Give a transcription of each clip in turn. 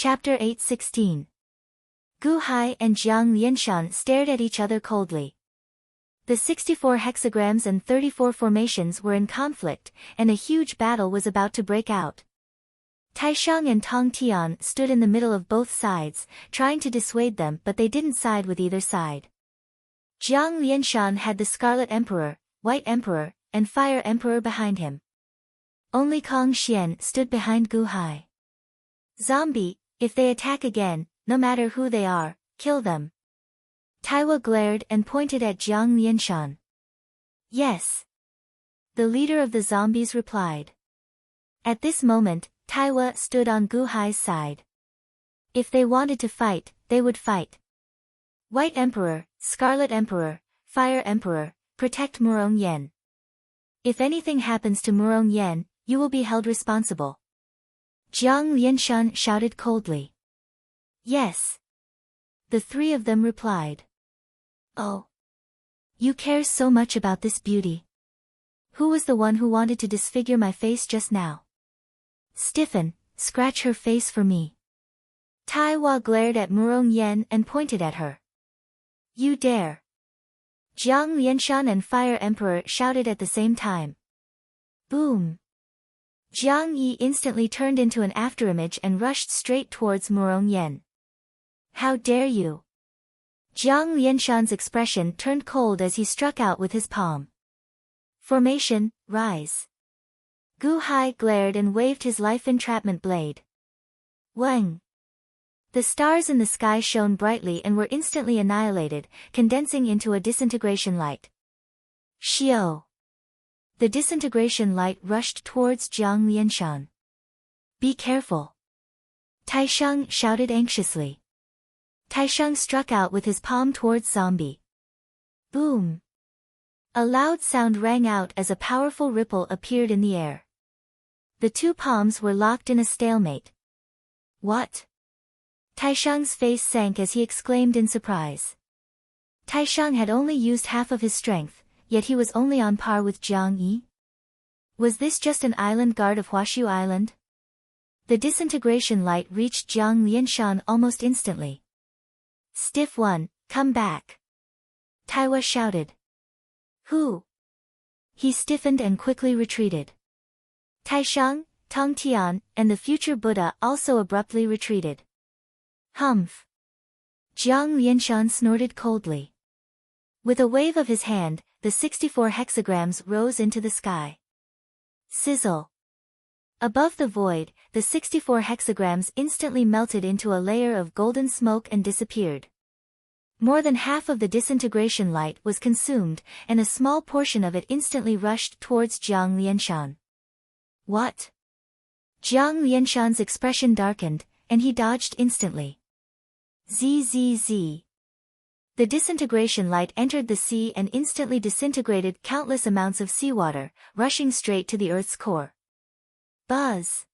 Chapter 8:16. Gu Hai and Jiang Lianshan stared at each other coldly. The 64 hexagrams and 34 formations were in conflict, and a huge battle was about to break out. Taishang and Tong Tian stood in the middle of both sides, trying to dissuade them, but they didn't side with either side. Jiang Lianshan had the Scarlet Emperor, White Emperor, and Fire Emperor behind him. Only Kong Xian stood behind Gu Hai. Zombie, if they attack again, no matter who they are, kill them. Taiwa glared and pointed at Jiang Lianshan. Yes. The leader of the zombies replied. At this moment, Taiwa stood on Gu Hai's side. If they wanted to fight, they would fight. White Emperor, Scarlet Emperor, Fire Emperor, protect Murong Yen. If anything happens to Murong Yen, you will be held responsible. Jiang Lianshan shouted coldly. Yes. The three of them replied. Oh. You care so much about this beauty. Who was the one who wanted to disfigure my face just now? Stiffen, scratch her face for me. Taiwa glared at Murong Yen and pointed at her. You dare. Jiang Lianshan and Fire Emperor shouted at the same time. Boom. Jiang Yi instantly turned into an afterimage and rushed straight towards Murong Yen. How dare you? Jiang Lianshan's expression turned cold as he struck out with his palm. Formation, rise. Gu Hai glared and waved his life entrapment blade. Wang. The stars in the sky shone brightly and were instantly annihilated, condensing into a disintegration light. Xiao. The disintegration light rushed towards Jiang Lianshan. Be careful. Taishang shouted anxiously. Taishang struck out with his palm towards Zombie. Boom. A loud sound rang out as a powerful ripple appeared in the air. The two palms were locked in a stalemate. What? Taishang's face sank as he exclaimed in surprise. Taishang had only used half of his strength, yet he was only on par with Jiang Yi. Was this just an island guard of Huashu Island? The disintegration light reached Jiang Lianshan almost instantly. Stiff one, come back. Taiwa shouted. Who? He stiffened and quickly retreated. Taishang, Tong Tian, and the future Buddha also abruptly retreated. Humph. Jiang Lianshan snorted coldly. With a wave of his hand, the 64 hexagrams rose into the sky. Sizzle. Above the void, the 64 hexagrams instantly melted into a layer of golden smoke and disappeared. More than half of the disintegration light was consumed, and a small portion of it instantly rushed towards Jiang Lianshan. What? Jiang Lianshan's expression darkened, and he dodged instantly. Zzz. The disintegration light entered the sea and instantly disintegrated countless amounts of seawater, rushing straight to the Earth's core. Buzz.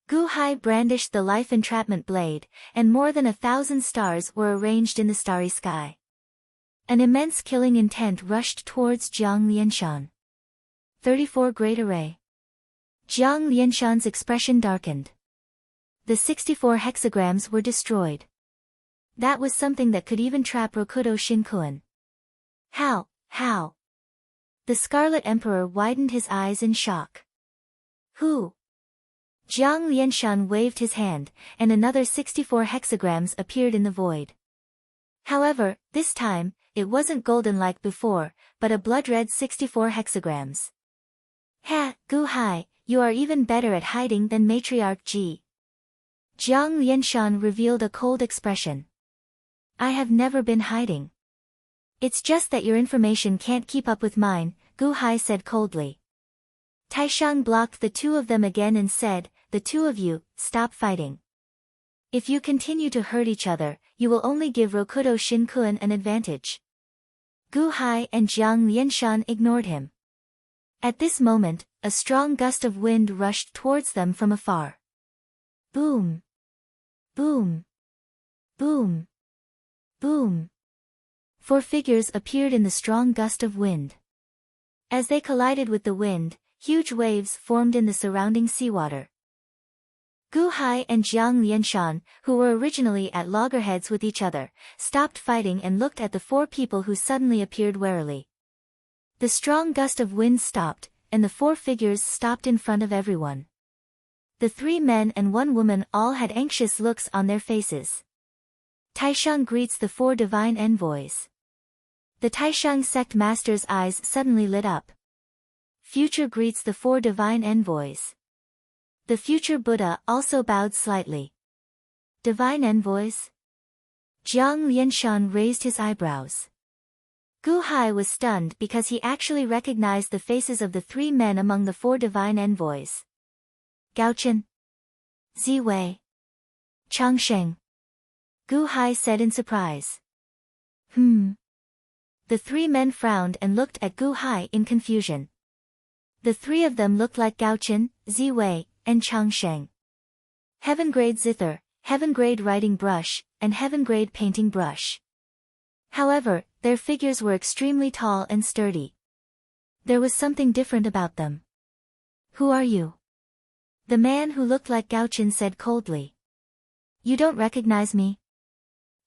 Gu Hai brandished the life entrapment blade, and more than 1,000 stars were arranged in the starry sky. An immense killing intent rushed towards Jiang Lianshan. 34 Great Array. Jiang Lianshan's expression darkened. The 64 hexagrams were destroyed. That was something that could even trap Rokudo Shinkuan. How? The Scarlet Emperor widened his eyes in shock. Who? Jiang Lianshan waved his hand, and another 64 hexagrams appeared in the void. However, this time, it wasn't golden like before, but a blood-red 64 hexagrams. Ha, Gu Hai, you are even better at hiding than Matriarch Ji. Jiang Lianshan revealed a cold expression. I have never been hiding. It's just that your information can't keep up with mine, Gu Hai said coldly. Taishang blocked the two of them again and said, the two of you, stop fighting. If you continue to hurt each other, you will only give Rokudo Shinkuan an advantage. Gu Hai and Jiang Lianshan ignored him. At this moment, a strong gust of wind rushed towards them from afar. Boom. Boom. Boom. Boom. 4 figures appeared in the strong gust of wind. As they collided with the wind, huge waves formed in the surrounding seawater. Gu Hai and Jiang Lianshan, who were originally at loggerheads with each other, stopped fighting and looked at the four people who suddenly appeared warily. The strong gust of wind stopped, and the four figures stopped in front of everyone. The three men and one woman all had anxious looks on their faces. Taishang greets the four divine envoys. The Taishang sect master's eyes suddenly lit up. Future greets the four divine envoys. The future Buddha also bowed slightly. Divine envoys? Jiang Lianshan raised his eyebrows. Gu Hai was stunned because he actually recognized the faces of the three men among the four divine envoys. Gaochen, Ziwei, Changsheng. Gu Hai said in surprise. The three men frowned and looked at Gu Hai in confusion. The three of them looked like Gaochen, Ziwei, and Changsheng. Heaven-grade zither, heaven-grade writing brush, and heaven-grade painting brush. However, their figures were extremely tall and sturdy. There was something different about them. Who are you? The man who looked like Gaochen said coldly. You don't recognize me?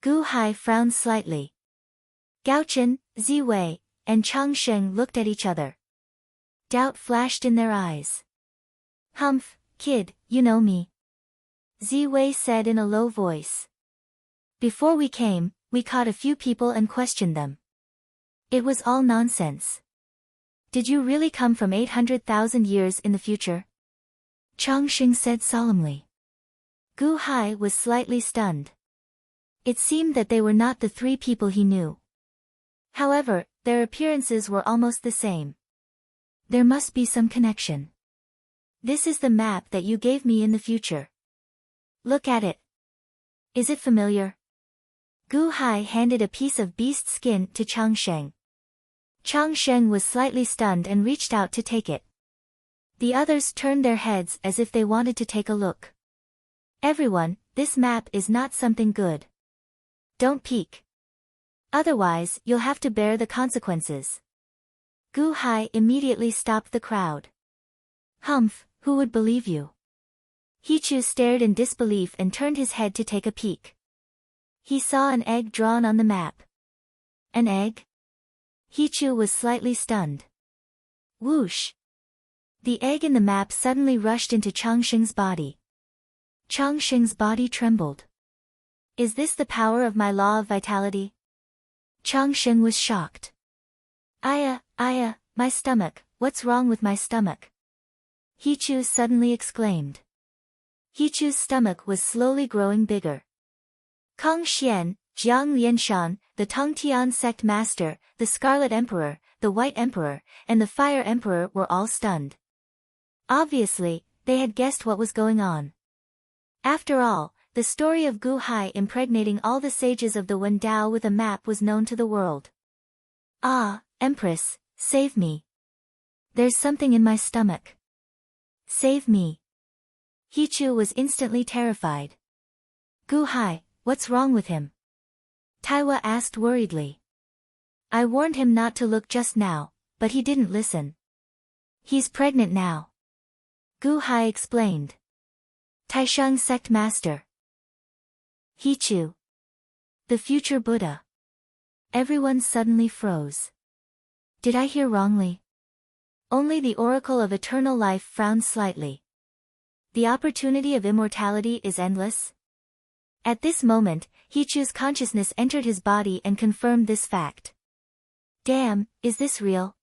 Gu Hai frowned slightly. Gaochen, Ziwei, and Changsheng looked at each other. Doubt flashed in their eyes. Humph, kid, you know me. Ziwei said in a low voice. Before we came, we caught a few people and questioned them. It was all nonsense. Did you really come from 800,000 years in the future? Changsheng said solemnly. Gu Hai was slightly stunned. It seemed that they were not the three people he knew. However, their appearances were almost the same. There must be some connection. This is the map that you gave me in the future. Look at it. Is it familiar? Gu Hai handed a piece of beast skin to Changsheng. Changsheng was slightly stunned and reached out to take it. The others turned their heads as if they wanted to take a look. Everyone, this map is not something good. Don't peek. Otherwise, you'll have to bear the consequences. Gu Hai immediately stopped the crowd. Humph, who would believe you? Hichu stared in disbelief and turned his head to take a peek. He saw an egg drawn on the map. An egg? Hichu was slightly stunned. Whoosh! The egg in the map suddenly rushed into Changsheng's body. Changsheng's body trembled. Is this the power of my law of vitality? Changsheng was shocked. Aya, my stomach, what's wrong with my stomach? Hichu suddenly exclaimed. Hichu's stomach was slowly growing bigger. Kong Xian, Jiang Lianshan, the Tongtian sect master, the Scarlet Emperor, the White Emperor, and the Fire Emperor were all stunned. Obviously, they had guessed what was going on. After all, the story of Gu Hai impregnating all the sages of the Wen Dao with a map was known to the world. Ah, Empress, save me. There's something in my stomach. Save me. Hichu was instantly terrified. Gu Hai, what's wrong with him? Taiwa asked worriedly. I warned him not to look just now, but he didn't listen. He's pregnant now. Gu Hai explained. Taishang sect master. Hichu. The future Buddha. Everyone suddenly froze. Did I hear wrongly? Only the Oracle of Eternal Life frowned slightly. The opportunity of immortality is endless? At this moment, Hichu's consciousness entered his body and confirmed this fact. Damn, is this real?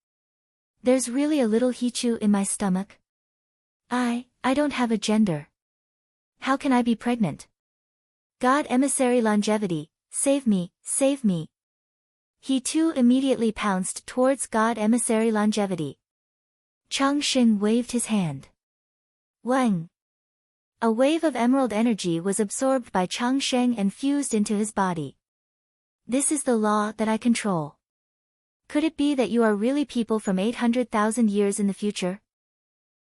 There's really a little Hichu in my stomach? I don't have a gender. How can I be pregnant? God Emissary Longevity, save me, save me. He too immediately pounced towards God Emissary Longevity. Changsheng waved his hand. Wang. A wave of emerald energy was absorbed by Changsheng and fused into his body. This is the law that I control. Could it be that you are really people from 800,000 years in the future?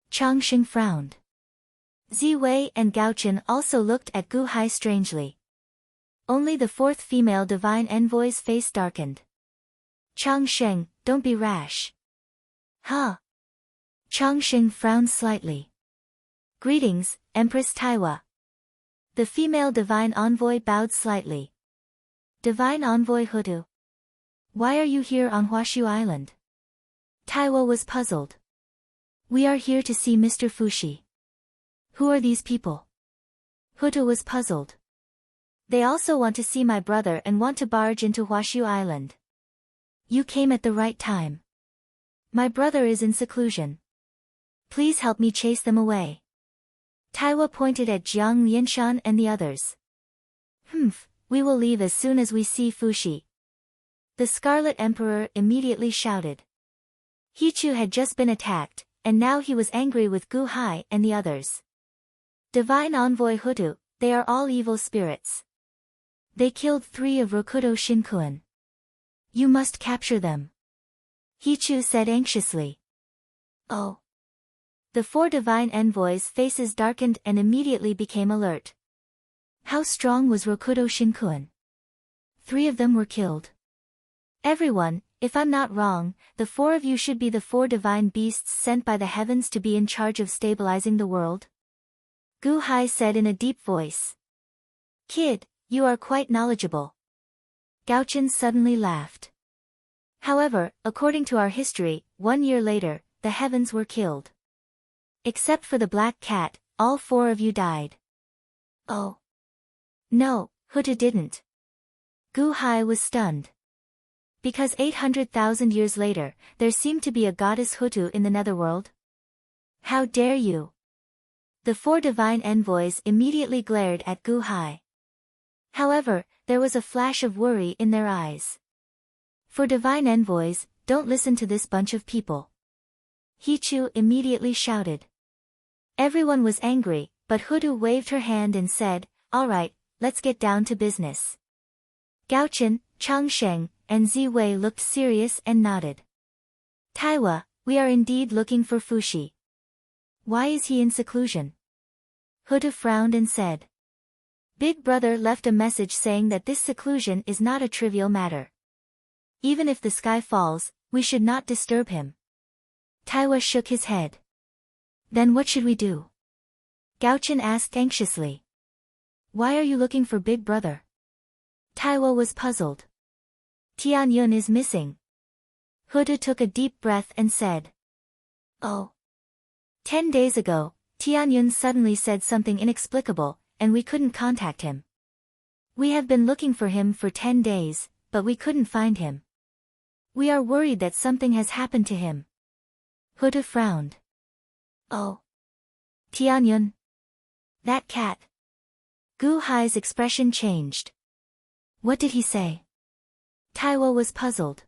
Changsheng frowned. Ziwei and Gaochen also looked at Gu Hai strangely. Only the fourth female divine envoy's face darkened. Changsheng, don't be rash. Huh? Changsheng frowned slightly. Greetings, Empress Taiwa. The female divine envoy bowed slightly. Divine envoy Hutu. Why are you here on Huashu Island? Taiwo was puzzled. We are here to see Mr. Fushi. Who are these people? Hutu was puzzled. They also want to see my brother and want to barge into Huashu Island. You came at the right time. My brother is in seclusion. Please help me chase them away. Taiwo pointed at Jiang Lianshan and the others. We will leave as soon as we see Fushi. The Scarlet Emperor immediately shouted. Hichu had just been attacked, and now he was angry with Gu Hai and the others. Divine Envoy Hutu, they are all evil spirits. They killed 3 of Rokudo Shinkuan. You must capture them. Hichu said anxiously. Oh. The 4 divine envoys' faces darkened and immediately became alert. How strong was Rokudo Shinkuan? 3 of them were killed. Everyone, if I'm not wrong, the 4 of you should be the 4 divine beasts sent by the heavens to be in charge of stabilizing the world? Gu Hai said in a deep voice. Kid, you are quite knowledgeable. Gaochen suddenly laughed. However, according to our history, 1 year later, the heavens were killed. Except for the black cat, all 4 of you died. Oh. No, Hutu didn't. Gu Hai was stunned. Because 800,000 years later, there seemed to be a goddess Hutu in the netherworld? How dare you? The 4 divine envoys immediately glared at Gu Hai. However, there was a flash of worry in their eyes. For divine envoys, don't listen to this bunch of people. Hichu immediately shouted. Everyone was angry, but Hutu waved her hand and said, all right, let's get down to business. Gaochen, Changsheng, and Ziwei looked serious and nodded. Taiwa, we are indeed looking for Fushi. Why is he in seclusion? Hutu frowned and said. Big Brother left a message saying that this seclusion is not a trivial matter. Even if the sky falls, we should not disturb him. Taiwa shook his head. Then what should we do? Gaochen asked anxiously. Why are you looking for Big Brother? Taiwa was puzzled. Tianyun is missing. Hutu took a deep breath and said. Oh. 10 days ago, Tianyun suddenly said something inexplicable, and we couldn't contact him. We have been looking for him for 10 days, but we couldn't find him. We are worried that something has happened to him. Hutu frowned. Oh. Tianyun. That cat. Gu Hai's expression changed. What did he say? Taiwo was puzzled.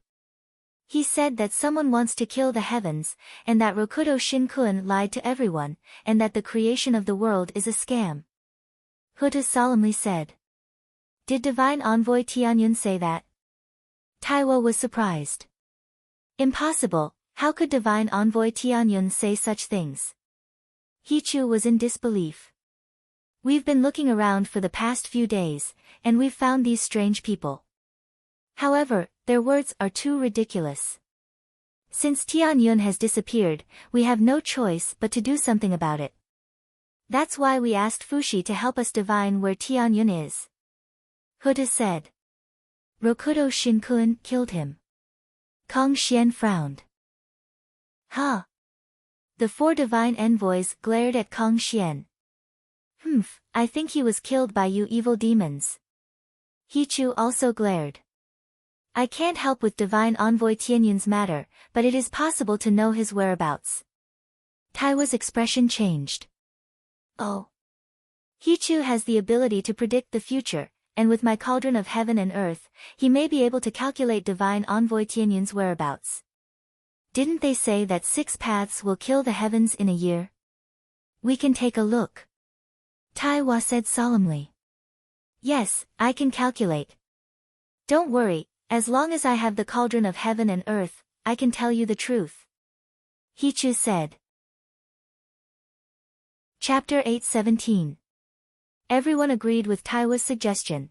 He said that someone wants to kill the heavens, and that Rokudo Shinkuan lied to everyone, and that the creation of the world is a scam. Hutu solemnly said. Did Divine Envoy Tianyun say that? Taiwo was surprised. Impossible, how could Divine Envoy Tianyun say such things? Hichu was in disbelief. We've been looking around for the past few days, and we've found these strange people. However, their words are too ridiculous. Since Tianyun has disappeared, we have no choice but to do something about it. That's why we asked Fushi to help us divine where Tianyun is. Hutu said. Rokudo Shinkuan killed him. Kong Xian frowned. Huh? The 4 divine envoys glared at Kong Xian. I think he was killed by you evil demons. Hichu also glared. I can't help with Divine Envoy Tianyun's matter, but it is possible to know his whereabouts. Taiwa's expression changed. Oh. Hichu has the ability to predict the future, and with my cauldron of heaven and earth, he may be able to calculate Divine Envoy Tianyun's whereabouts. Didn't they say that 6 paths will kill the heavens in a year? We can take a look. Taiwa said solemnly. Yes, I can calculate. Don't worry. As long as I have the cauldron of heaven and earth, I can tell you the truth. Hichu said. Chapter 8:17. Everyone agreed with Taiwa's suggestion.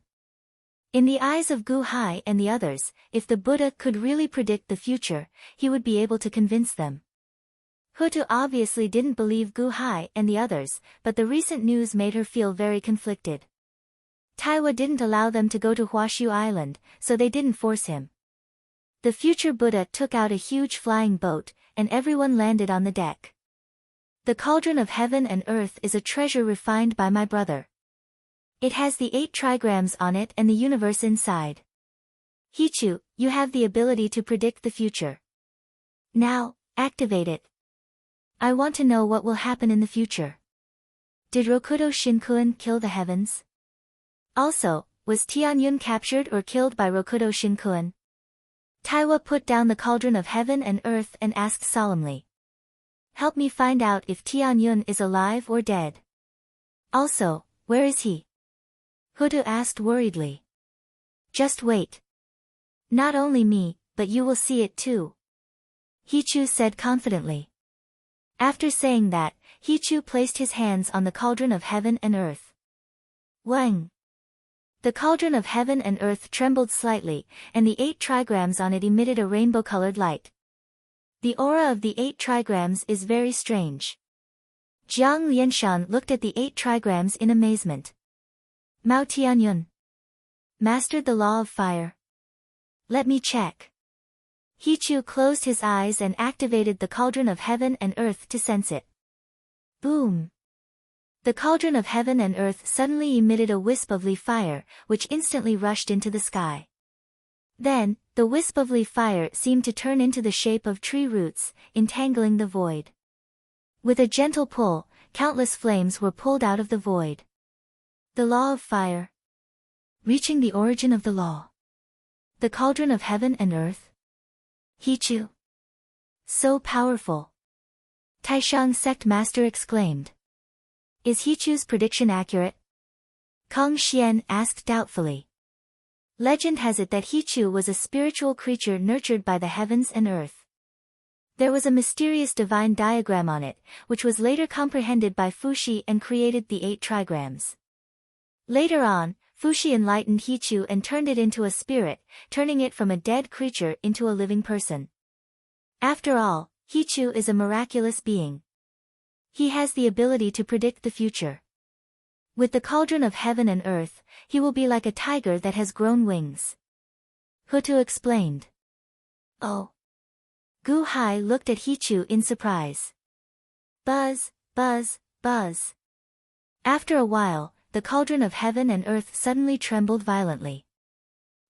In the eyes of Gu Hai and the others, if the Buddha could really predict the future, he would be able to convince them. Hutu obviously didn't believe Gu Hai and the others, but the recent news made her feel very conflicted. Taiwa didn't allow them to go to Huashu Island, so they didn't force him. The future Buddha took out a huge flying boat, and everyone landed on the deck. The cauldron of heaven and earth is a treasure refined by my brother. It has the 8 trigrams on it and the universe inside. Hichu, you have the ability to predict the future. Now, activate it. I want to know what will happen in the future. Did Rokudo Shinkuin kill the heavens? Also, was Tianyun captured or killed by Rokudo Shinkuin? Taiwa put down the cauldron of heaven and earth and asked solemnly. Help me find out if Tianyun is alive or dead. Also, where is he? Hutu asked worriedly. Just wait. Not only me, but you will see it too. Hichu said confidently. After saying that, Hichu placed his hands on the cauldron of heaven and earth. Wang! The cauldron of heaven and earth trembled slightly, and the 8 trigrams on it emitted a rainbow-colored light. The aura of the 8 trigrams is very strange. Jiang Lianshan looked at the 8 trigrams in amazement. Mao Tianyun mastered the law of fire. Let me check. Hichu closed his eyes and activated the cauldron of heaven and earth to sense it. Boom! The cauldron of heaven and earth suddenly emitted a wisp of leaf fire, which instantly rushed into the sky. Then, the wisp of leaf fire seemed to turn into the shape of tree roots, entangling the void. With a gentle pull, countless flames were pulled out of the void. The law of fire. Reaching the origin of the law. The cauldron of heaven and earth. Hichu. So powerful. Taishang sect master exclaimed. Is Hichu's prediction accurate? Kong Xian asked doubtfully. Legend has it that Hichu was a spiritual creature nurtured by the heavens and earth. There was a mysterious divine diagram on it, which was later comprehended by Fuxi and created the 8 trigrams. Later on, Fuxi enlightened Hichu and turned it into a spirit, turning it from a dead creature into a living person. After all, Hichu is a miraculous being. He has the ability to predict the future. With the cauldron of heaven and earth, he will be like a tiger that has grown wings. Hutu explained. Oh. Gu Hai looked at Hichu in surprise. Buzz, buzz, buzz. After a while, the cauldron of heaven and earth suddenly trembled violently.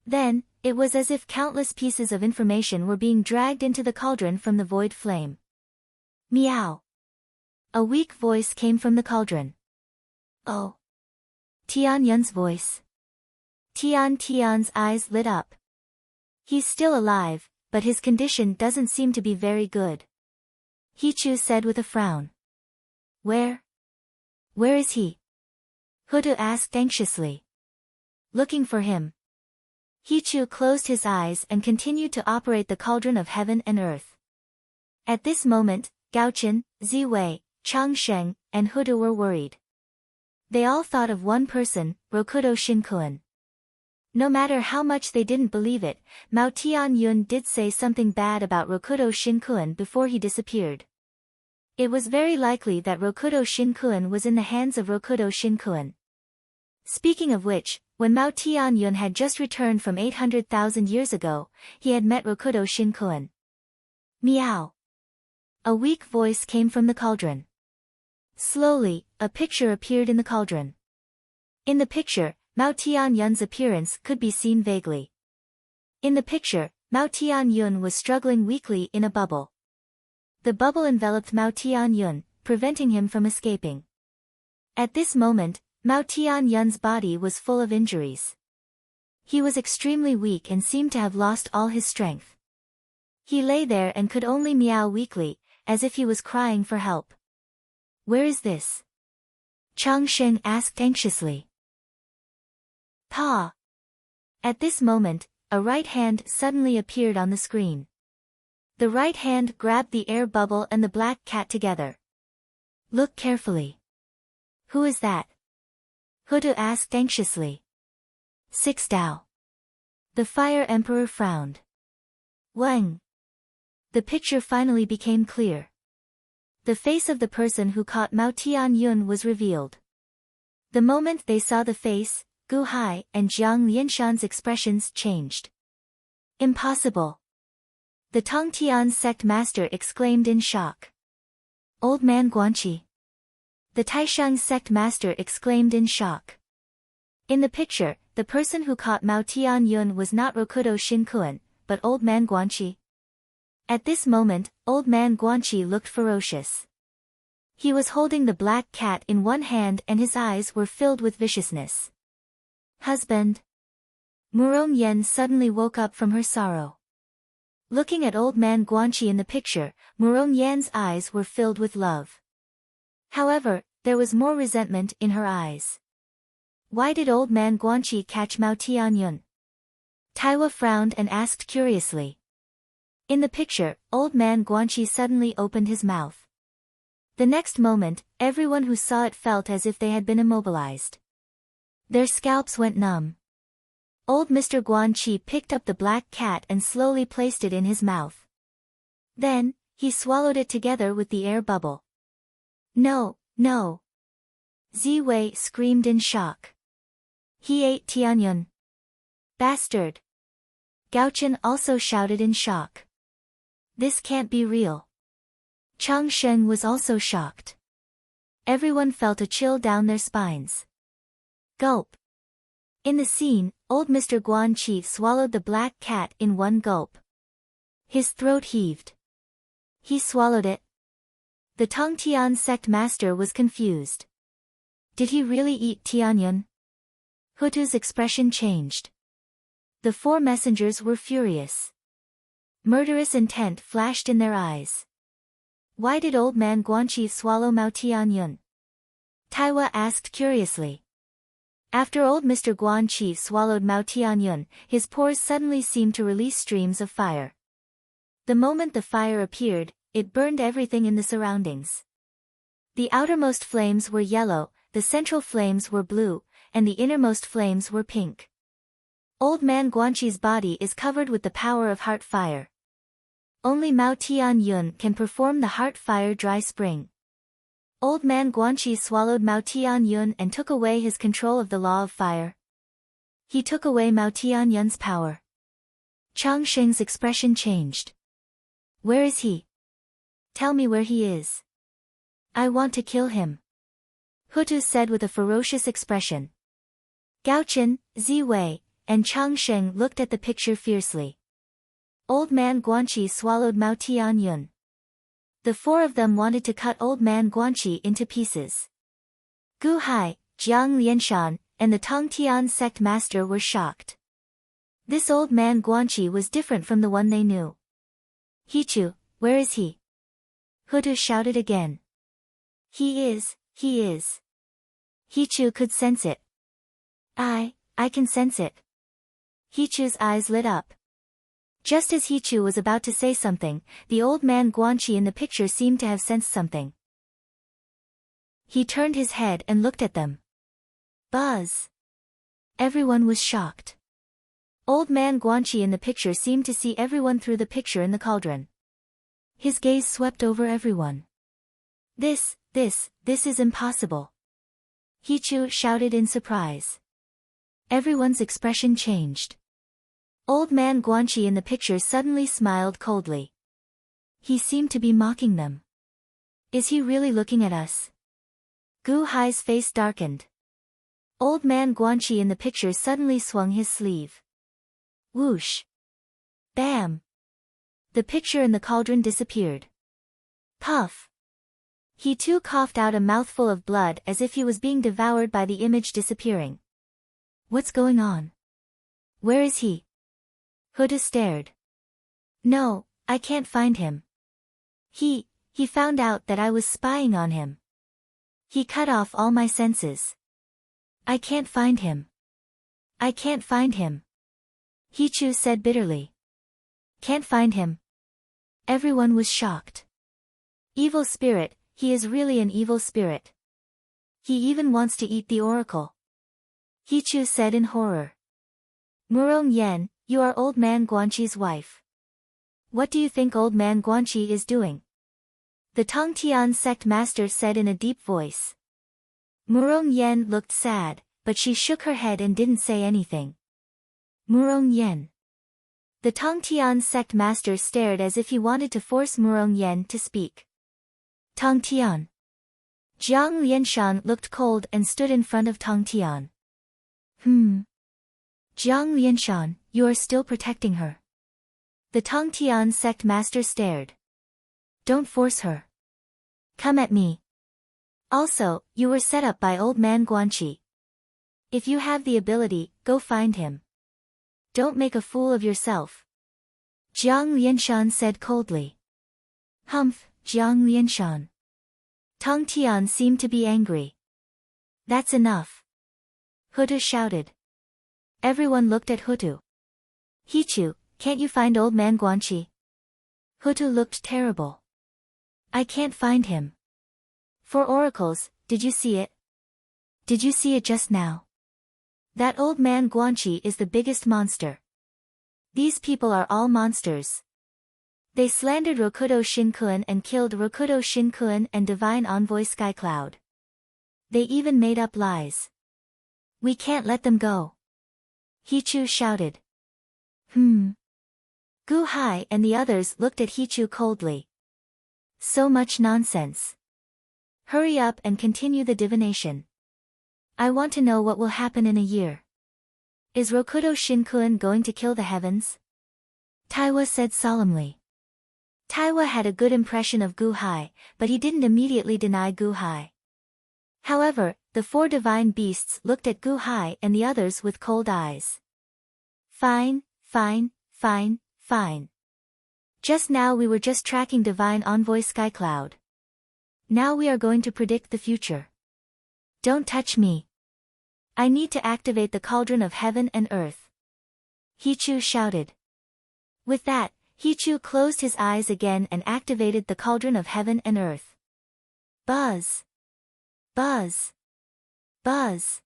Then, it was as if countless pieces of information were being dragged into the cauldron from the void flame. Meow. A weak voice came from the cauldron. Oh. Tian Yun's voice. Tian's eyes lit up. He's still alive, but his condition doesn't seem to be very good. Hichu said with a frown. Where is he? Hutu asked anxiously. Looking for him. Hichu closed his eyes and continued to operate the cauldron of heaven and earth. At this moment, Gaochen, Ziwei, Changsheng, and Hutu were worried. They all thought of one person, Rokudo Shinkuin. No matter how much they didn't believe it, Mao Tianyun did say something bad about Rokudo Shinkuin before he disappeared. It was very likely that Rokudo Shinkuin was in the hands of Rokudo Shinkuin. Speaking of which, when Mao Tianyun had just returned from 800,000 years ago, he had met Rokudo Shinkuin. Meow. A weak voice came from the cauldron. Slowly, a picture appeared in the cauldron. In the picture, Mao Tianyun's appearance could be seen vaguely. In the picture, Mao Tianyun was struggling weakly in a bubble. The bubble enveloped Mao Tianyun, preventing him from escaping. At this moment, Mao Tianyun's body was full of injuries. He was extremely weak and seemed to have lost all his strength. He lay there and could only meow weakly, as if he was crying for help. Where is this? Changsheng asked anxiously. Pa! At this moment, a right hand suddenly appeared on the screen. The right hand grabbed the air bubble and the black cat together. Look carefully. Who is that? Hutu asked anxiously. Six Dao. The Fire Emperor frowned. Wang. The picture finally became clear. The face of the person who caught Mao Tianyun was revealed. The moment they saw the face, Gu Hai and Jiang Lianshan's expressions changed. Impossible! The Tongtian sect master exclaimed in shock. Old man Guanqi. The Taishang sect master exclaimed in shock. In the picture, the person who caught Mao Tianyun was not Rokudo Shinkuan, but old man Guanqi. At this moment, old man Guanqi looked ferocious. He was holding the black cat in one hand and his eyes were filled with viciousness. Husband. Murong Yen suddenly woke up from her sorrow. Looking at old man Guanqi in the picture, Murong Yan's eyes were filled with love. However, there was more resentment in her eyes. Why did old man Guanqi catch Mao Tianyun? Taiwa frowned and asked curiously. In the picture, old man Guanqi suddenly opened his mouth. The next moment, everyone who saw it felt as if they had been immobilized. Their scalps went numb. Old Mr. Guanqi picked up the black cat and slowly placed it in his mouth. Then, he swallowed it together with the air bubble. No, no! Ziwei screamed in shock. He ate Tianyun. Bastard! Gaochen also shouted in shock. This can't be real. Chang Sheng was also shocked. Everyone felt a chill down their spines. Gulp. In the scene, old Mr. Guanqi swallowed the black cat in one gulp. His throat heaved. He swallowed it. The Tongtian sect master was confused. Did he really eat Tianyun? Hutu's expression changed. The four messengers were furious. Murderous intent flashed in their eyes. Why did old man Guanqi swallow Mao Tianyun? Taiwa asked curiously. After old Mr. Guanqi swallowed Mao Tianyun, his pores suddenly seemed to release streams of fire. The moment the fire appeared, it burned everything in the surroundings. The outermost flames were yellow, the central flames were blue, and the innermost flames were pink. Old man Guanqi's body is covered with the power of heart fire. Only Mao Tianyun can perform the heart fire dry spring. Old man Guanqi swallowed Mao Tianyun and took away his control of the law of fire. He took away Mao Tianyun's power. Chang Sheng's expression changed. Where is he? Tell me where he is. I want to kill him. Hutu said with a ferocious expression. Gaochen, Ziwei, and Chang Sheng looked at the picture fiercely. Old man Guanqi swallowed Mao Tianyun. The four of them wanted to cut old man Guanqi into pieces. Gu Hai, Jiang Lianshan, and the Tongtian sect master were shocked. This old man Guanqi was different from the one they knew. Hichu, where is he? Hutu shouted again. He is. Hichu could sense it. I can sense it. Hichu's eyes lit up. Just as Hichu was about to say something, the old man Guanqi in the picture seemed to have sensed something. He turned his head and looked at them. Buzz! Everyone was shocked. Old man Guanqi in the picture seemed to see everyone through the picture in the cauldron. His gaze swept over everyone. This is impossible. Hichu shouted in surprise. Everyone's expression changed. Old man Guanqi in the picture suddenly smiled coldly. He seemed to be mocking them. Is he really looking at us? Gu Hai's face darkened. Old man Guanqi in the picture suddenly swung his sleeve. Whoosh! Bam! The picture in the cauldron disappeared. Puff! He too coughed out a mouthful of blood as if he was being devoured by the image disappearing. What's going on? Where is he? Huda stared. No, I can't find him. He found out that I was spying on him. He cut off all my senses. I can't find him. I can't find him. Hichu said bitterly. Can't find him. Everyone was shocked. Evil spirit, he is really an evil spirit. He even wants to eat the oracle. Hichu said in horror. Murong Yen, you are old man Guanqi's wife. What do you think old man Guanqi is doing? The Tongtian sect master said in a deep voice. Murong Yen looked sad, but she shook her head and didn't say anything. Murong Yen. The Tongtian sect master stared as if he wanted to force Murong Yen to speak. Tongtian. Jiang Lianshan looked cold and stood in front of Tongtian. Jiang Lianshan, you are still protecting her. The Tongtian sect master stared. Don't force her. Come at me. Also, you were set up by old man Guanqi. If you have the ability, go find him. Don't make a fool of yourself. Jiang Lianshan said coldly. Humph, Jiang Lianshan. Tongtian seemed to be angry. That's enough. Hutu shouted. Everyone looked at Hutu. Hichu, can't you find old man Guanqi? Hutu looked terrible. I can't find him. For oracles, did you see it? Did you see it just now? That old man Guanqi is the biggest monster. These people are all monsters. They slandered Rokudo Shinkuan and killed Rokudo Shinkuan and Divine Envoy Skycloud. They even made up lies. We can't let them go. Hichu shouted. Gu Hai and the others looked at Hichu coldly. So much nonsense. Hurry up and continue the divination. I want to know what will happen in a year. Is Rokudo Shinkuan going to kill the heavens? Taiwa said solemnly. Taiwa had a good impression of Gu Hai, but he didn't immediately deny Gu Hai. However, the four divine beasts looked at Gu Hai and the others with cold eyes. Fine. Just now we were just tracking Divine Envoy Skycloud. Now we are going to predict the future. Don't touch me. I need to activate the cauldron of heaven and earth. Hichu shouted. With that, Hichu closed his eyes again and activated the cauldron of heaven and earth. Buzz. Buzz. Buzz.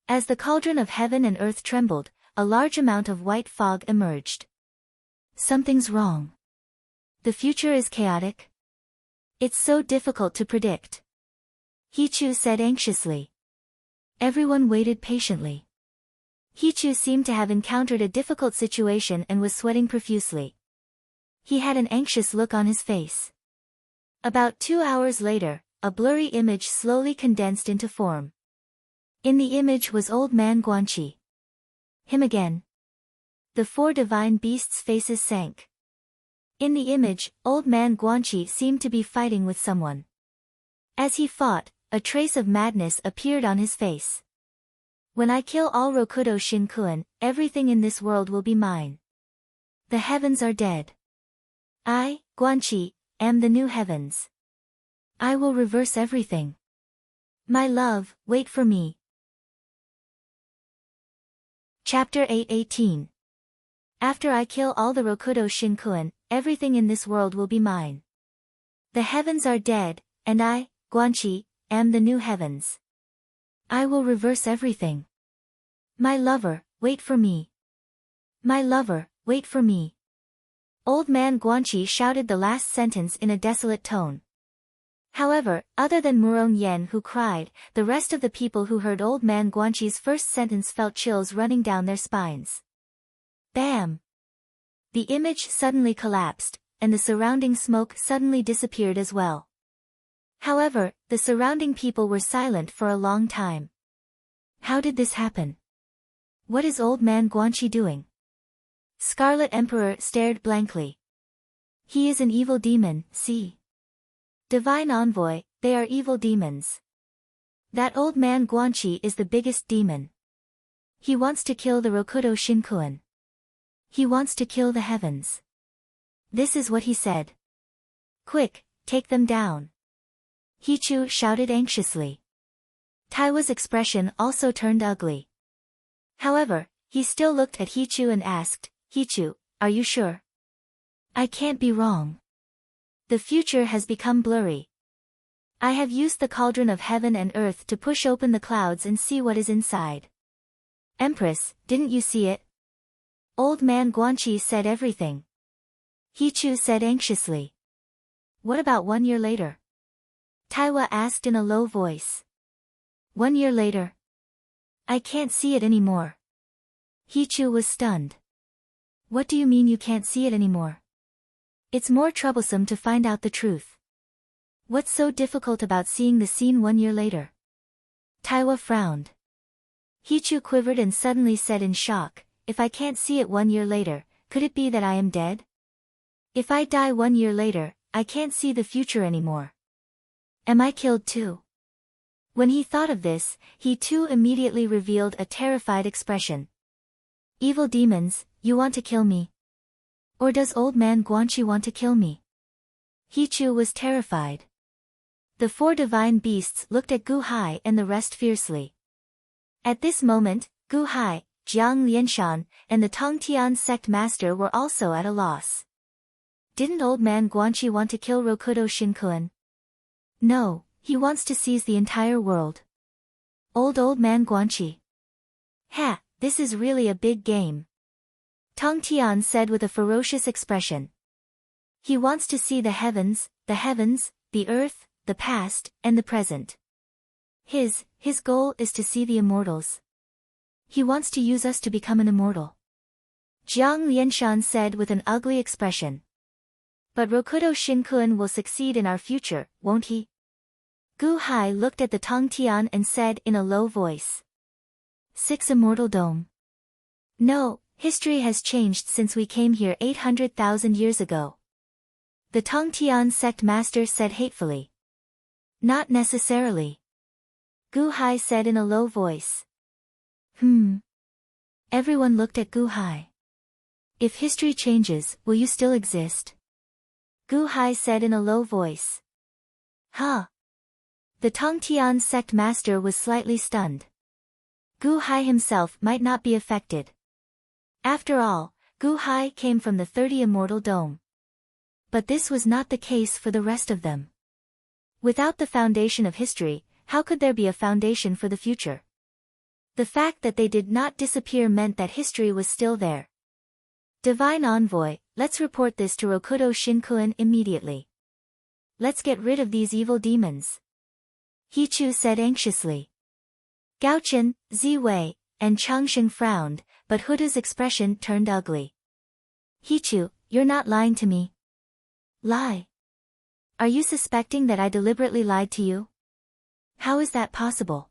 As the cauldron of heaven and earth trembled, a large amount of white fog emerged. Something's wrong. The future is chaotic. It's so difficult to predict. Hichu said anxiously. Everyone waited patiently. Hichu seemed to have encountered a difficult situation and was sweating profusely. He had an anxious look on his face. About 2 hours later, a blurry image slowly condensed into form. In the image was old man Guanqi. Him again. The four divine beasts' faces sank. In the image, old man Guanqi seemed to be fighting with someone. As he fought, a trace of madness appeared on his face. When I kill all Rokudo Shinkuan, everything in this world will be mine. The heavens are dead. I, Guanqi, am the new heavens. I will reverse everything. My love, wait for me. Chapter 8:18. After I kill all the Rokudo Shinkuan, everything in this world will be mine. The heavens are dead, and I, Guanqi, am the new heavens. I will reverse everything. My lover, wait for me. My lover, wait for me. Old man Guanqi shouted the last sentence in a desolate tone. However, other than Murong Yen who cried, the rest of the people who heard old man Guanqi's first sentence felt chills running down their spines. Bam! The image suddenly collapsed, and the surrounding smoke suddenly disappeared as well. However, the surrounding people were silent for a long time. How did this happen? What is old man Guanqi doing? Scarlet Emperor stared blankly. He is an evil demon, see? Divine Envoy, they are evil demons. That old man Guanqi is the biggest demon. He wants to kill the Rokudo Shinkuan. He wants to kill the heavens. This is what he said. Quick, take them down. Hichu shouted anxiously. Taiwa's expression also turned ugly. However, he still looked at Hichu and asked, Hichu, are you sure? I can't be wrong. The future has become blurry. I have used the cauldron of heaven and earth to push open the clouds and see what is inside. Empress, didn't you see it? Old man Guanqi said everything. Hichu said anxiously. What about 1 year later? Taiwa asked in a low voice. 1 year later? I can't see it anymore. Hichu was stunned. What do you mean you can't see it anymore? It's more troublesome to find out the truth. What's so difficult about seeing the scene 1 year later? Taiwa frowned. Hichu quivered and suddenly said in shock, if I can't see it 1 year later, could it be that I am dead? If I die 1 year later, I can't see the future anymore. Am I killed too? When he thought of this, he too immediately revealed a terrified expression. Evil demons, you want to kill me? Or does old man Guanqi want to kill me? Hichu was terrified. The 4 divine beasts looked at Gu Hai and the rest fiercely. At this moment, Gu Hai, Jiang Lianshan, and the Tongtian sect master were also at a loss. Didn't old man Guanqi want to kill Rokudo Shinkuan? No, he wants to seize the entire world. Old man Guanqi. Ha, this is really a big game. Tongtian said with a ferocious expression. He wants to see the heavens, the earth, the past, and the present. His goal is to see the immortals. He wants to use us to become an immortal. Jiang Lianshan said with an ugly expression. But Rokudo Shinkuan will succeed in our future, won't he? Gu Hai looked at the Tongtian and said in a low voice. 6 Immortal Dome. No, history has changed since we came here 800,000 years ago. The Tongtian sect master said hatefully. Not necessarily. Gu Hai said in a low voice. Everyone looked at Gu Hai. If history changes, will you still exist? Gu Hai said in a low voice. Huh? The Tongtian sect master was slightly stunned. Gu Hai himself might not be affected. After all, Gu Hai came from the 30 Immortal Dome. But this was not the case for the rest of them. Without the foundation of history, how could there be a foundation for the future? The fact that they did not disappear meant that history was still there. Divine Envoy, let's report this to Rokudo Shinkuan immediately. Let's get rid of these evil demons. Hichu said anxiously. Gaochen, Ziwei, and Changsheng frowned, but Huda's expression turned ugly. Hichu, you're not lying to me. Lie? Are you suspecting that I deliberately lied to you? How is that possible?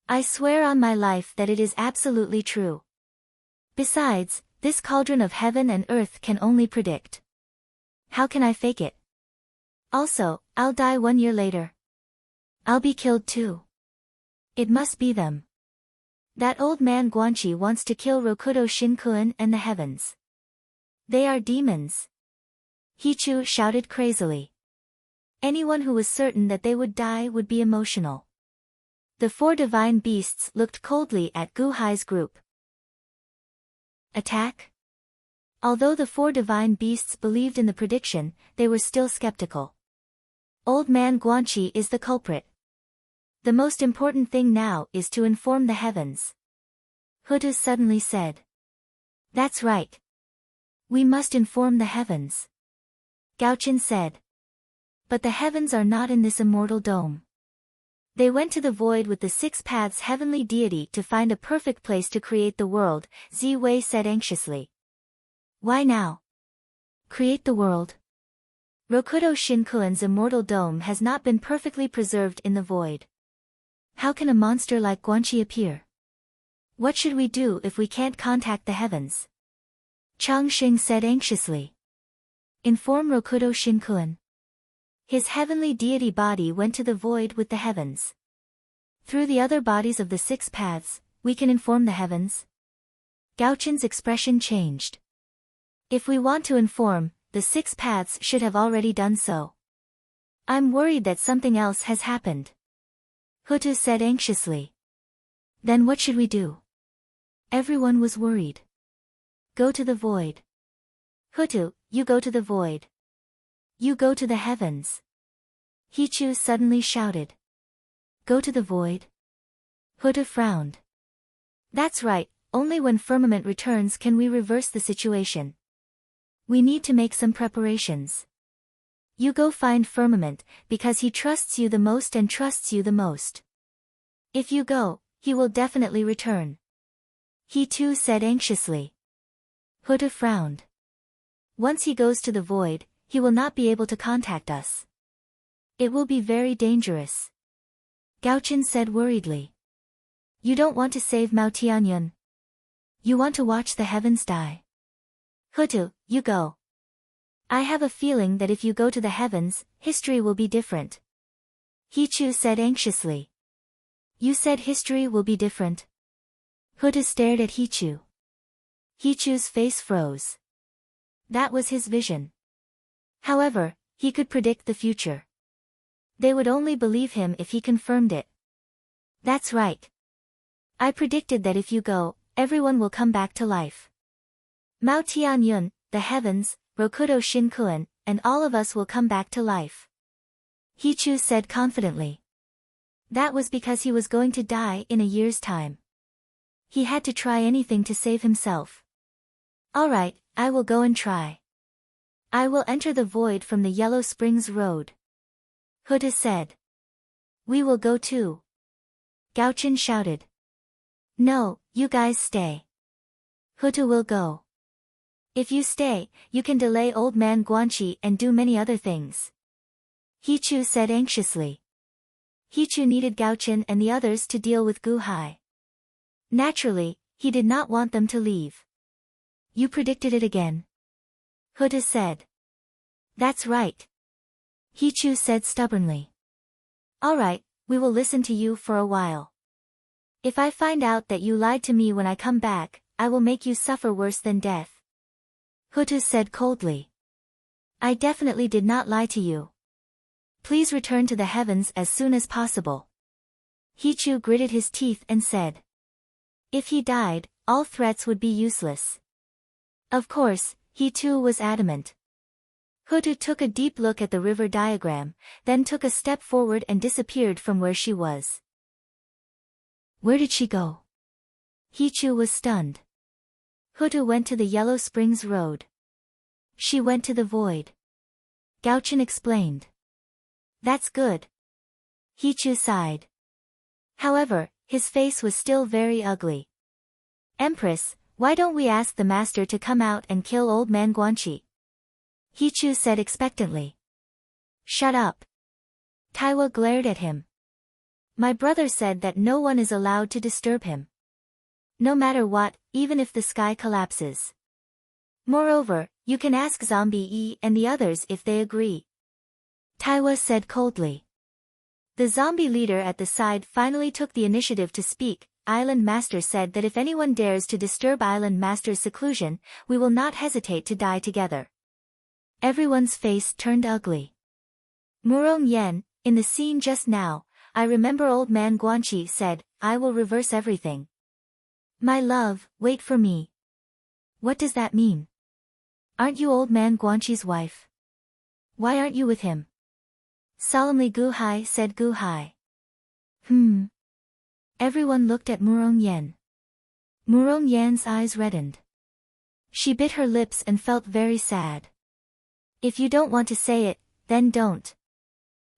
I swear on my life that it is absolutely true. Besides, this cauldron of heaven and earth can only predict. How can I fake it? Also, I'll die 1 year later. I'll be killed too. It must be them. That old man Guanqi wants to kill Rokudo Shinkuan and the heavens. They are demons. Hichu shouted crazily. Anyone who was certain that they would die would be emotional. The 4 divine beasts looked coldly at Gu Hai's group. Attack? Although the 4 divine beasts believed in the prediction, they were still skeptical. Old man Guanqi is the culprit. The most important thing now is to inform the heavens. Huda suddenly said. That's right. We must inform the heavens. Gaochen said. But the heavens are not in this immortal dome. They went to the void with the 6 paths heavenly deity to find a perfect place to create the world, Ziwei said anxiously. Why now? Create the world? Rokudo Shinkuan's immortal dome has not been perfectly preserved in the void. How can a monster like Guanqi appear? What should we do if we can't contact the heavens? Changsheng said anxiously. Inform Rokudo Shinkuan. His heavenly deity body went to the void with the heavens. Through the other bodies of the 6 paths, we can inform the heavens. Gaochen's expression changed. If we want to inform, the 6 paths should have already done so. I'm worried that something else has happened. Hutu said anxiously. Then what should we do? Everyone was worried. Go to the void. Hutu, you go to the void. You go to the heavens. Hichu suddenly shouted. Go to the void? Hutu frowned. That's right, only when Firmament returns can we reverse the situation. We need to make some preparations. You go find Firmament, because he trusts you the most and trusts you the most. If you go, he will definitely return. He too said anxiously. Huta frowned. Once he goes to the void, he will not be able to contact us. It will be very dangerous. Gaochen said worriedly. You don't want to save Mao Tianyun. You want to watch the heavens die. Hutu, you go. I have a feeling that if you go to the heavens, history will be different. Hichu said anxiously. You said history will be different? Hutu stared at Hichu. Hichu's face froze. That was his vision. However, he could predict the future. They would only believe him if he confirmed it. That's right. I predicted that if you go, everyone will come back to life. Mao Tianyun, the heavens, Rokudo Shinkuan, and all of us will come back to life. Hichu said confidently. That was because he was going to die in a year's time. He had to try anything to save himself. All right, I will go and try. I will enter the void from the Yellow Springs Road. Huta said. We will go too. Gaochen shouted. No, you guys stay. Huta will go. If you stay, you can delay old man Guanqi and do many other things. Hichu said anxiously. Hichu needed Gaochen and the others to deal with Gu Hai. Naturally, he did not want them to leave. You predicted it again. Huta said. That's right. Hichu said stubbornly. All right, we will listen to you for a while. If I find out that you lied to me when I come back, I will make you suffer worse than death. Huta said coldly. I definitely did not lie to you. Please return to the heavens as soon as possible. Hichu gritted his teeth and said. If he died, all threats would be useless. Of course, he too was adamant. Hutu took a deep look at the river diagram, then took a step forward and disappeared from where she was. Where did she go? Hichu was stunned. Hutu went to the Yellow Springs Road. She went to the void. Gaochen explained. That's good. Hichu sighed. However, his face was still very ugly. Empress, why don't we ask the master to come out and kill old man Guanqi? Hichu said expectantly. Shut up. Taiwa glared at him. My brother said that no one is allowed to disturb him. No matter what, even if the sky collapses. Moreover, you can ask Zombie E and the others if they agree. Taiwa said coldly. The zombie leader at the side finally took the initiative to speak. Island Master said that if anyone dares to disturb Island Master's seclusion, we will not hesitate to die together. Everyone's face turned ugly. Murong Yen, in the scene just now, I remember old man Guanqi said, I will reverse everything. My love, wait for me. What does that mean? Aren't you old man Guanqi's wife? Why aren't you with him? Solemnly Gu Hai said Gu Hai. Everyone looked at Murong Yen. Murong Yen's eyes reddened. She bit her lips and felt very sad. If you don't want to say it, then don't.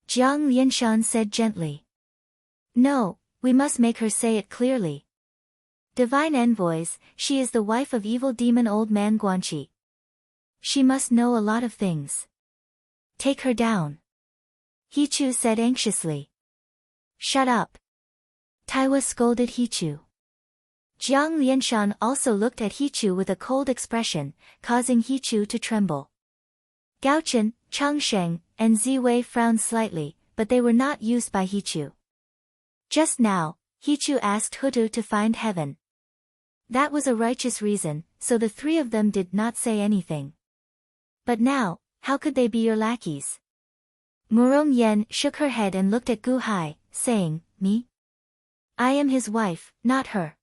Jiang Lianshan said gently. No, we must make her say it clearly. Divine envoys, she is the wife of evil demon old man Guanqi. She must know a lot of things. Take her down. Hichu said anxiously. Shut up. Taiwa scolded Hichu. Jiang Lianshan also looked at Hichu with a cold expression, causing Hichu to tremble. Gaochen, Changsheng, and Ziwei frowned slightly, but they were not used by Hichu. Just now, Hichu asked Hutu to find heaven. That was a righteous reason, so the three of them did not say anything. But now, how could they be your lackeys? Murong Yen shook her head and looked at Gu Hai, saying, Me? I am his wife, not her.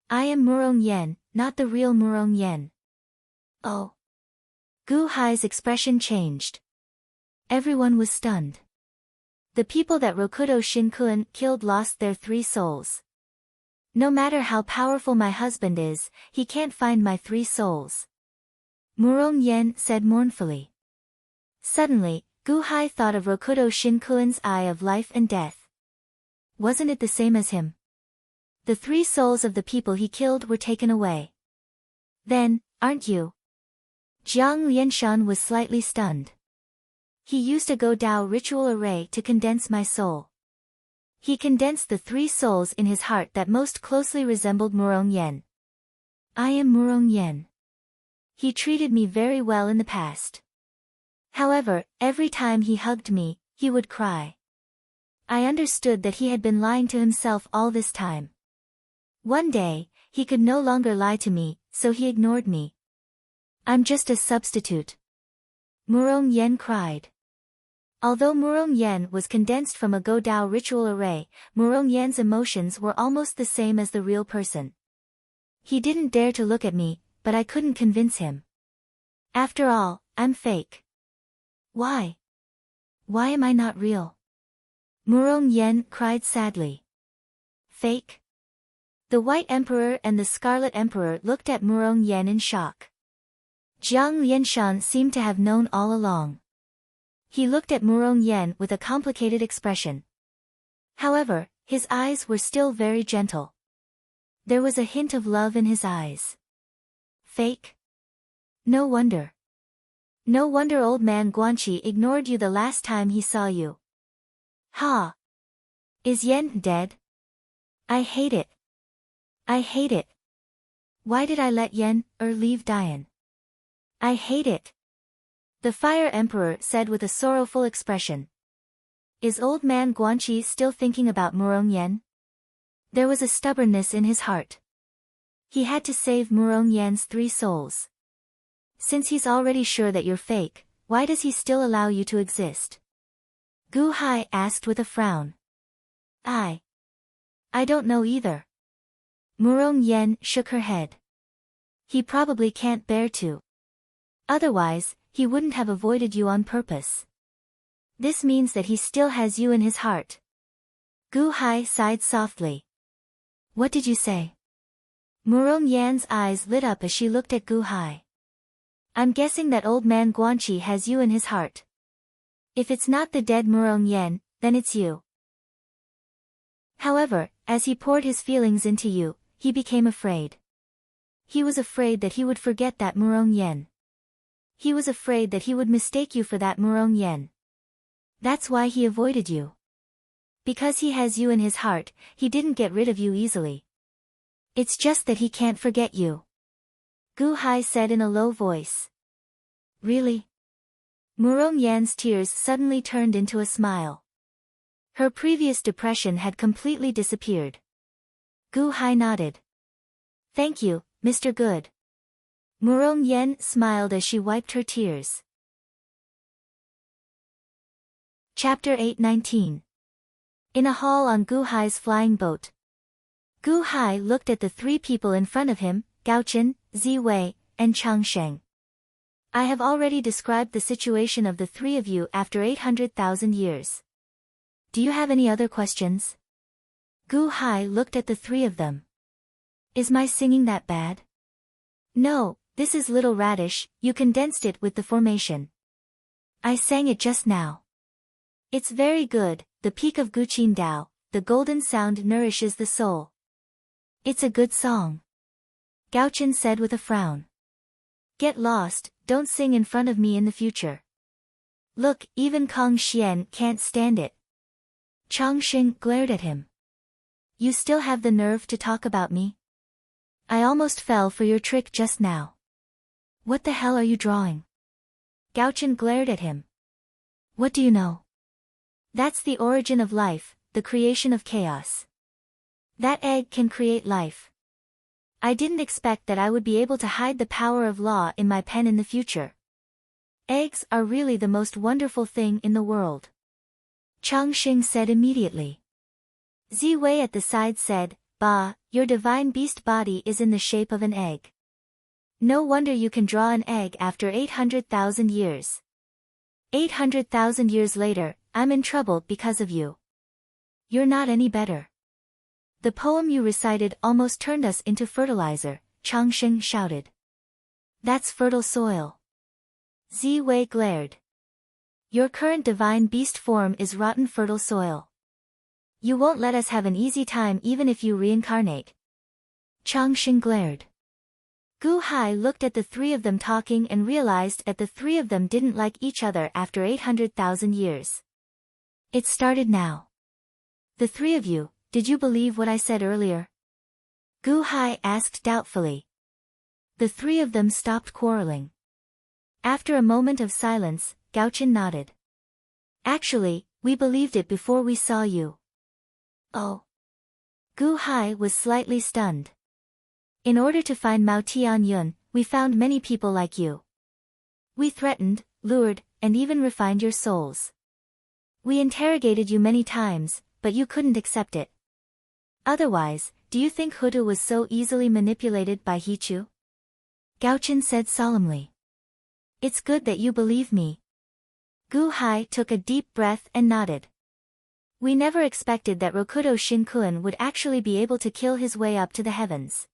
I am Murong Yen, not the real Murong Yen. Oh. Gu Hai's expression changed. Everyone was stunned. The people that Rokudo Shinkuan killed lost their 3 souls. No matter how powerful my husband is, he can't find my 3 souls. Murong Yen said mournfully. Suddenly, Gu-hai thought of Rokudo Shinkuin's eye of life and death. Wasn't it the same as him? The 3 souls of the people he killed were taken away. Then, aren't you? Jiang Lianshan was slightly stunned. He used a Go Dao ritual array to condense my soul. He condensed the 3 souls in his heart that most closely resembled Murong Yen. I am Murong Yen. He treated me very well in the past. However, every time he hugged me, he would cry. I understood that he had been lying to himself all this time. One day, he could no longer lie to me, so he ignored me. I'm just a substitute. Murong Yen cried. Although Murong Yen was condensed from a Go Dao ritual array, Murong Yen's emotions were almost the same as the real person. He didn't dare to look at me, but I couldn't convince him. After all, I'm fake. Why? Why am I not real? Murong Yen cried sadly. Fake? The White Emperor and the Scarlet Emperor looked at Murong Yen in shock. Jiang Lianshan seemed to have known all along. He looked at Murong Yen with a complicated expression. However, his eyes were still very gentle. There was a hint of love in his eyes. Fake? No wonder. No wonder old man Guanqi ignored you the last time he saw you. Ha! Is Yen dead? I hate it. I hate it. Why did I let Yen leave Dian? I hate it. The Fire Emperor said with a sorrowful expression. Is old man Guanqi still thinking about Murong Yen? There was a stubbornness in his heart. He had to save Murong Yen's 3 souls. Since he's already sure that you're fake, why does he still allow you to exist? Gu-hai asked with a frown. I don't know either. Murong Yen shook her head. He probably can't bear to. Otherwise, he wouldn't have avoided you on purpose. This means that he still has you in his heart. Gu-hai sighed softly. What did you say? Murong Yan's eyes lit up as she looked at Gu-hai. I'm guessing that old man Guanqi has you in his heart. If it's not the dead Murong Yen, then it's you. However, as he poured his feelings into you, he became afraid. He was afraid that he would forget that Murong Yen. He was afraid that he would mistake you for that Murong Yen. That's why he avoided you. Because he has you in his heart, he didn't get rid of you easily. It's just that he can't forget you. Gu-hai said in a low voice. Really? Murong Yan's tears suddenly turned into a smile. Her previous depression had completely disappeared. Gu-hai nodded. Thank you, Mr. Good. Murong Yen smiled as she wiped her tears. Chapter 8:19. In a hall on Gu-hai's flying boat. Gu-hai looked at the 3 people in front of him, Gaochen, Ziwei, and Changsheng. I have already described the situation of the 3 of you after 800,000 years. Do you have any other questions? Gu-hai looked at the 3 of them. Is my singing that bad? No, this is Little Radish, you condensed it with the formation. I sang it just now. It's very good, the peak of Guqin Dao, the golden sound nourishes the soul. It's a good song. Gaochen said with a frown. Get lost, don't sing in front of me in the future. Look, even Kong Xian can't stand it. Changsheng glared at him. You still have the nerve to talk about me? I almost fell for your trick just now. What the hell are you drawing? Gaochen glared at him. What do you know? That's the origin of life, the creation of chaos. That egg can create life. I didn't expect that I would be able to hide the power of law in my pen in the future. Eggs are really the most wonderful thing in the world. Changsheng said immediately. Ziwei at the side said, Bah, your divine beast body is in the shape of an egg. No wonder you can draw an egg after 800,000 years. 800,000 years later, I'm in trouble because of you. You're not any better. The poem you recited almost turned us into fertilizer, Changsheng shouted. That's fertile soil. Ziwei glared. Your current divine beast form is rotten fertile soil. You won't let us have an easy time even if you reincarnate. Changxing glared. Gu Hai looked at the three of them talking and realized that the three of them didn't like each other after 800,000 years. It started now. The three of you, did you believe what I said earlier? Gu Hai asked doubtfully. The three of them stopped quarreling. After a moment of silence, Gaochen nodded. Actually, we believed it before we saw you. Oh. Gu Hai was slightly stunned. In order to find Mao Tianyun, we found many people like you. We threatened, lured, and even refined your souls. We interrogated you many times, but you couldn't accept it. Otherwise, do you think Hutu was so easily manipulated by Hichu? Gaochen said solemnly. It's good that you believe me. Gu Hai took a deep breath and nodded. We never expected that Rokudo Shinkuan would actually be able to kill his way up to the heavens.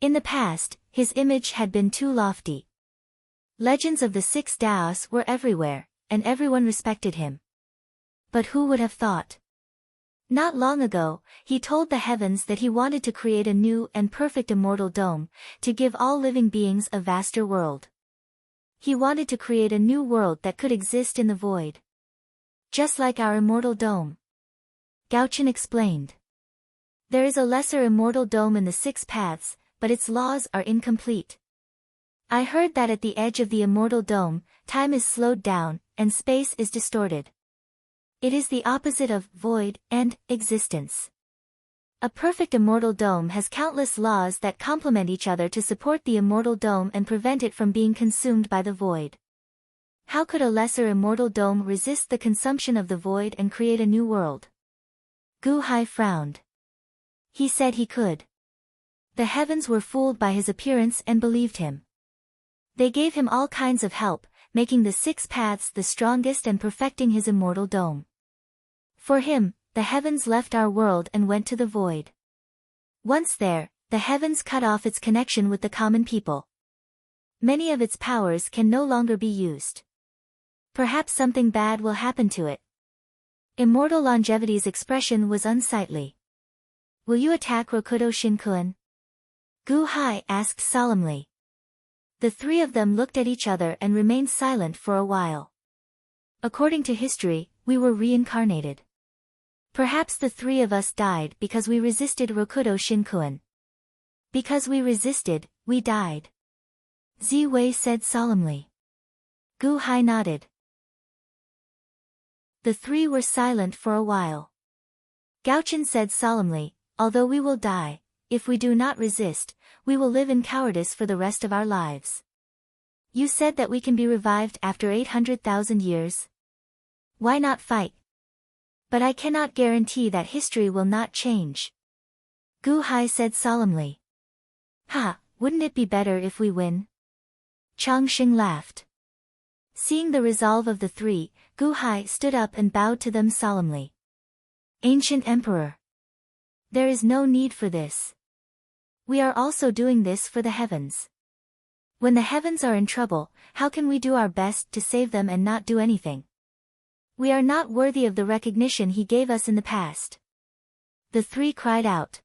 In the past, his image had been too lofty. Legends of the six Daos were everywhere, and everyone respected him. But who would have thought? Not long ago, he told the heavens that he wanted to create a new and perfect immortal dome, to give all living beings a vaster world. He wanted to create a new world that could exist in the void. Just like our immortal dome. Gaochen explained. There is a lesser immortal dome in the six paths, but its laws are incomplete. I heard that at the edge of the immortal dome, time is slowed down, and space is distorted. It is the opposite of void and existence. A perfect immortal dome has countless laws that complement each other to support the immortal dome and prevent it from being consumed by the void. How could a lesser immortal dome resist the consumption of the void and create a new world? Gu Hai frowned. He said he could. The heavens were fooled by his appearance and believed him. They gave him all kinds of help, making the six paths the strongest and perfecting his immortal dome. For him, the heavens left our world and went to the void. Once there, the heavens cut off its connection with the common people. Many of its powers can no longer be used. Perhaps something bad will happen to it. Immortal Longevity's expression was unsightly. Will you attack Rokudo Shinkuan? Gu Hai asked solemnly. The three of them looked at each other and remained silent for a while. According to history, we were reincarnated. Perhaps the three of us died because we resisted Rokudo Shinkuan. Because we resisted, we died. Ziwei said solemnly. Gu Hai nodded. The three were silent for a while. Gaochen said solemnly, although we will die, if we do not resist, we will live in cowardice for the rest of our lives. You said that we can be revived after 800,000 years. Why not fight? But I cannot guarantee that history will not change. Gu Hai said solemnly. Ha, wouldn't it be better if we win? Changxing laughed. Seeing the resolve of the three, Gu Hai stood up and bowed to them solemnly. Ancient Emperor. There is no need for this. We are also doing this for the heavens. When the heavens are in trouble, how can we do our best to save them and not do anything? We are not worthy of the recognition he gave us in the past. The three cried out.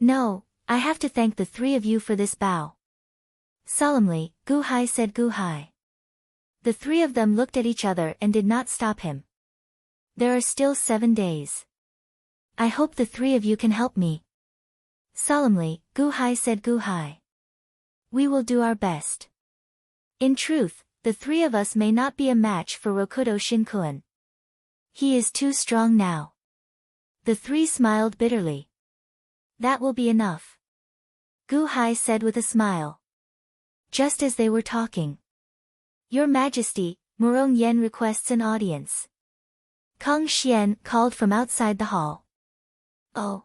No, I have to thank the three of you for this bow. Solemnly, Gu Hai said Gu Hai. The three of them looked at each other and did not stop him. There are still 7 days. I hope the three of you can help me. Solemnly, Gu Hai said Gu Hai. We will do our best. In truth, the three of us may not be a match for Rokudo Shinkuan. He is too strong now. The three smiled bitterly. That will be enough. Gu Hai said with a smile. Just as they were talking. Your Majesty, Murong Yen requests an audience. Kong Xian called from outside the hall. Oh.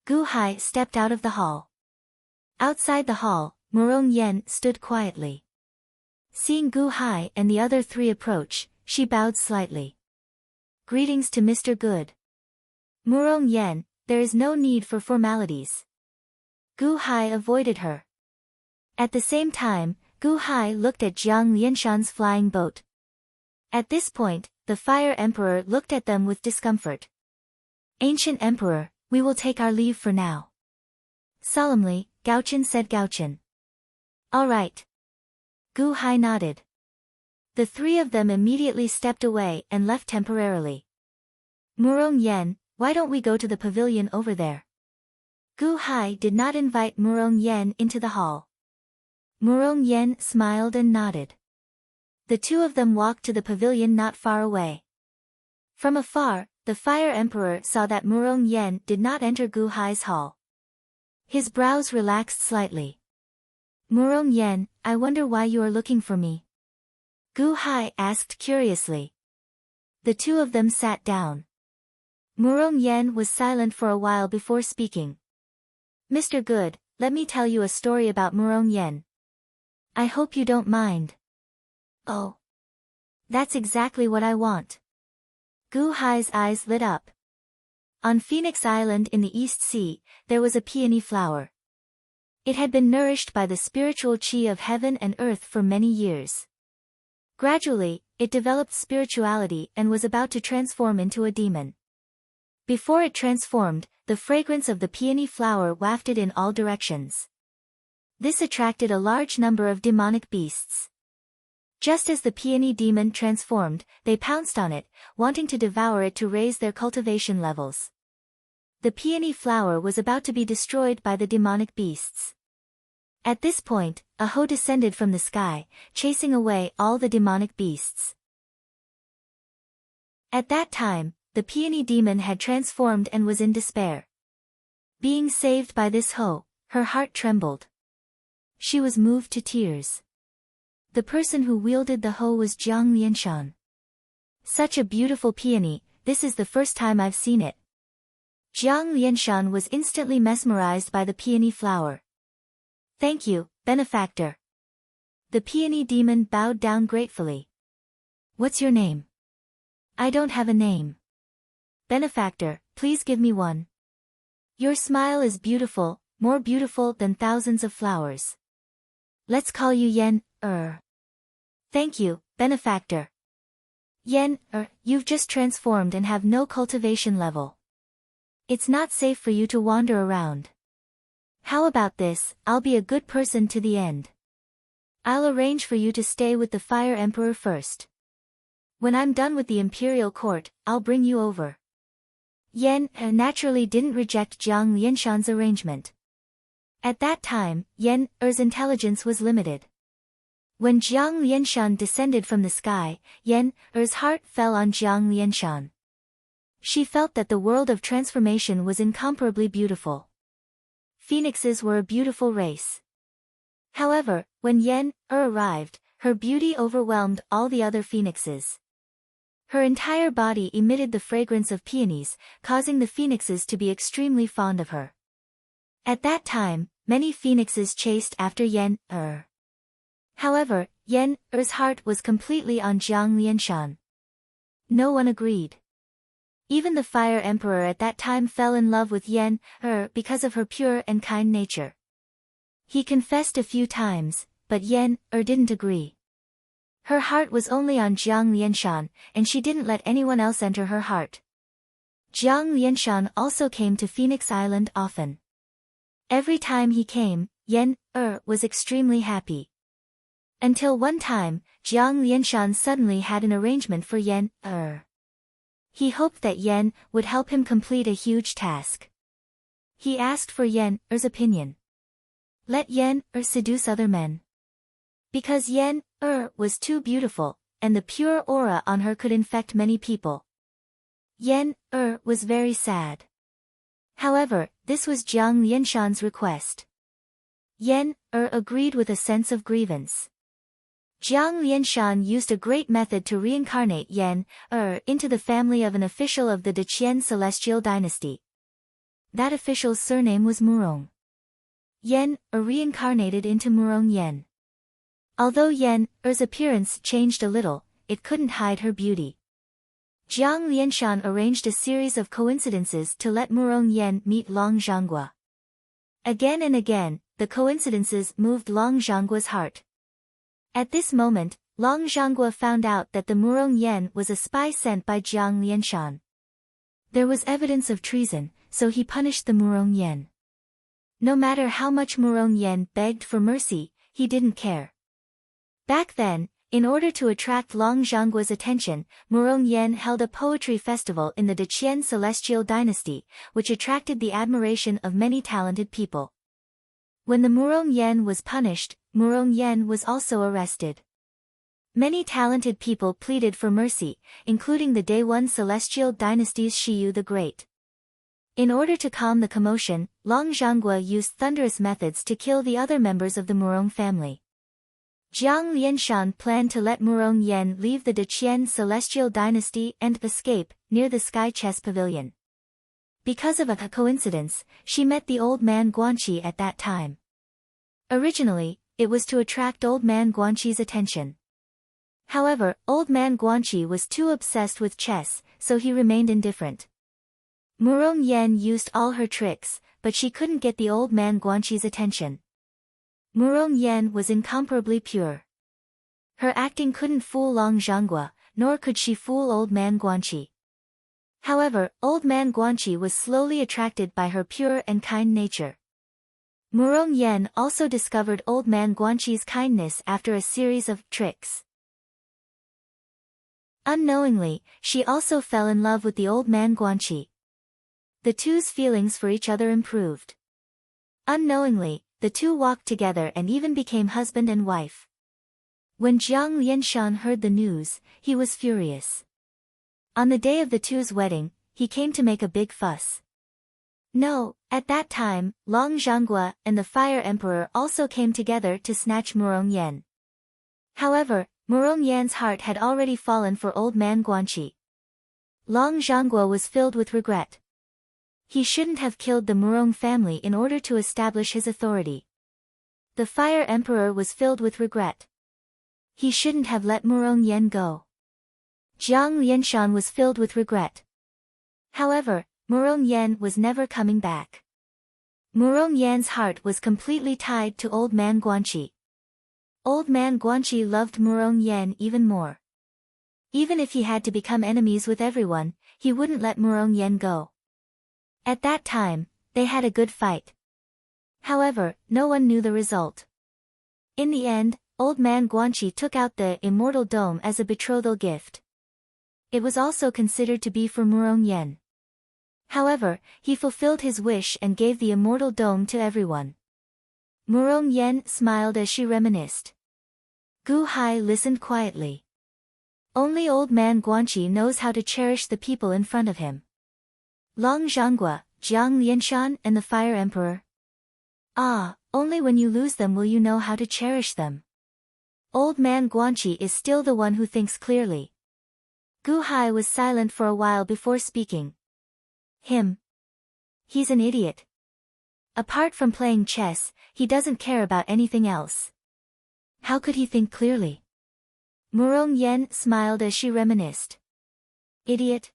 Gu Hai stepped out of the hall. Outside the hall, Murong Yen stood quietly. Seeing Gu Hai and the other three approach, she bowed slightly. Greetings to Mr. Good. Murong Yen, there is no need for formalities. Gu Hai avoided her. At the same time, Gu Hai looked at Jiang Lianshan's flying boat. At this point, the Fire Emperor looked at them with discomfort. Ancient Emperor, we will take our leave for now. Solemnly, Gaochen said Gaochen. All right. Gu Hai nodded. The three of them immediately stepped away and left temporarily. Murong Yen, why don't we go to the pavilion over there? Gu Hai did not invite Murong Yen into the hall. Murong Yen smiled and nodded. The two of them walked to the pavilion not far away. From afar, the Fire Emperor saw that Murong Yen did not enter Gu Hai's hall. His brows relaxed slightly. Murong Yen, I wonder why you are looking for me? Gu Hai asked curiously. The two of them sat down. Murong Yen was silent for a while before speaking. Mr. Good, let me tell you a story about Murong Yen. I hope you don't mind. Oh. That's exactly what I want. Gu Hai's eyes lit up. On Phoenix Island in the East Sea, there was a peony flower. It had been nourished by the spiritual qi of heaven and earth for many years. Gradually, it developed spirituality and was about to transform into a demon. Before it transformed, the fragrance of the peony flower wafted in all directions. This attracted a large number of demonic beasts. Just as the peony demon transformed, they pounced on it, wanting to devour it to raise their cultivation levels. The peony flower was about to be destroyed by the demonic beasts. At this point, a hoe descended from the sky, chasing away all the demonic beasts. At that time, the peony demon had transformed and was in despair. Being saved by this hoe, her heart trembled. She was moved to tears. The person who wielded the hoe was Jiang Lianshan. Such a beautiful peony, this is the first time I've seen it. Jiang Lianshan was instantly mesmerized by the peony flower. Thank you, benefactor. The peony demon bowed down gratefully. What's your name? I don't have a name. Benefactor, please give me one. Your smile is beautiful, more beautiful than thousands of flowers. Let's call you Yen. Thank you, benefactor. Yen, you've just transformed and have no cultivation level. It's not safe for you to wander around. How about this, I'll be a good person to the end. I'll arrange for you to stay with the Fire Emperor first. When I'm done with the imperial court, I'll bring you over. Yen naturally didn't reject Jiang Lianshan's arrangement. At that time, Yen's intelligence was limited. When Jiang Lianshan descended from the sky, Yen's heart fell on Jiang Lianshan. She felt that the world of transformation was incomparably beautiful. Phoenixes were a beautiful race. However, when Yen arrived, her beauty overwhelmed all the other phoenixes. Her entire body emitted the fragrance of peonies, causing the phoenixes to be extremely fond of her. At that time, many phoenixes chased after Yen. However, Yen's heart was completely on Jiang Lianshan. No one agreed. Even the Fire Emperor at that time fell in love with Yen because of her pure and kind nature. He confessed a few times, but Yen didn't agree. Her heart was only on Jiang Lianshan, and she didn't let anyone else enter her heart. Jiang Lianshan also came to Phoenix Island often. Every time he came, Yen was extremely happy. Until one time, Jiang Lianshan suddenly had an arrangement for Yen. He hoped that Yen would help him complete a huge task. He asked for Yen's opinion. Let Yen seduce other men. Because Yen was too beautiful, and the pure aura on her could infect many people. Yen was very sad. However, this was Jiang Lianshan's request. Yen agreed with a sense of grievance. Jiang Lianshan used a great method to reincarnate Yen into the family of an official of the Deqian celestial dynasty. That official's surname was Murong. Yen reincarnated into Murong Yen. Although Yen's appearance changed a little, it couldn't hide her beauty. Jiang Lianshan arranged a series of coincidences to let Murong Yen meet Long Zhanghua. Again and again, the coincidences moved Long Zhanggua's heart. At this moment, Long Zhanghua found out that the Murong Yen was a spy sent by Jiang Lianshan. There was evidence of treason, so he punished the Murong Yen. No matter how much Murong Yen begged for mercy, he didn't care. Back then, in order to attract Long Zhanggua's attention, Murong Yen held a poetry festival in the Deqian celestial dynasty, which attracted the admiration of many talented people. When the Murong Yen was punished, Murong Yen was also arrested. Many talented people pleaded for mercy, including the Day-1 celestial dynasty's Shiyu the Great. In order to calm the commotion, Long Zhanghua used thunderous methods to kill the other members of the Murong family. Jiang Lianshan planned to let Murong Yen leave the Deqian celestial dynasty and escape, near the Sky Chess Pavilion. Because of a coincidence, she met the old man Guanqi at that time. Originally, it was to attract old man Guanqi's attention. However, old man Guanqi was too obsessed with chess, so he remained indifferent. Murong Yen used all her tricks, but she couldn't get the old man Guanqi's attention. Murong Yen was incomparably pure. Her acting couldn't fool Long Zhanghua, nor could she fool old man Guanqi. However, old man Guanqi was slowly attracted by her pure and kind nature. Murong Yen also discovered old man Guanqi's kindness after a series of tricks. Unknowingly, she also fell in love with the old man Guanqi. The two's feelings for each other improved. Unknowingly, the two walked together and even became husband and wife. When Jiang Lianshan heard the news, he was furious. On the day of the two's wedding, he came to make a big fuss. No, at that time, Long Zhanghua and the Fire Emperor also came together to snatch Murong Yen. However, Murong Yen's heart had already fallen for old man Guanqi. Long Zhanghua was filled with regret. He shouldn't have killed the Murong family in order to establish his authority. The Fire Emperor was filled with regret. He shouldn't have let Murong Yen go. Jiang Lianshan was filled with regret. However, Murong Yen was never coming back. Murong Yen's heart was completely tied to old man Guanqi. Old man Guanqi loved Murong Yen even more. Even if he had to become enemies with everyone, he wouldn't let Murong Yen go. At that time, they had a good fight. However, no one knew the result. In the end, old man Guanqi took out the Immortal Dome as a betrothal gift. It was also considered to be for Murong Yen. However, he fulfilled his wish and gave the Immortal Dome to everyone. Murong Yen smiled as she reminisced. Gu Hai listened quietly. Only old man Guanqi knows how to cherish the people in front of him. Long Zhanghua, Jiang Lianshan and the Fire Emperor. Ah, only when you lose them will you know how to cherish them. Old man Guanqi is still the one who thinks clearly. Gu Hai was silent for a while before speaking. Him. He's an idiot. Apart from playing chess, he doesn't care about anything else. How could he think clearly? Murong Yen smiled as she reminisced. Idiot?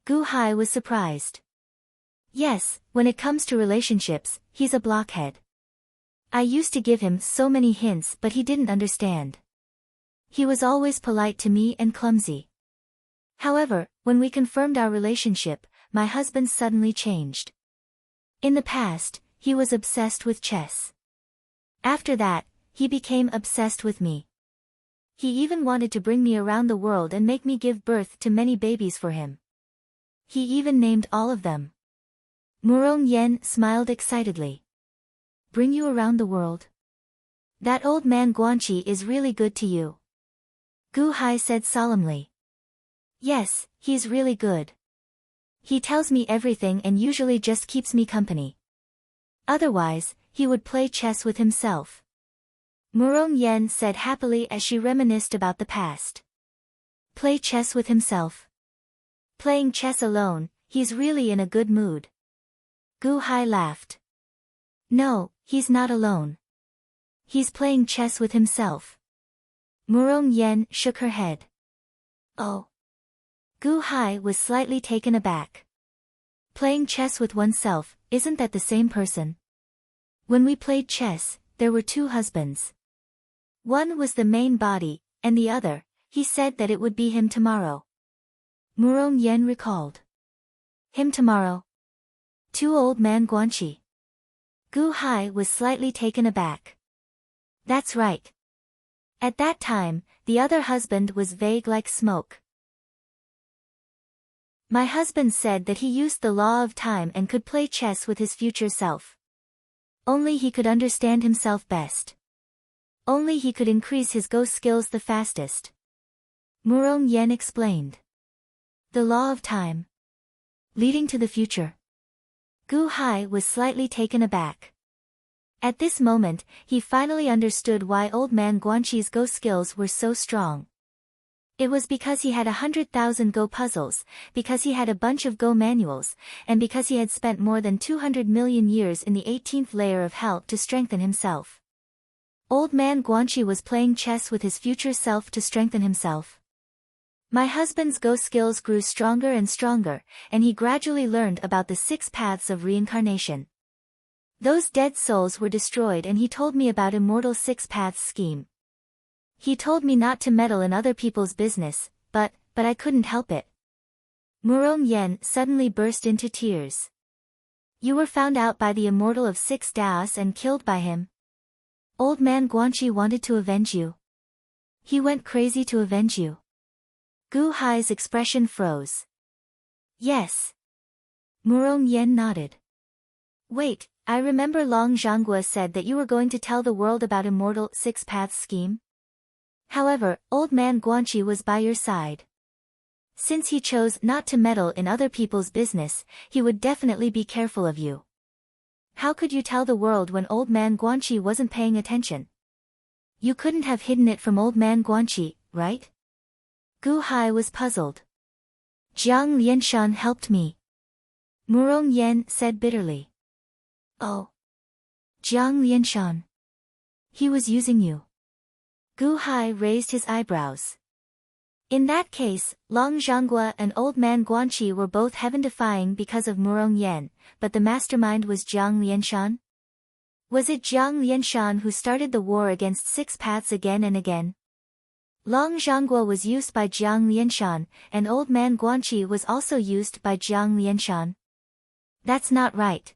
Gu Hai was surprised. Yes, when it comes to relationships, he's a blockhead. I used to give him so many hints but he didn't understand. He was always polite to me and clumsy. However, when we confirmed our relationship, my husband suddenly changed. In the past, he was obsessed with chess. After that, he became obsessed with me. He even wanted to bring me around the world and make me give birth to many babies for him. He even named all of them. Murong Yen smiled excitedly. Bring you around the world? That old man Guanqi is really good to you. Gu Hai said solemnly. Yes, he's really good. He tells me everything and usually just keeps me company. Otherwise, he would play chess with himself. Murong Yen said happily as she reminisced about the past. Play chess with himself. Playing chess alone, he's really in a good mood. Gu Hai laughed. No, he's not alone. He's playing chess with himself. Murong Yen shook her head. Oh. Gu Hai was slightly taken aback. Playing chess with oneself, isn't that the same person? When we played chess, there were two husbands. One was the main body, and the other, he said that it would be him tomorrow. Murong Yen recalled. Him tomorrow? To old man Guanxi. Gu Hai was slightly taken aback. That's right. At that time, the other husband was vague like smoke. My husband said that he used the law of time and could play chess with his future self. Only he could understand himself best. Only he could increase his Go skills the fastest. Murong Yen explained. The law of time. Leading to the future. Gu Hai was slightly taken aback. At this moment, he finally understood why old man Guanxi's Go skills were so strong. It was because he had 100,000 Go puzzles, because he had a bunch of Go manuals, and because he had spent more than 200 million years in the 18th layer of hell to strengthen himself. Old man Guanxi was playing chess with his future self to strengthen himself. My husband's Go skills grew stronger and stronger, and he gradually learned about the 6 paths of reincarnation. Those dead souls were destroyed and he told me about Immortal 6 paths scheme. He told me not to meddle in other people's business, but I couldn't help it. Murong Yen suddenly burst into tears. You were found out by the Immortal of 6 Daos and killed by him. Old man Guanxi wanted to avenge you. He went crazy to avenge you. Gu Hai's expression froze. Yes. Murong Yen nodded. Wait, I remember Long Zhanghua said that you were going to tell the world about Immortal 6 paths scheme. However, old man Guanxi was by your side. Since he chose not to meddle in other people's business, he would definitely be careful of you. How could you tell the world when old man Guanxi wasn't paying attention? You couldn't have hidden it from old man Guanxi, right? Gu Hai was puzzled. Jiang Lianshan helped me. Murong Yen said bitterly. Oh. Jiang Lianshan. He was using you. Gu Hai raised his eyebrows. In that case, Long Zhanghua and old man Guanxi were both heaven-defying because of Murong Yen, but the mastermind was Jiang Lianshan? Was it Jiang Lianshan who started the war against 6 paths again and again? Long Zhanghua was used by Jiang Lianshan, and old man Guanxi was also used by Jiang Lianshan. That's not right.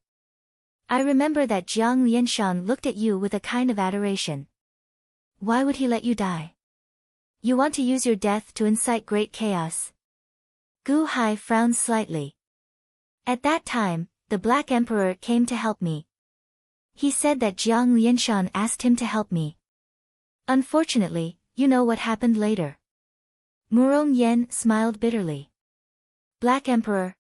I remember that Jiang Lianshan looked at you with a kind of adoration. Why would he let you die? You want to use your death to incite great chaos. Gu Hai frowned slightly. At that time, the Black Emperor came to help me. He said that Jiang Lianshan asked him to help me. Unfortunately, you know what happened later. Murong Yen smiled bitterly. Black Emperor.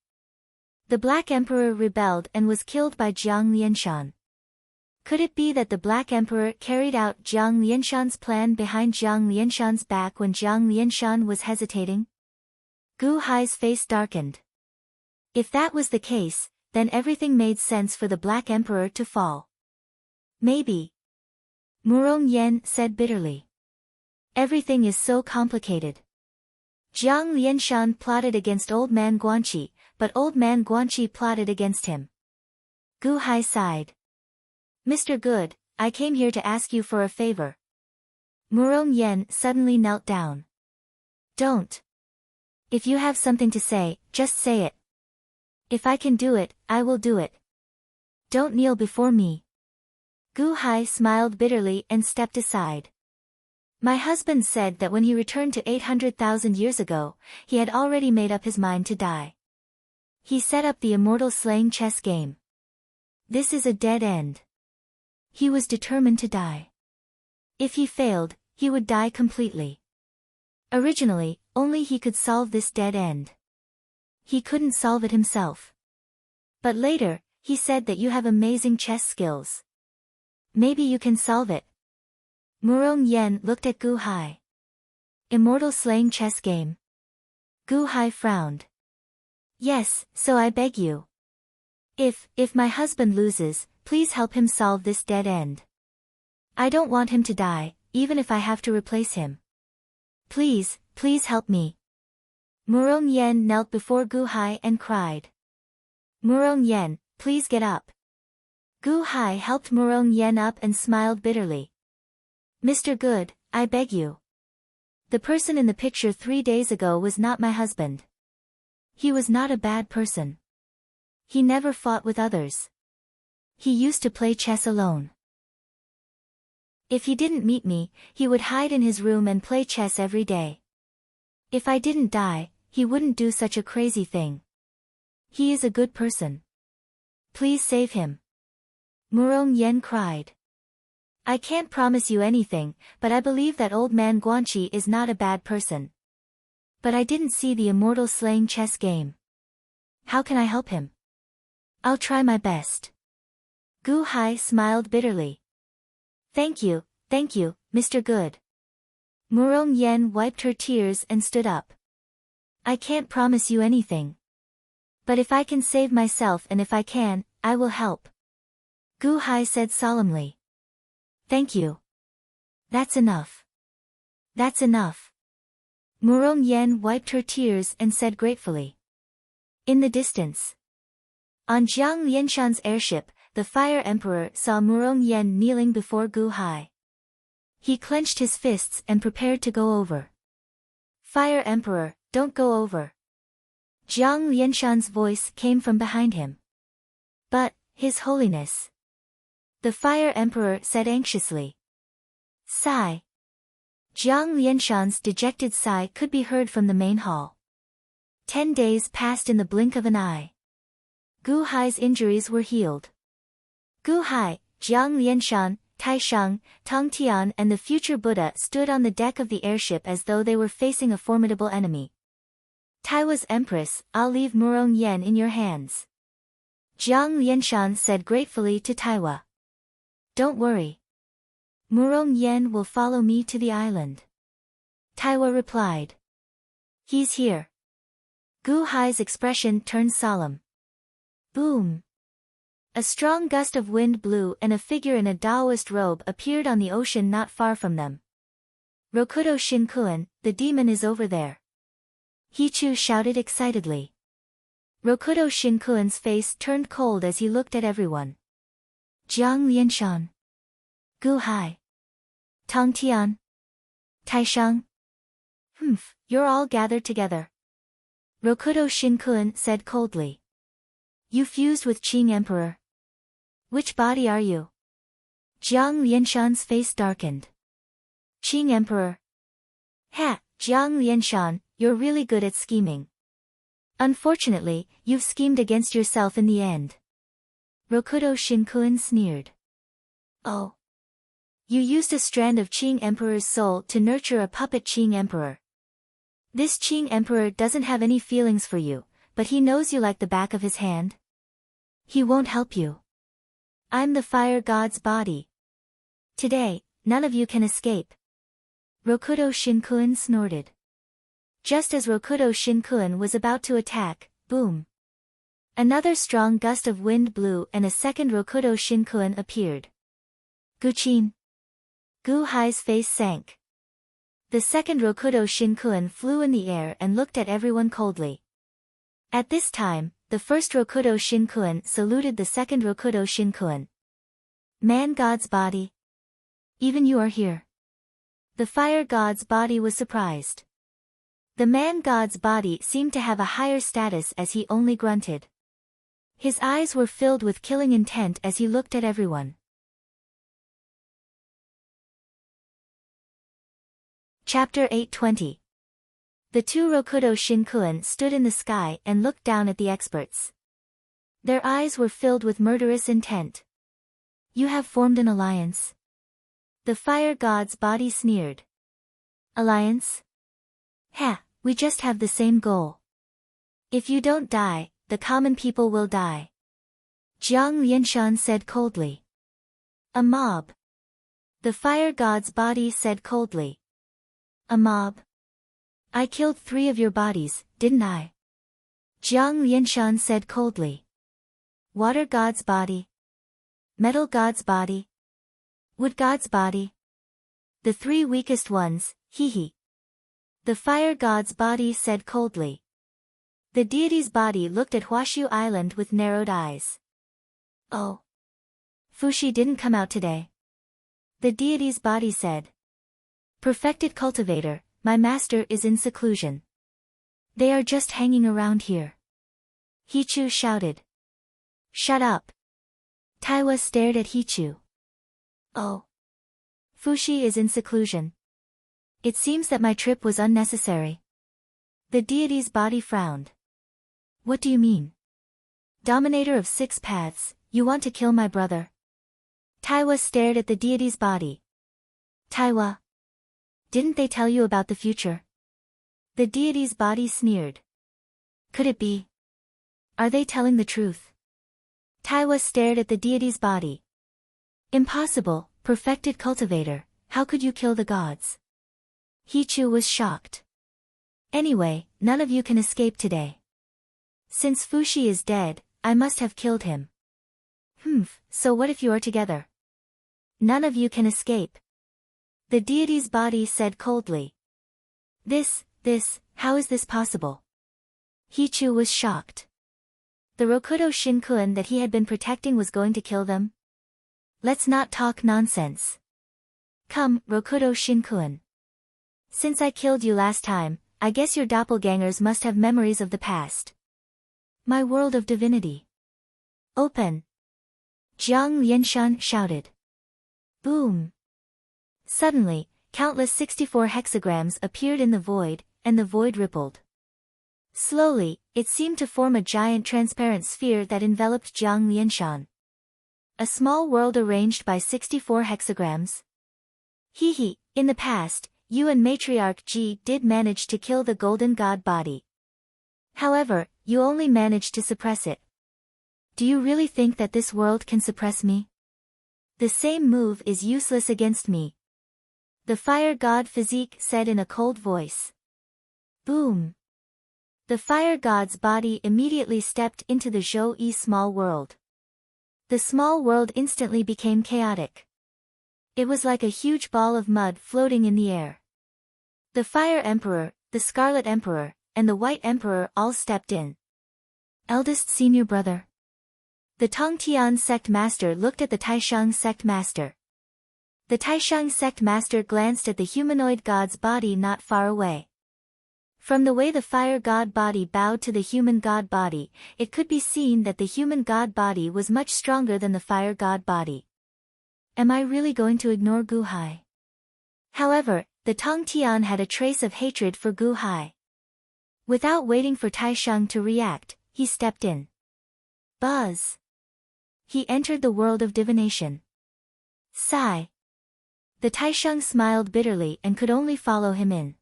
The Black Emperor rebelled and was killed by Jiang Lianshan. Could it be that the Black Emperor carried out Jiang Lianshan's plan behind Jiang Lianshan's back when Jiang Lianshan was hesitating? Gu Hai's face darkened. If that was the case, then everything made sense for the Black Emperor to fall. Maybe. Murong Yen said bitterly. Everything is so complicated. Jiang Lianshan plotted against old man Guanxi, but old man Guanxi plotted against him. Gu Hai sighed. Mr. Good, I came here to ask you for a favor. Murong Yen suddenly knelt down. Don't. If you have something to say, just say it. If I can do it, I will do it. Don't kneel before me. Gu Hai smiled bitterly and stepped aside. My husband said that when he returned to 800,000 years ago, he had already made up his mind to die. He set up the Immortal slaying chess game. This is a dead end. He was determined to die. If he failed, he would die completely. Originally, only he could solve this dead end. He couldn't solve it himself. But later, he said that you have amazing chess skills. Maybe you can solve it. Murong Yen looked at Gu Hai. Immortal slaying chess game. Gu Hai frowned. Yes, so I beg you. If my husband loses, please help him solve this dead end. I don't want him to die, even if I have to replace him. Please, please help me. Murong Yen knelt before Gu Hai and cried. Murong Yen, please get up. Gu Hai helped Murong Yen up and smiled bitterly. Mr. Good, I beg you. The person in the picture 3 days ago was not my husband. He was not a bad person. He never fought with others. He used to play chess alone. If he didn't meet me, he would hide in his room and play chess every day. If I didn't die, he wouldn't do such a crazy thing. He is a good person. Please save him. Murong Yen cried. I can't promise you anything, but I believe that old man Guanqi is not a bad person. But I didn't see the immortal slaying chess game. How can I help him? I'll try my best. Gu Hai smiled bitterly. Thank you, Mr. Good. Murong Yen wiped her tears and stood up. I can't promise you anything. But if I can save myself and if I can, I will help. Gu Hai said solemnly. Thank you. That's enough. That's enough. Murong Yen wiped her tears and said gratefully. In the distance. On Jiang Lianshan's airship, the Fire Emperor saw Murong Yen kneeling before Gu Hai. He clenched his fists and prepared to go over. Fire Emperor, don't go over. Jiang Lianshan's voice came from behind him. But, His Holiness. The Fire Emperor said anxiously. Sigh. Jiang Lianshan's dejected sigh could be heard from the main hall. 10 days passed in the blink of an eye. Gu Hai's injuries were healed. Gu Hai, Jiang Lianshan, Taishang, Tong Tian and the future Buddha stood on the deck of the airship as though they were facing a formidable enemy. Taiwa's Empress, I'll leave Murong Yen in your hands. Jiang Lianshan said gratefully to Taiwa. Don't worry. Murong Yen will follow me to the island. Taiwa replied. He's here. Gu Hai's expression turned solemn. Boom. A strong gust of wind blew and a figure in a Taoist robe appeared on the ocean not far from them. Rokudo Shinkuan, the demon is over there. Hichu shouted excitedly. Rokudo Shinkuan's face turned cold as he looked at everyone. Jiang Lianshan. Gu Hai. Tong Tian. Taishang. You're all gathered together. Rokudo Shinkuan said coldly. You fused with Qing Emperor. Which body are you? Jiang Lianshan's face darkened. Qing Emperor. Ha, Jiang Lianshan, you're really good at scheming. Unfortunately, you've schemed against yourself in the end. Rokudo Shinkuan sneered. Oh. You used a strand of Qing Emperor's soul to nurture a puppet Qing Emperor. This Qing Emperor doesn't have any feelings for you, but he knows you like the back of his hand. He won't help you. I'm the fire god's body. Today, none of you can escape. Rokudo Shinkuan snorted. Just as Rokudo Shinkuan was about to attack, boom. Another strong gust of wind blew and a second Rokudo Shinkuan appeared. Guqin. Gu Hai's face sank. The second Rokudo Shinkuan flew in the air and looked at everyone coldly. At this time, the first Rokudo Shinkuan saluted the second Rokudo Shinkuan. Man god's body. Even you are here. The fire god's body was surprised. The man god's body seemed to have a higher status as he only grunted. His eyes were filled with killing intent as he looked at everyone. Chapter 820. The two Rokudo Shinkuan stood in the sky and looked down at the experts. Their eyes were filled with murderous intent. You have formed an alliance. The fire god's body sneered. Alliance? Ha, we just have the same goal. If you don't die, the common people will die. Jiang Lianshan said coldly. A mob. The fire god's body said coldly. A mob. I killed 3 of your bodies, didn't I? Jiang Lianshan said coldly. Water god's body. Metal god's body. Wood god's body. The 3 weakest ones, hee. The fire god's body said coldly. The deity's body looked at Huashu Island with narrowed eyes. Oh. Fushi didn't come out today. The deity's body said. Perfected cultivator, my master is in seclusion. They are just hanging around here. Hichu shouted. Shut up. Taiwa stared at Hichu. Oh. Fushi is in seclusion. It seems that my trip was unnecessary. The deity's body frowned. What do you mean? Dominator of 6 paths, you want to kill my brother? Taiwa stared at the deity's body. Taiwa. Didn't they tell you about the future? The deity's body sneered. Could it be? Are they telling the truth? Taiwa stared at the deity's body. Impossible, perfected cultivator, how could you kill the gods? Hichu was shocked. Anyway, none of you can escape today. Since Fushi is dead, I must have killed him. So what if you are together? None of you can escape. The deity's body said coldly. How is this possible? Hichu was shocked. The Rokudo Shinkun that he had been protecting was going to kill them? Let's not talk nonsense. Come, Rokudo Shinkun. Since I killed you last time, I guess your doppelgangers must have memories of the past. My world of divinity. Open. Jiang Lianshan shouted. Boom. Suddenly, countless 64 hexagrams appeared in the void, and the void rippled. Slowly, it seemed to form a giant transparent sphere that enveloped Jiang Lianshan. A small world arranged by 64 hexagrams. In the past, you and Matriarch Ji did manage to kill the golden god body. However, you only managed to suppress it. Do you really think that this world can suppress me? The same move is useless against me. The fire god physique said in a cold voice. Boom. The fire god's body immediately stepped into the Zhou-Yi small world. The small world instantly became chaotic. It was like a huge ball of mud floating in the air. The Fire Emperor, the Scarlet Emperor, and the White Emperor all stepped in. Eldest senior brother. The Tongtian sect master looked at the Taishang sect master. The Taishang sect master glanced at the humanoid god's body not far away. From the way the fire god body bowed to the human god body, it could be seen that the human god body was much stronger than the fire god body. Am I really going to ignore Gu Hai? However, the Tongtian had a trace of hatred for Gu Hai. Without waiting for Taishang to react, he stepped in. Buzz. He entered the world of divination. Sigh. The Taishang smiled bitterly and could only follow him in.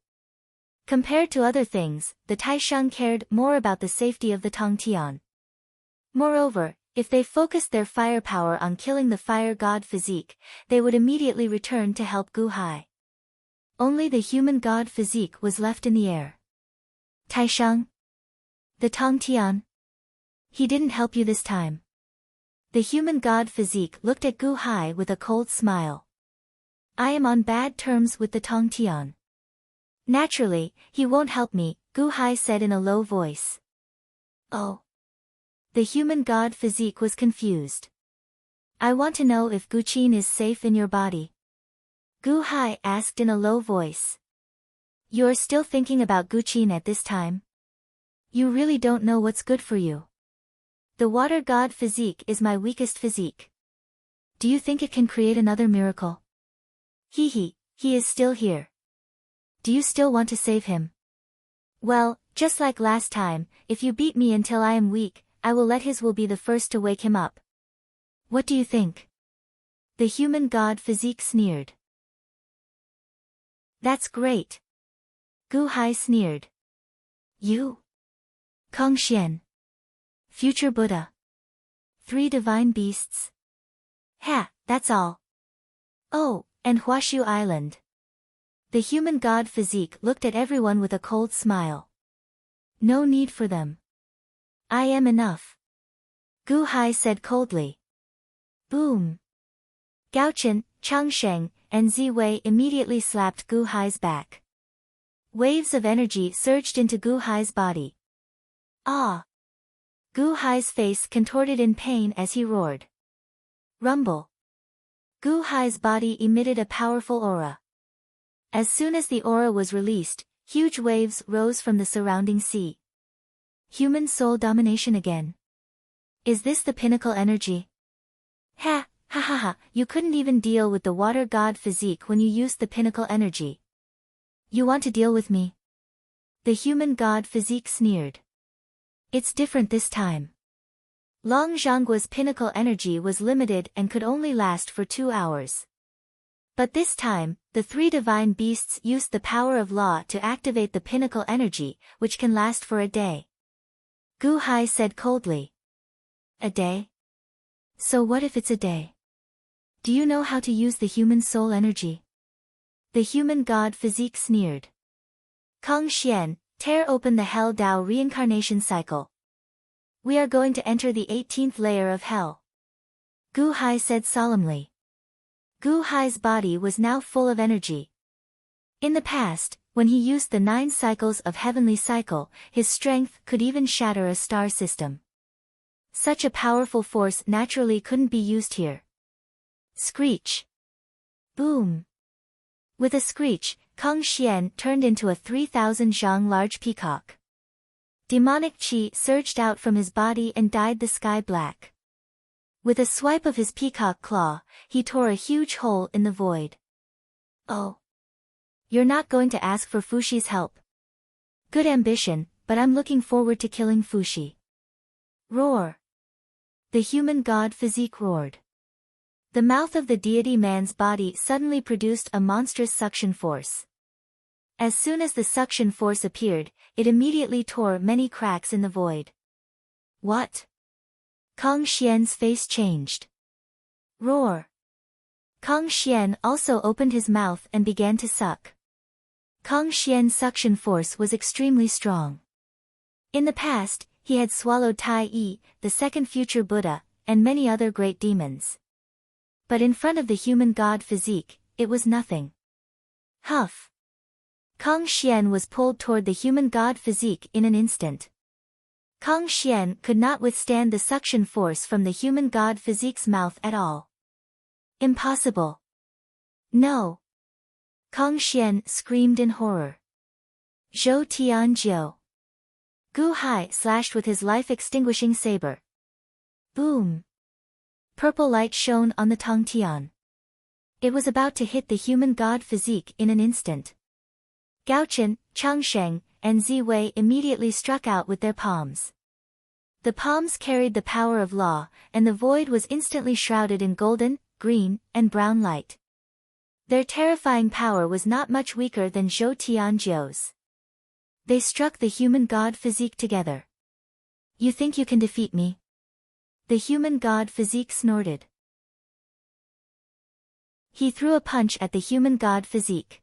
Compared to other things, the Taishang cared more about the safety of the Tongtian. Moreover, if they focused their firepower on killing the fire god physique, they would immediately return to help Gu Hai. Only the human god physique was left in the air. Taishang? The Tongtian? He didn't help you this time. The human god physique looked at Gu Hai with a cold smile. I am on bad terms with the Tongtian. Naturally, he won't help me, Gu Hai said in a low voice. Oh. The human god physique was confused. I want to know if Guqin is safe in your body. Gu Hai asked in a low voice. You are still thinking about Guqin at this time? You really don't know what's good for you. The water god physique is my weakest physique. Do you think it can create another miracle? He is still here. Do you still want to save him? Well, just like last time, if you beat me until I am weak, I will let his will be the first to wake him up. What do you think? The human god physique sneered. That's great. Gu Hai sneered. You? Kongxian. Future Buddha. 3 divine beasts. Ha, that's all. Oh, and Huashu Island. The human god physique looked at everyone with a cold smile. No need for them. I am enough. Gu Hai said coldly. Boom. Gaochen, Changsheng, and Ziwei immediately slapped Gu Hai's back. Waves of energy surged into Gu Hai's body. Ah! Gu Hai's face contorted in pain as he roared. Rumble. Gu Hai's body emitted a powerful aura. As soon as the aura was released, huge waves rose from the surrounding sea. Human soul domination again. Is this the pinnacle energy? Ha ha, you couldn't even deal with the water god physique when you used the pinnacle energy. You want to deal with me? The human god physique sneered. It's different this time. Long Zhangguo's pinnacle energy was limited and could only last for 2 hours. But this time, the 3 divine beasts used the power of law to activate the pinnacle energy, which can last for a day. Gu Hai said coldly. A day? So what if it's a day? Do you know how to use the human soul energy? The human god physique sneered. Kong Xian, tear open the Hell Dao reincarnation cycle. We are going to enter the 18th layer of hell. Gu Hai said solemnly. Gu Hai's body was now full of energy. In the past, when he used the 9 cycles of heavenly cycle, his strength could even shatter a star system. Such a powerful force naturally couldn't be used here. Screech. Boom. With a screech, Kong Xian turned into a 3,000 zhang large peacock. Demonic qi surged out from his body and dyed the sky black. With a swipe of his peacock claw, he tore a huge hole in the void. Oh. You're not going to ask for Fushi's help. Good ambition, but I'm looking forward to killing Fushi. Roar. The human god physique roared. The mouth of the deity man's body suddenly produced a monstrous suction force. As soon as the suction force appeared, it immediately tore many cracks in the void. What? Kong Xian's face changed. Roar. Kong Xian also opened his mouth and began to suck. Kong Xian's suction force was extremely strong. In the past, he had swallowed Tai Yi, the second future Buddha, and many other great demons. But in front of the human god physique, it was nothing. Huff. Kong Xian was pulled toward the human god physique in an instant. Kong Xian could not withstand the suction force from the human god physique's mouth at all. Impossible. No. Kong Xian screamed in horror. Zhou Tianjiu. Gu Hai slashed with his life-extinguishing saber. Boom. Purple light shone on the Tongtian. It was about to hit the human god physique in an instant. Gaochen, Changsheng, and Ziwei immediately struck out with their palms. The palms carried the power of law, and the void was instantly shrouded in golden, green, and brown light. Their terrifying power was not much weaker than Zhou Tianjiu's. They struck the human god physique together. You think you can defeat me? The human god physique snorted. He threw a punch at the human god physique.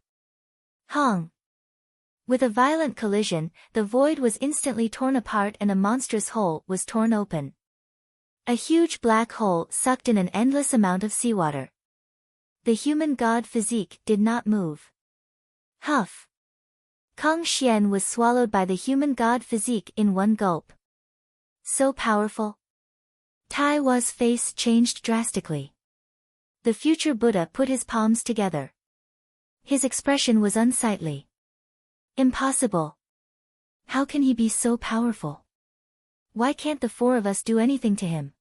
Hong! With a violent collision, the void was instantly torn apart and a monstrous hole was torn open. A huge black hole sucked in an endless amount of seawater. The human god physique did not move. Huff! Kong Xian was swallowed by the human god physique in one gulp. So powerful. Tai Wa's face changed drastically. The future Buddha put his palms together. His expression was unsightly. Impossible. How can he be so powerful? Why can't the 4 of us do anything to him?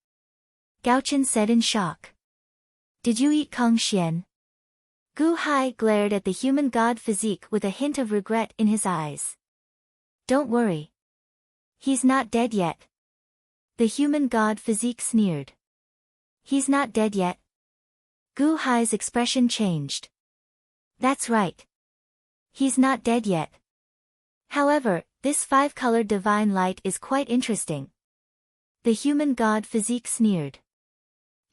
Gaochen said in shock. Did you eat Kong Xian? Gu Hai glared at the human god physique with a hint of regret in his eyes. Don't worry. He's not dead yet. The human god physique sneered. He's not dead yet. Gu Hai's expression changed. That's right. He's not dead yet. However, this 5-colored divine light is quite interesting. The human god physique sneered.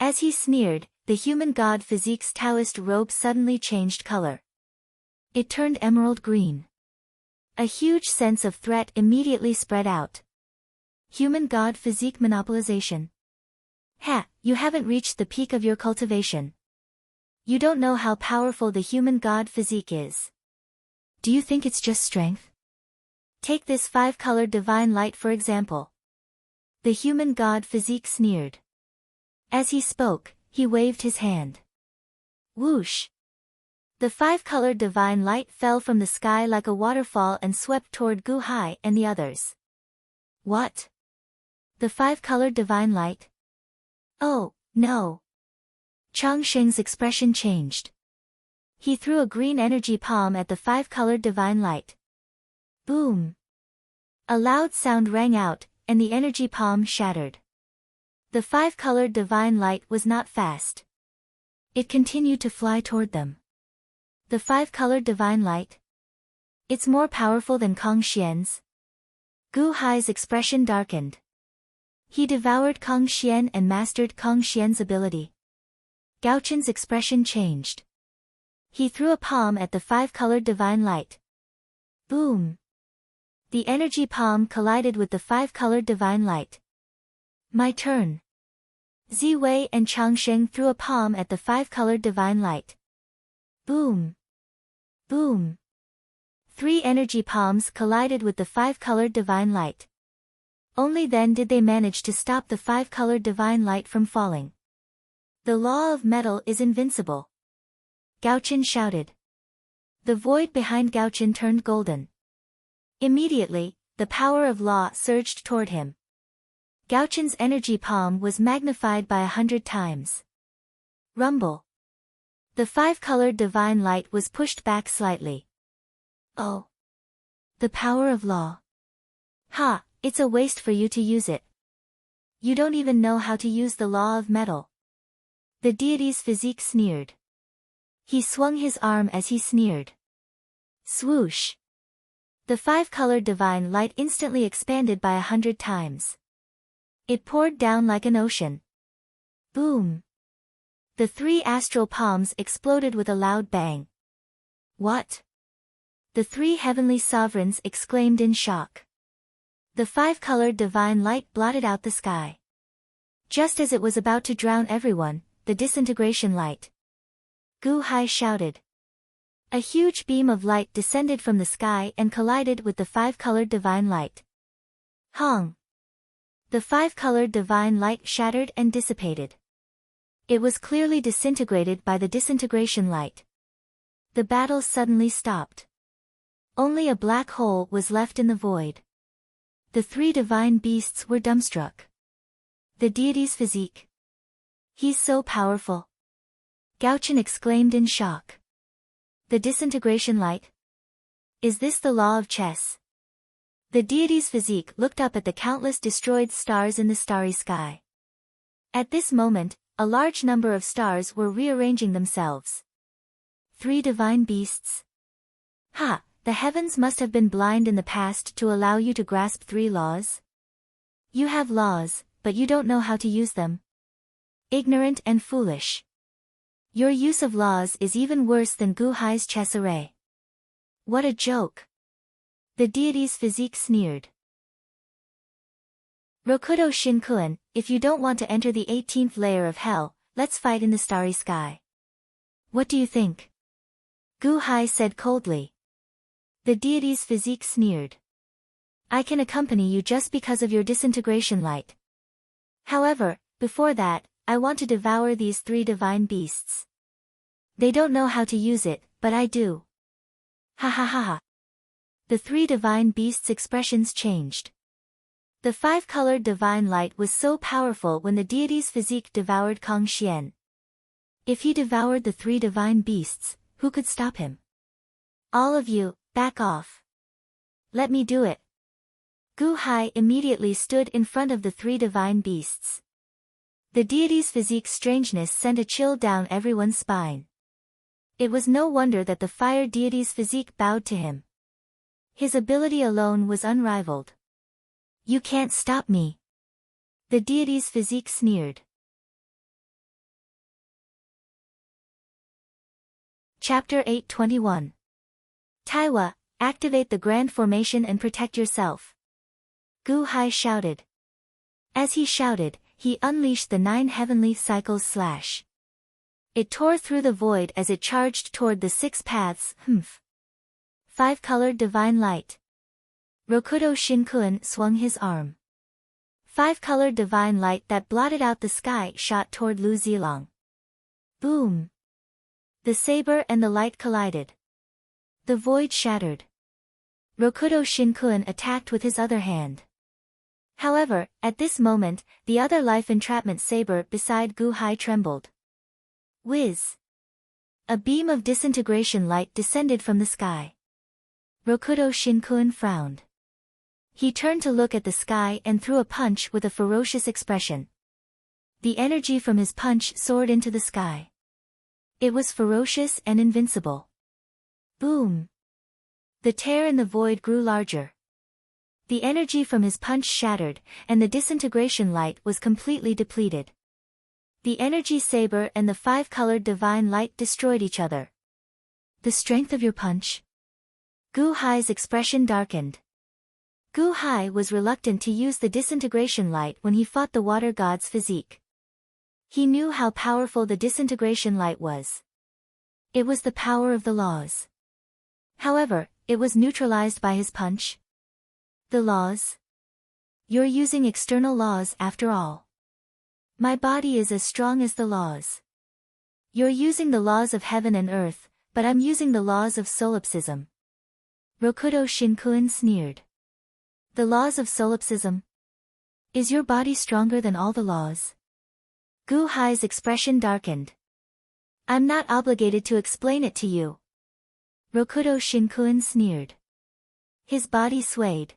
As he sneered, the human god physique's Taoist robe suddenly changed color. It turned emerald green. A huge sense of threat immediately spread out. Human god physique monopolization. Ha, you haven't reached the peak of your cultivation. You don't know how powerful the human god physique is. Do you think it's just strength? Take this 5-colored divine light for example. The human god physique sneered. As he spoke, he waved his hand. Whoosh! The five-colored divine light fell from the sky like a waterfall and swept toward Gu Hai and the others. What? The five-colored divine light? Oh, no. Changsheng's expression changed. He threw a green energy palm at the five-colored divine light. Boom! A loud sound rang out, and the energy palm shattered. The five-colored divine light was not fast. It continued to fly toward them. The five-colored divine light? It's more powerful than Kong Xian's. Gu Hai's expression darkened. He devoured Kong Xian and mastered Kong Xian's ability. Gao Chen's expression changed. He threw a palm at the five-colored divine light. Boom! The energy palm collided with the five-colored divine light. My turn. Ziwei and Changsheng threw a palm at the five-colored divine light. Boom! Boom! 3 energy palms collided with the five-colored divine light. Only then did they manage to stop the five-colored divine light from falling. The law of metal is invincible. Gao Chen shouted. The void behind Gao Chen turned golden. Immediately, the power of law surged toward him. Gao Chen's energy palm was magnified by 100 times. Rumble. The five-colored divine light was pushed back slightly. Oh. The power of law. Ha, it's a waste for you to use it. You don't even know how to use the law of metal. The deity's physique sneered. He swung his arm as he sneered. Swoosh. The five-colored divine light instantly expanded by 100 times. It poured down like an ocean. Boom. The 3 astral palms exploded with a loud bang. What? The 3 heavenly sovereigns exclaimed in shock. The five-colored divine light blotted out the sky. Just as it was about to drown everyone, the disintegration light. Gu Hai shouted. A huge beam of light descended from the sky and collided with the five-colored divine light. Hong! The five-colored divine light shattered and dissipated. It was clearly disintegrated by the disintegration light. The battle suddenly stopped. Only a black hole was left in the void. The 3 divine beasts were dumbstruck. The deity's physique. He's so powerful. Gao Chen exclaimed in shock. The disintegration light? Is this the law of chess? The deity's physique looked up at the countless destroyed stars in the starry sky. At this moment, a large number of stars were rearranging themselves. 3 divine beasts. Ha, the heavens must have been blind in the past to allow you to grasp 3 laws. You have laws, but you don't know how to use them. Ignorant and foolish. Your use of laws is even worse than Gu Hai's chess array. What a joke. The deity's physique sneered. Rokudo Shinkuen, if you don't want to enter the 18th layer of hell, let's fight in the starry sky. What do you think? Gu Hai said coldly. The deity's physique sneered. I can accompany you just because of your disintegration light. However, before that, I want to devour these 3 divine beasts. They don't know how to use it, but I do. Ha ha ha ha. The 3 divine beasts' expressions changed. The five-colored divine light was so powerful when the deity's physique devoured Kong Xian. If he devoured the 3 divine beasts, who could stop him? All of you, back off. Let me do it. Gu Hai immediately stood in front of the 3 divine beasts. The deity's physique's strangeness sent a chill down everyone's spine. It was no wonder that the fire deity's physique bowed to him. His ability alone was unrivaled. You can't stop me. The deity's physique sneered. Chapter 821. Taiwa, activate the grand formation and protect yourself. Gu Hai shouted. As he shouted, he unleashed the 9 heavenly cycles slash. It tore through the void as it charged toward the 6 paths, Five-colored divine light. Rokudo Shinkuen swung his arm. Five-colored divine light that blotted out the sky shot toward Lu Zilong. Boom! The saber and the light collided. The void shattered. Rokudo Shinkun attacked with his other hand. However, at this moment, the other life entrapment saber beside Gu Hai trembled. Whiz! A beam of disintegration light descended from the sky. Rokudo Shinkun frowned. He turned to look at the sky and threw a punch with a ferocious expression. The energy from his punch soared into the sky. It was ferocious and invincible. Boom! The tear in the void grew larger. The energy from his punch shattered, and the disintegration light was completely depleted. The energy saber and the five-colored divine light destroyed each other. The strength of your punch? Gu Hai's expression darkened. Gu Hai was reluctant to use the disintegration light when he fought the water god's physique. He knew how powerful the disintegration light was. It was the power of the laws. However, it was neutralized by his punch. The laws? You're using external laws after all. My body is as strong as the laws. You're using the laws of heaven and earth, but I'm using the laws of solipsism. Rokudo Shinkun sneered. The laws of solipsism? Is your body stronger than all the laws? Gu Hai's expression darkened. I'm not obligated to explain it to you. Rokudo Shinkun sneered. His body swayed.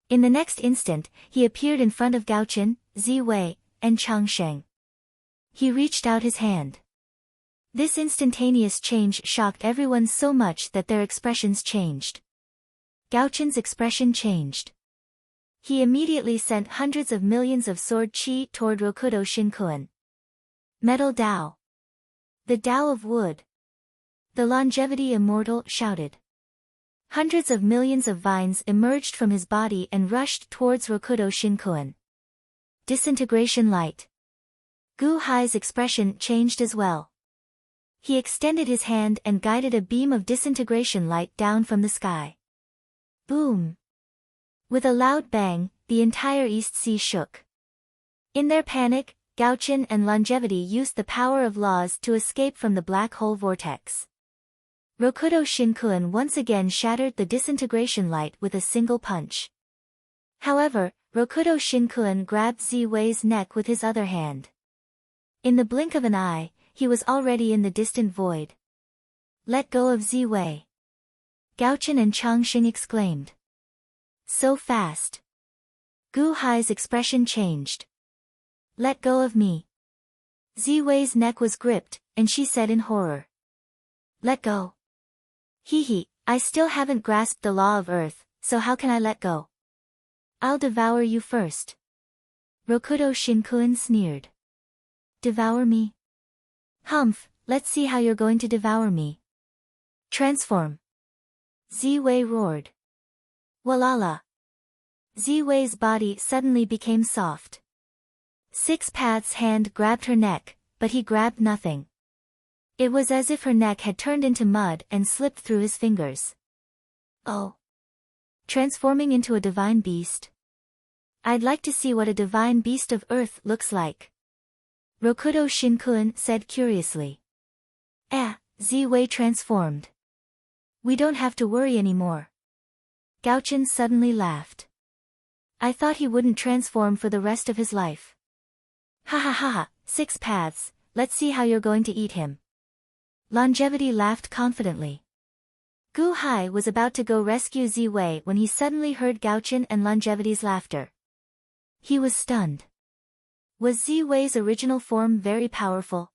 In the next instant, he appeared in front of Gaochen, Ziwei, and Changsheng. He reached out his hand. This instantaneous change shocked everyone so much that their expressions changed. Gaochen's expression changed. He immediately sent hundreds of millions of sword chi toward Rokudo Shinkun. Metal Dao. The Dao of Wood. The Longevity Immortal shouted. Hundreds of millions of vines emerged from his body and rushed towards Rokudo Shinkun. Disintegration light. Gu Hai's expression changed as well. He extended his hand and guided a beam of disintegration light down from the sky. Boom! With a loud bang, the entire East Sea shook. In their panic, Gaochen and Longevity used the power of laws to escape from the black hole vortex. Rokudo Shinkun once again shattered the disintegration light with a single punch. However, Rokudo Shinkun grabbed Ziwei's neck with his other hand. In the blink of an eye, he was already in the distant void. Let go of Ziwei. Gaochen and Changxing exclaimed. So fast. Gu Hai's expression changed. Let go of me. Ziwei's neck was gripped, and she said in horror. Let go. Hee, I still haven't grasped the law of earth, so how can I let go? I'll devour you first. Rokudo Shinkun sneered. Devour me? Humph, let's see how you're going to devour me. Transform. Ziwei roared. Walala. Ziwei's body suddenly became soft. Six Path's hand grabbed her neck, but he grabbed nothing. It was as if her neck had turned into mud and slipped through his fingers. Oh. Transforming into a divine beast? I'd like to see what a divine beast of earth looks like. Rokudo Shinkun said curiously. Ziwei transformed. We don't have to worry anymore. Gaochen suddenly laughed. I thought he wouldn't transform for the rest of his life. Ha ha ha ha, Six Paths, let's see how you're going to eat him. Longevity laughed confidently. Gu Hai was about to go rescue Ziwei when he suddenly heard Gaochen and Longevity's laughter. He was stunned. Was Ziwei's original form very powerful?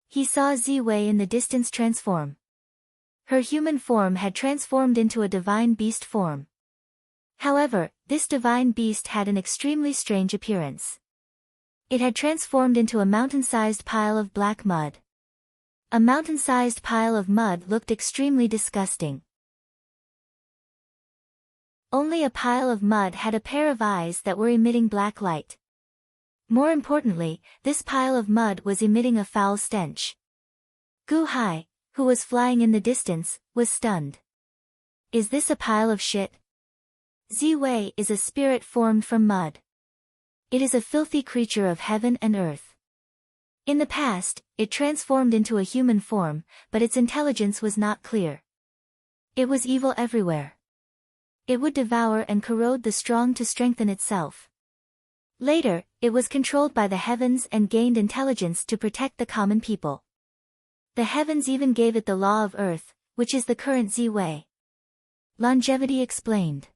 He saw Ziwei in the distance transform. Her human form had transformed into a divine beast form. However, this divine beast had an extremely strange appearance. It had transformed into a mountain-sized pile of black mud. A mountain-sized pile of mud looked extremely disgusting. Only a pile of mud had a pair of eyes that were emitting black light. More importantly, this pile of mud was emitting a foul stench. Gu Hai, who was flying in the distance, was stunned. Is this a pile of shit? Ziwei is a spirit formed from mud. It is a filthy creature of heaven and earth. In the past, it transformed into a human form, but its intelligence was not clear. It was evil everywhere. It would devour and corrode the strong to strengthen itself. Later, it was controlled by the heavens and gained intelligence to protect the common people. The heavens even gave it the law of earth, which is the current Z-Way. Longevity explained.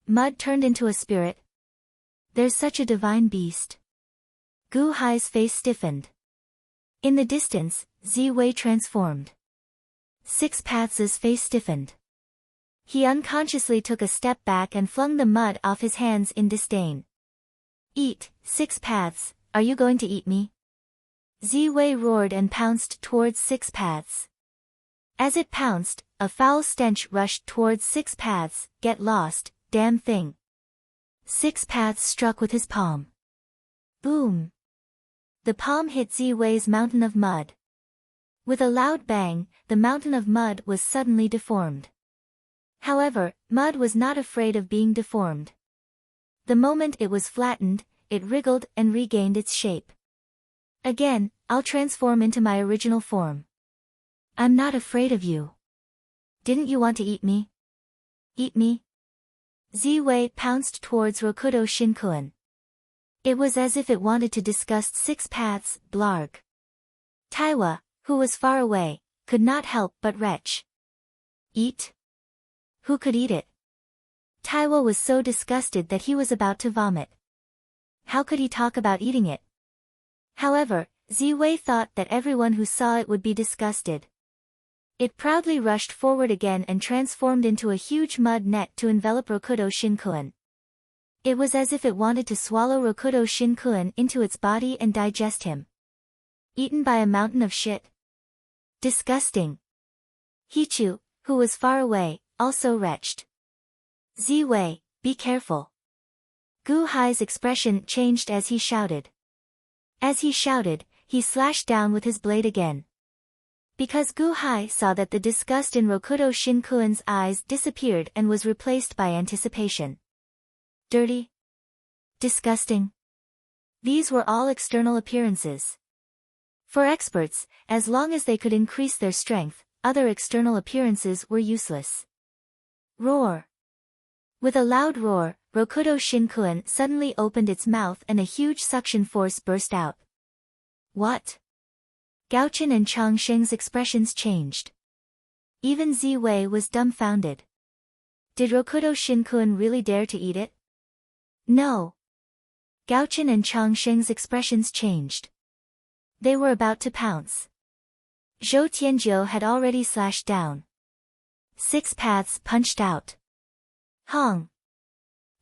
Mud turned into a spirit. There's such a divine beast. Gu Hai's face stiffened. In the distance, Z-Way transformed. Six Paths' face stiffened. He unconsciously took a step back and flung the mud off his hands in disdain. Eat, Six Paths, are you going to eat me? Z-Way roared and pounced towards Six Paths. As it pounced, a foul stench rushed towards Six Paths. Get lost, damn thing. Six Paths struck with his palm. Boom. The palm hit Z-Way's mountain of mud. With a loud bang, the mountain of mud was suddenly deformed. However, mud was not afraid of being deformed. The moment it was flattened, it wriggled and regained its shape. Again, I'll transform into my original form. I'm not afraid of you. Didn't you want to eat me? Eat me? Z-Way pounced towards Rokudo Shinkuen. It was as if it wanted to disgust Six Paths. Blarg. Taiwa, who was far away, could not help but retch. Eat? Who could eat it? Taiwa was so disgusted that he was about to vomit. How could he talk about eating it? However, Z-Way thought that everyone who saw it would be disgusted. It proudly rushed forward again and transformed into a huge mud net to envelop Rokudo Shinkuen. It was as if it wanted to swallow Rokudo Shinkuen into its body and digest him. Eaten by a mountain of shit? Disgusting. Hichu, who was far away, also retched. Z-Way, be careful. Gu Hai's expression changed as he shouted. As he shouted, he slashed down with his blade again. Because Gu Hai saw that the disgust in Rokudo Shinkuen's eyes disappeared and was replaced by anticipation. Dirty? Disgusting? These were all external appearances. For experts, as long as they could increase their strength, other external appearances were useless. Roar! With a loud roar, Rokudo Shinkuen suddenly opened its mouth and a huge suction force burst out. What? Gaochen and Changsheng's expressions changed. Even Z-Wei was dumbfounded. Did Rokudo Shinkuen really dare to eat it? No. Gaochen and Changsheng's expressions changed. They were about to pounce. Zhou Tianjiu had already slashed down. Six Paths punched out. Hong!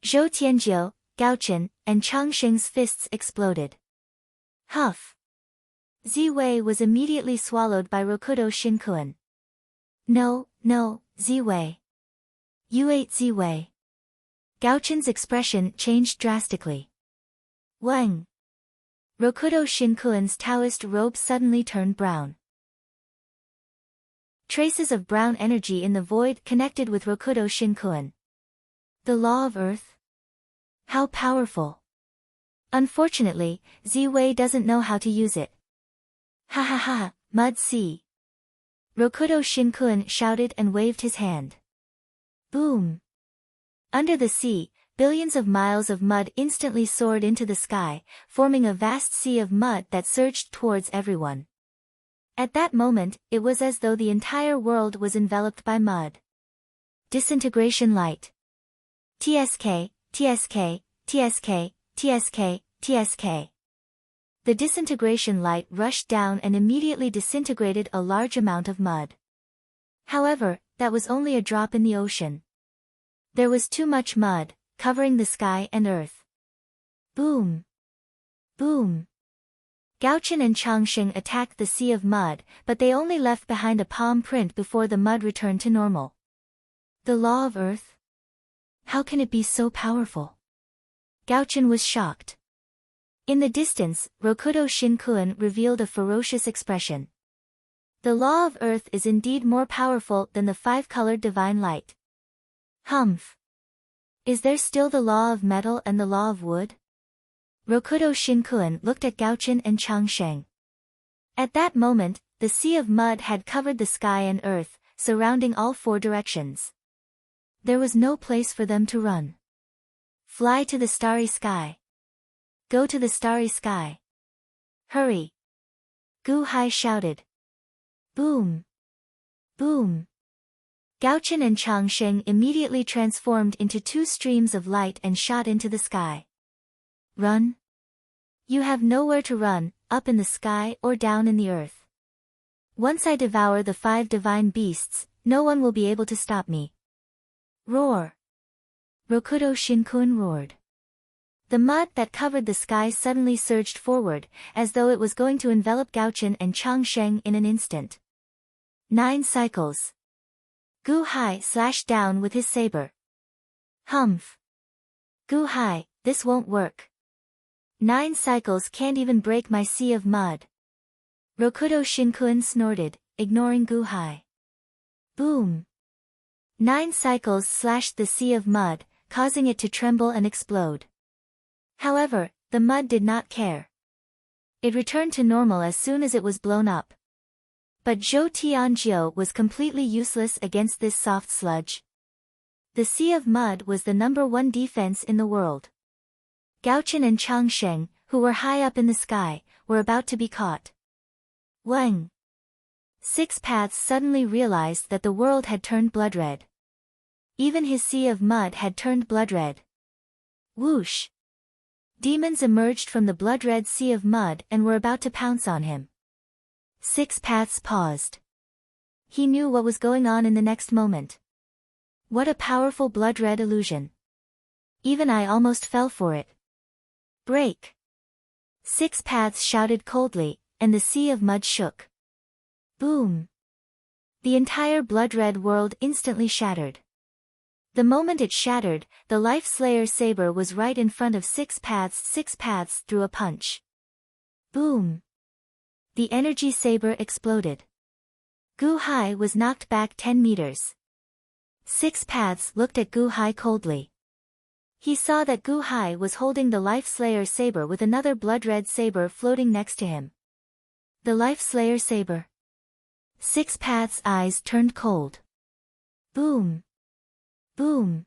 Zhou Tianjiu, Gaochen, and Changsheng's fists exploded. Huff! Z-Wei was immediately swallowed by Rokudo Shinkuen. No, Z-Wei. You ate Z-Wei. Gaochen's expression changed drastically. Wang! Rokudo Shinkuen's Taoist robe suddenly turned brown. Traces of brown energy in the void connected with Rokudo Shinkuen. The law of earth? How powerful! Unfortunately, Z-Wei doesn't know how to use it. Ha ha ha, Mud Sea! Rokudo Shinkuen shouted and waved his hand. Boom! Under the sea, billions of miles of mud instantly soared into the sky, forming a vast sea of mud that surged towards everyone. At that moment, it was as though the entire world was enveloped by mud. Disintegration light. TSK, TSK, TSK, TSK, TSK. The disintegration light rushed down and immediately disintegrated a large amount of mud. However, that was only a drop in the ocean. There was too much mud, covering the sky and earth. Boom! Boom! Gaochen and Changsheng attacked the sea of mud, but they only left behind a palm print before the mud returned to normal. The law of earth? How can it be so powerful? Gaochen was shocked. In the distance, Rokudo Shinkuen revealed a ferocious expression. The law of earth is indeed more powerful than the five-colored divine light. Humph! Is there still the law of metal and the law of wood? Rokudo Shinkuin looked at Gaochen and Changsheng. At that moment, the sea of mud had covered the sky and earth, surrounding all four directions. There was no place for them to run. Fly to the starry sky. Go to the starry sky. Hurry! Gu Hai shouted. Boom! Boom! Gaochen and Changsheng immediately transformed into two streams of light and shot into the sky. Run? You have nowhere to run, up in the sky or down in the earth. Once I devour the 5 divine beasts, no one will be able to stop me. Roar! Rokudo Shinkuin roared. The mud that covered the sky suddenly surged forward, as though it was going to envelop Gaochen and Changsheng in an instant. 9 cycles. Gu Hai slashed down with his saber. Humph! Gu Hai, this won't work. 9 cycles can't even break my sea of mud. Rokudo Shinkuin snorted, ignoring Gu Hai. Boom! 9 cycles slashed the sea of mud, causing it to tremble and explode. However, the mud did not care. It returned to normal as soon as it was blown up. But Zhou Tianjiu was completely useless against this soft sludge. The sea of mud was the #1 defense in the world. Gaochen and Changsheng, who were high up in the sky, were about to be caught. Wang! 6 Paths suddenly realized that the world had turned blood red. Even his sea of mud had turned blood red. Whoosh! Demons emerged from the blood-red sea of mud and were about to pounce on him. 6 Paths paused. He knew what was going on in the next moment. What a powerful blood-red illusion. Even I almost fell for it. Break! 6 Paths shouted coldly, and the sea of mud shook. Boom! The entire blood-red world instantly shattered. The moment it shattered, the Life Slayer saber was right in front of 6 Paths. 6 Paths threw a punch. Boom! The energy saber exploded. Gu Hai was knocked back 10 meters. 6 Paths looked at Gu Hai coldly. He saw that Gu Hai was holding the Life Slayer saber with another blood-red saber floating next to him. The Life Slayer saber. 6 Paths' eyes turned cold. Boom! Boom!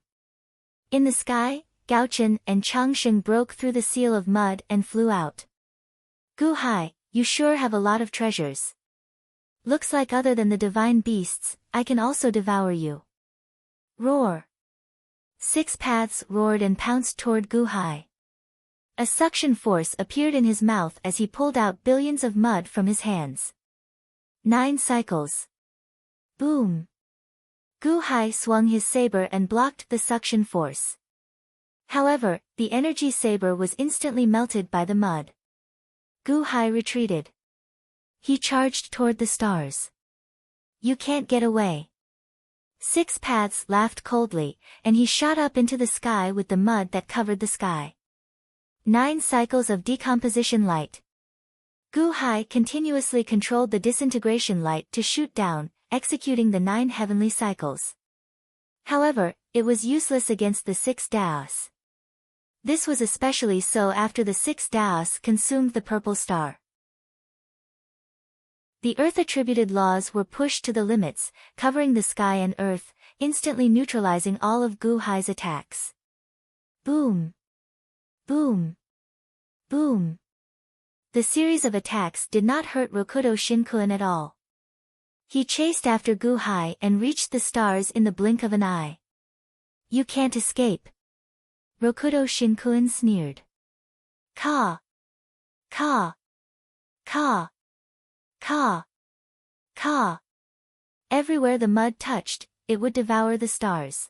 In the sky, Gaochen and Changsheng broke through the seal of mud and flew out. Gu Hai, you sure have a lot of treasures. Looks like other than the divine beasts, I can also devour you. Roar! 6 Paths roared and pounced toward Gu Hai. A suction force appeared in his mouth as he pulled out billions of mud from his hands. 9 cycles. Boom! Gu Hai swung his saber and blocked the suction force. However, the energy saber was instantly melted by the mud. Gu Hai retreated. He charged toward the stars. You can't get away. 6 Paths laughed coldly, and he shot up into the sky with the mud that covered the sky. 9 cycles of decomposition light. Gu Hai continuously controlled the disintegration light to shoot down, executing the 9 heavenly cycles. However, it was useless against the 6 Daos. This was especially so after the 6 Daos consumed the purple star. The earth-attributed laws were pushed to the limits, covering the sky and earth, instantly neutralizing all of Gu Hai's attacks. Boom! Boom! Boom! The series of attacks did not hurt Rokudo Shinkuin at all. He chased after Gu Hai and reached the stars in the blink of an eye. You can't escape. Rokudo Shinkuin sneered. Ka! Ka! Ka! Ka! Ka! Everywhere the mud touched, it would devour the stars.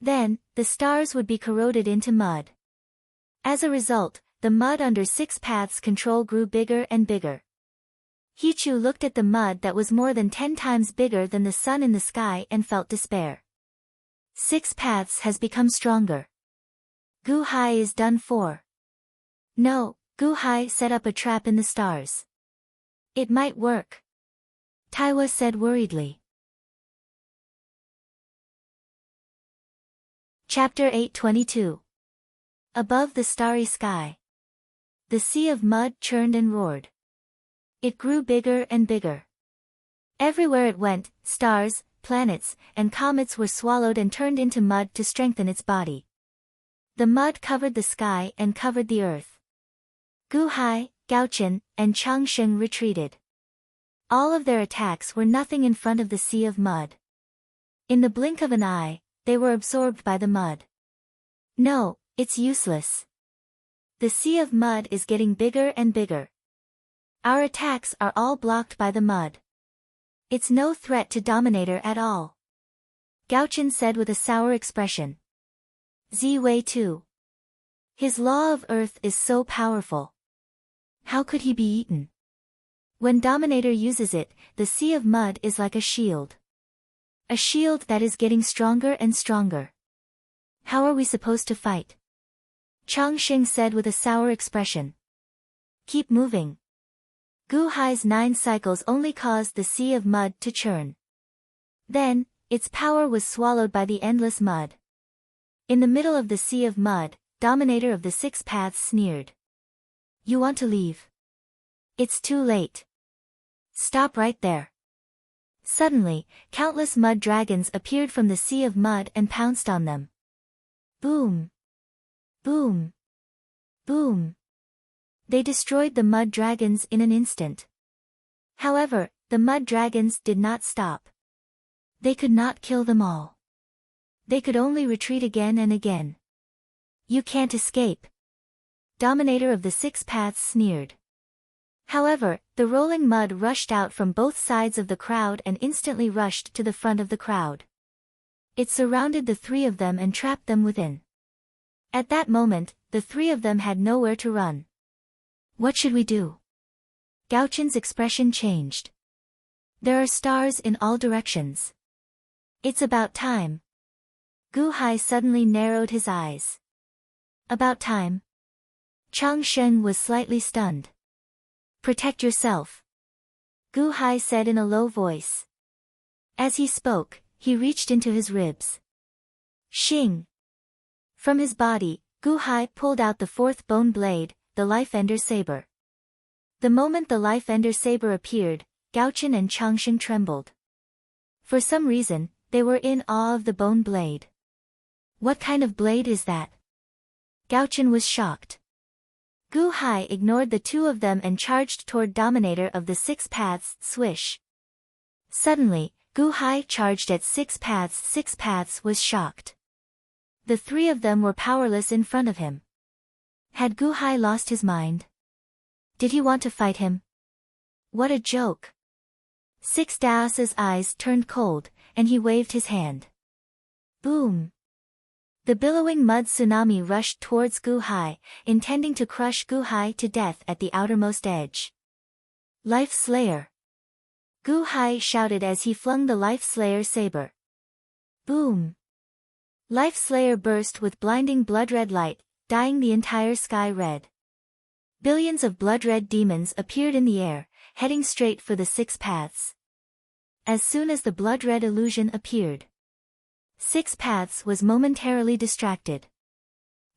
Then, the stars would be corroded into mud. As a result, the mud under 6 Paths' control grew bigger and bigger. Hichu looked at the mud that was more than 10 times bigger than the sun in the sky and felt despair. 6 Paths has become stronger. Gu Hai is done for. No, Gu Hai set up a trap in the stars. It might work. Taiwa said worriedly. Chapter 822. Above the starry sky. The sea of mud churned and roared. It grew bigger and bigger. Everywhere it went, stars, planets, and comets were swallowed and turned into mud to strengthen its body. The mud covered the sky and covered the earth. Gu Hai, Gao Chen, and Chang Sheng retreated. All of their attacks were nothing in front of the sea of mud. In the blink of an eye, they were absorbed by the mud. No, it's useless. The sea of mud is getting bigger and bigger. Our attacks are all blocked by the mud. It's no threat to Dominator at all. Gao Chen said with a sour expression. Ziwei too. His law of earth is so powerful. How could he be eaten? When Dominator uses it, the sea of mud is like a shield. A shield that is getting stronger and stronger. How are we supposed to fight? Chang Sheng said with a sour expression. Keep moving. Gu Hai's 9 cycles only caused the sea of mud to churn. Then, its power was swallowed by the endless mud. In the middle of the sea of mud, Dominator of the 6 paths sneered. You want to leave? It's too late. Stop right there. Suddenly, countless mud dragons appeared from the sea of mud and pounced on them. Boom! Boom! Boom! They destroyed the mud dragons in an instant. However, the mud dragons did not stop. They could not kill them all. They could only retreat again and again. You can't escape. Dominator of the 6 paths sneered. However, the rolling mud rushed out from both sides of the crowd and instantly rushed to the front of the crowd. It surrounded the 3 of them and trapped them within. At that moment, the 3 of them had nowhere to run. What should we do? Gao Chen's expression changed. There are stars in all directions. It's about time. Gu Hai suddenly narrowed his eyes. About time? Chang Sheng was slightly stunned. Protect yourself. Gu Hai said in a low voice. As he spoke, he reached into his ribs. Shing! From his body, Gu Hai pulled out the 4th bone blade, the Life-Ender Saber. The moment the Life-Ender Saber appeared, Gao Chen and Chang Sheng trembled. For some reason, they were in awe of the bone blade. What kind of blade is that? Gao Chen was shocked. Gu Hai ignored the 2 of them and charged toward Dominator of the 6 paths, swish. Suddenly, Gu Hai charged at 6 paths. 6 paths was shocked. The 3 of them were powerless in front of him. Had Gu Hai lost his mind? Did he want to fight him? What a joke! 6 Daos's eyes turned cold, and he waved his hand. Boom! The billowing mud tsunami rushed towards Gu Hai, intending to crush Gu Hai to death at the outermost edge. Life Slayer! Gu Hai shouted as he flung the Life Slayer saber. Boom! Life Slayer burst with blinding blood-red light, dyeing the entire sky red. Billions of blood-red demons appeared in the air, heading straight for the 6 paths. As soon as the blood-red illusion appeared, 6 paths was momentarily distracted.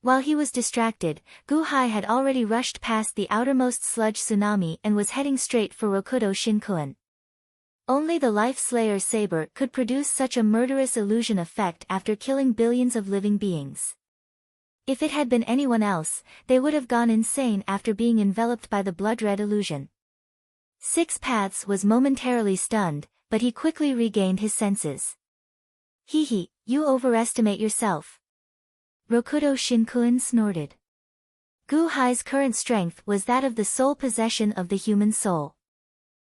While he was distracted, Gu Hai had already rushed past the outermost sludge tsunami and was heading straight for Rokudo Shinkuan. Only the Life Slayer saber could produce such a murderous illusion effect after killing billions of living beings. If it had been anyone else, they would have gone insane after being enveloped by the blood-red illusion. 6 paths was momentarily stunned, but he quickly regained his senses. Hee, you overestimate yourself. Rokudo Shinkuan snorted. Gu Hai's current strength was that of the sole possession of the human soul.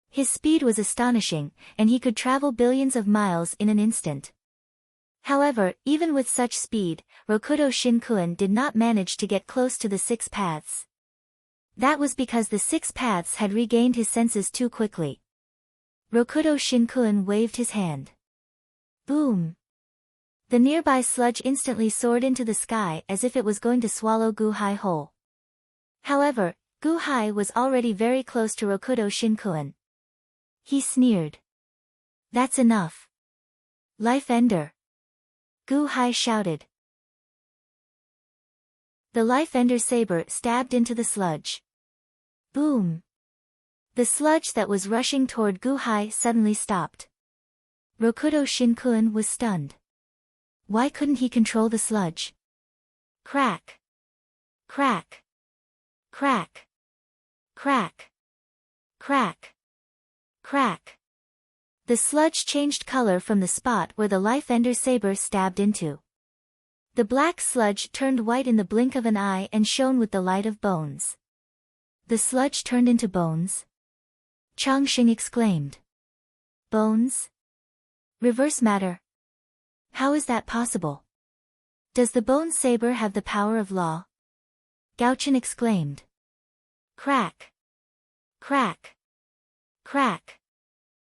His speed was astonishing, and he could travel billions of miles in an instant. However, even with such speed, Rokudo Shinkuan did not manage to get close to the 6 paths. That was because the 6 paths had regained his senses too quickly. Rokudo Shinkuan waved his hand. Boom! The nearby sludge instantly soared into the sky as if it was going to swallow Gu Hai whole. However, Gu Hai was already very close to Rokudo Shinkuan. He sneered. That's enough. Life Ender! Gu Hai shouted. The Life Ender saber stabbed into the sludge. Boom! The sludge that was rushing toward Guhai suddenly stopped. Rokudo Shinkun was stunned. Why couldn't he control the sludge? Crack! Crack! Crack! Crack! Crack! Crack! The sludge changed color from the spot where the Life Ender saber stabbed into. The black sludge turned white in the blink of an eye and shone with the light of bones. The sludge turned into bones? Changxing exclaimed. Bones? Reverse matter? How is that possible? Does the bone saber have the power of law? Gaochen exclaimed. Crack! Crack! Crack!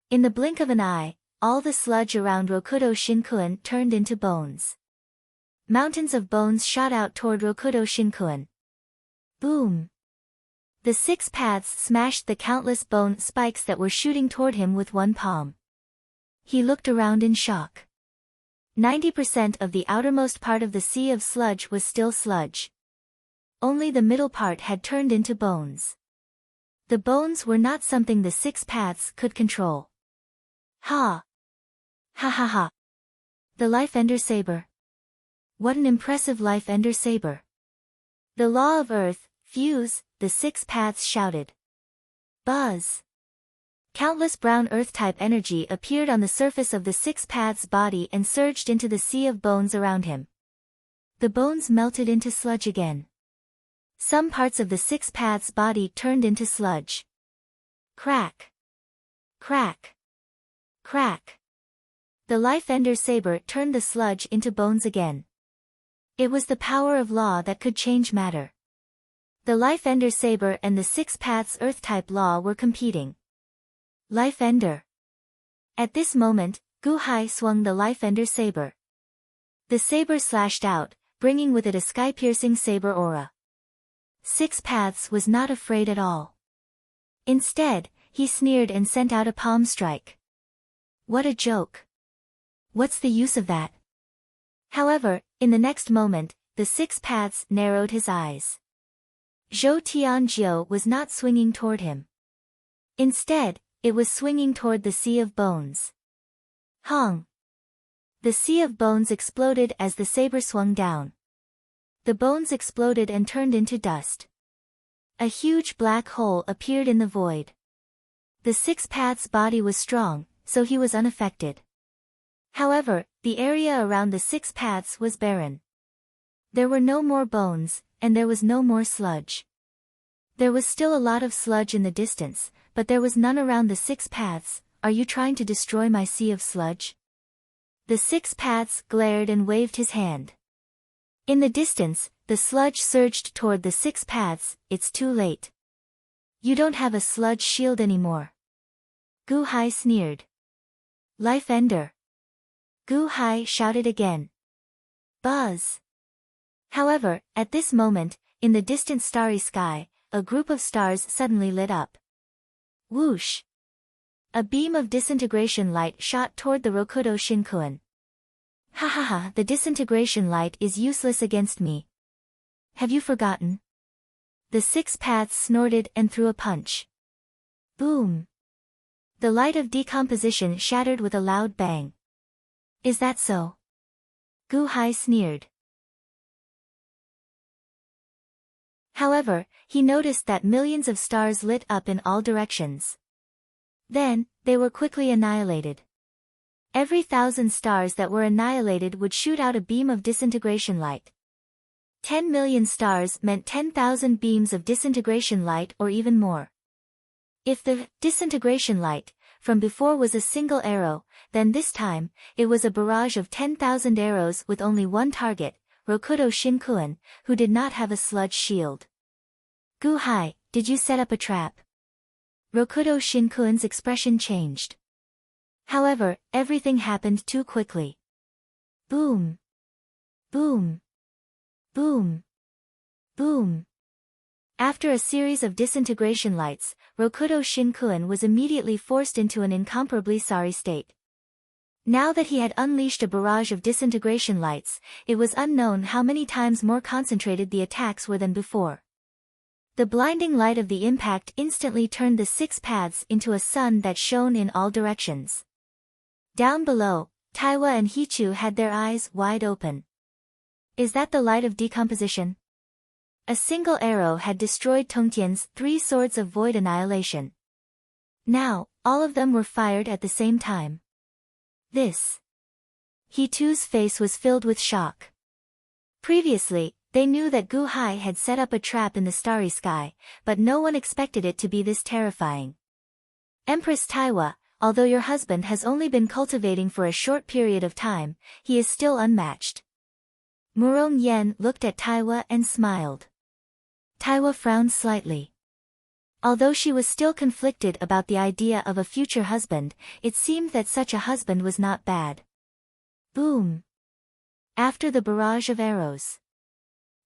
In the blink of an eye, all the sludge around Rokudo Shinkun turned into bones. Mountains of bones shot out toward Rokudo Shinkun. Boom! The 6 paths smashed the countless bone spikes that were shooting toward him with one palm. He looked around in shock. 90% of the outermost part of the sea of sludge was still sludge. Only the middle part had turned into bones. The bones were not something the 6 paths could control. Ha! Ha ha ha! The Life Ender saber. What an impressive Life Ender saber. The law of earth, fuse, the 6 paths shouted. Buzz! Countless brown earth-type energy appeared on the surface of the 6 paths body and surged into the sea of bones around him. The bones melted into sludge again. Some parts of the 6 paths body turned into sludge. Crack! Crack! Crack! The Life Ender saber turned the sludge into bones again. It was the power of law that could change matter. The Life Ender saber and the 6 paths earth-type law were competing. Life Ender. At this moment, Guhai swung the Life Ender saber. The saber slashed out, bringing with it a sky-piercing saber aura. 6 paths was not afraid at all. Instead, he sneered and sent out a palm strike. What a joke. What's the use of that? However, in the next moment, the 6 paths narrowed his eyes. Zhou Tianjiu was not swinging toward him. Instead, it was swinging toward the sea of bones. Hong! The sea of bones exploded as the saber swung down. The bones exploded and turned into dust. A huge black hole appeared in the void. The 6 paths body was strong, so he was unaffected. However, the area around the 6 paths was barren. There were no more bones, and there was no more sludge. There was still a lot of sludge in the distance, but there was none around the 6 paths. Are you trying to destroy my sea of sludge? The 6 paths glared and waved his hand. In the distance, the sludge surged toward the 6 paths. It's too late. You don't have a sludge shield anymore. Guhai sneered. Life Ender. Guhai shouted again. Buzz! However, at this moment, in the distant starry sky, a group of stars suddenly lit up. Whoosh! A beam of disintegration light shot toward the Rokudo Shinkun. Ha ha ha, the disintegration light is useless against me. Have you forgotten? The 6 paths snorted and threw a punch. Boom! The light of decomposition shattered with a loud bang. Is that so? Guhai sneered. However, he noticed that millions of stars lit up in all directions. Then, they were quickly annihilated. Every 1,000 stars that were annihilated would shoot out a beam of disintegration light. 10 million stars meant 10,000 beams of disintegration light or even more. If the disintegration light from before was a single arrow, then this time, it was a barrage of 10,000 arrows with only one target, Rokudo Shinkun, who did not have a sludge shield. Guhai, did you set up a trap? Rokudo Shinkun's expression changed. However, everything happened too quickly. Boom! Boom! Boom! Boom! After a series of disintegration lights, Rokudo Shinkun was immediately forced into an incomparably sorry state. Now that he had unleashed a barrage of disintegration lights, it was unknown how many times more concentrated the attacks were than before. The blinding light of the impact instantly turned the 6 paths into a sun that shone in all directions. Down below, Taiwa and Hichu had their eyes wide open. Is that the light of decomposition? A single arrow had destroyed Tongtian's 3 swords of void annihilation. Now, all of them were fired at the same time. This. Hichu's face was filled with shock. Previously, they knew that Gu Hai had set up a trap in the starry sky, but no one expected it to be this terrifying. Empress Taiwa, although your husband has only been cultivating for a short period of time, he is still unmatched. Murong Yen looked at Taiwa and smiled. Taiwa frowned slightly. Although she was still conflicted about the idea of a future husband, it seemed that such a husband was not bad. Boom! After the barrage of arrows.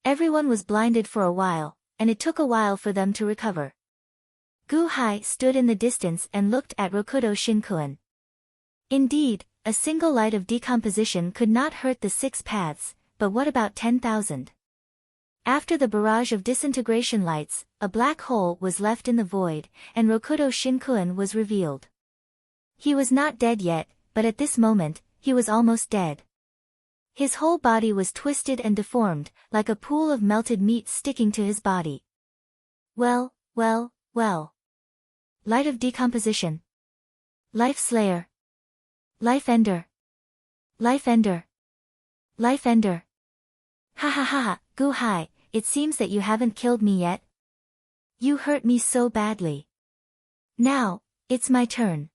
Everyone was blinded for a while, and it took a while for them to recover. Gu Hai stood in the distance and looked at Rokudo Shinkuan. Indeed, a single light of decomposition could not hurt the 6 paths, but what about 10,000? After the barrage of disintegration lights, a black hole was left in the void, and Rokudo Shinkuan was revealed. He was not dead yet, but at this moment, he was almost dead. His whole body was twisted and deformed, like a pool of melted meat sticking to his body. Well. Light of decomposition. Life Slayer. Life Ender. Life Ender. Life Ender. Ha ha ha ha, Gu Hai, it seems that you haven't killed me yet. You hurt me so badly. Now, it's my turn.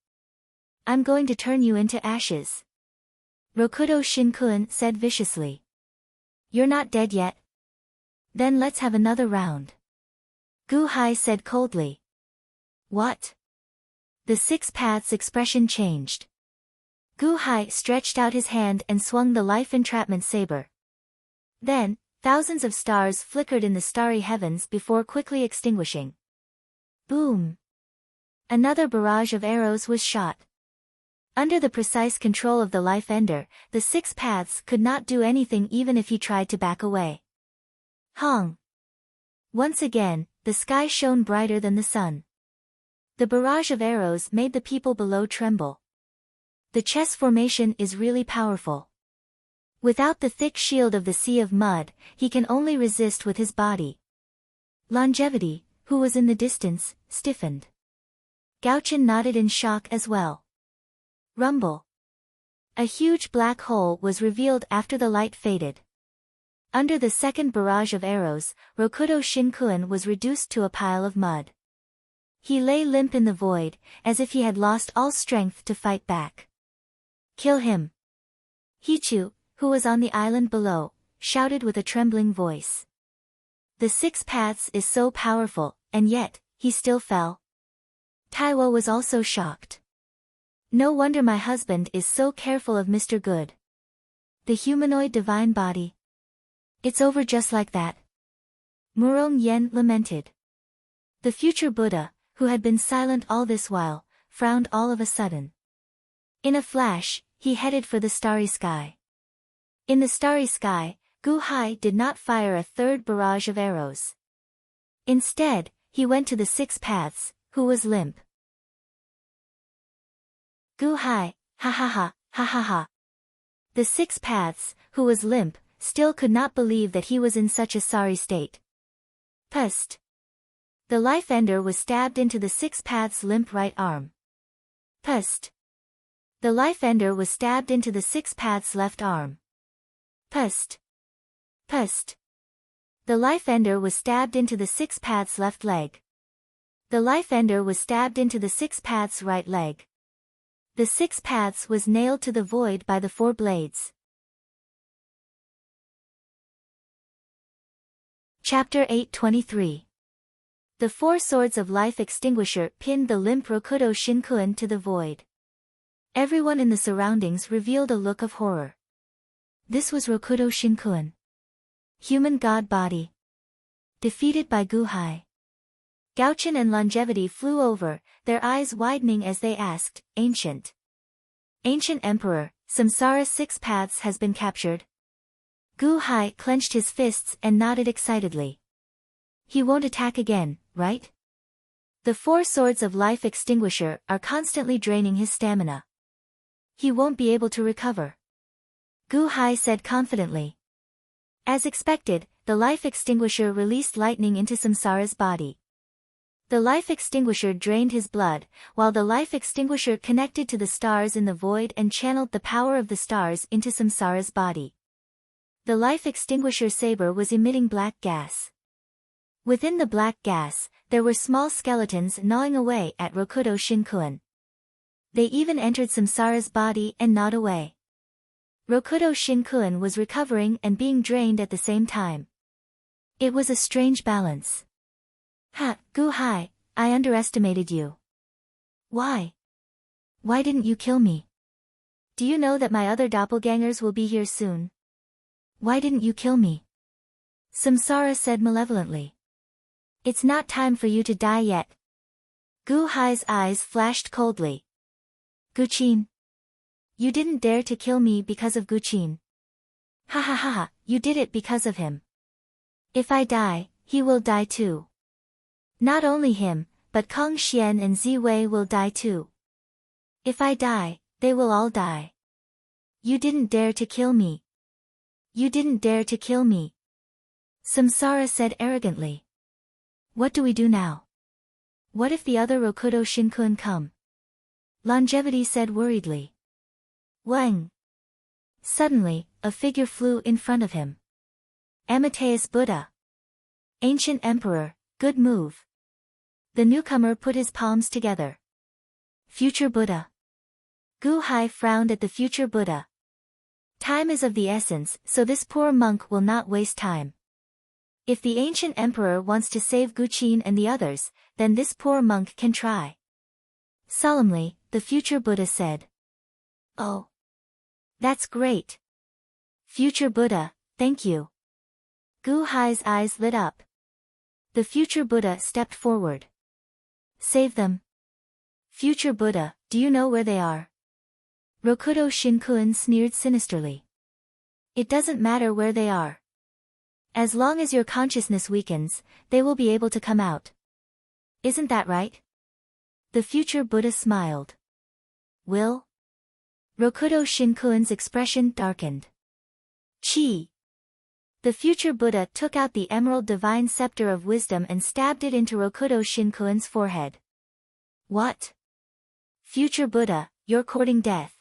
I'm going to turn you into ashes. Rokudo Shinkuan said viciously. You're not dead yet. Then let's have another round. Gu Hai said coldly. What? The 6 paths' expression changed. Gu Hai stretched out his hand and swung the life entrapment saber. Then, thousands of stars flickered in the starry heavens before quickly extinguishing. Boom! Another barrage of arrows was shot. Under the precise control of the Life Ender, the 6 paths could not do anything even if he tried to back away. Hong! Once again, the sky shone brighter than the sun. The barrage of arrows made the people below tremble. The chess formation is really powerful. Without the thick shield of the Sea of Mud, he can only resist with his body. Longevity, who was in the distance, stiffened. Gauchen nodded in shock as well. Rumble. A huge black hole was revealed after the light faded. Under the second barrage of arrows, Rokudo Shinkuan was reduced to a pile of mud. He lay limp in the void, as if he had lost all strength to fight back. Kill him. Hichu, who was on the island below, shouted with a trembling voice. The 6 paths is so powerful, and yet, he still fell. Taiwo was also shocked. No wonder my husband is so careful of Mr. Good. The humanoid divine body. It's over just like that. Murong Yen lamented. The future Buddha, who had been silent all this while, frowned all of a sudden. In a flash, he headed for the starry sky. In the starry sky, Gu Hai did not fire a third barrage of arrows. Instead, he went to the 6 paths, who was limp. Gu Hai, ha ha ha, ha ha ha. The 6 paths, who was limp, still could not believe that he was in such a sorry state. Pust. The Life Ender was stabbed into the 6 paths' limp right arm. Pust. The Life Ender was stabbed into the 6 paths' left arm. Pust. Pust. The Life Ender was stabbed into the 6 paths' left leg. The Life Ender was stabbed into the 6 paths' right leg. The 6 paths was nailed to the void by the 4 blades. Chapter 8:23. The 4 swords of life extinguisher pinned the limp Rokudo Shinkuan to the void. Everyone in the surroundings revealed a look of horror. This was Rokudo Shinkuan. Human god body. Defeated by Gu Hai. Gauchen and Longevity flew over, their eyes widening as they asked, Ancient. Ancient Emperor, Samsara's 6 paths has been captured. Gu Hai clenched his fists and nodded excitedly. He won't attack again, right? The 4 swords of life extinguisher are constantly draining his stamina. He won't be able to recover. Gu Hai said confidently. As expected, the life extinguisher released lightning into Samsara's body. The life extinguisher drained his blood, while the life extinguisher connected to the stars in the void and channeled the power of the stars into Samsara's body. The life extinguisher saber was emitting black gas. Within the black gas, there were small skeletons gnawing away at Rokudo Shinkuen. They even entered Samsara's body and gnawed away. Rokudo Shinkuen was recovering and being drained at the same time. It was a strange balance. Ha, Gu Hai, I underestimated you. Why? Why didn't you kill me? Do you know that my other doppelgangers will be here soon? Why didn't you kill me? Samsara said malevolently. It's not time for you to die yet. Gu Hai's eyes flashed coldly. Guqin. You didn't dare to kill me because of Guqin. Ha ha ha ha, you did it because of him. If I die, he will die too. Not only him, but Kong Xian and Ziwei will die too. If I die, they will all die. You didn't dare to kill me. You didn't dare to kill me. Samsara said arrogantly. What do we do now? What if the other Rokudo Shinkun come? Longevity said worriedly. Wang. Suddenly, a figure flew in front of him. Amateus Buddha. Ancient Emperor, good move. The newcomer put his palms together. Future Buddha. Gu Hai frowned at the future Buddha. Time is of the essence, so this poor monk will not waste time. If the ancient emperor wants to save Guqin and the others, then this poor monk can try. Solemnly, the future Buddha said. Oh. That's great. Future Buddha, thank you. Gu Hai's eyes lit up. The future Buddha stepped forward. Save them. Future Buddha, do you know where they are? Rokudo Shinkuen sneered sinisterly. It doesn't matter where they are. As long as your consciousness weakens, they will be able to come out. Isn't that right? The future Buddha smiled. Will? Rokudo Shinkuen's expression darkened. Chi. The future Buddha took out the emerald divine scepter of wisdom and stabbed it into Rokudo Shinkuen's forehead. What? Future Buddha, you're courting death.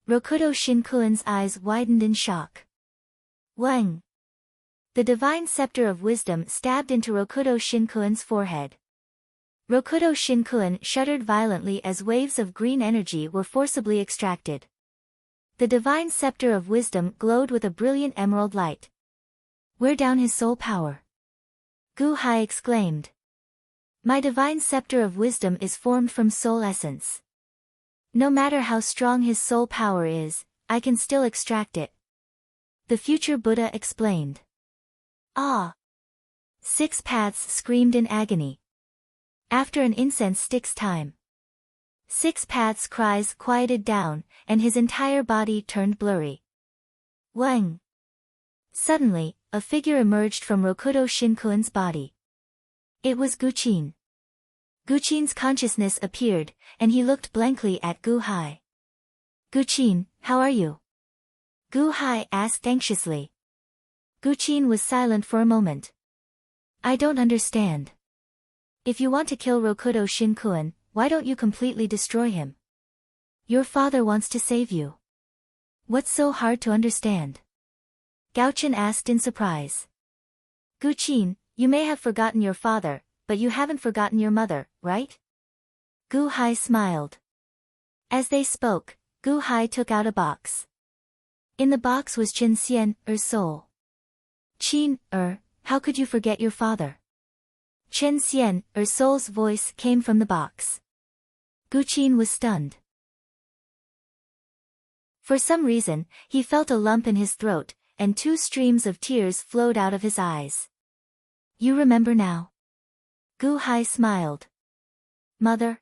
Rokudo Shinkuen's eyes widened in shock. Wang. The divine scepter of wisdom stabbed into Rokudo Shinkuen's forehead. Rokudo Shinkuen shuddered violently as waves of green energy were forcibly extracted. The divine scepter of wisdom glowed with a brilliant emerald light. Wear down his soul power. Gu Hai exclaimed. My divine scepter of wisdom is formed from soul essence. No matter how strong his soul power is, I can still extract it. The future Buddha explained. Ah! 6 paths screamed in agony. After an incense stick's time. 6 paths' cries quieted down, and his entire body turned blurry. Wang! Suddenly, a figure emerged from Rokudo Shinkuen's body. It was Guqin. Guqin's consciousness appeared, and he looked blankly at Gu Hai. Guqin, how are you? Gu Hai asked anxiously. Guqin was silent for a moment. I don't understand. If you want to kill Rokudo Shinkuen, why don't you completely destroy him? Your father wants to save you. What's so hard to understand? Gaochen asked in surprise. Guqin, you may have forgotten your father, but you haven't forgotten your mother, right? Gu Hai smiled. As they spoke, Gu Hai took out a box. In the box was Qin Xian's soul. Qin, how could you forget your father? Chen Xian's soul's voice came from the box. Guqin was stunned. For some reason, he felt a lump in his throat, and 2 streams of tears flowed out of his eyes. You remember now? Gu Hai smiled. Mother?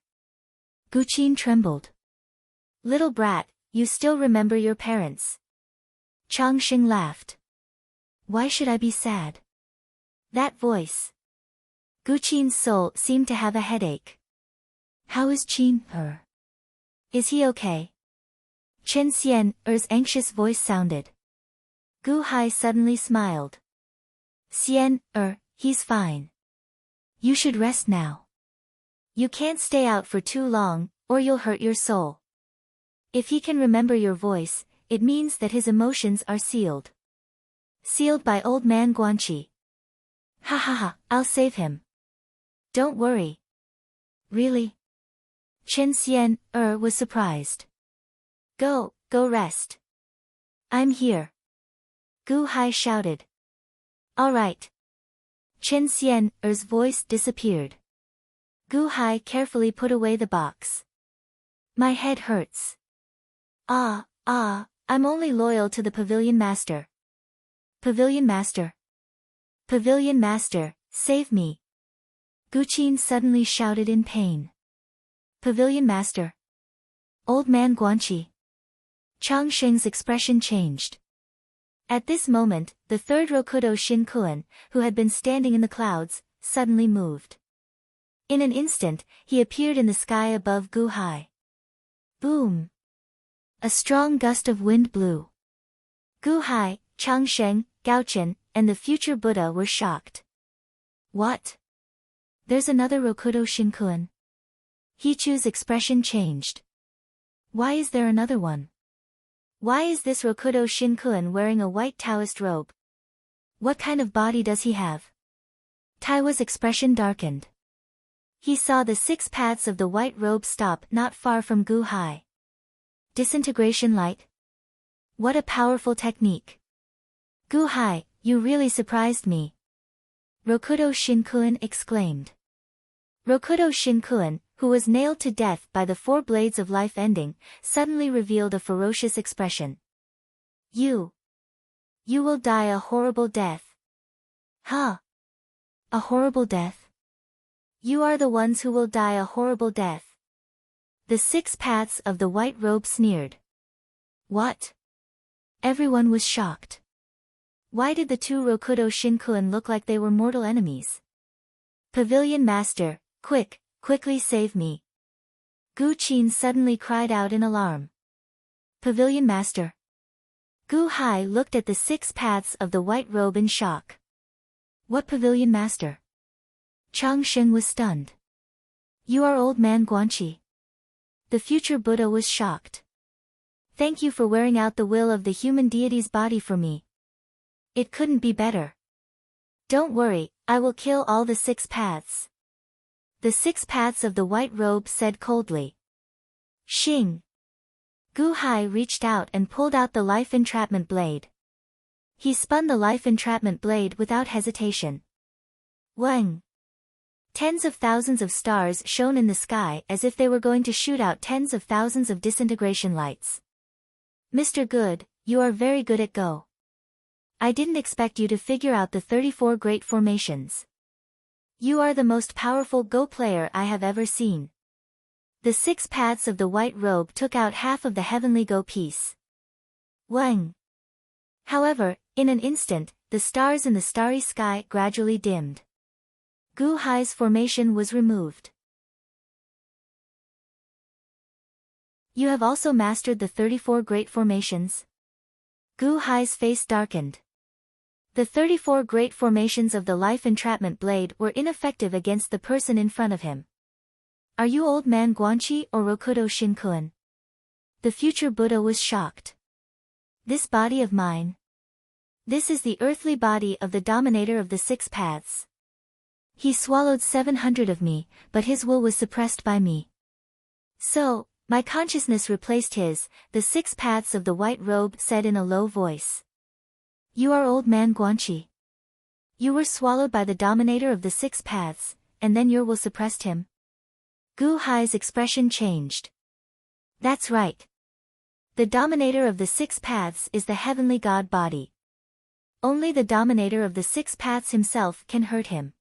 Guqin trembled. Little brat, you still remember your parents. Changxing laughed. Why should I be sad? That voice. Gu Qin's soul seemed to have a headache. How is Qin, Is he okay? Chen Xian's anxious voice sounded. Gu Hai suddenly smiled. Xian, he's fine. You should rest now. You can't stay out for too long, or you'll hurt your soul. If he can remember your voice, it means that his emotions are sealed. Sealed by old man Guanqi. Ha ha ha, I'll save him. Don't worry. Really? Chen Xian, was surprised. Go rest. I'm here. Gu Hai shouted. All right. Chen Xian's voice disappeared. Gu Hai carefully put away the box. My head hurts. I'm only loyal to the Pavilion Master. Pavilion Master. Pavilion Master, save me. Gu Qin suddenly shouted in pain. Pavilion Master. Old man Guanqi. Chang Sheng's expression changed. At this moment, the third Rokudo Shinkuan, who had been standing in the clouds, suddenly moved. In an instant, he appeared in the sky above Gu Hai. Boom! A strong gust of wind blew. Gu Hai, Chang Sheng, Gao Chen, and the future Buddha were shocked. What? There's another Rokudo Shinkuan. Hichu's expression changed. Why is there another one? Why is this Rokudo Shinkuan wearing a white Taoist robe? What kind of body does he have? Taiwa's expression darkened. He saw the 6 paths of the white robe stop not far from Gu Hai. Disintegration light? What a powerful technique. Gu Hai, you really surprised me. Rokudo Shinkuan exclaimed. Rokudo Shinkuan, who was nailed to death by the 4 blades of life ending, suddenly revealed a ferocious expression. You will die a horrible death. Huh? A horrible death? You are the ones who will die a horrible death. The 6 paths of the white robe sneered. What? Everyone was shocked. Why did the 2 Rokudo Shinkuan look like they were mortal enemies? Pavilion Master, quickly save me. Gu Qin suddenly cried out in alarm. Pavilion Master. Gu Hai looked at the 6 paths of the white robe in shock. What Pavilion Master? Chang Sheng was stunned. You are old man Guanqi. The future Buddha was shocked. Thank you for wearing out the will of the human deity's body for me. It couldn't be better. Don't worry, I will kill all the 6 paths. The 6 paths of the white robe said coldly. Xing. Gu Hai reached out and pulled out the life entrapment blade. He spun the life entrapment blade without hesitation. Wang. Tens of thousands of stars shone in the sky as if they were going to shoot out tens of thousands of disintegration lights. Mr. Good, you are very good at Go. I didn't expect you to figure out the 34 great formations. You are the most powerful Go player I have ever seen. The 6 paths of the white robe took out half of the heavenly Go piece. Wang. However, in an instant, the stars in the starry sky gradually dimmed. Gu Hai's formation was removed. You have also mastered the 34 great formations? Gu Hai's face darkened. The 34 great formations of the life entrapment blade were ineffective against the person in front of him. Are you old man Guanqi or Rokudo Shinkuan? The future Buddha was shocked. This body of mine? This is the earthly body of the dominator of the 6 paths. He swallowed 700 of me, but his will was suppressed by me. So, my consciousness replaced his, the 6 paths of the white robe said in a low voice. You are old man Guanqi. You were swallowed by the dominator of the 6 paths, and then your will suppressed him? Gu Hai's expression changed. That's right. The dominator of the 6 paths is the heavenly god body. Only the dominator of the 6 paths himself can hurt him.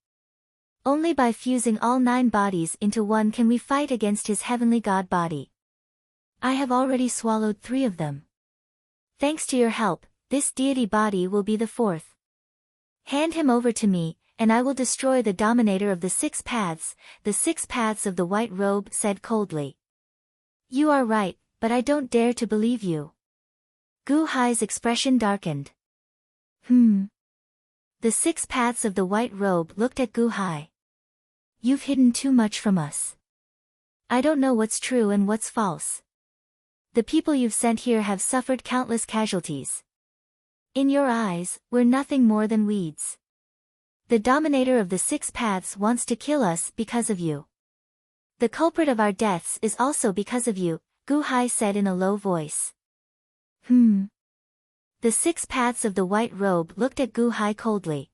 Only by fusing all 9 bodies into one can we fight against his heavenly god body. I have already swallowed 3 of them. Thanks to your help, this deity body will be the 4th. Hand him over to me, and I will destroy the dominator of the 6 paths, the 6 paths of the white robe said coldly. You are right, but I don't dare to believe you. Gu Hai's expression darkened. The 6 paths of the white robe looked at Gu Hai. You've hidden too much from us. I don't know what's true and what's false. The people you've sent here have suffered countless casualties. In your eyes, we're nothing more than weeds. The dominator of the 6 paths wants to kill us because of you. The culprit of our deaths is also because of you, Gu Hai said in a low voice. The 6 paths of the white robe looked at Gu Hai coldly.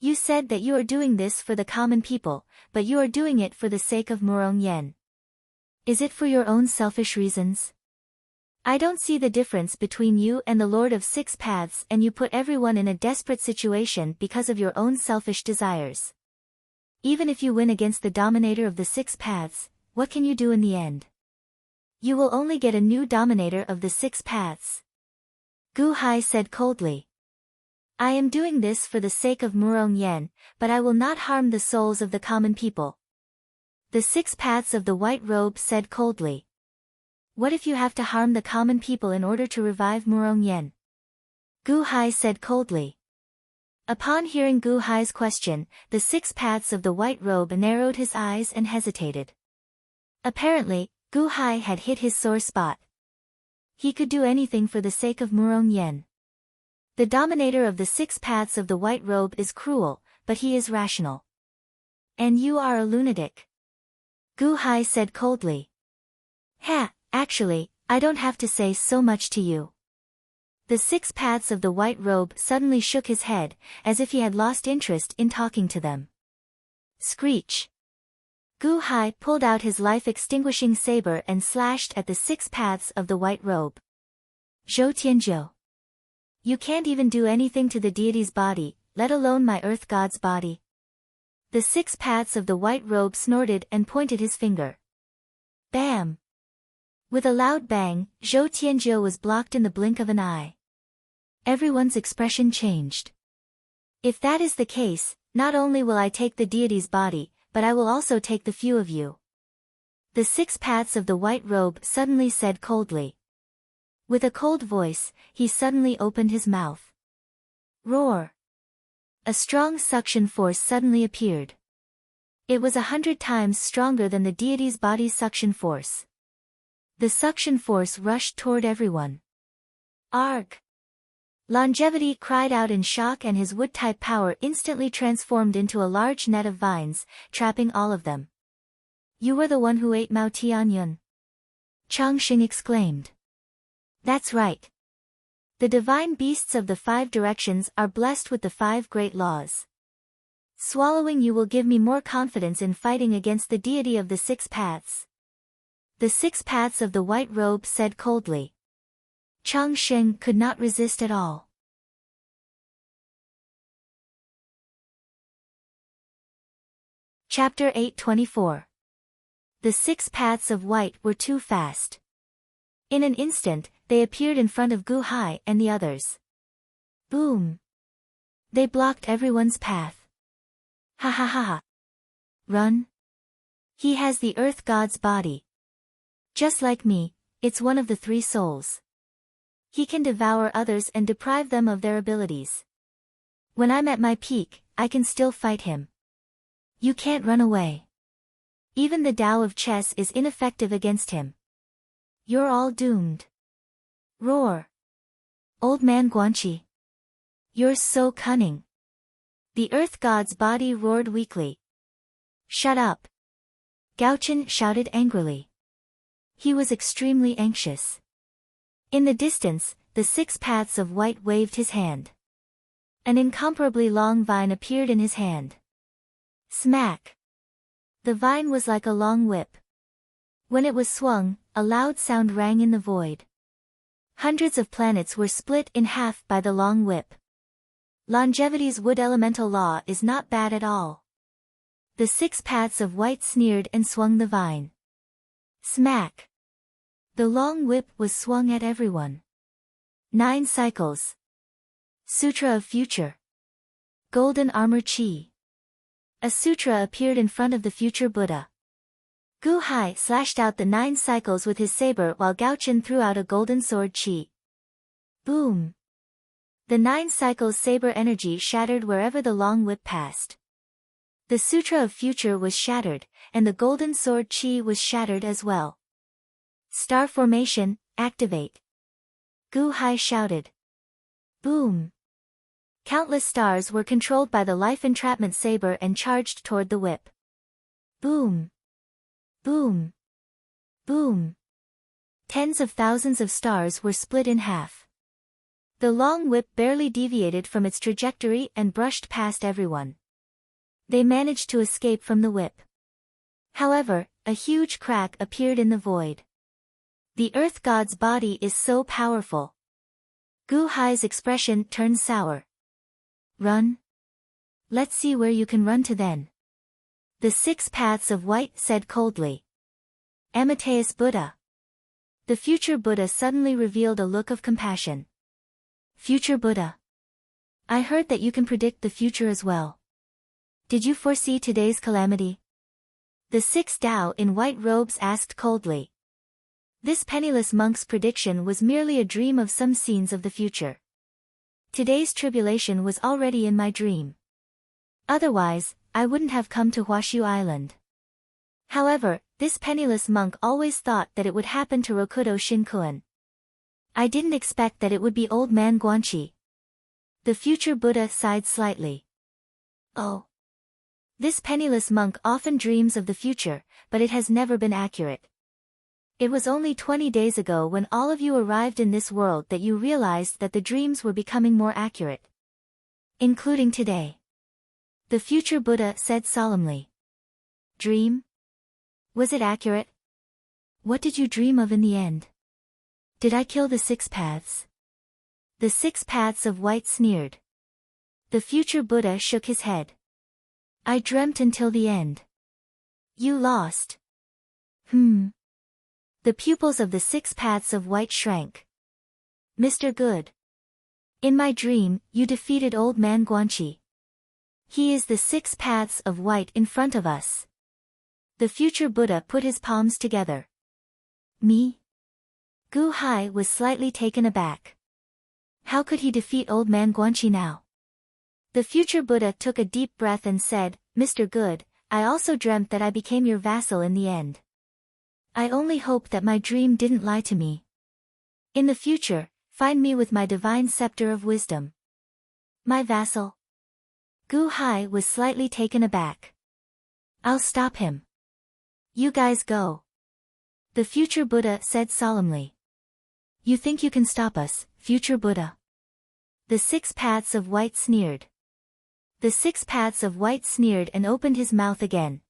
You said that you are doing this for the common people, but you are doing it for the sake of Murong Yen. Is it for your own selfish reasons? I don't see the difference between you and the Lord of 6 paths, and you put everyone in a desperate situation because of your own selfish desires. Even if you win against the dominator of the 6 paths, what can you do in the end? You will only get a new dominator of the 6 paths. Gu Hai said coldly. I am doing this for the sake of Murong Yen, but I will not harm the souls of the common people. The 6 paths of the white robe said coldly. What if you have to harm the common people in order to revive Murong Yen? Gu Hai said coldly. Upon hearing Gu Hai's question, the 6 paths of the white robe narrowed his eyes and hesitated. Apparently, Gu Hai had hit his sore spot. He could do anything for the sake of Murong Yen. The dominator of the 6 paths of the white robe is cruel, but he is rational. And you are a lunatic. Gu Hai said coldly. Actually, I don't have to say so much to you. The 6 paths of the white robe suddenly shook his head, as if he had lost interest in talking to them. Screech. Gu Hai pulled out his life-extinguishing saber and slashed at the 6 paths of the white robe. Zhou Tianzhou. You can't even do anything to the deity's body, let alone my earth god's body. The 6 paths of the white robe snorted and pointed his finger. Bam! With a loud bang, Zhou Tianzhou was blocked in the blink of an eye. Everyone's expression changed. If that is the case, not only will I take the deity's body, but I will also take the few of you. The 6 paths of the white robe suddenly said coldly. With a cold voice, he suddenly opened his mouth. Roar! A strong suction force suddenly appeared. It was 100 times stronger than the deity's body's suction force. The suction force rushed toward everyone. Arg! Longevity cried out in shock, and his wood-type power instantly transformed into a large net of vines, trapping all of them. You were the one who ate Mao Tianyun. Changxing exclaimed. That's right. The divine beasts of the 5 directions are blessed with the 5 great laws. Swallowing you will give me more confidence in fighting against the deity of the 6 paths. The 6 paths of the white robe said coldly. Changxing could not resist at all. Chapter 824. The 6 paths of white were too fast. In an instant, they appeared in front of Gu Hai and the others. Boom! They blocked everyone's path. Ha ha ha ha! Run! He has the earth god's body. Just like me, it's one of the 3 souls. He can devour others and deprive them of their abilities. When I'm at my peak, I can still fight him. You can't run away. Even the Tao of chess is ineffective against him. You're all doomed. Roar! Old man Guanqi. You're so cunning. The earth god's body roared weakly. Shut up! Gaochen shouted angrily. He was extremely anxious. In the distance, the 6 paths of white waved his hand. An incomparably long vine appeared in his hand. Smack! The vine was like a long whip. When it was swung, a loud sound rang in the void. Hundreds of planets were split in half by the long whip. Longevity's wood elemental law is not bad at all. The 6 paths of white sneered and swung the vine. Smack! The long whip was swung at everyone. 9 cycles. Sutra of Future. Golden Armor Chi. A sutra appeared in front of the future Buddha. Gu Hai slashed out the 9 cycles with his saber while Gao Chen threw out a golden sword Chi. Boom! The 9 cycles saber energy shattered wherever the long whip passed. The Sutra of Future was shattered, and the golden sword Chi was shattered as well. Star formation, activate. Gu Hai shouted. Boom! Countless stars were controlled by the life entrapment saber and charged toward the whip. Boom! Boom! Boom! Tens of thousands of stars were split in half. The long whip barely deviated from its trajectory and brushed past everyone. They managed to escape from the whip. However, a huge crack appeared in the void. The Earth God's body is so powerful. Gu Hai's expression turned sour. Run? Let's see where you can run to then. The 6 paths of white said coldly. Amateus Buddha. The future Buddha suddenly revealed a look of compassion. Future Buddha. I heard that you can predict the future as well. Did you foresee today's calamity? The 6 Tao in white robes asked coldly. This penniless monk's prediction was merely a dream of some scenes of the future. Today's tribulation was already in my dream. Otherwise, I wouldn't have come to Huashu Island. However, this penniless monk always thought that it would happen to Rokudo Shinkuan. I didn't expect that it would be old man Guanchi. The future Buddha sighed slightly. Oh. This penniless monk often dreams of the future, but it has never been accurate. It was only 20 days ago when all of you arrived in this world that you realized that the dreams were becoming more accurate. Including today. The future Buddha said solemnly. Dream? Was it accurate? What did you dream of in the end? Did I kill the 6 paths? The 6 paths of white sneered. The future Buddha shook his head. I dreamt until the end. You lost. The pupils of the 6 paths of white shrank. Mr. Good. In my dream, you defeated old man Guanchi. He is the 6 paths of white in front of us. The future Buddha put his palms together. Me? Gu Hai was slightly taken aback. How could he defeat old man Guanchi now? The future Buddha took a deep breath and said, Mr. Good, I also dreamt that I became your vassal in the end. I only hope that my dream didn't lie to me. In the future, find me with my divine scepter of wisdom. My vassal? Gu Hai was slightly taken aback. I'll stop him. You guys go. The future Buddha said solemnly. You think you can stop us, future Buddha? The 6 paths of white sneered. The 6 paths of white sneered and opened his mouth again.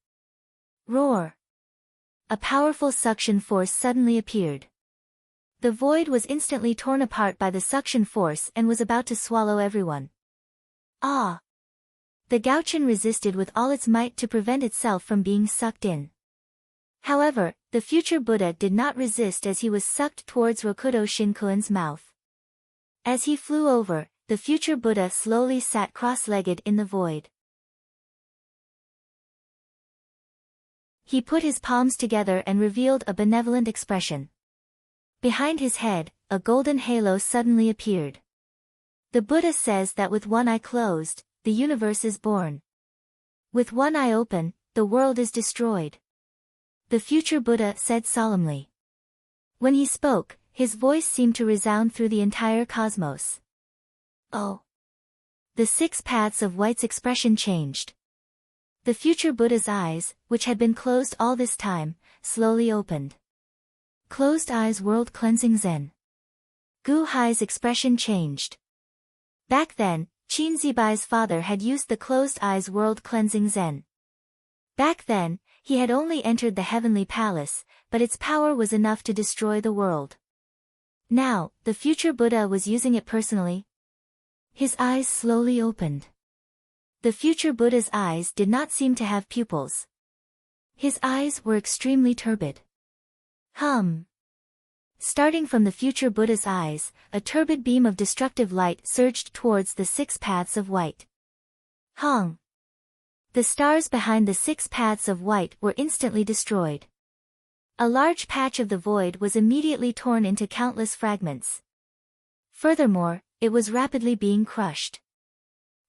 Roar. A powerful suction force suddenly appeared. The void was instantly torn apart by the suction force and was about to swallow everyone. Ah! The Gaochen resisted with all its might to prevent itself from being sucked in. However, the future Buddha did not resist as he was sucked towards Rokudo Shinkuan's mouth. As he flew over, the future Buddha slowly sat cross-legged in the void. He put his palms together and revealed a benevolent expression. Behind his head, a golden halo suddenly appeared. The Buddha says that with one eye closed, the universe is born. With one eye open, the world is destroyed. The future Buddha said solemnly. When he spoke, his voice seemed to resound through the entire cosmos. Oh! The 6 paths of white's expression changed. The future Buddha's eyes, which had been closed all this time, slowly opened. Closed eyes world cleansing Zen. Gu Hai's expression changed. Back then, Qin Zibai's father had used the closed eyes world cleansing Zen. Back then, he had only entered the heavenly palace, but its power was enough to destroy the world. Now, the future Buddha was using it personally. His eyes slowly opened. The future Buddha's eyes did not seem to have pupils. His eyes were extremely turbid. Starting from the future Buddha's eyes, a turbid beam of destructive light surged towards the 6 paths of white. Hong. The stars behind the 6 paths of white were instantly destroyed. A large patch of the void was immediately torn into countless fragments. Furthermore, it was rapidly being crushed.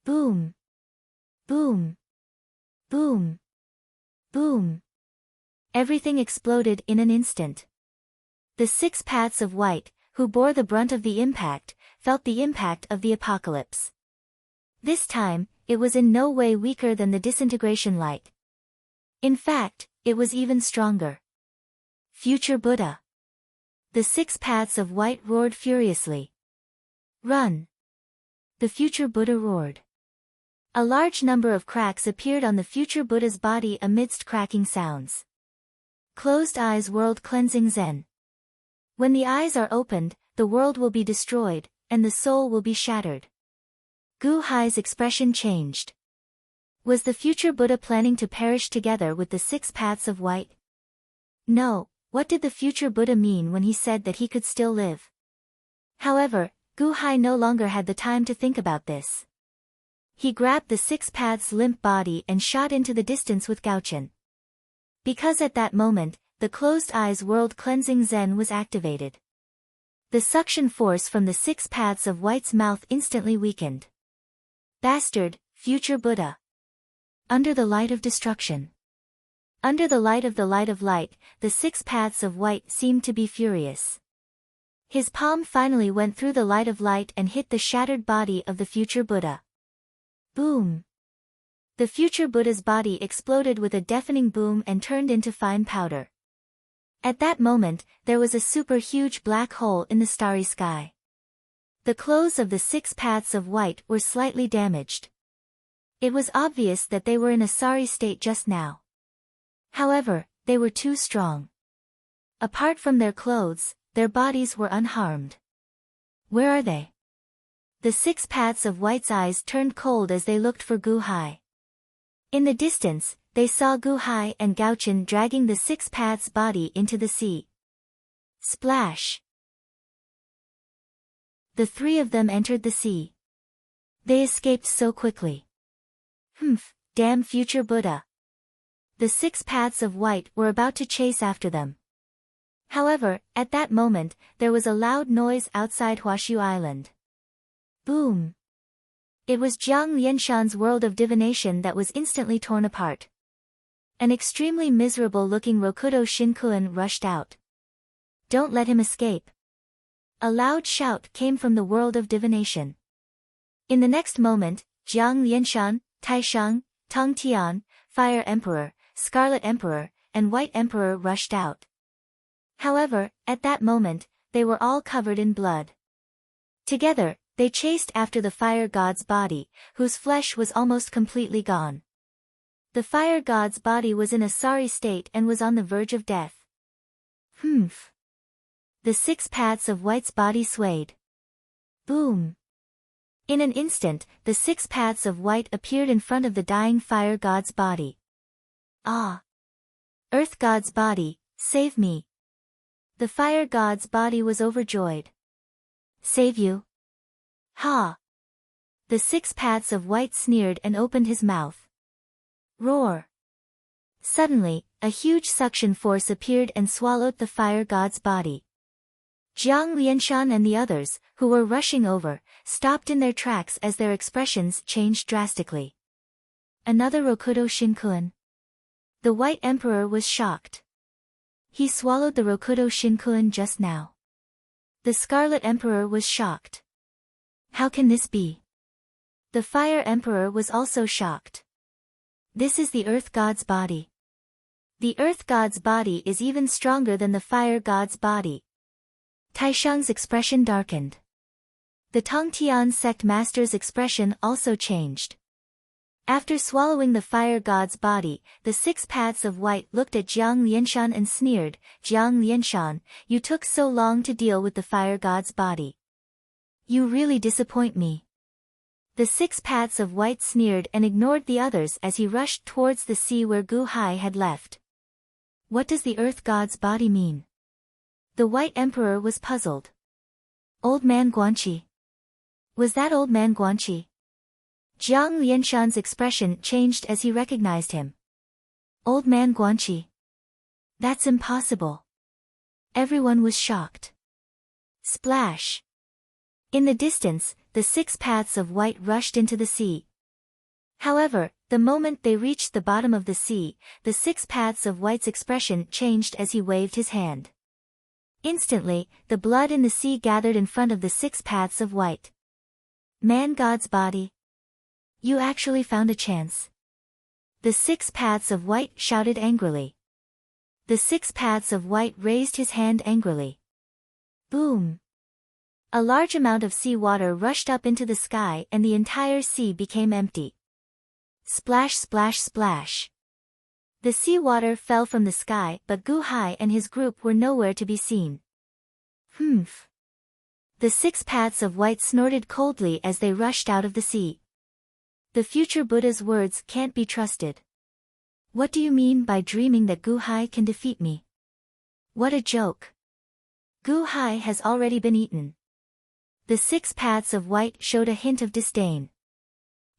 Boom. Boom. Boom. Boom. Everything exploded in an instant. The 6 paths of white, who bore the brunt of the impact, felt the impact of the apocalypse. This time, it was in no way weaker than the disintegration light. In fact, it was even stronger. Future Buddha. The 6 paths of white roared furiously. Run! The future Buddha roared. A large number of cracks appeared on the future Buddha's body amidst cracking sounds. Closed eyes world cleansing Zen. When the eyes are opened, the world will be destroyed, and the soul will be shattered. Gu Hai's expression changed. Was the future Buddha planning to perish together with the 6 paths of white? No, what did the future Buddha mean when he said that he could still live? However, Gu Hai no longer had the time to think about this. He grabbed the 6 paths' limp body and shot into the distance with Gaochen. Because at that moment, the closed eyes world cleansing Zen was activated. The suction force from the 6 paths of white's mouth instantly weakened. Bastard, future Buddha. Under the light of destruction. Under the light of light, the 6 paths of white seemed to be furious. His palm finally went through the light of light and hit the shattered body of the future Buddha. Boom! The future Buddha's body exploded with a deafening boom and turned into fine powder. At that moment, there was a super huge black hole in the starry sky. The clothes of the 6 paths of white were slightly damaged. It was obvious that they were in a sorry state just now. However, they were too strong. Apart from their clothes, their bodies were unharmed. Where are they? The 6 paths of white's eyes turned cold as they looked for Gu Hai. In the distance, they saw Gu Hai and Gaochen dragging the 6 paths' body into the sea. Splash! The 3 of them entered the sea. They escaped so quickly. Humph, damn future Buddha. The 6 paths of white were about to chase after them. However, at that moment, there was a loud noise outside Huashu Island. Boom! It was Jiang Lianshan's world of divination that was instantly torn apart. An extremely miserable-looking Rokudo Shinkuin rushed out. Don't let him escape. A loud shout came from the world of divination. In the next moment, Jiang Lianshan, Taishang, Tong Tian, Fire Emperor, Scarlet Emperor, and White Emperor rushed out. However, at that moment, they were all covered in blood. Together, they chased after the fire god's body, whose flesh was almost completely gone. The fire god's body was in a sorry state and was on the verge of death. Humph! The 6 paths of white's body swayed. Boom! In an instant, the 6 paths of white appeared in front of the dying fire god's body. Ah! Earth god's body, save me! The fire god's body was overjoyed. Save you? Ha! The 6 paths of white sneered and opened his mouth. Roar! Suddenly, a huge suction force appeared and swallowed the fire god's body. Jiang Lianshan and the others, who were rushing over, stopped in their tracks as their expressions changed drastically. Another Rokudo Shinkuin. The White Emperor was shocked. He swallowed the Rokudo Shinkuin just now. The Scarlet Emperor was shocked. How can this be? The Fire Emperor was also shocked. This is the Earth God's body. The Earth God's body is even stronger than the Fire God's body. Taishang's expression darkened. The Tongtian sect master's expression also changed. After swallowing the Fire God's body, the 6 paths of white looked at Jiang Lianshan and sneered, Jiang Lianshan, you took so long to deal with the Fire God's body. You really disappoint me. The 6 paths of white sneered and ignored the others as he rushed towards the sea where Gu Hai had left. What does the Earth God's body mean? The White Emperor was puzzled. Old Man Guanqi. Was that Old Man Guanqi? Jiang Lianshan's expression changed as he recognized him. Old man Guanqi. That's impossible. Everyone was shocked. Splash. In the distance, the 6 paths of white rushed into the sea. However, the moment they reached the bottom of the sea, the 6 paths of white's expression changed as he waved his hand. Instantly, the blood in the sea gathered in front of the 6 paths of white. Man God's body. You actually found a chance. The 6 paths of white shouted angrily. The 6 paths of white raised his hand angrily. Boom. A large amount of sea water rushed up into the sky and the entire sea became empty. Splash splash splash. The sea water fell from the sky but Gu Hai and his group were nowhere to be seen. Humph. The 6 paths of white snorted coldly as they rushed out of the sea. The future Buddha's words can't be trusted. What do you mean by dreaming that Gu Hai can defeat me? What a joke. Gu Hai has already been eaten. The 6 paths of white showed a hint of disdain.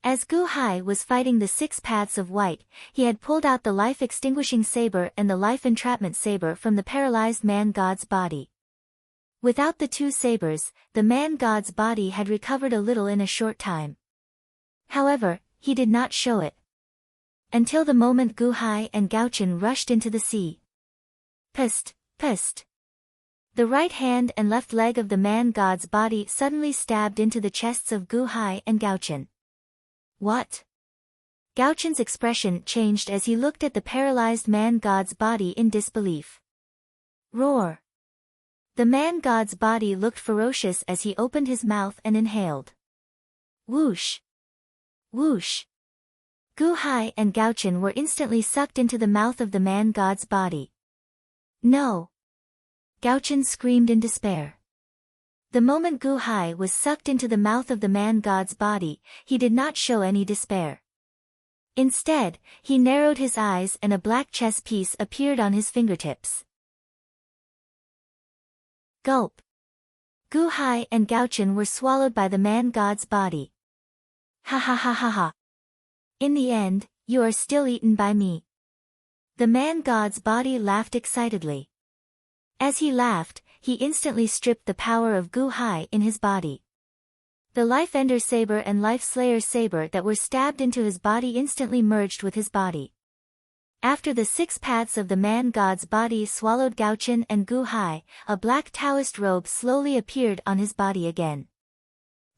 As Gu Hai was fighting the 6 paths of white, he had pulled out the life-extinguishing saber and the life-entrapment saber from the paralyzed man-god's body. Without the 2 sabers, the man-god's body had recovered a little in a short time. However, he did not show it. Until the moment Gu Hai and Gaochen rushed into the sea. Psst, psst. The right hand and left leg of the man-god's body suddenly stabbed into the chests of Gu Hai and Gaochen. What? Gaochen's expression changed as he looked at the paralyzed man-god's body in disbelief. Roar. The man-god's body looked ferocious as he opened his mouth and inhaled. Whoosh. Whoosh. Gu Hai and Gaochen were instantly sucked into the mouth of the man-god's body. No. Gaochen screamed in despair. The moment Gu Hai was sucked into the mouth of the man-god's body, he did not show any despair. Instead, he narrowed his eyes and a black chess piece appeared on his fingertips. Gulp. Gu Hai and Gaochen were swallowed by the man-god's body. Ha ha ha ha ha. In the end, you are still eaten by me. The man-god's body laughed excitedly. As he laughed, he instantly stripped the power of Gu Hai in his body. The Life Ender saber and Life Slayer saber that were stabbed into his body instantly merged with his body. After the 6 paths of the man-god's body swallowed Gaochen and Gu Hai, a black Taoist robe slowly appeared on his body again.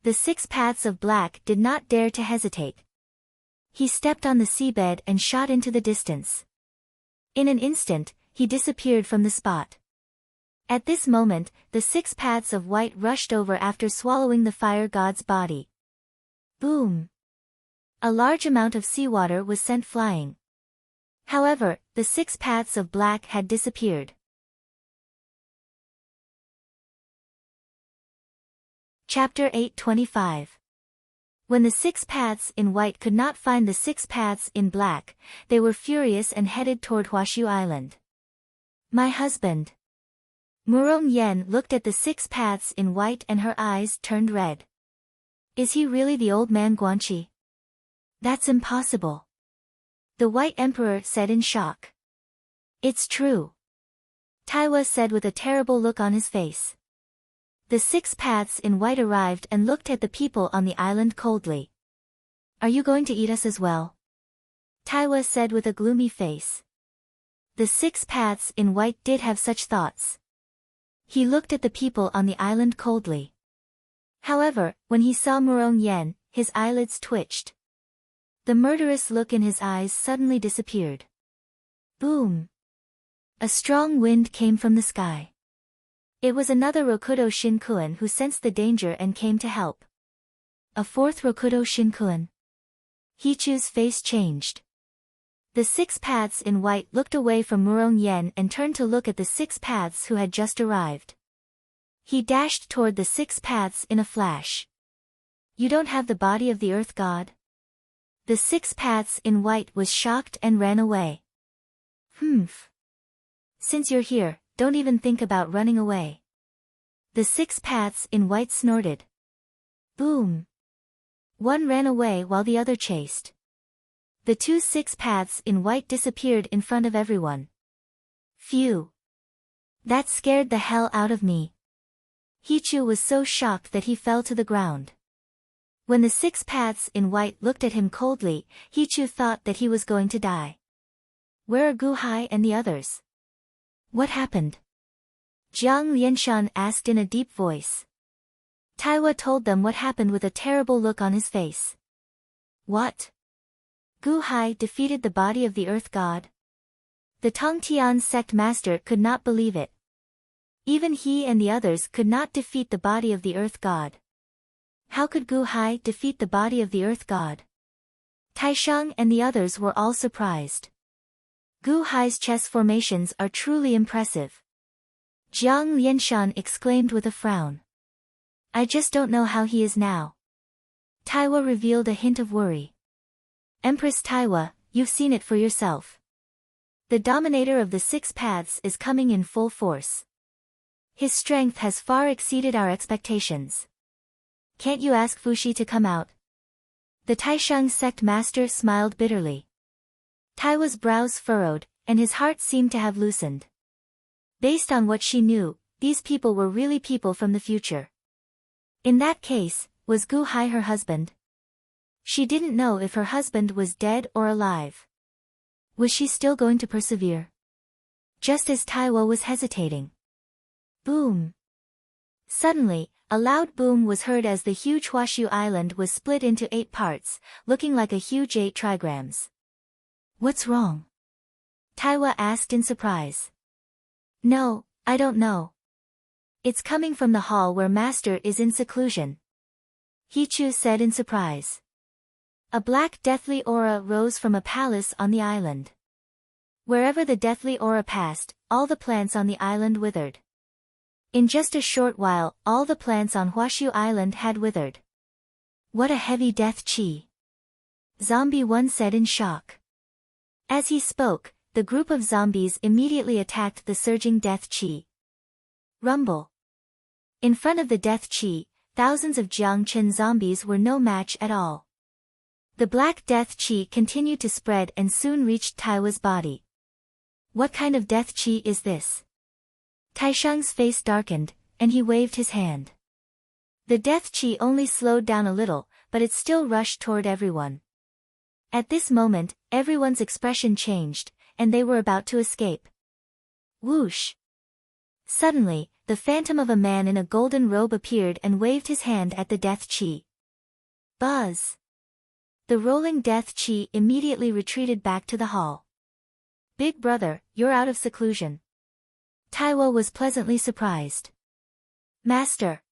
The 6 paths of black did not dare to hesitate. He stepped on the seabed and shot into the distance. In an instant, he disappeared from the spot. At this moment, the 6 paths of white rushed over after swallowing the fire god's body. Boom! A large amount of seawater was sent flying. However, the 6 paths of black had disappeared. Chapter 825. When the 6 paths in white could not find the 6 paths in black, they were furious and headed toward Huashu Island. My husband. Murong Yen looked at the 6 paths in white and her eyes turned red. Is he really the old man Guanqi? That's impossible. The White Emperor said in shock. It's true. Taiwa said with a terrible look on his face. The 6 paths in white arrived and looked at the people on the island coldly. Are you going to eat us as well? Taiwa said with a gloomy face. The 6 paths in white did have such thoughts. He looked at the people on the island coldly. However, when he saw Murong Yen, his eyelids twitched. The murderous look in his eyes suddenly disappeared. Boom! A strong wind came from the sky. It was another Rokudo Shinkuan who sensed the danger and came to help. A 4th Rokudo Shinkuan. Hichu's face changed. The 6 paths in white looked away from Murong Yen and turned to look at the 6 paths who had just arrived. He dashed toward the 6 paths in a flash. You don't have the body of the earth god? The 6 paths in white was shocked and ran away. Humph. Since you're here, don't even think about running away. The 6 paths in white snorted. Boom. One ran away while the other chased. The two six paths in white disappeared in front of everyone. Phew! That scared the hell out of me. Hichu was so shocked that he fell to the ground. When the six paths in white looked at him coldly, Hichu thought that he was going to die. Where are Guhai and the others? What happened? Jiang Lianshan asked in a deep voice. Taiwa told them what happened with a terrible look on his face. What? Guhai defeated the body of the Earth God? The Tongtian sect master could not believe it. Even he and the others could not defeat the body of the Earth God. How could Guhai defeat the body of the Earth God? Taisheng and the others were all surprised. Guhai's chess formations are truly impressive. Jiang Lianshan exclaimed with a frown. I just don't know how he is now. Taiwa revealed a hint of worry. Empress Taiwa, you've seen it for yourself. The dominator of the six paths is coming in full force. His strength has far exceeded our expectations. Can't you ask Fuxi to come out? The Taisheng sect master smiled bitterly. Taiwa's brows furrowed, and his heart seemed to have loosened. Based on what she knew, these people were really people from the future. In that case, was Guhai her husband? She didn't know if her husband was dead or alive. Was she still going to persevere? Just as Taiwa was hesitating. Boom! Suddenly, a loud boom was heard as the huge Huashu island was split into 8 parts, looking like a huge 8 trigrams. What's wrong? Taiwa asked in surprise. No, I don't know. It's coming from the hall where Master is in seclusion. Hichu said in surprise. A black deathly aura rose from a palace on the island. Wherever the deathly aura passed, all the plants on the island withered. In just a short while, all the plants on Huashu Island had withered. What a heavy death chi! Zombie 1 said in shock. As he spoke, the group of zombies immediately attacked the surging death chi. Rumble. In front of the death chi, thousands of Jiangchen zombies were no match at all. The black death chi continued to spread and soon reached Taiwa's body. What kind of death chi is this? Taisheng's face darkened, and he waved his hand. The death chi only slowed down a little, but it still rushed toward everyone. At this moment, everyone's expression changed, and they were about to escape. Whoosh! Suddenly, the phantom of a man in a golden robe appeared and waved his hand at the death chi. Buzz! The rolling death chi immediately retreated back to the hall. Big brother, you're out of seclusion. Taiwa was pleasantly surprised. Master!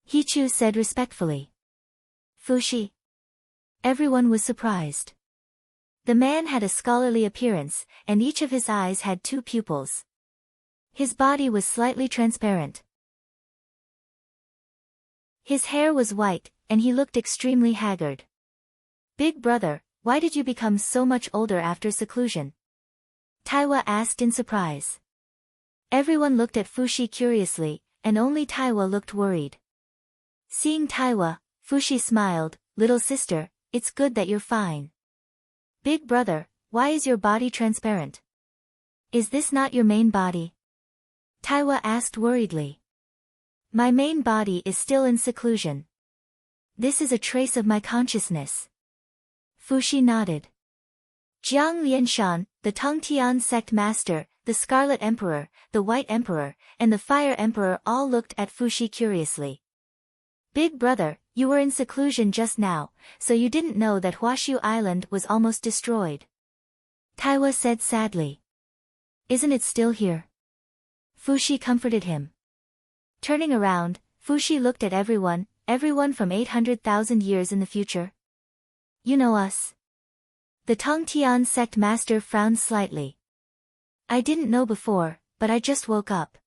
Hichu said respectfully. Fuxi. Everyone was surprised. The man had a scholarly appearance, and each of his eyes had 2 pupils. His body was slightly transparent. His hair was white, and he looked extremely haggard. Big brother, why did you become so much older after seclusion? Taiwa asked in surprise. Everyone looked at Fuxi curiously, and only Taiwa looked worried. Seeing Taiwa, Fuxi smiled, little sister, it's good that you're fine. Big brother, why is your body transparent? Is this not your main body? Taiwa asked worriedly. My main body is still in seclusion. This is a trace of my consciousness. Fuxi nodded. Jiang Lianshan, the Tongtian sect master, the Scarlet Emperor, the White Emperor, and the Fire Emperor all looked at Fuxi curiously. Big brother, you were in seclusion just now, so you didn't know that Huashu Island was almost destroyed. Taiwa said sadly. Isn't it still here? Fuxi comforted him. Turning around, Fuxi looked at everyone from 800,000 years in the future. You know us. The Tongtian sect master frowned slightly. I didn't know before, but I just woke up.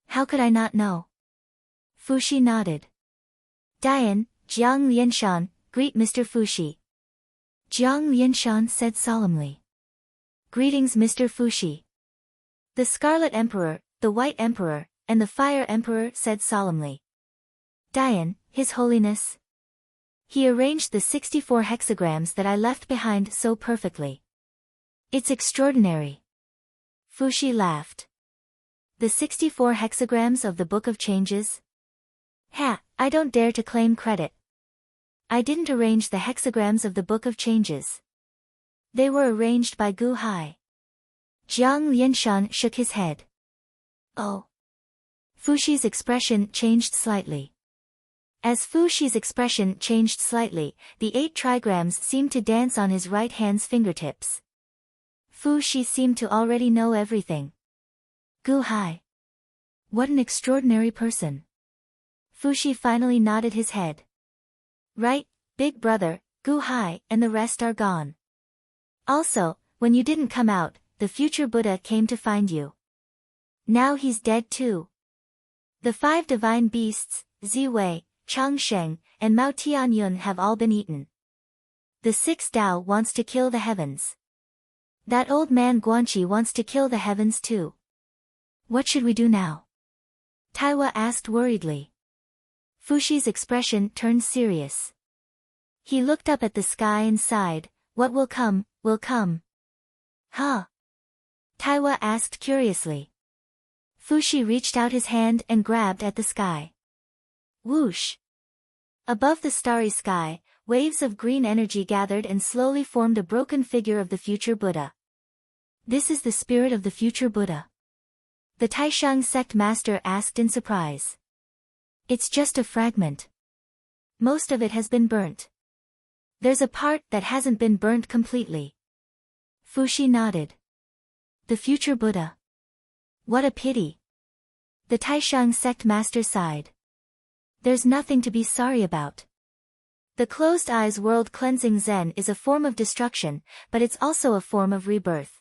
How could I not know? Fuxi nodded. Dian, Jiang Lianshan, greet Mr. Fuxi. Jiang Lianshan said solemnly. Greetings Mr. Fuxi. The Scarlet Emperor, the White Emperor, and the Fire Emperor said solemnly. Dian, His Holiness. He arranged the 64 hexagrams that I left behind so perfectly. It's extraordinary. Fuxi laughed. The 64 hexagrams of the Book of Changes? Ha, I don't dare to claim credit. I didn't arrange the hexagrams of the Book of Changes. They were arranged by Gu Hai. Jiang Lianshan shook his head. Oh. Fuxi's expression changed slightly. As Fuxi's expression changed slightly, the 8 trigrams seemed to dance on his right hand's fingertips. Fuxi seemed to already know everything. Gu Hai. What an extraordinary person. Fuxi finally nodded his head. Right, big brother, Gu Hai and the rest are gone. Also, when you didn't come out, the future Buddha came to find you. Now he's dead too. The 5 divine beasts, Ziwei, Changsheng, and Mao Tianyun have all been eaten. The 6th Tao wants to kill the heavens. That old man Guanqi wants to kill the heavens too. What should we do now? Taiwa asked worriedly. Fuxi's expression turned serious. He looked up at the sky and sighed, what will come, will come. Huh? Taiwa asked curiously. Fuxi reached out his hand and grabbed at the sky. Whoosh! Above the starry sky, waves of green energy gathered and slowly formed a broken figure of the future Buddha. This is the spirit of the future Buddha. The Taishang sect master asked in surprise. It's just a fragment. Most of it has been burnt. There's a part that hasn't been burnt completely. Fuxi nodded. The future Buddha. What a pity. The Taishang sect master sighed. There's nothing to be sorry about. The closed eyes world cleansing Zen is a form of destruction, but it's also a form of rebirth.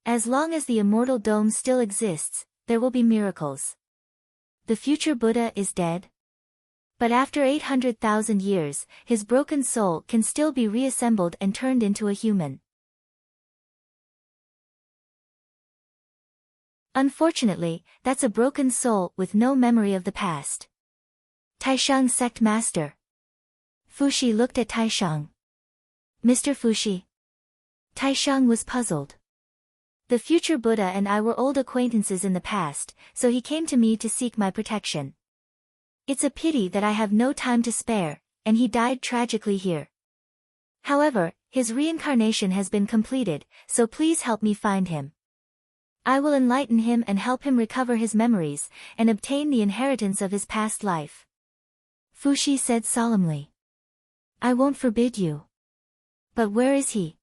As long as the immortal dome still exists, there will be miracles. The future Buddha is dead. But after 800,000 years, his broken soul can still be reassembled and turned into a human. Unfortunately, that's a broken soul with no memory of the past. Taishang sect master. Fuxi looked at Taishang. Mr. Fuxi. Taishang was puzzled. The future Buddha and I were old acquaintances in the past, so he came to me to seek my protection. It's a pity that I have no time to spare, and he died tragically here. However, his reincarnation has been completed, so please help me find him. I will enlighten him and help him recover his memories, and obtain the inheritance of his past life. Fuxi said solemnly. I won't forbid you. But where is he?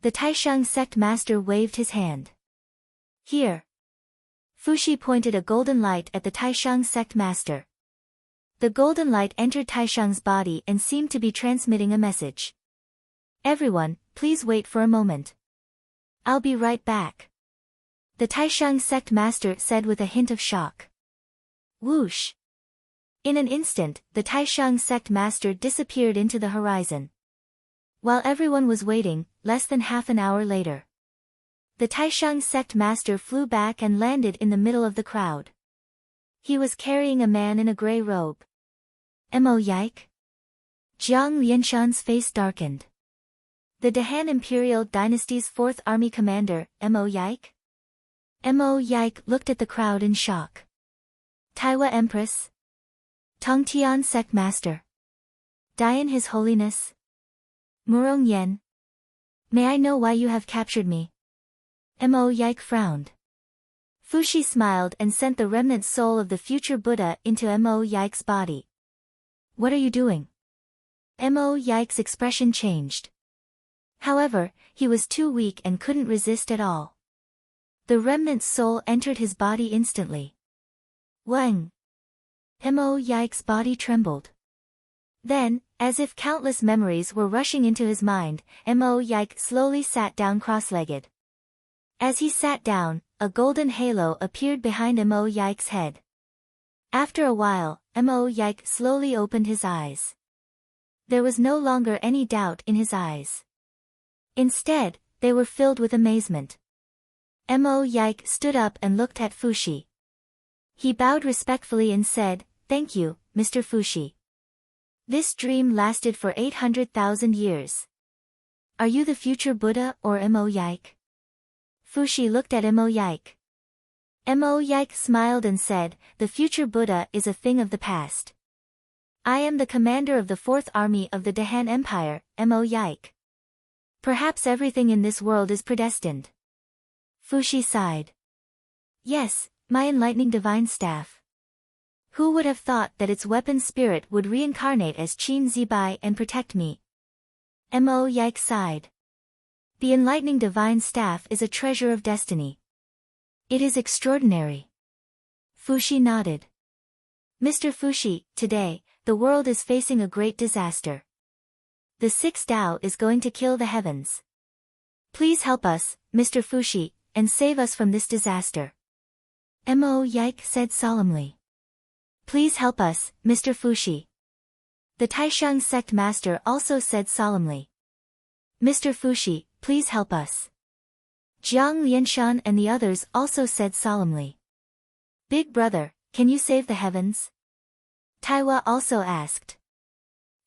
The Taishang sect master waved his hand. Here. Fuxi pointed a golden light at the Taishang sect master. The golden light entered Taishang's body and seemed to be transmitting a message. Everyone, please wait for a moment. I'll be right back. The Taishang sect master said with a hint of shock. Whoosh! In an instant, the Taishang sect master disappeared into the horizon. While everyone was waiting, less than half an hour later, the Taishang sect master flew back and landed in the middle of the crowd. He was carrying a man in a gray robe. Mo Yike? Jiang Lianshan's face darkened. The Dahan Imperial Dynasty's 4th Army Commander, Mo Yike? Mo Yike looked at the crowd in shock. Taiwa Empress? Tongtian Sect Master? Dian His Holiness? Murong Yen? May I know why you have captured me? Mo Yike frowned. Fuxi smiled and sent the remnant soul of the future Buddha into Mo Yike's body. What are you doing? Mo Yike's expression changed. However, he was too weak and couldn't resist at all. The remnant soul entered his body instantly. Wang! Mo Yike's body trembled. Then, as if countless memories were rushing into his mind, Mo Yike slowly sat down cross-legged. As he sat down, a golden halo appeared behind Mo Yike's head. After a while, Mo Yike slowly opened his eyes. There was no longer any doubt in his eyes. Instead, they were filled with amazement. Mo Yike stood up and looked at Fuxi. He bowed respectfully and said, "Thank you, Mr. Fuxi." This dream lasted for 800,000 years. Are you the future Buddha or Mo Yike? Fushi looked at Mo Yike. Mo Yike smiled and said, the future Buddha is a thing of the past. I am the commander of the 4th army of the Dahan Empire, Mo Yike. Perhaps everything in this world is predestined. Fushi sighed. Yes, my enlightening divine staff. Who would have thought that its weapon spirit would reincarnate as Qin Zibai and protect me? Mo Yike sighed. The enlightening divine staff is a treasure of destiny. It is extraordinary. Fushi nodded. Mr. Fushi, today, the world is facing a great disaster. The 6th Tao is going to kill the heavens. Please help us, Mr. Fushi, and save us from this disaster. Mo Yike said solemnly. Please help us, Mr. Fushi. The Taishang sect master also said solemnly. Mr. Fushi, please help us. Jiang Lianshan and the others also said solemnly. Big brother, can you save the heavens? Taiwa also asked.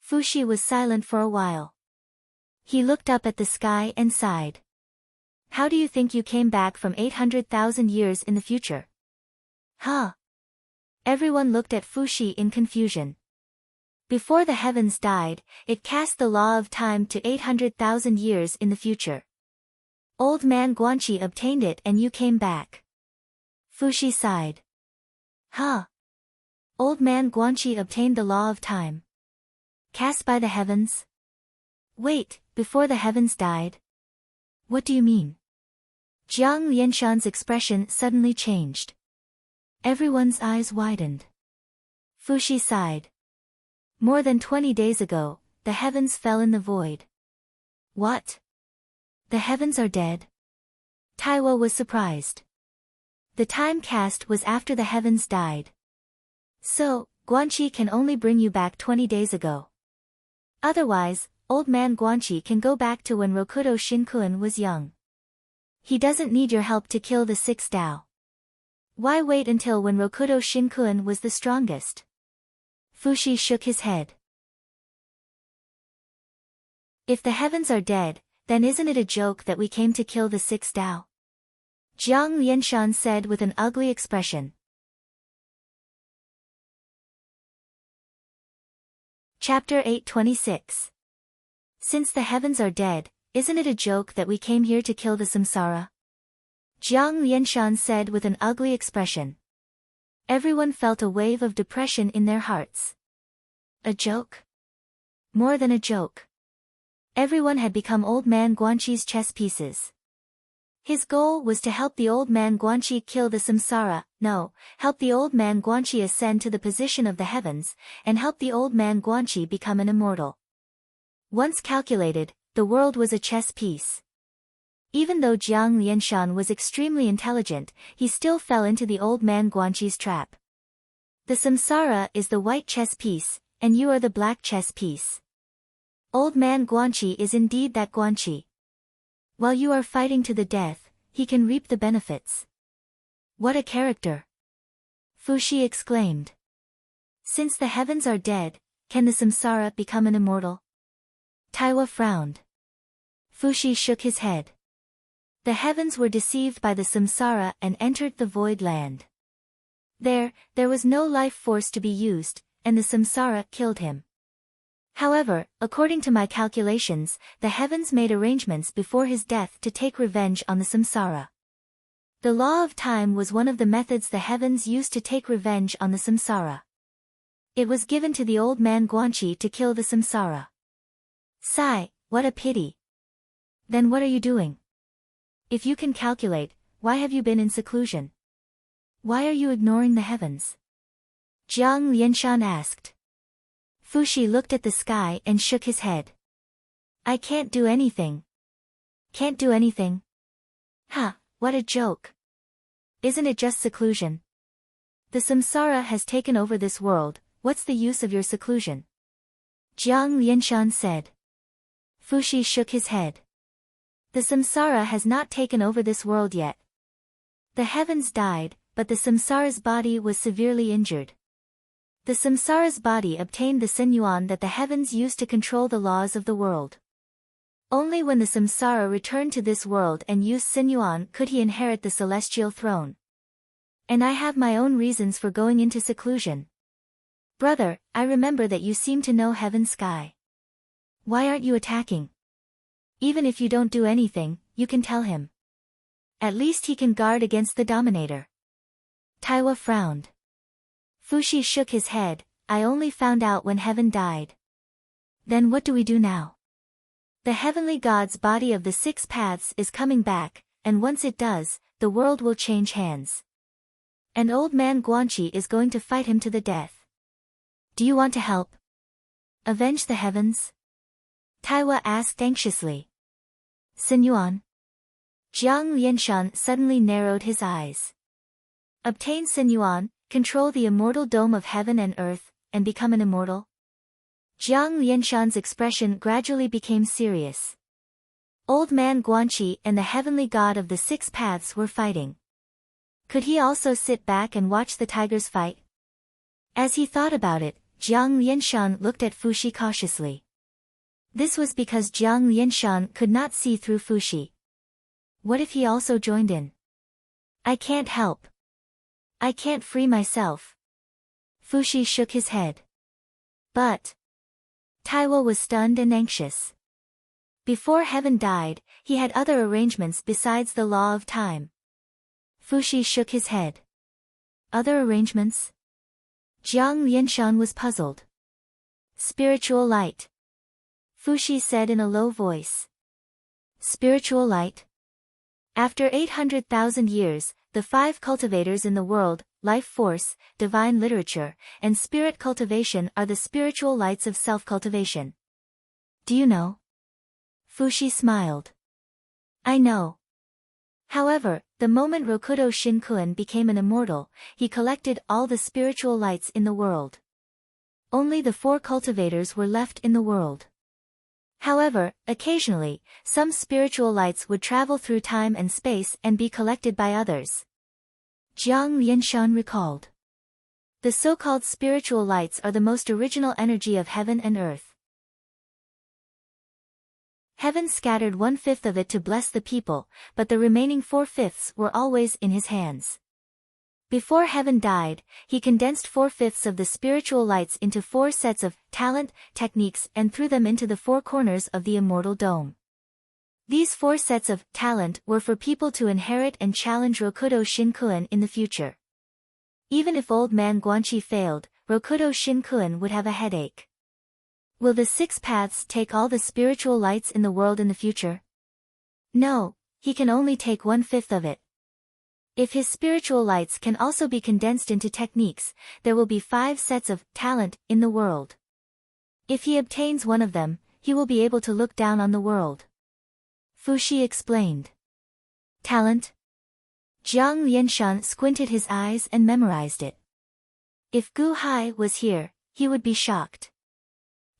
Fushi was silent for a while. He looked up at the sky and sighed. How do you think you came back from 800,000 years in the future? Huh? Everyone looked at Fushi in confusion. Before the heavens died, it cast the law of time to 800,000 years in the future. Old man Guanqi obtained it and you came back. Fushi sighed. Huh? Old man Guanqi obtained the law of time. Cast by the heavens? Wait, before the heavens died? What do you mean? Jiang Lianshan's expression suddenly changed. Everyone's eyes widened. Fushi sighed. More than 20 days ago, the heavens fell in the void. What? The heavens are dead? Taiwa was surprised. The time cast was after the heavens died. So, Guanqi can only bring you back 20 days ago. Otherwise, old man Guanqi can go back to when Rokudo Shinkuan was young. He doesn't need your help to kill the 6th Tao. Why wait until when Rokudo Shinkuan was the strongest? Fushi shook his head. If the heavens are dead, then isn't it a joke that we came to kill the 6th Tao? Jiang Lianshan said with an ugly expression. Chapter 826. Since the heavens are dead, isn't it a joke that we came here to kill the samsara? Jiang Lianshan said with an ugly expression. Everyone felt a wave of depression in their hearts. A joke? More than a joke. Everyone had become old man Guanqi's chess pieces. His goal was to help the old man Guanqi kill the samsara, help the old man Guanqi ascend to the position of the heavens, and help the old man Guanqi become an immortal. Once calculated, the world was a chess piece. Even though Jiang Lianshan was extremely intelligent, he still fell into the old man Guanqi's trap. The samsara is the white chess piece, and you are the black chess piece. Old man Guanqi is indeed that Guanqi. While you are fighting to the death, he can reap the benefits. What a character! Fushi exclaimed. Since the heavens are dead, can the samsara become an immortal? Taiwa frowned. Fushi shook his head. The heavens were deceived by the samsara and entered the void land. There was no life force to be used, and the samsara killed him. However, according to my calculations, the heavens made arrangements before his death to take revenge on the samsara. The law of time was one of the methods the heavens used to take revenge on the samsara. It was given to the old man Guanqi to kill the samsara. Sigh, what a pity. Then what are you doing? If you can calculate, why have you been in seclusion? Why are you ignoring the heavens? Jiang Lianshan asked. Fushi looked at the sky and shook his head. I can't do anything. Can't do anything? Ha, what a joke. Isn't it just seclusion? The samsara has taken over this world, what's the use of your seclusion? Jiang Lianshan said. Fushi shook his head. The samsara has not taken over this world yet. The heavens died, but the samsara's body was severely injured. The samsara's body obtained the sinyuan that the heavens used to control the laws of the world. Only when the samsara returned to this world and used sinyuan could he inherit the celestial throne. And I have my own reasons for going into seclusion. Brother, I remember that you seem to know heaven's sky. Why aren't you attacking? Even if you don't do anything, you can tell him. At least he can guard against the dominator. Taiwa frowned. Fushi shook his head. I only found out when heaven died. Then what do we do now? The heavenly god's body of the 6 paths is coming back, and once it does, the world will change hands. And old man Guanqi is going to fight him to the death. Do you want to help? Avenge the heavens? Taiwa asked anxiously. Sinyuan? Jiang Lianshan suddenly narrowed his eyes. Obtain Sinyuan, control the immortal dome of heaven and earth, and become an immortal? Jiang Lianshan's expression gradually became serious. Old man Guanqi and the heavenly god of the 6 paths were fighting. Could he also sit back and watch the tigers fight? As he thought about it, Jiang Lianshan looked at Fushi cautiously. This was because Jiang Lianshan could not see through Fushi. What if he also joined in? I can't help. I can't free myself. Fushi shook his head. But Taiwa was stunned and anxious. Before heaven died, he had other arrangements besides the law of time. Fushi shook his head. Other arrangements? Jiang Lianshan was puzzled. Spiritual light. Fushi said in a low voice. Spiritual light? After 800,000 years, the 5 cultivators in the world, life force, divine literature, and spirit cultivation are the spiritual lights of self-cultivation. Do you know? Fushi smiled. I know. However, the moment Rokudo Shinkuan became an immortal, he collected all the spiritual lights in the world. Only the 4 cultivators were left in the world. However, occasionally, some spiritual lights would travel through time and space and be collected by others. Jiang Lianshan recalled. The so-called spiritual lights are the most original energy of heaven and earth. Heaven scattered 1/5 of it to bless the people, but the remaining 4/5 were always in his hands. Before heaven died, he condensed 4/5 of the spiritual lights into 4 sets of talent, techniques and threw them into the 4 corners of the immortal dome. These 4 sets of talent were for people to inherit and challenge Rokudo Shinkuan in the future. Even if old man Guanqi failed, Rokudo Shinkuan would have a headache. Will the 6 paths take all the spiritual lights in the world in the future? No, he can only take 1/5 of it. If his spiritual lights can also be condensed into techniques, there will be 5 sets of talent in the world. If he obtains one of them, he will be able to look down on the world. Fushi explained. Talent? Jiang Lianshan squinted his eyes and memorized it. If Gu Hai was here, he would be shocked.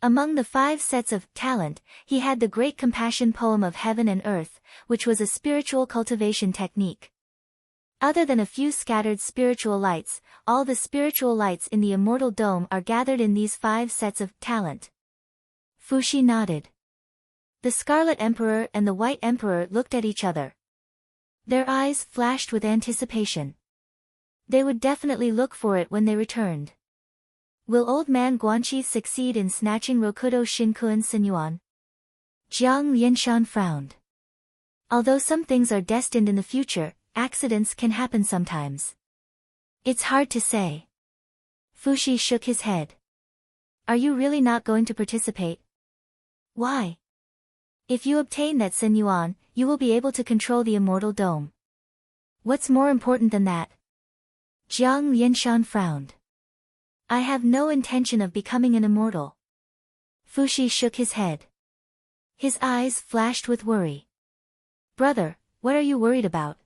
Among the 5 sets of talent, he had the Great Compassion poem of Heaven and Earth, which was a spiritual cultivation technique. Other than a few scattered spiritual lights, all the spiritual lights in the immortal dome are gathered in these 5 sets of talent. Fushi nodded. The Scarlet Emperor and the White Emperor looked at each other. Their eyes flashed with anticipation. They would definitely look for it when they returned. Will old man Guanqi succeed in snatching Rokudo Shinkuan's sinyuan? Jiang Lianshan frowned. Although some things are destined in the future, accidents can happen sometimes. It's hard to say. Fushi shook his head. Are you really not going to participate? Why? If you obtain that sinyuan, you will be able to control the immortal dome. What's more important than that? Jiang Lianshan frowned. I have no intention of becoming an immortal. Fushi shook his head. His eyes flashed with worry. Brother, what are you worried about?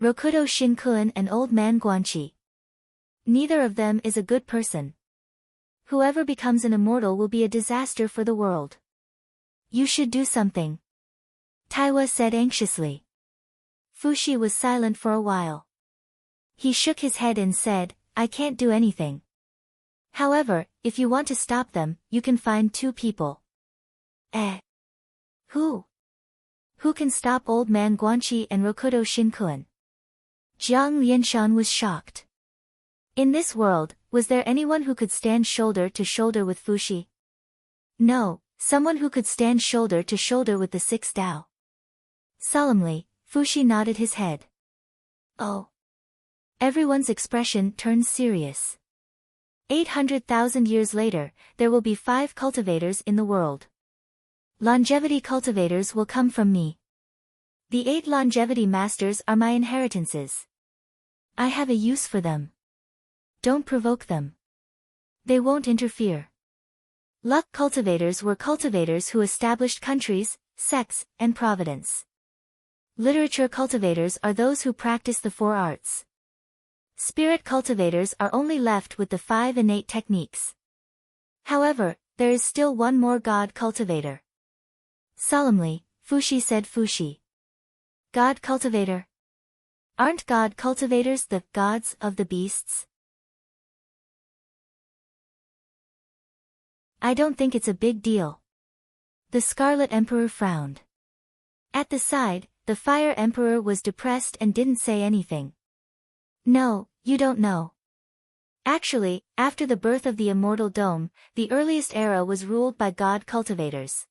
Rokudo Shinkuan and old man Guanqi. Neither of them is a good person. Whoever becomes an immortal will be a disaster for the world. You should do something. Taiwa said anxiously. Fushi was silent for a while. He shook his head and said, I can't do anything. However, if you want to stop them, you can find 2 people. Who? Who can stop Old Man Guanqi and Rokudo Shinkuan? Jiang Lianshan was shocked. In this world, was there anyone who could stand shoulder to shoulder with Fuxi? No, someone who could stand shoulder to shoulder with the 6 Dao. Solemnly, Fuxi nodded his head. Oh. Everyone's expression turned serious. 800,000 years later, there will be 5 cultivators in the world. Longevity cultivators will come from me. The 8 longevity masters are my inheritances. I have a use for them. Don't provoke them. They won't interfere. Luck cultivators were cultivators who established countries, sects, and providence. Literature cultivators are those who practice the 4 arts. Spirit cultivators are only left with the 5 innate techniques. However, there is still one more God cultivator. Solemnly, Fuxi said. Fuxi. God cultivator? Aren't God cultivators the gods of the beasts? I don't think it's a big deal. The Scarlet Emperor frowned. At the side, the Fire Emperor was depressed and didn't say anything. No, you don't know. Actually, after the birth of the Immortal Dome, the earliest era was ruled by God cultivators.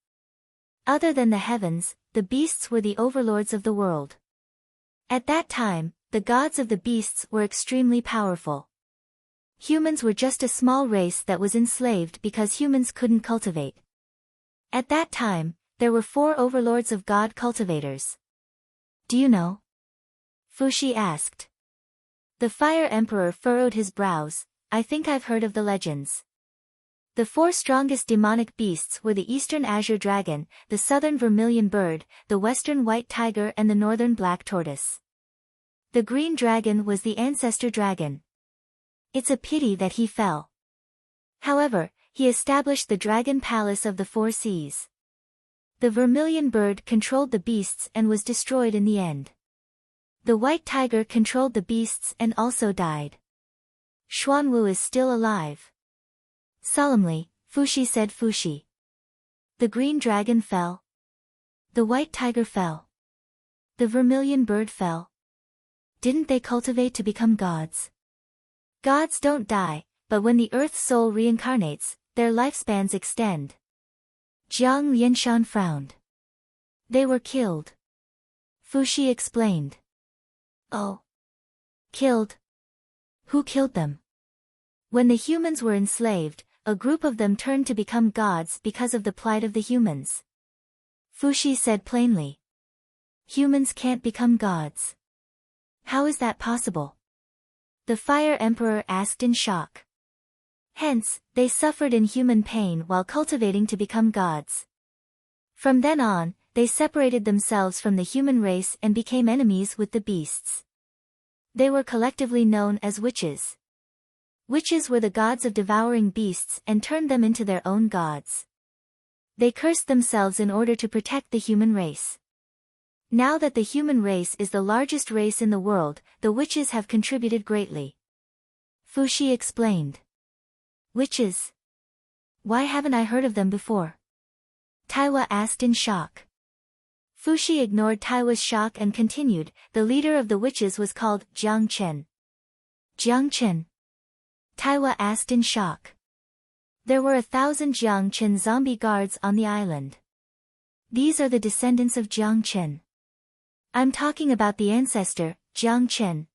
Other than the heavens, the beasts were the overlords of the world. At that time, the gods of the beasts were extremely powerful. Humans were just a small race that was enslaved because humans couldn't cultivate. At that time, there were 4 overlords of God cultivators. Do you know? Fuxi asked. The Fire Emperor furrowed his brows. I think I've heard of the legends. The 4 strongest demonic beasts were the Eastern Azure Dragon, the Southern Vermilion Bird, the Western White Tiger and the Northern Black Tortoise. The Green Dragon was the Ancestor Dragon. It's a pity that he fell. However, he established the Dragon Palace of the 4 Seas. The Vermilion Bird controlled the beasts and was destroyed in the end. The White Tiger controlled the beasts and also died. Xuanwu is still alive. Solemnly, Fuxi said. Fuxi. The Green Dragon fell. The White Tiger fell. The Vermilion Bird fell. Didn't they cultivate to become gods? Gods don't die, but when the Earth's soul reincarnates, their lifespans extend. Jiang Lianshan frowned. They were killed. Fuxi explained. Oh. Killed? Who killed them? When the humans were enslaved, a group of them turned to become gods because of the plight of the humans. Fuxi said plainly. Humans can't become gods. How is that possible? The Fire Emperor asked in shock. Hence, they suffered inhuman pain while cultivating to become gods. From then on, they separated themselves from the human race and became enemies with the beasts. They were collectively known as witches. Witches were the gods of devouring beasts and turned them into their own gods. They cursed themselves in order to protect the human race. Now that the human race is the largest race in the world, the witches have contributed greatly. Fuxi explained. Witches? Why haven't I heard of them before? Taiwa asked in shock. Fuxi ignored Taiwa's shock and continued. The leader of the witches was called Jiang Chen. Jiang Chen? Taiwa asked in shock. There were 1,000 Jiang Chen zombie guards on the island. These are the descendants of Jiang Chen. I'm talking about the ancestor, Jiang Chen.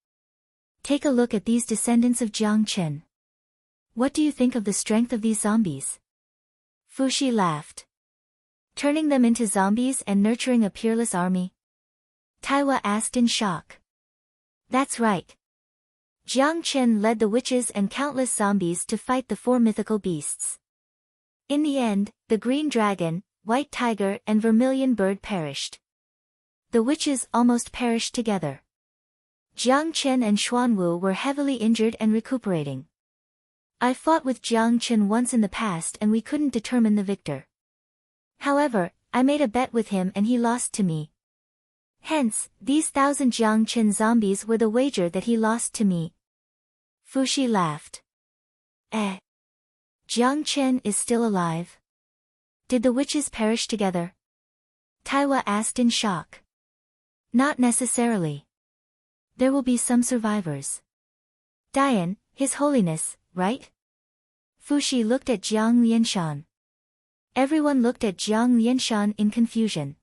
Take a look at these descendants of Jiang Chen. What do you think of the strength of these zombies? Fuxi laughed. Turning them into zombies and nurturing a peerless army? Taiwa asked in shock. That's right. Jiang Chen led the witches and countless zombies to fight the 4 mythical beasts. In the end, the Green Dragon, White Tiger and Vermilion Bird perished. The witches almost perished together. Jiang Chen and Xuanwu were heavily injured and recuperating. I fought with Jiang Chen once in the past and we couldn't determine the victor. However, I made a bet with him and he lost to me. Hence, these 1,000 Jiang Chen zombies were the wager that he lost to me. Fuxi laughed. Jiang Chen is still alive? Did the witches perish together? Taiwa asked in shock. Not necessarily. There will be some survivors. Dian, His Holiness, right? Fuxi looked at Jiang Lianshan. Everyone looked at Jiang Lianshan in confusion.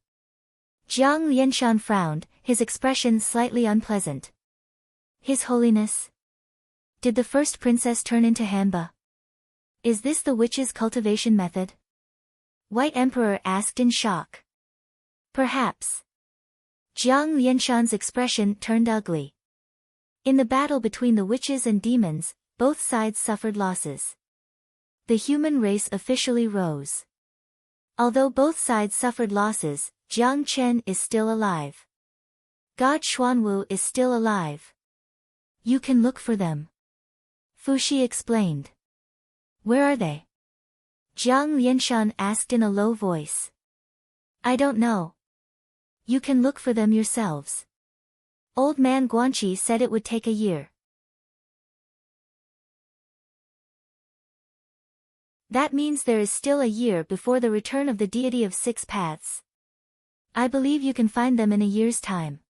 Jiang Lianshan frowned, his expression slightly unpleasant. His Holiness? Did the first princess turn into Hanba? Is this the witch's cultivation method? White Emperor asked in shock. Perhaps. Jiang Lianshan's expression turned ugly. In the battle between the witches and demons, both sides suffered losses. The human race officially rose. Although both sides suffered losses, Jiang Chen is still alive. God Xuanwu is still alive. You can look for them. Fuxi explained. Where are they? Jiang Lianshan asked in a low voice. I don't know. You can look for them yourselves. Old man Guanqi said it would take a year. That means there is still a year before the return of the deity of six paths. I believe you can find them in a year's time.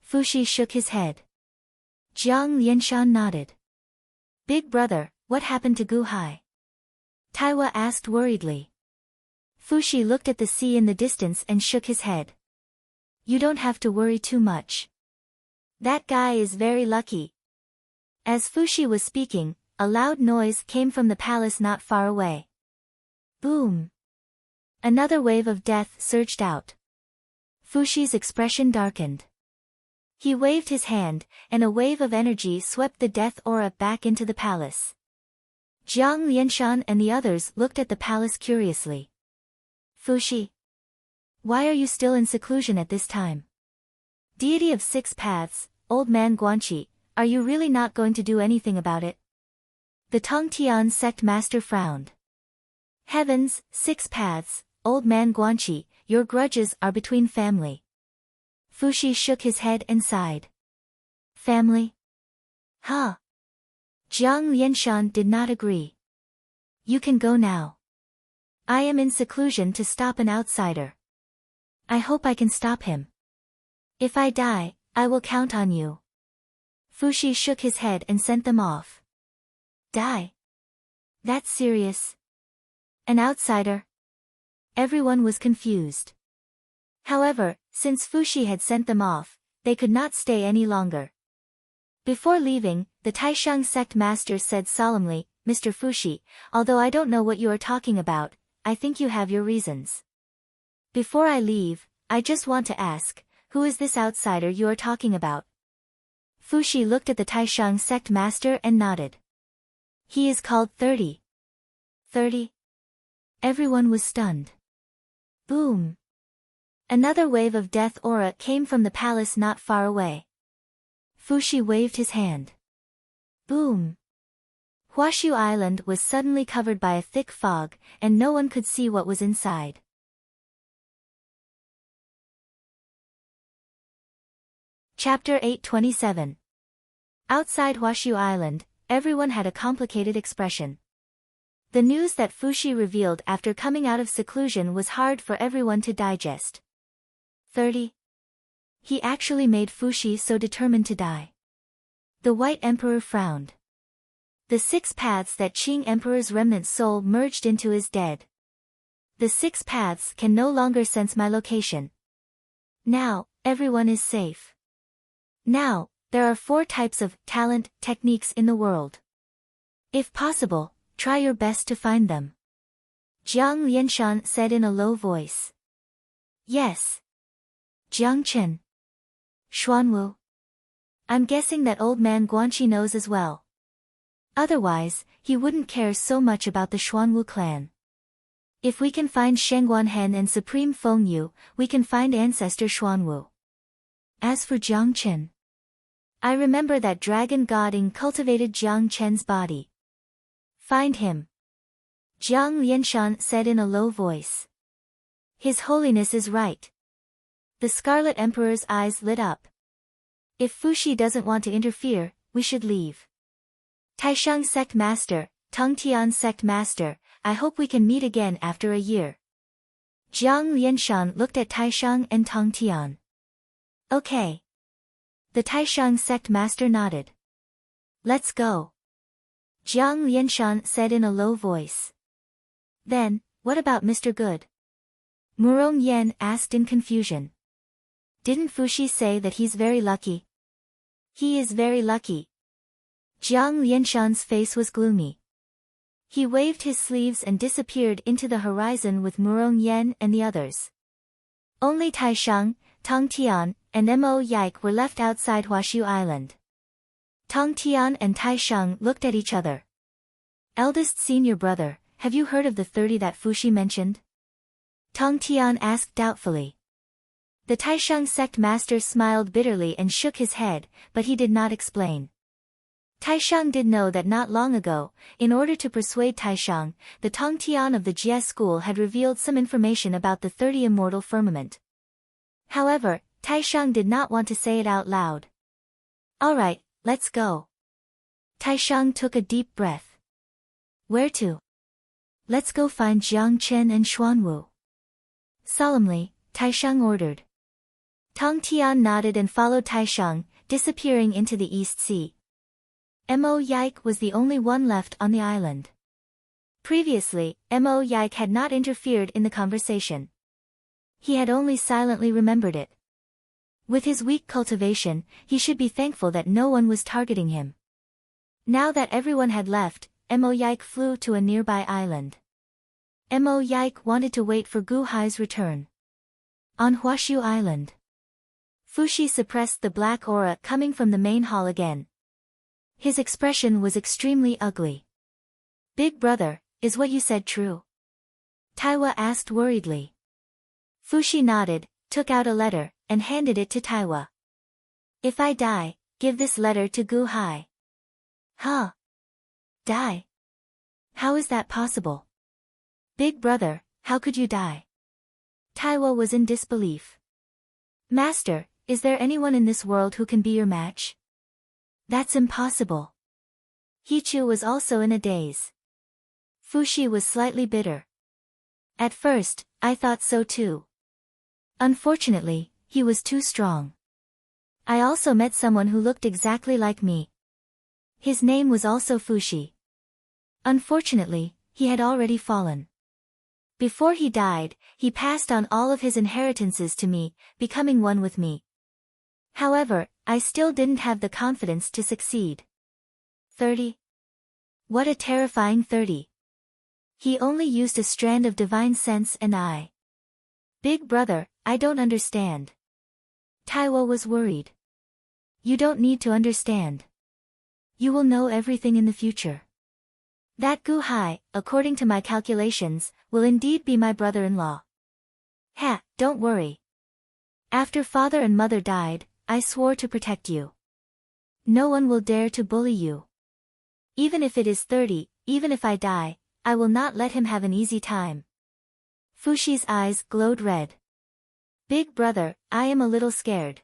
Fuxi shook his head. Jiang Lianshan nodded. Big brother, what happened to Gu Hai? Taiwa asked worriedly. Fuxi looked at the sea in the distance and shook his head. You don't have to worry too much. That guy is very lucky. As Fuxi was speaking, a loud noise came from the palace not far away. Boom! Another wave of death surged out. Fuxi's expression darkened. He waved his hand, and a wave of energy swept the death aura back into the palace. Jiang Lianshan and the others looked at the palace curiously. Fuxi, why are you still in seclusion at this time? Deity of six paths, old man Guanqi, are you really not going to do anything about it? The Tongtian sect master frowned. Heavens, six paths, old man Guanqi, your grudges are between family. Fuxi shook his head and sighed. Family? Huh? Jiang Lianshan did not agree. You can go now. I am in seclusion to stop an outsider. I hope I can stop him. If I die, I will count on you. Fuxi shook his head and sent them off. Die? That's serious. An outsider? Everyone was confused. However, since Fuxi had sent them off, they could not stay any longer. Before leaving, the Taishang sect master said solemnly, Mr. Fuxi, although I don't know what you are talking about, I think you have your reasons. Before I leave, I just want to ask, who is this outsider you are talking about? Fuxi looked at the Taishang sect master and nodded. He is called 30. 30? Everyone was stunned. Boom! Another wave of death aura came from the palace not far away. Fuxi waved his hand. Boom! Huashu Island was suddenly covered by a thick fog, and no one could see what was inside. Chapter 827. Outside Huashu Island, everyone had a complicated expression. The news that Fuxi revealed after coming out of seclusion was hard for everyone to digest. 30. He actually made Fuxi so determined to die. The White Emperor frowned. The six paths that Qing Emperor's remnant soul merged into is dead. The six paths can no longer sense my location. Now, everyone is safe. Now, there are 4 types of talent techniques in the world. If possible, try your best to find them. Jiang Lianshan said in a low voice. Yes. Jiang Chen. Xuanwu. I'm guessing that old man Guanqi knows as well. Otherwise, he wouldn't care so much about the Xuanwu clan. If we can find Shengguanhen and Supreme Fengyu, we can find ancestor Xuanwu. As for Jiang Chen, I remember that dragon god Ing cultivated Jiang Chen's body. Find him. Jiang Lianshan said in a low voice. His Holiness is right. The Scarlet Emperor's eyes lit up. If Fuxi doesn't want to interfere, we should leave. Taishang sect master, Tongtian sect master, I hope we can meet again after a year. Jiang Lianshan looked at Taishang and Tongtian. Okay. The Taishang sect master nodded. Let's go. Jiang Lianshan said in a low voice. Then, what about Mr. Good? Murong Yan asked in confusion. Didn't Fushi say that he's very lucky? He is very lucky. Jiang Lianshan's face was gloomy. He waved his sleeves and disappeared into the horizon with Murong Yan and the others. Only Taishang, Tongtian, and Mo Yike were left outside Huashu Island. Tongtian and Taishang looked at each other. Eldest senior brother, have you heard of the 30 that Fushi mentioned? Tongtian asked doubtfully. The Taishang sect master smiled bitterly and shook his head, but he did not explain. Taishang did know that not long ago, in order to persuade Taishang, the Tongtian of the Jie school had revealed some information about the 30 Immortal Firmament. However, Taishang did not want to say it out loud. Alright, let's go. Taishang took a deep breath. Where to? Let's go find Jiang Chen and Xuanwu. Solemnly, Taishang ordered. Tongtian nodded and followed Taishang, disappearing into the East Sea. Mo Yike was the only one left on the island. Previously, Mo Yike had not interfered in the conversation. He had only silently remembered it. With his weak cultivation, he should be thankful that no one was targeting him. Now that everyone had left, Mo Yike flew to a nearby island. Mo Yike wanted to wait for Gu Hai's return. On Huashu Island, Fushi suppressed the black aura coming from the main hall again. His expression was extremely ugly. Big brother, is what you said true? Taiwa asked worriedly. Fushi nodded, took out a letter, and handed it to Taiwa. If I die, give this letter to Gu Hai. Huh? Die? How is that possible? Big brother, how could you die? Taiwa was in disbelief. Master, is there anyone in this world who can be your match? That's impossible. Hichu was also in a daze. Fushi was slightly bitter. At first, I thought so too. Unfortunately, he was too strong. I also met someone who looked exactly like me. His name was also Fushi. Unfortunately, he had already fallen. Before he died, he passed on all of his inheritances to me, becoming one with me. However, I still didn't have the confidence to succeed. 30. What a terrifying 30. He only used a strand of divine sense and I. Big brother, I don't understand. Taiwa was worried. You don't need to understand. You will know everything in the future. That Gu Hai, according to my calculations, will indeed be my brother-in-law. Ha, don't worry. After father and mother died, I swore to protect you. No one will dare to bully you. Even if it is 30, even if I die, I will not let him have an easy time. Fushi's eyes glowed red. Big brother, I am a little scared.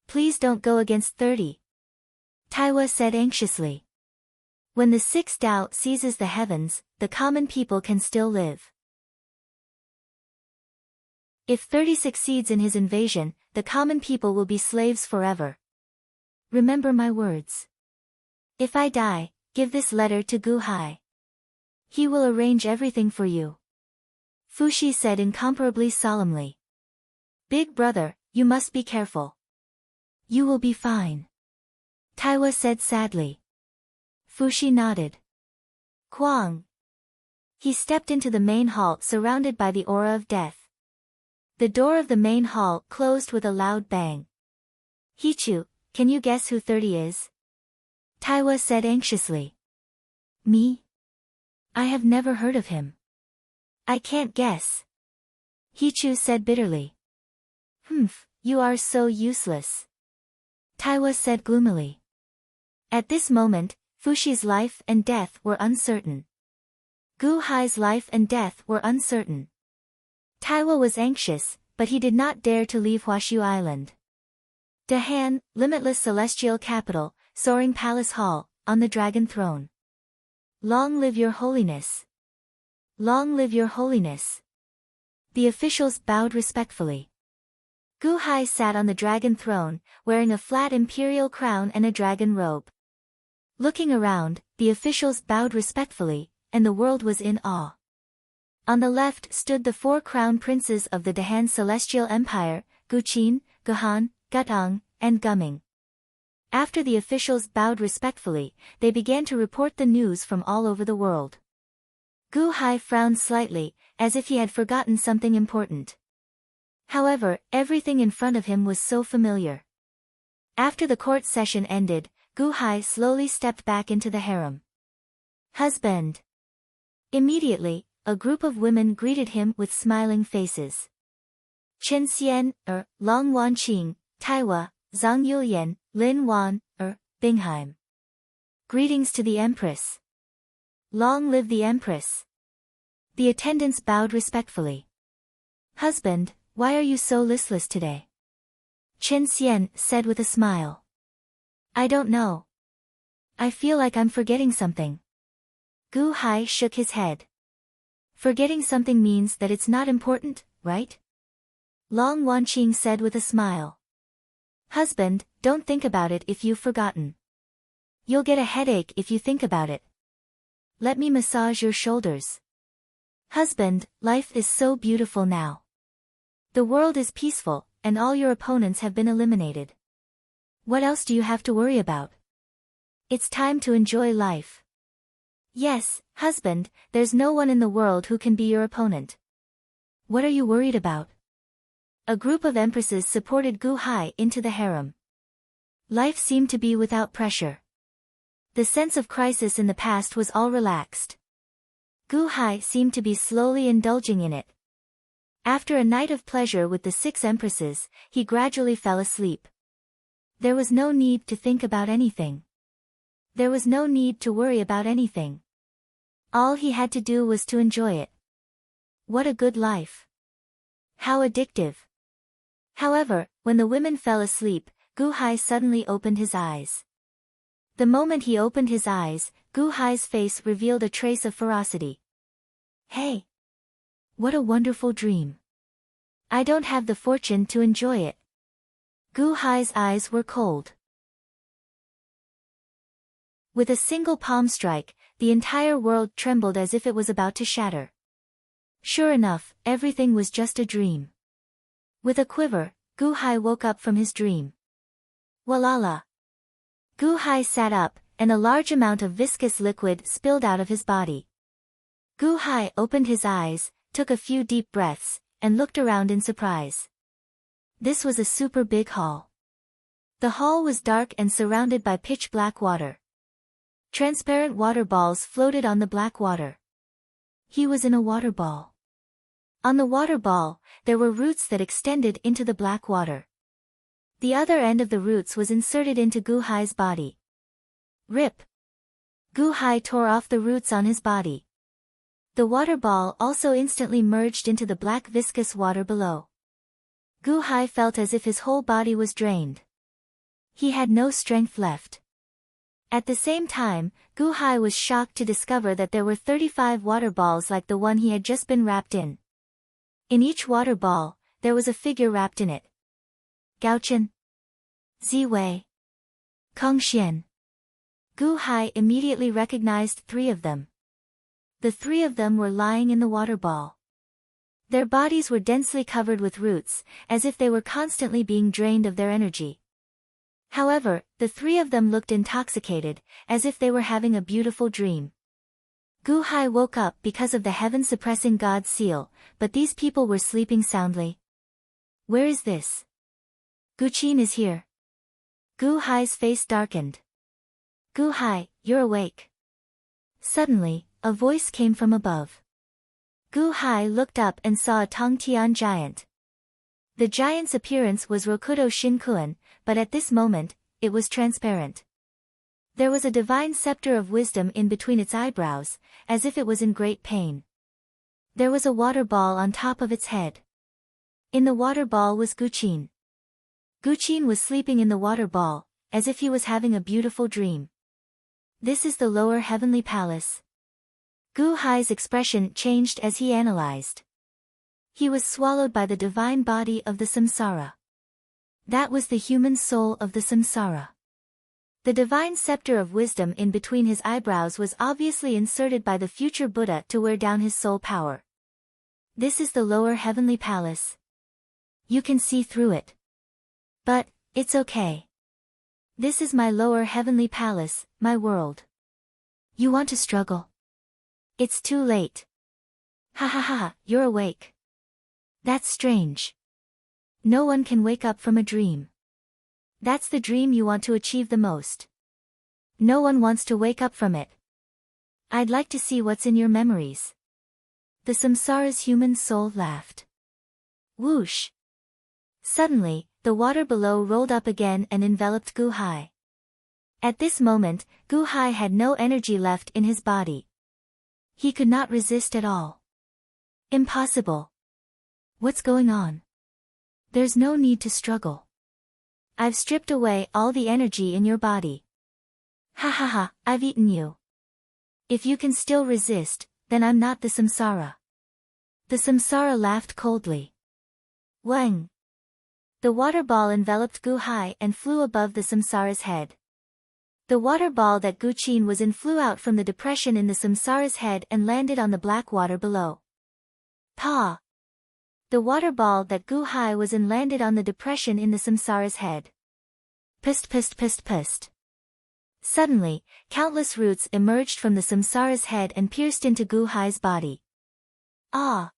Please don't go against 30. Taiwa said anxiously. When the sixth Tao seizes the heavens, the common people can still live. If 30 succeeds in his invasion, the common people will be slaves forever. Remember my words. If I die, give this letter to Gu Hai. He will arrange everything for you. Fushi said incomparably solemnly. Big brother, you must be careful. You will be fine. Taiwa said sadly. Fushi nodded. Kwang. He stepped into the main hall surrounded by the aura of death. The door of the main hall closed with a loud bang. Hichu, can you guess who 30 is? Taiwa said anxiously. Me? I have never heard of him. I can't guess. Hichu said bitterly. You are so useless. Taiwa said gloomily. At this moment, Fushi's life and death were uncertain. Gu Hai's life and death were uncertain. Taiwa was anxious, but he did not dare to leave Huashu Island. Dahan, limitless celestial capital, soaring palace hall, on the dragon throne. Long live your holiness. Long live your holiness. The officials bowed respectfully. Gu Hai sat on the dragon throne, wearing a flat imperial crown and a dragon robe. Looking around, the officials bowed respectfully, and the world was in awe. On the left stood the 4 crown princes of the Dahan Celestial Empire, Guqin, Guhan, Gutang, and Guming. After the officials bowed respectfully, they began to report the news from all over the world. Gu Hai frowned slightly, as if he had forgotten something important. However, everything in front of him was so familiar. After the court session ended, Gu Hai slowly stepped back into the harem. Husband. Immediately, a group of women greeted him with smiling faces. Chen Xian, Long Wanqing, Taiwa, Zhang Yulian, Lin Wan, Bingheim. Greetings to the Empress. Long live the Empress. The attendants bowed respectfully. Husband, why are you so listless today? Chen Xian said with a smile. I don't know. I feel like I'm forgetting something. Gu Hai shook his head. Forgetting something means that it's not important, right? Long Wanqing said with a smile. Husband, don't think about it if you've forgotten. You'll get a headache if you think about it. Let me massage your shoulders. Husband, life is so beautiful now. The world is peaceful, and all your opponents have been eliminated. What else do you have to worry about? It's time to enjoy life. Yes, husband, there's no one in the world who can be your opponent. What are you worried about? A group of empresses supported Gu Hai into the harem. Life seemed to be without pressure. The sense of crisis in the past was all relaxed. Gu Hai seemed to be slowly indulging in it. After a night of pleasure with the 6 empresses, he gradually fell asleep. There was no need to think about anything. There was no need to worry about anything. All he had to do was to enjoy it. What a good life. How addictive. However, when the women fell asleep, Gu Hai suddenly opened his eyes. The moment he opened his eyes, Gu Hai's face revealed a trace of ferocity. Hey! What a wonderful dream. I don't have the fortune to enjoy it. Gu Hai's eyes were cold. With a single palm strike, the entire world trembled as if it was about to shatter. Sure enough, everything was just a dream. With a quiver, Gu Hai woke up from his dream. Walala! Gu Hai sat up, and a large amount of viscous liquid spilled out of his body. Gu Hai opened his eyes, took a few deep breaths, and looked around in surprise. This was a super big hall. The hall was dark and surrounded by pitch black water. Transparent water balls floated on the black water. He was in a water ball. On the water ball, there were roots that extended into the black water. The other end of the roots was inserted into Gu Hai's body. Rip! Gu Hai tore off the roots on his body. The water ball also instantly merged into the black viscous water below. Gu Hai felt as if his whole body was drained. He had no strength left. At the same time, Gu Hai was shocked to discover that there were 35 water balls like the one he had just been wrapped in. In each water ball, there was a figure wrapped in it. Gaochen. Ziwei. Kongxian. Gu Hai immediately recognized 3 of them. The 3 of them were lying in the water ball. Their bodies were densely covered with roots, as if they were constantly being drained of their energy. However, the 3 of them looked intoxicated, as if they were having a beautiful dream. Gu Hai woke up because of the heaven-suppressing god seal, but these people were sleeping soundly. Where is this? Guqin is here. Gu Hai's face darkened. Gu Hai, you're awake. Suddenly, a voice came from above. Gu Hai looked up and saw a Tongtian giant. The giant's appearance was Rokudo Shinkuan, but at this moment, it was transparent. There was a divine scepter of wisdom in between its eyebrows, as if it was in great pain. There was a water ball on top of its head. In the water ball was Guqin. Guqin was sleeping in the water ball, as if he was having a beautiful dream. This is the lower heavenly palace, Gu Hai's expression changed as he analyzed. He was swallowed by the divine body of the samsara. That was the human soul of the samsara. The divine scepter of wisdom in between his eyebrows was obviously inserted by the future Buddha to wear down his soul power. This is the lower heavenly palace. You can see through it. But, it's okay. This is my lower heavenly palace, my world. You want to struggle? It's too late. Ha ha ha, you're awake. That's strange. No one can wake up from a dream. That's the dream you want to achieve the most. No one wants to wake up from it. I'd like to see what's in your memories. The samsara's human soul laughed. Whoosh! Suddenly, the water below rolled up again and enveloped Gu Hai. At this moment, Gu Hai had no energy left in his body. He could not resist at all. Impossible. What's going on? There's no need to struggle. I've stripped away all the energy in your body. Ha ha ha, I've eaten you. If you can still resist, then I'm not the samsara. The samsara laughed coldly. Wang. The water ball enveloped Gu Hai and flew above the samsara's head. The water ball that Gu Qin was in flew out from the depression in the samsara's head and landed on the black water below. Pa! The water ball that Gu Hai was in landed on the depression in the samsara's head. Pist pist pist pist. Suddenly, countless roots emerged from the samsara's head and pierced into Gu Hai's body. Ah!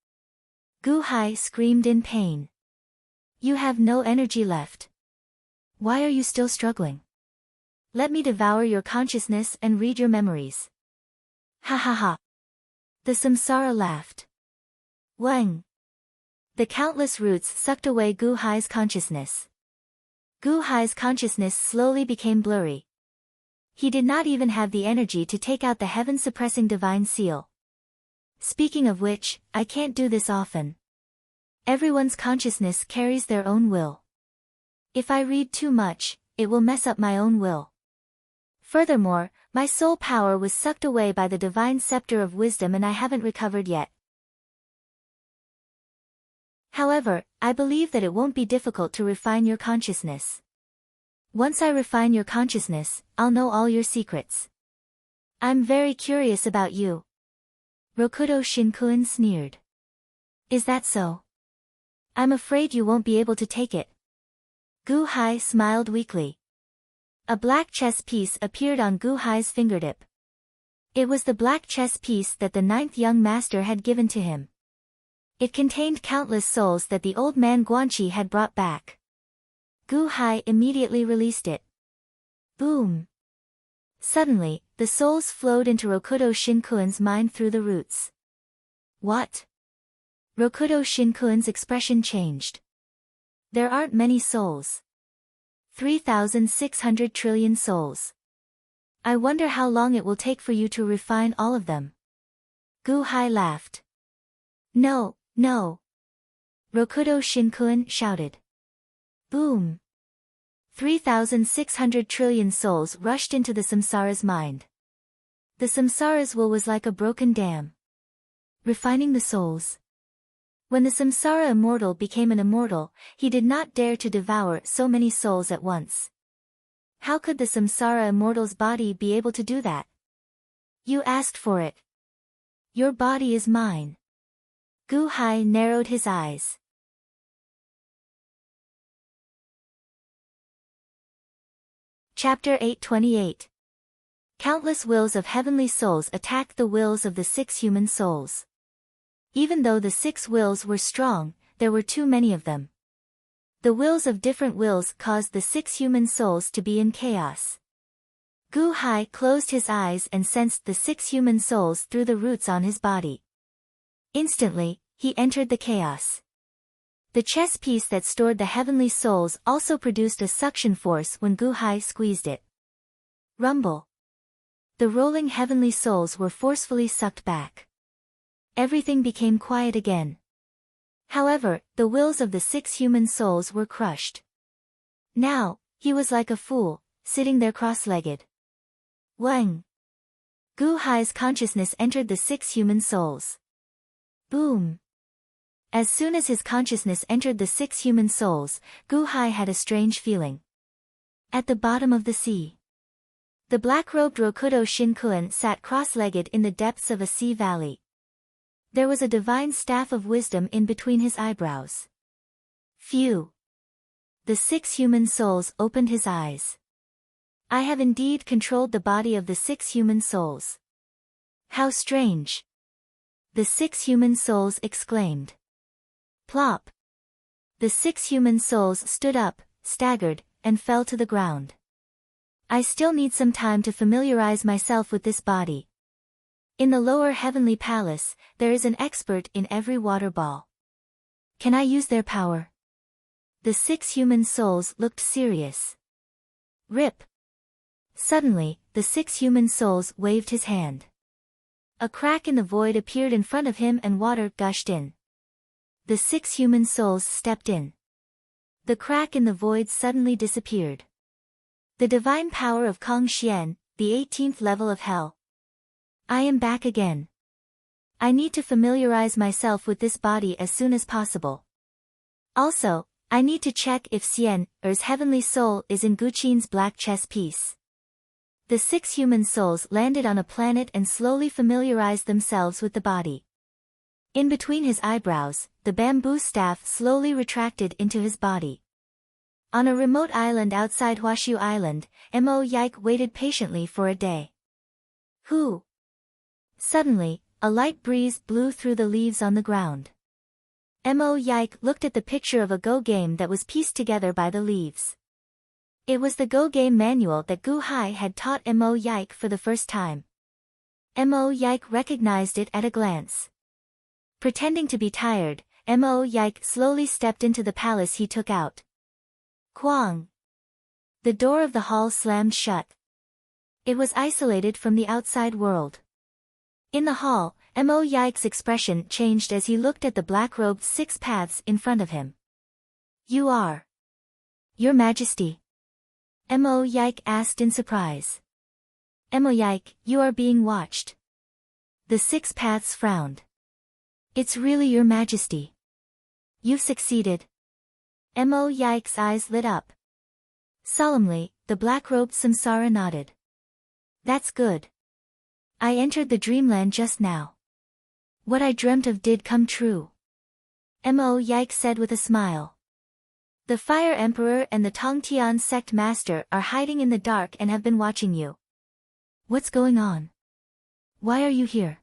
Gu Hai screamed in pain. You have no energy left. Why are you still struggling? Let me devour your consciousness and read your memories. Ha ha ha. The samsara laughed. Wang. The countless roots sucked away Gu Hai's consciousness. Gu Hai's consciousness slowly became blurry. He did not even have the energy to take out the heaven-suppressing divine seal. Speaking of which, I can't do this often. Everyone's consciousness carries their own will. If I read too much, it will mess up my own will. Furthermore, my soul power was sucked away by the divine scepter of wisdom and I haven't recovered yet. However, I believe that it won't be difficult to refine your consciousness. Once I refine your consciousness, I'll know all your secrets. I'm very curious about you. Rokudo Shinkuen sneered. Is that so? I'm afraid you won't be able to take it. Gu Hai smiled weakly. A black chess piece appeared on Gu Hai's fingertip. It was the black chess piece that the 9th young master had given to him. It contained countless souls that the old man Guanqi had brought back. Gu Hai immediately released it. Boom! Suddenly, the souls flowed into Rokudo Shinkuen's mind through the roots. What? Rokudo Shinkuen's expression changed. There aren't many souls. 3,600 trillion souls. I wonder how long it will take for you to refine all of them. Gu Hai laughed. No, no. Rokudo Shinkuen shouted. Boom. 3,600 trillion souls rushed into the samsara's mind. The samsara's will was like a broken dam. Refining the souls. When the samsara immortal became an immortal, he did not dare to devour so many souls at once. How could the samsara immortal's body be able to do that? You asked for it. Your body is mine. Gu Hai narrowed his eyes. Chapter 828. Countless wills of heavenly souls attacked the wills of the 6 human souls. Even though the 6 wills were strong, there were too many of them. The wills of different wills caused the 6 human souls to be in chaos. Gu Hai closed his eyes and sensed the 6 human souls through the roots on his body. Instantly, he entered the chaos. The chess piece that stored the heavenly souls also produced a suction force when Gu Hai squeezed it. Rumble. The rolling heavenly souls were forcefully sucked back. Everything became quiet again. However, the wills of the 6 human souls were crushed. Now, he was like a fool, sitting there cross-legged. Wang. Gu Hai's consciousness entered the 6 human souls. Boom! As soon as his consciousness entered the 6 human souls, Gu Hai had a strange feeling. At the bottom of the sea, the black-robed Rokudo Shinkuan sat cross-legged in the depths of a sea valley. There was a divine staff of wisdom in between his eyebrows. Phew! The 6 human souls opened his eyes. I have indeed controlled the body of the 6 human souls. How strange! The 6 human souls exclaimed. Plop! The 6 human souls stood up, staggered, and fell to the ground. I still need some time to familiarize myself with this body. In the lower heavenly palace, there is an expert in every water ball. Can I use their power? The 6 human souls looked serious. Rip! Suddenly, the 6 human souls waved his hand. A crack in the void appeared in front of him and water gushed in. The 6 human souls stepped in. The crack in the void suddenly disappeared. The divine power of Kong Xian, the 18th level of hell. I am back again. I need to familiarize myself with this body as soon as possible. Also, I need to check if Xian, Er's heavenly soul, is in Guqin's black chess piece. The 6 human souls landed on a planet and slowly familiarized themselves with the body. In between his eyebrows, the bamboo staff slowly retracted into his body. On a remote island outside Huashu Island, Mo Yike waited patiently for a day. Who? Suddenly, a light breeze blew through the leaves on the ground. Mo Yike looked at the picture of a Go game that was pieced together by the leaves. It was the Go game manual that Gu Hai had taught Mo Yike for the first time. Mo Yike recognized it at a glance. Pretending to be tired, Mo Yike slowly stepped into the palace he took out. Quang! The door of the hall slammed shut. It was isolated from the outside world. In the hall, Mo Yike's expression changed as he looked at the black-robed 6 paths in front of him. You are? Your Majesty? Mo Yike asked in surprise. Mo Yike, you are being watched. The 6 paths frowned. It's really your Majesty. You've succeeded. Mo Yike's eyes lit up. Solemnly, the black-robed Samsara nodded. That's good. I entered the dreamland just now. What I dreamt of did come true. Mo Yike said with a smile. The Fire Emperor and the Tongtian sect master are hiding in the dark and have been watching you. What's going on? Why are you here?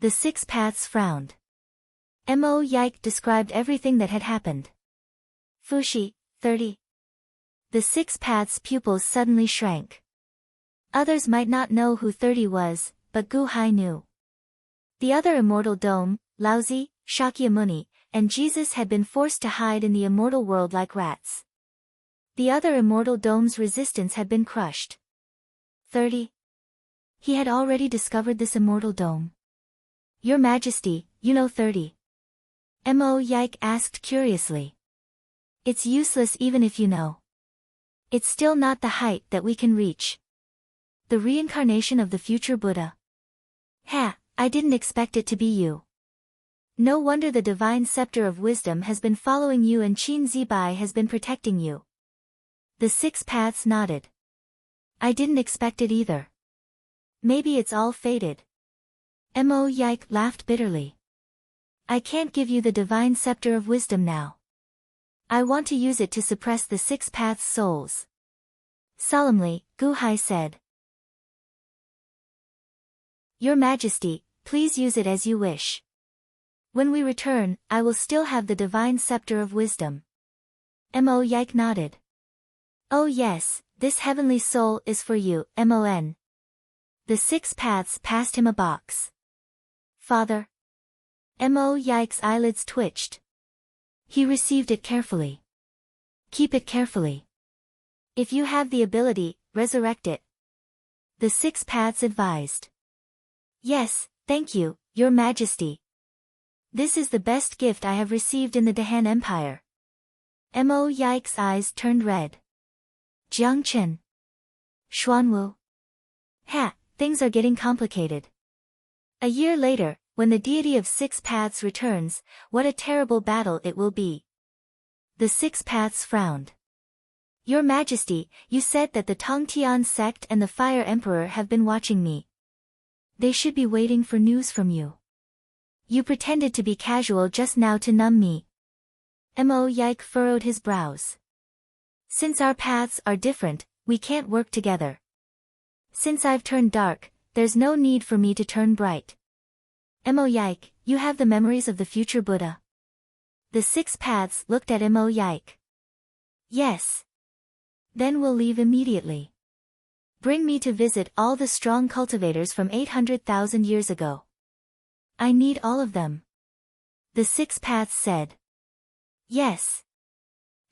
The 6 paths frowned. Mo Yike described everything that had happened. Fushi, 30. The 6 paths' pupils suddenly shrank. Others might not know who 30 was, but Gu Hai knew. The other immortal dome, Laozi, Shakyamuni, and Jesus had been forced to hide in the immortal world like rats. The other immortal dome's resistance had been crushed. 30. He had already discovered this immortal dome. Your Majesty, you know 30. Mo Yike asked curiously. It's useless even if you know. It's still not the height that we can reach. The reincarnation of the future Buddha. Ha, I didn't expect it to be you. No wonder the divine scepter of wisdom has been following you and Qin Zibai has been protecting you. The 6 paths nodded. I didn't expect it either. Maybe it's all fated. Mo Yike laughed bitterly. I can't give you the divine scepter of wisdom now. I want to use it to suppress the 6 paths' souls. Solemnly, Gu Hai said. Your Majesty, please use it as you wish. When we return, I will still have the divine scepter of wisdom. Mo Yike nodded. Oh yes, this heavenly soul is for you, Mon. The 6 paths passed him a box. Father. Mo Yike's eyelids twitched. He received it carefully. Keep it carefully. If you have the ability, resurrect it. The 6 paths advised. Yes, thank you, Your Majesty. This is the best gift I have received in the Dahan Empire. Mo Yike's eyes turned red. Jiangchen. Xuanwu. Ha, things are getting complicated. A year later, when the deity of six paths returns, what a terrible battle it will be. The six paths frowned. Your Majesty, you said that the Tongtian sect and the Fire Emperor have been watching me. They should be waiting for news from you. You pretended to be casual just now to numb me. Mo Yike furrowed his brows. Since our paths are different, we can't work together. Since I've turned dark, there's no need for me to turn bright. Mo Yike, you have the memories of the future Buddha. The six paths looked at Mo Yike. Yes. Then we'll leave immediately. Bring me to visit all the strong cultivators from 800,000 years ago. I need all of them. The six paths said. Yes.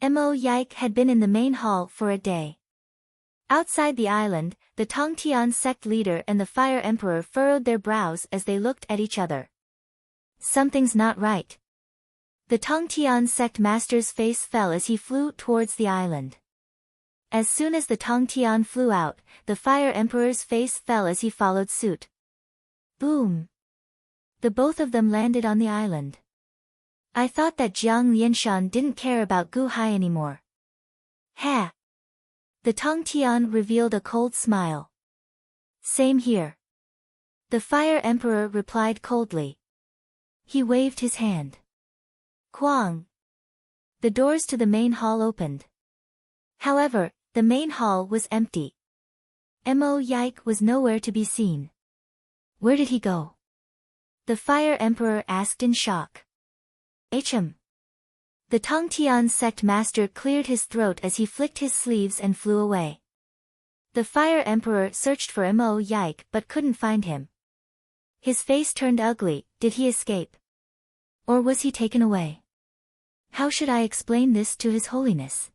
Mo Yike had been in the main hall for a day. Outside the island, the Tongtian sect leader and the Fire Emperor furrowed their brows as they looked at each other. Something's not right. The Tongtian sect master's face fell as he flew towards the island. As soon as the Tongtian flew out, the Fire Emperor's face fell as he followed suit. Boom! The both of them landed on the island. I thought that Jiang Lianshan didn't care about Gu Hai anymore. Ha! The Tongtian revealed a cold smile. Same here. The Fire Emperor replied coldly. He waved his hand. Quang! The doors to the main hall opened. However, the main hall was empty. Mo Yike was nowhere to be seen. Where did he go? The Fire Emperor asked in shock. HM. The Tongtian sect master cleared his throat as he flicked his sleeves and flew away. The Fire Emperor searched for Mo Yike but couldn't find him. His face turned ugly. Did he escape? Or was he taken away? How should I explain this to His Holiness?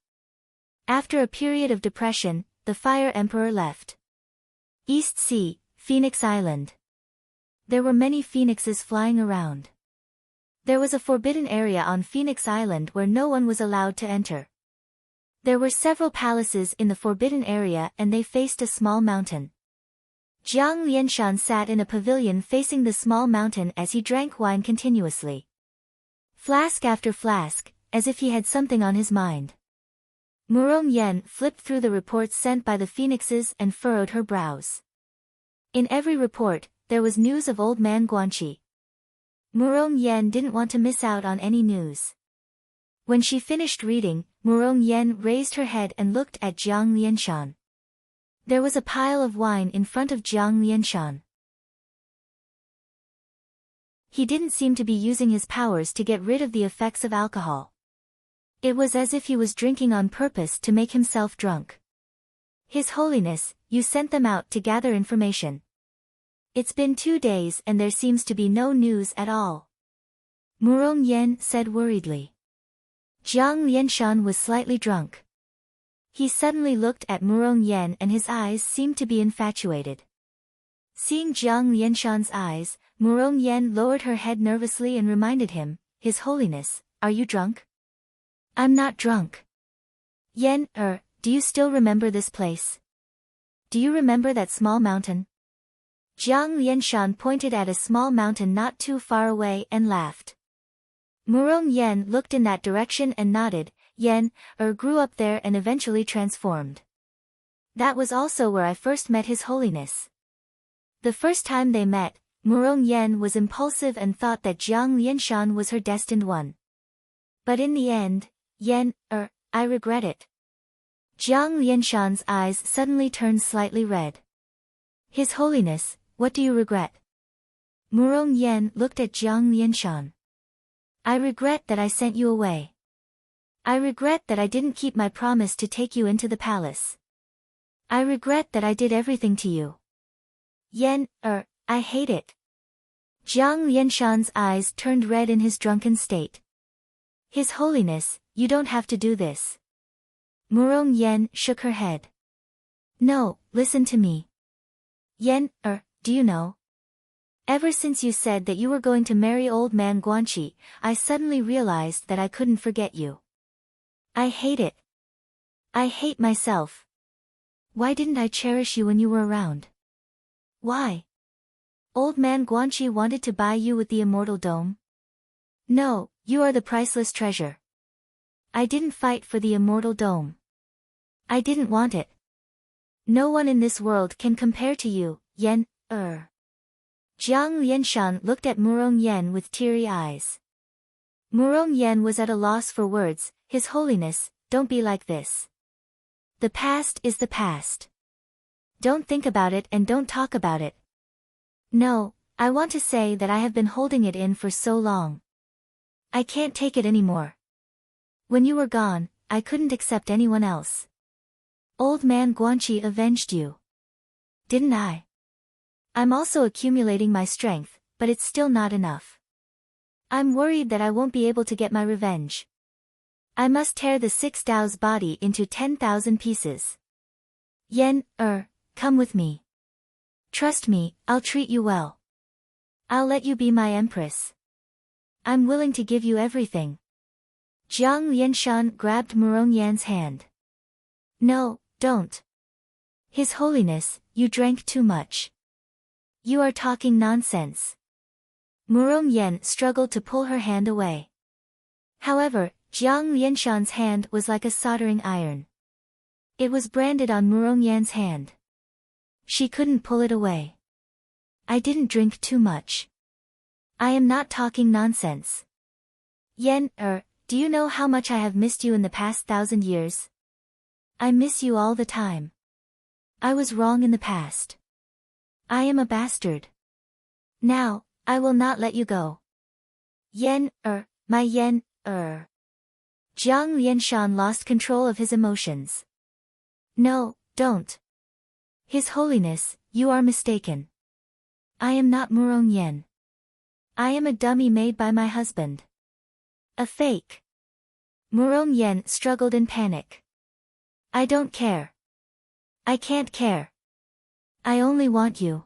After a period of depression, the Fire Emperor left. East Sea, Phoenix Island. There were many phoenixes flying around. There was a forbidden area on Phoenix Island where no one was allowed to enter. There were several palaces in the forbidden area and they faced a small mountain. Jiang Lianshan sat in a pavilion facing the small mountain as he drank wine continuously. Flask after flask, as if he had something on his mind. Murong Yen flipped through the reports sent by the phoenixes and furrowed her brows. In every report, there was news of Old Man Guanqi. Murong Yen didn't want to miss out on any news. When she finished reading, Murong Yen raised her head and looked at Jiang Lianshan. There was a pile of wine in front of Jiang Lianshan. He didn't seem to be using his powers to get rid of the effects of alcohol. It was as if he was drinking on purpose to make himself drunk. His Holiness, you sent them out to gather information. It's been 2 days and there seems to be no news at all. Murong Yen said worriedly. Jiang Lianshan was slightly drunk. He suddenly looked at Murong Yen and his eyes seemed to be infatuated. Seeing Jiang Lianshan's eyes, Murong Yen lowered her head nervously and reminded him, His Holiness, are you drunk? I'm not drunk. Yen, do you still remember this place? Do you remember that small mountain? Jiang Lianshan pointed at a small mountain not too far away and laughed. Murong Yen looked in that direction and nodded. Yen, grew up there and eventually transformed. That was also where I first met His Holiness. The first time they met, Murong Yen was impulsive and thought that Jiang Lianshan was her destined one. But in the end, Yen, I regret it. Jiang Lianshan's eyes suddenly turned slightly red. His Holiness, what do you regret? Murong Yen looked at Jiang Lianshan. I regret that I sent you away. I regret that I didn't keep my promise to take you into the palace. I regret that I did everything to you. Yen, I hate it. Jiang Lianshan's eyes turned red in his drunken state. His Holiness, you don't have to do this. Murong Yen shook her head. No, listen to me. Yen, do you know? Ever since you said that you were going to marry Old Man Guanqi, I suddenly realized that I couldn't forget you. I hate it. I hate myself. Why didn't I cherish you when you were around? Why? Old man Guanxi wanted to buy you with the immortal dome? No, you are the priceless treasure. I didn't fight for the immortal dome. I didn't want it. No one in this world can compare to you, Yan, Jiang Lianshan looked at Murong Yen with teary eyes. Murong Yen was at a loss for words. His Holiness, don't be like this. The past is the past. Don't think about it and don't talk about it. No, I want to say that I have been holding it in for so long. I can't take it anymore. When you were gone, I couldn't accept anyone else. Old man Guanxi avenged you. Didn't I? I'm also accumulating my strength, but it's still not enough. I'm worried that I won't be able to get my revenge. I must tear the 6 Dao's body into 10,000 pieces. Yan, come with me. Trust me, I'll treat you well. I'll let you be my empress. I'm willing to give you everything. Jiang Lianshan grabbed Murong Yan's hand. No, don't. His Holiness, you drank too much. You are talking nonsense. Murong Yen struggled to pull her hand away. However, Jiang Lianshan's hand was like a soldering iron. It was branded on Murong Yan's hand. She couldn't pull it away. I didn't drink too much. I am not talking nonsense. Yen, do you know how much I have missed you in the past 1,000 years? I miss you all the time. I was wrong in the past. I am a bastard. Now, I will not let you go. Yen, my Yen, Jiang Lianshan lost control of his emotions. No, don't. His Holiness, you are mistaken. I am not Murong Yen. I am a dummy made by my husband. A fake. Murong Yen struggled in panic. I don't care. I can't care. I only want you.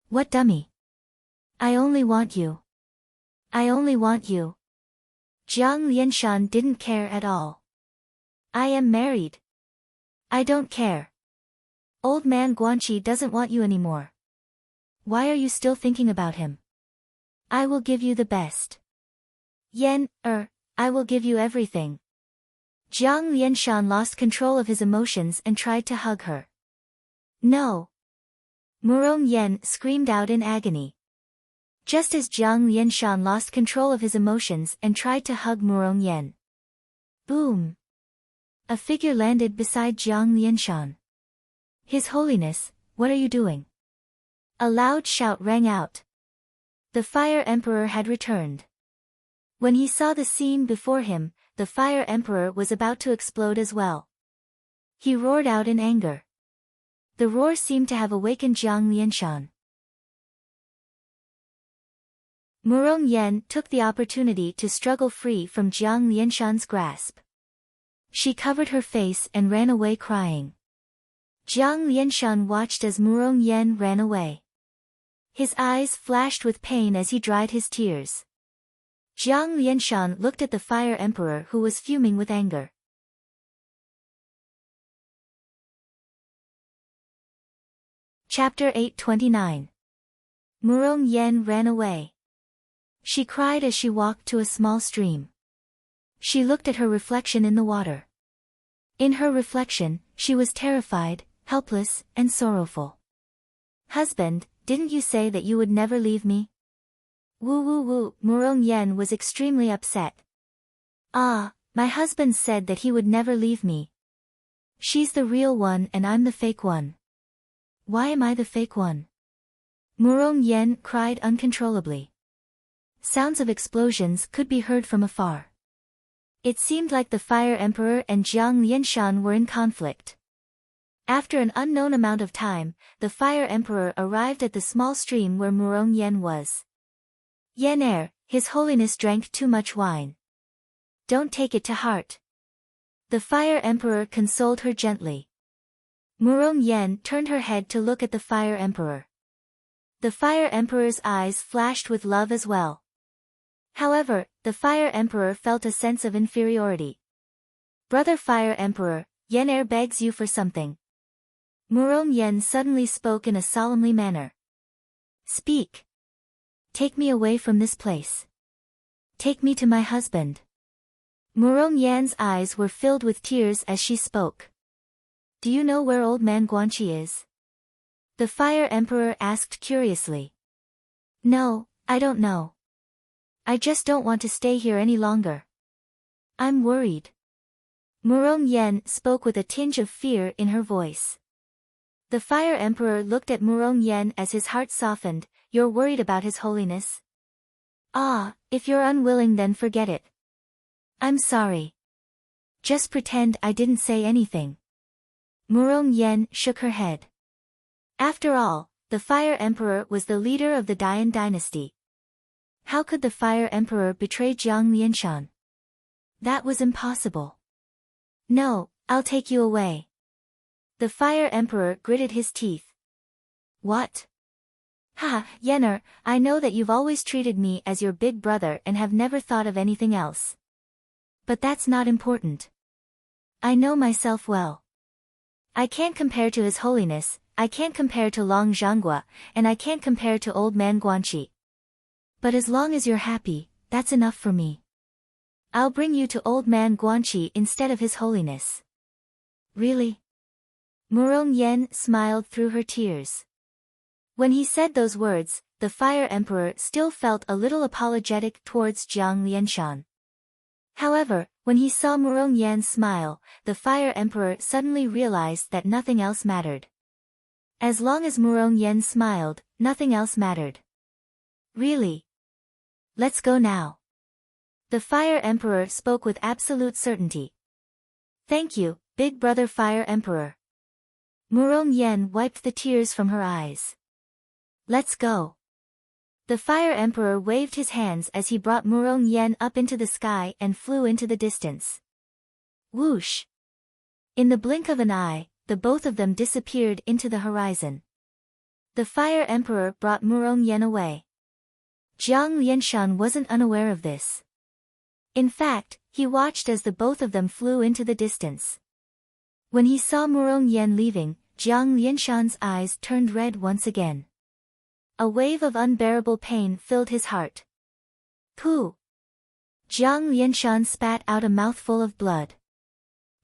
What dummy? I only want you. I only want you. Jiang Lianshan didn't care at all. I am married. I don't care. Old man Guanxi doesn't want you anymore. Why are you still thinking about him? I will give you the best. Yen, I will give you everything. Jiang Lianshan lost control of his emotions and tried to hug her. No. Murong Yen screamed out in agony. Just as Jiang Lianshan lost control of his emotions and tried to hug Murong Yen. Boom! A figure landed beside Jiang Lianshan. His Holiness, what are you doing? A loud shout rang out. The Fire Emperor had returned. When he saw the scene before him, the Fire Emperor was about to explode as well. He roared out in anger. The roar seemed to have awakened Jiang Lianshan. Murong Yen took the opportunity to struggle free from Jiang Lianshan's grasp. She covered her face and ran away crying. Jiang Lianshan watched as Murong Yen ran away. His eyes flashed with pain as he dried his tears. Jiang Lianshan looked at the Fire Emperor who was fuming with anger. Chapter 829. Murong Yen ran away. She cried as she walked to a small stream. She looked at her reflection in the water. In her reflection, she was terrified, helpless, and sorrowful. Husband, didn't you say that you would never leave me? Woo woo woo, Murong Yen was extremely upset. Ah, my husband said that he would never leave me. She's the real one and I'm the fake one. Why am I the fake one? Murong Yen cried uncontrollably. Sounds of explosions could be heard from afar. It seemed like the Fire Emperor and Jiang Lianshan were in conflict. After an unknown amount of time, the Fire Emperor arrived at the small stream where Murong Yen was. Yen His Holiness drank too much wine. Don't take it to heart. The Fire Emperor consoled her gently. Murong Yen turned her head to look at the Fire Emperor. The Fire Emperor's eyes flashed with love as well. However, the Fire Emperor felt a sense of inferiority. Brother Fire Emperor, Yen begs you for something. Murong Yen suddenly spoke in a solemnly manner. Speak. Take me away from this place. Take me to my husband. Murong Yan's eyes were filled with tears as she spoke. Do you know where old man Guanqi is? The Fire Emperor asked curiously. No, I don't know. I just don't want to stay here any longer. I'm worried. Murong Yen spoke with a tinge of fear in her voice. The Fire Emperor looked at Murong Yen as his heart softened. You're worried about His Holiness? Ah, if you're unwilling then forget it. I'm sorry. Just pretend I didn't say anything. Murong Yen shook her head. After all, the Fire Emperor was the leader of the Dian dynasty. How could the Fire Emperor betray Jiang Lianshan? That was impossible. No, I'll take you away. The Fire Emperor gritted his teeth. What? Ha, Yenner, I know that you've always treated me as your big brother and have never thought of anything else. But that's not important. I know myself well. I can't compare to His Holiness, I can't compare to Long Zhanghua, and I can't compare to old man Guanqi. But as long as you're happy, that's enough for me. I'll bring you to old man Guanqi instead of His Holiness. Really? Murong Yen smiled through her tears. When he said those words, the Fire Emperor still felt a little apologetic towards Jiang Lianshan. However, when he saw Murong Yen smile, the Fire Emperor suddenly realized that nothing else mattered. As long as Murong Yen smiled, nothing else mattered. Really? Let's go now. The Fire Emperor spoke with absolute certainty. Thank you, Big Brother Fire Emperor. Murong Yen wiped the tears from her eyes. Let's go. The Fire Emperor waved his hands as he brought Murong Yen up into the sky and flew into the distance. Whoosh! In the blink of an eye, the both of them disappeared into the horizon. The Fire Emperor brought Murong Yen away. Jiang Lianshan wasn't unaware of this. In fact, he watched as the both of them flew into the distance. When he saw Murong Yen leaving, Jiang Lianshan's eyes turned red once again. A wave of unbearable pain filled his heart. Pooh! Jiang Lianshan spat out a mouthful of blood.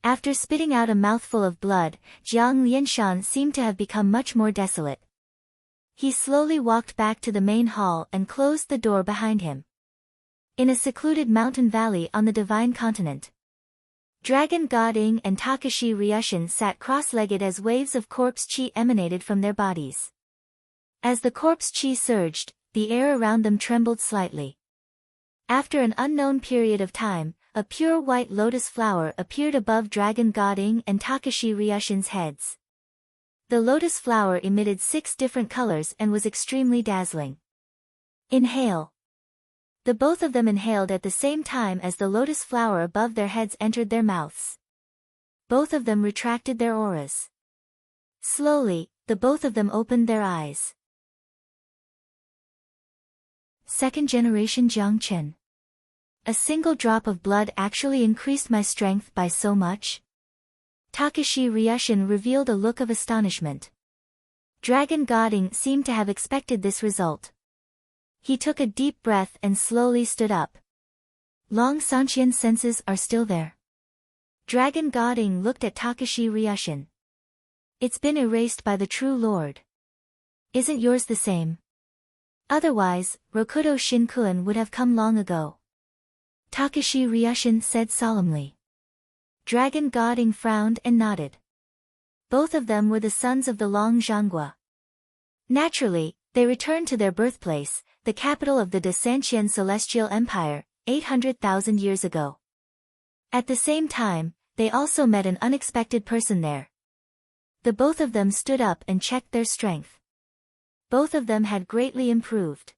After spitting out a mouthful of blood, Jiang Lianshan seemed to have become much more desolate. He slowly walked back to the main hall and closed the door behind him. In a secluded mountain valley on the Divine Continent, Dragon God Ing and Takashi Ryushin sat cross-legged as waves of corpse chi emanated from their bodies. As the corpse chi surged, the air around them trembled slightly. After an unknown period of time, a pure white lotus flower appeared above Dragon God Ing and Takashi Ryushin's heads. The lotus flower emitted 6 different colors and was extremely dazzling. Inhale. The both of them inhaled at the same time as the lotus flower above their heads entered their mouths. Both of them retracted their auras. Slowly, the both of them opened their eyes. Second generation Jiang Chen. A single drop of blood actually increased my strength by so much? Takashi Ryushin revealed a look of astonishment. Dragon God Ing seemed to have expected this result. He took a deep breath and slowly stood up. Long Sanqian senses are still there. Dragon God Ing looked at Takashi Ryushin. It's been erased by the true Lord. Isn't yours the same? Otherwise, Rokudo Shinkun would have come long ago. Takashi Ryushin said solemnly. Dragon God Ing frowned and nodded. Both of them were the sons of the Long Zhanghua. Naturally, they returned to their birthplace, the capital of the Dasantian Celestial Empire, 800,000 years ago. At the same time, they also met an unexpected person there. The both of them stood up and checked their strength. Both of them had greatly improved.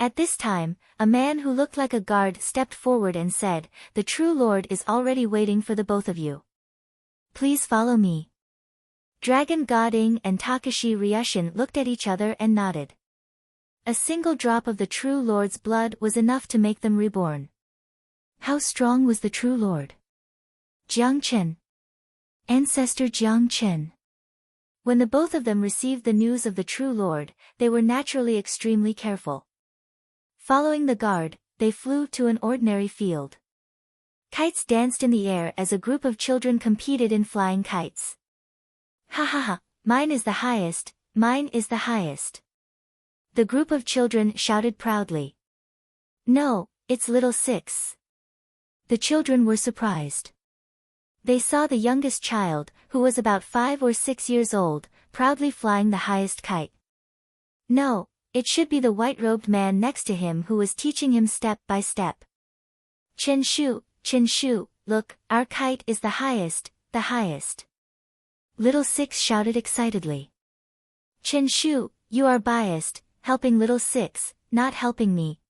At this time, a man who looked like a guard stepped forward and said, "The true Lord is already waiting for the both of you. Please follow me." Dragon God Ing and Takashi Ryushin looked at each other and nodded. A single drop of the true Lord's blood was enough to make them reborn. How strong was the true Lord? Jiang Chen. Ancestor Jiang Chen. When the both of them received the news of the true Lord, they were naturally extremely careful. Following the guard, they flew to an ordinary field. Kites danced in the air as a group of children competed in flying kites. Ha ha ha, mine is the highest, mine is the highest. The group of children shouted proudly. No, it's little Six. The children were surprised. They saw the youngest child, who was about 5 or 6 years old, proudly flying the highest kite. No, it should be the white-robed man next to him who was teaching him step by step. Chen Shu, look, our kite is the highest, the highest. Little Six shouted excitedly. Chen Shu, you are biased, helping little Six, not helping me.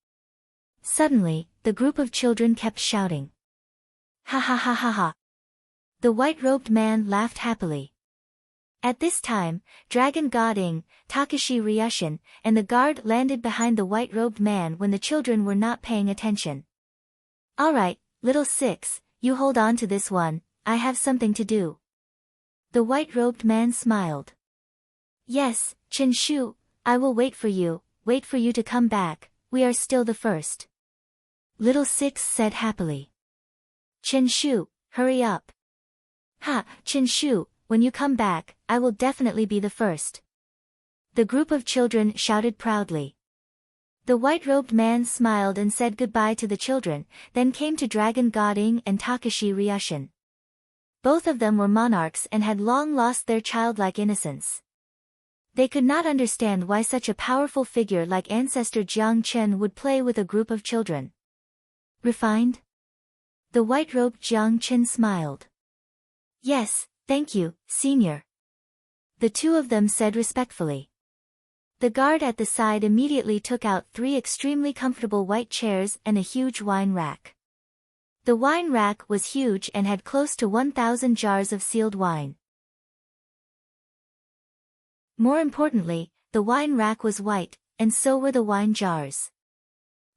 Suddenly, the group of children kept shouting. Ha ha ha ha ha. The white-robed man laughed happily. At this time, Dragon Goding, Takashi Ryushin, and the guard landed behind the white-robed man when the children were not paying attention. Alright, little Six, you hold on to this one, I have something to do. The white-robed man smiled. Yes, Chen Shu, I will wait for you to come back, we are still the first. Little Six said happily. Chen Shu, hurry up. Ha, Chen Shu, when you come back, I will definitely be the first. The group of children shouted proudly. The white-robed man smiled and said goodbye to the children, then came to Dragon Goding and Takashi Ryushin. Both of them were monarchs and had long lost their childlike innocence. They could not understand why such a powerful figure like ancestor Jiang Chen would play with a group of children. Refined? The white-robed Jiang Chen smiled. Yes, thank you, senior. The two of them said respectfully. The guard at the side immediately took out 3 extremely comfortable white chairs and a huge wine rack. The wine rack was huge and had close to 1,000 jars of sealed wine. More importantly, the wine rack was white, and so were the wine jars.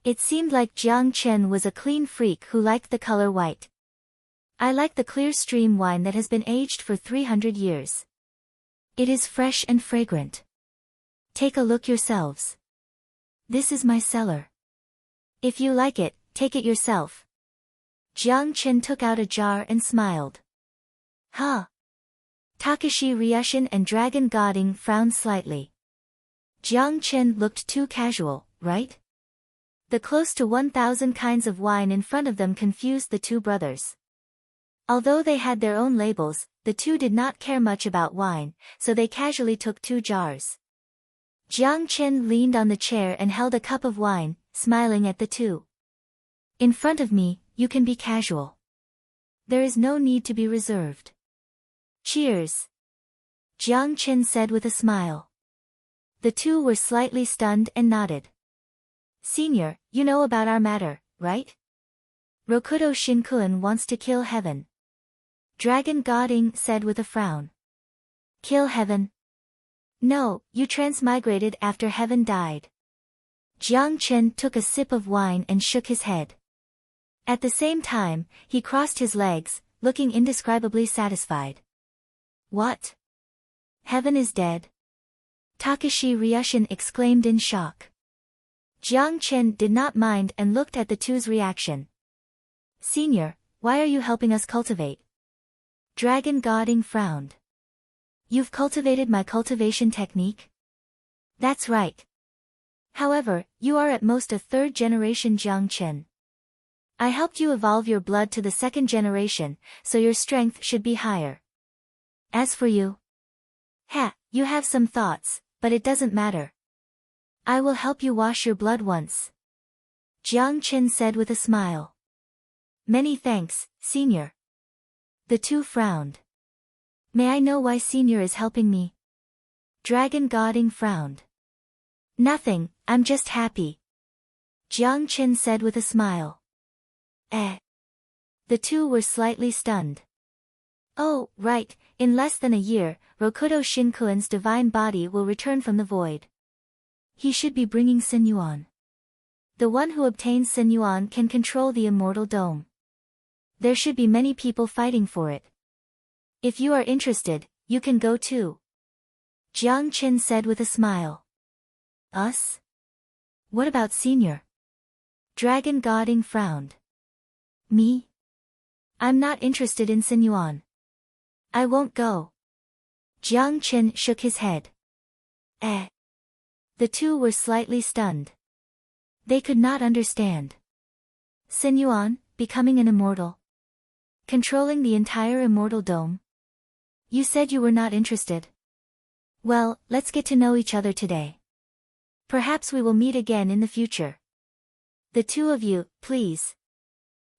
It seemed like Jiang Chen was a clean freak who liked the color white. I like the clear stream wine that has been aged for 300 years. It is fresh and fragrant. Take a look yourselves. This is my cellar. If you like it, take it yourself. Jiang Chen took out a jar and smiled. Huh? Takashi Ryushin and Dragon Goding frowned slightly. Jiang Chen looked too casual, right? The close to 1,000 kinds of wine in front of them confused the two brothers. Although they had their own labels, the two did not care much about wine, so they casually took 2 jars. Jiang Chen leaned on the chair and held a cup of wine, smiling at the two. In front of me, you can be casual. There is no need to be reserved. Cheers! Jiang Chen said with a smile. The two were slightly stunned and nodded. Senior, you know about our matter, right? Rokudo Shinkun wants to kill Heaven. Dragon Goding said with a frown. Kill Heaven? No, you transmigrated after Heaven died. Jiang Chen took a sip of wine and shook his head. At the same time, he crossed his legs, looking indescribably satisfied. What? Heaven is dead? Takashi Ryushin exclaimed in shock. Jiang Chen did not mind and looked at the two's reaction. Senior, why are you helping us cultivate? Dragon Goding frowned. You've cultivated my cultivation technique? That's right. However, you are at most a 3rd generation Jiang Chen. I helped you evolve your blood to the 2nd generation, so your strength should be higher. As for you? You have some thoughts, but it doesn't matter. I will help you wash your blood once. Jiang Chen said with a smile. Many thanks, senior. The two frowned. May I know why senior is helping me? Dragon Goding frowned. Nothing, I'm just happy. Jiang Chen said with a smile. The two were slightly stunned. Oh, right, in less than a year, Rokudo Shinkuen's divine body will return from the void. He should be bringing Sinyuan. The one who obtains Sinyuan can control the Immortal Dome. There should be many people fighting for it. If you are interested, you can go too. Jiang Qin said with a smile. Us? What about Senior? Dragon Goding frowned. Me? I'm not interested in Sinyuan. I won't go. Jiang Qin shook his head. Eh. The two were slightly stunned. They could not understand. Sinyuan, becoming an immortal. Controlling the entire immortal dome. You said you were not interested. Well, let's get to know each other today. Perhaps we will meet again in the future. The two of you, please.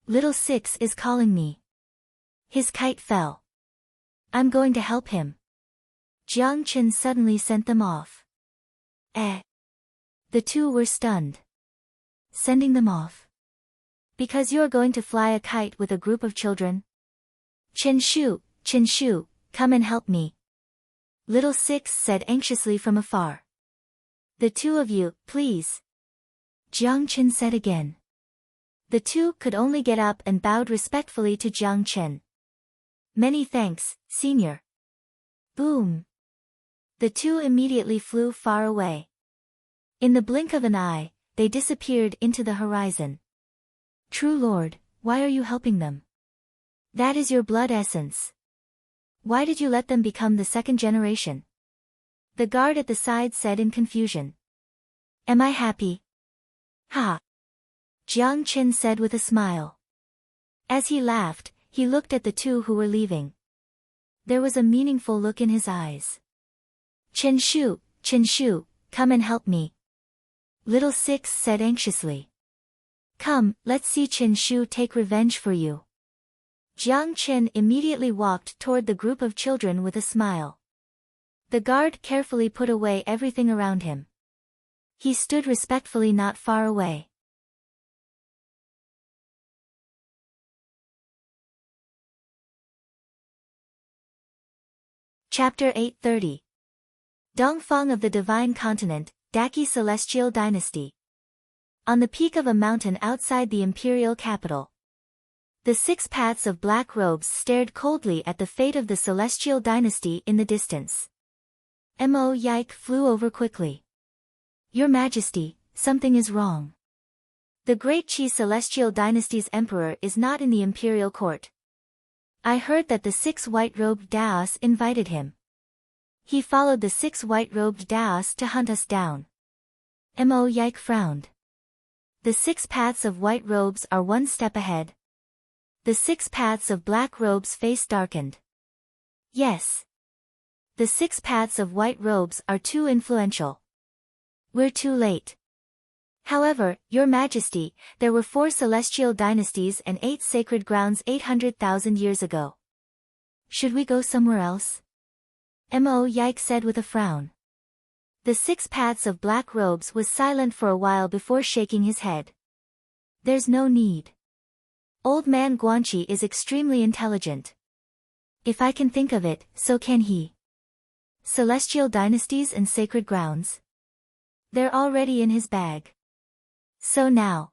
Little Six is calling me. His kite fell. I'm going to help him. Jiang Qin suddenly sent them off. Eh. The two were stunned. Sending them off? Because you're going to fly a kite with a group of children? Chen Shu, come and help me. Little Six said anxiously from afar. The two of you, please. Jiang Qin said again. The two could only get up and bowed respectfully to Jiang Qin. Many thanks, Senior. Boom. The two immediately flew far away. In the blink of an eye, they disappeared into the horizon. True Lord, why are you helping them? That is your blood essence. Why did you let them become the second generation? The guard at the side said in confusion. Am I happy? Ha! Jiang Qin said with a smile. As he laughed, he looked at the two who were leaving. There was a meaningful look in his eyes. Chen Shu, come and help me. Little Six said anxiously. Come, let's see Chen Shu take revenge for you. Jiang Qin immediately walked toward the group of children with a smile. The guard carefully put away everything around him. He stood respectfully not far away. Chapter 830. Dongfang of the Divine Continent, Daqi Celestial Dynasty. On the peak of a mountain outside the imperial capital. The 6 paths of black robes stared coldly at the fate of the celestial dynasty in the distance. Mo Yike flew over quickly. Your Majesty, something is wrong. The great Qi celestial dynasty's emperor is not in the imperial court. I heard that the 6 white-robed Daos invited him. He followed the 6 white-robed Daos to hunt us down. Mo Yike frowned. The 6 paths of white robes are one step ahead. The 6 paths of black robes' face darkened. Yes. The 6 paths of white robes are too influential. We're too late. However, Your Majesty, there were 4 celestial dynasties and 8 sacred grounds 800,000 years ago. Should we go somewhere else? Mo Yike said with a frown. The 6 paths of black robes was silent for a while before shaking his head. There's no need. Old man Guanqi is extremely intelligent. If I can think of it, so can he. Celestial dynasties and sacred grounds? They're already in his bag. So now?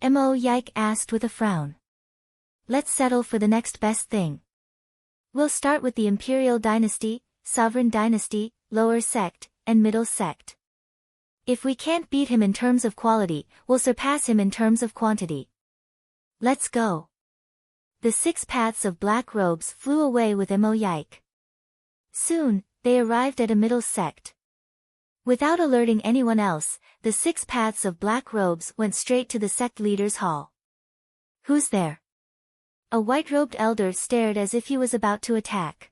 Mo Yike asked with a frown. Let's settle for the next best thing. We'll start with the Imperial Dynasty, Sovereign Dynasty, Lower Sect, and Middle Sect. If we can't beat him in terms of quality, we'll surpass him in terms of quantity. Let's go. The 6 paths of black robes flew away with Mo Yike. Soon, they arrived at a middle sect. Without alerting anyone else, the 6 paths of black robes went straight to the sect leader's hall. Who's there? A white-robed elder stared as if he was about to attack.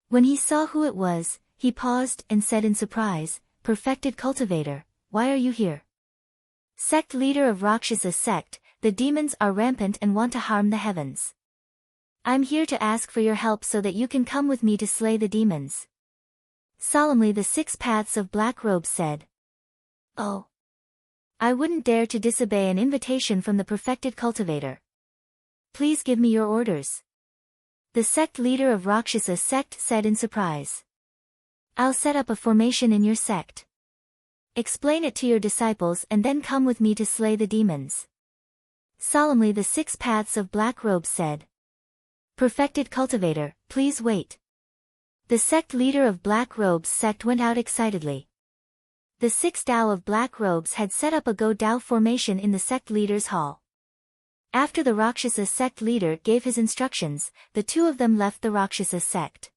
When he saw who it was, he paused and said in surprise, Perfected Cultivator, why are you here? Sect leader of Rakshasa sect, the demons are rampant and want to harm the heavens. I'm here to ask for your help so that you can come with me to slay the demons. Solemnly the 6 paths of black robes said. Oh. I wouldn't dare to disobey an invitation from the Perfected Cultivator. Please give me your orders. The sect leader of Rakshasa sect said in surprise. I'll set up a formation in your sect. Explain it to your disciples and then come with me to slay the demons. Solemnly the 6 paths of black robes said. Perfected Cultivator, please wait. The sect leader of Black Robes sect went out excitedly. The 6 Dao of Black Robes had set up a Go Dao formation in the sect leader's hall. After the Rakshasa sect leader gave his instructions, the 2 of them left the Rakshasa sect.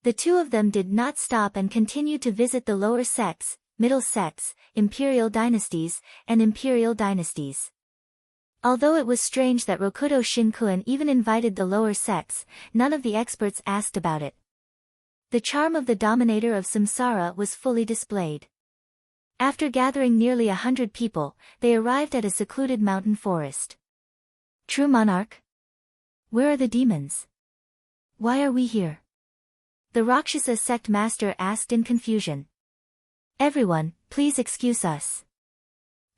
The 2 of them did not stop and continued to visit the lower sects, middle sects, imperial dynasties, and imperial dynasties. Although it was strange that Rokudo Shinkuan even invited the lower sects, none of the experts asked about it. The charm of the dominator of Samsara was fully displayed. After gathering nearly 100 people, they arrived at a secluded mountain forest. True monarch? Where are the demons? Why are we here? The Rakshasa sect master asked in confusion. Everyone, please excuse us.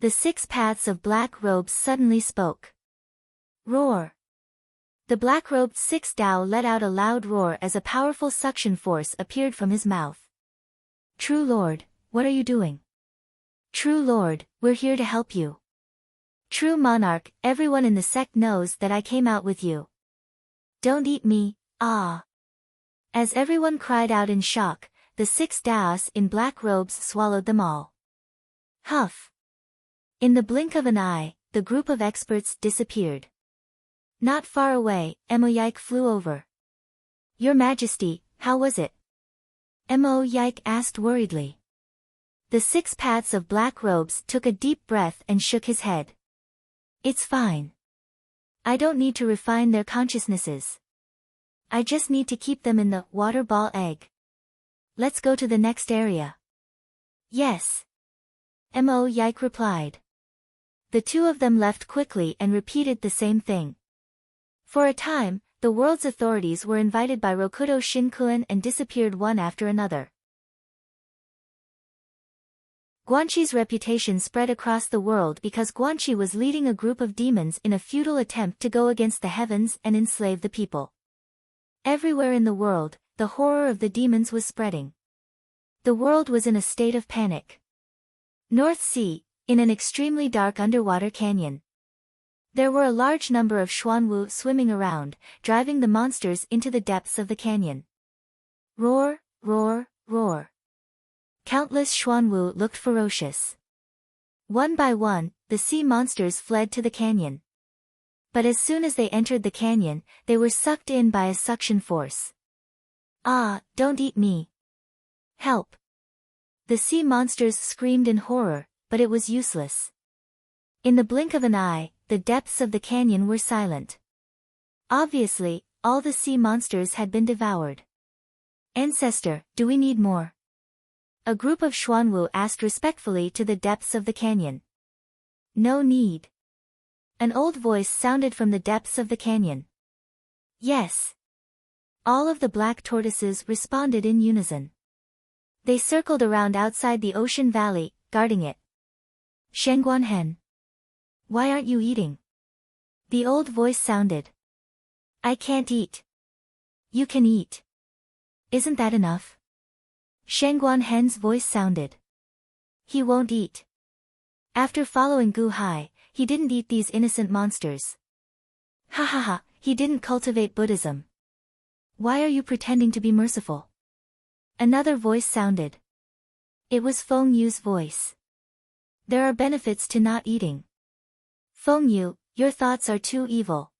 The 6 paths of Black Robes suddenly spoke. Roar. The black-robed 6 Dao let out a loud roar as a powerful suction force appeared from his mouth. True Lord, what are you doing? True Lord, we're here to help you. True monarch, everyone in the sect knows that I came out with you. Don't eat me, ah. As everyone cried out in shock, the 6 Daos in black robes swallowed them all. Huff. In the blink of an eye, the group of experts disappeared. Not far away, Emoyike flew over. Your Majesty, how was it? Emoyike asked worriedly. The 6 paths of Black Robes took a deep breath and shook his head. It's fine. I don't need to refine their consciousnesses. I just need to keep them in the water ball egg. Let's go to the next area. Yes. Emoyike replied. The 2 of them left quickly and repeated the same thing. For a time, the world's authorities were invited by Rokudo Shinkuan and disappeared one after another. Guanxi's reputation spread across the world because Guanxi was leading a group of demons in a futile attempt to go against the heavens and enslave the people. Everywhere in the world, the horror of the demons was spreading. The world was in a state of panic. North Sea, in an extremely dark underwater canyon. There were a large number of Xuanwu swimming around, driving the monsters into the depths of the canyon. Roar, roar, roar. Countless Xuanwu looked ferocious. One by one, the sea monsters fled to the canyon. But as soon as they entered the canyon, they were sucked in by a suction force. Ah, don't eat me. Help. The sea monsters screamed in horror, but it was useless. In the blink of an eye, the depths of the canyon were silent. Obviously, all the sea monsters had been devoured. Ancestor, do we need more? A group of Xuanwu asked respectfully to the depths of the canyon. No need. An old voice sounded from the depths of the canyon. Yes. All of the black tortoises responded in unison. They circled around outside the ocean valley, guarding it. Shengguanhen. Why aren't you eating? The old voice sounded. I can't eat. You can eat. Isn't that enough? Shengguanhen's voice sounded. He won't eat. After following Gu Hai, he didn't eat these innocent monsters. Ha ha ha, he didn't cultivate Buddhism. Why are you pretending to be merciful? Another voice sounded. It was Feng Yu's voice. There are benefits to not eating. Feng Yu, your thoughts are too evil.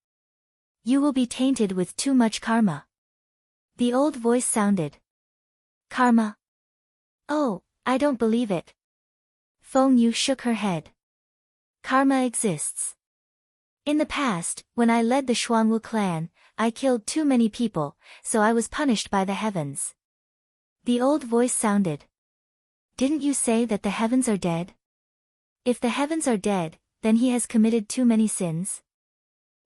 You will be tainted with too much karma. The old voice sounded. Karma? Oh, I don't believe it. Feng Yu shook her head. Karma exists. In the past, when I led the Xuanwu clan, I killed too many people, so I was punished by the heavens. The old voice sounded. Didn't you say that the heavens are dead? If the heavens are dead, then he has committed too many sins?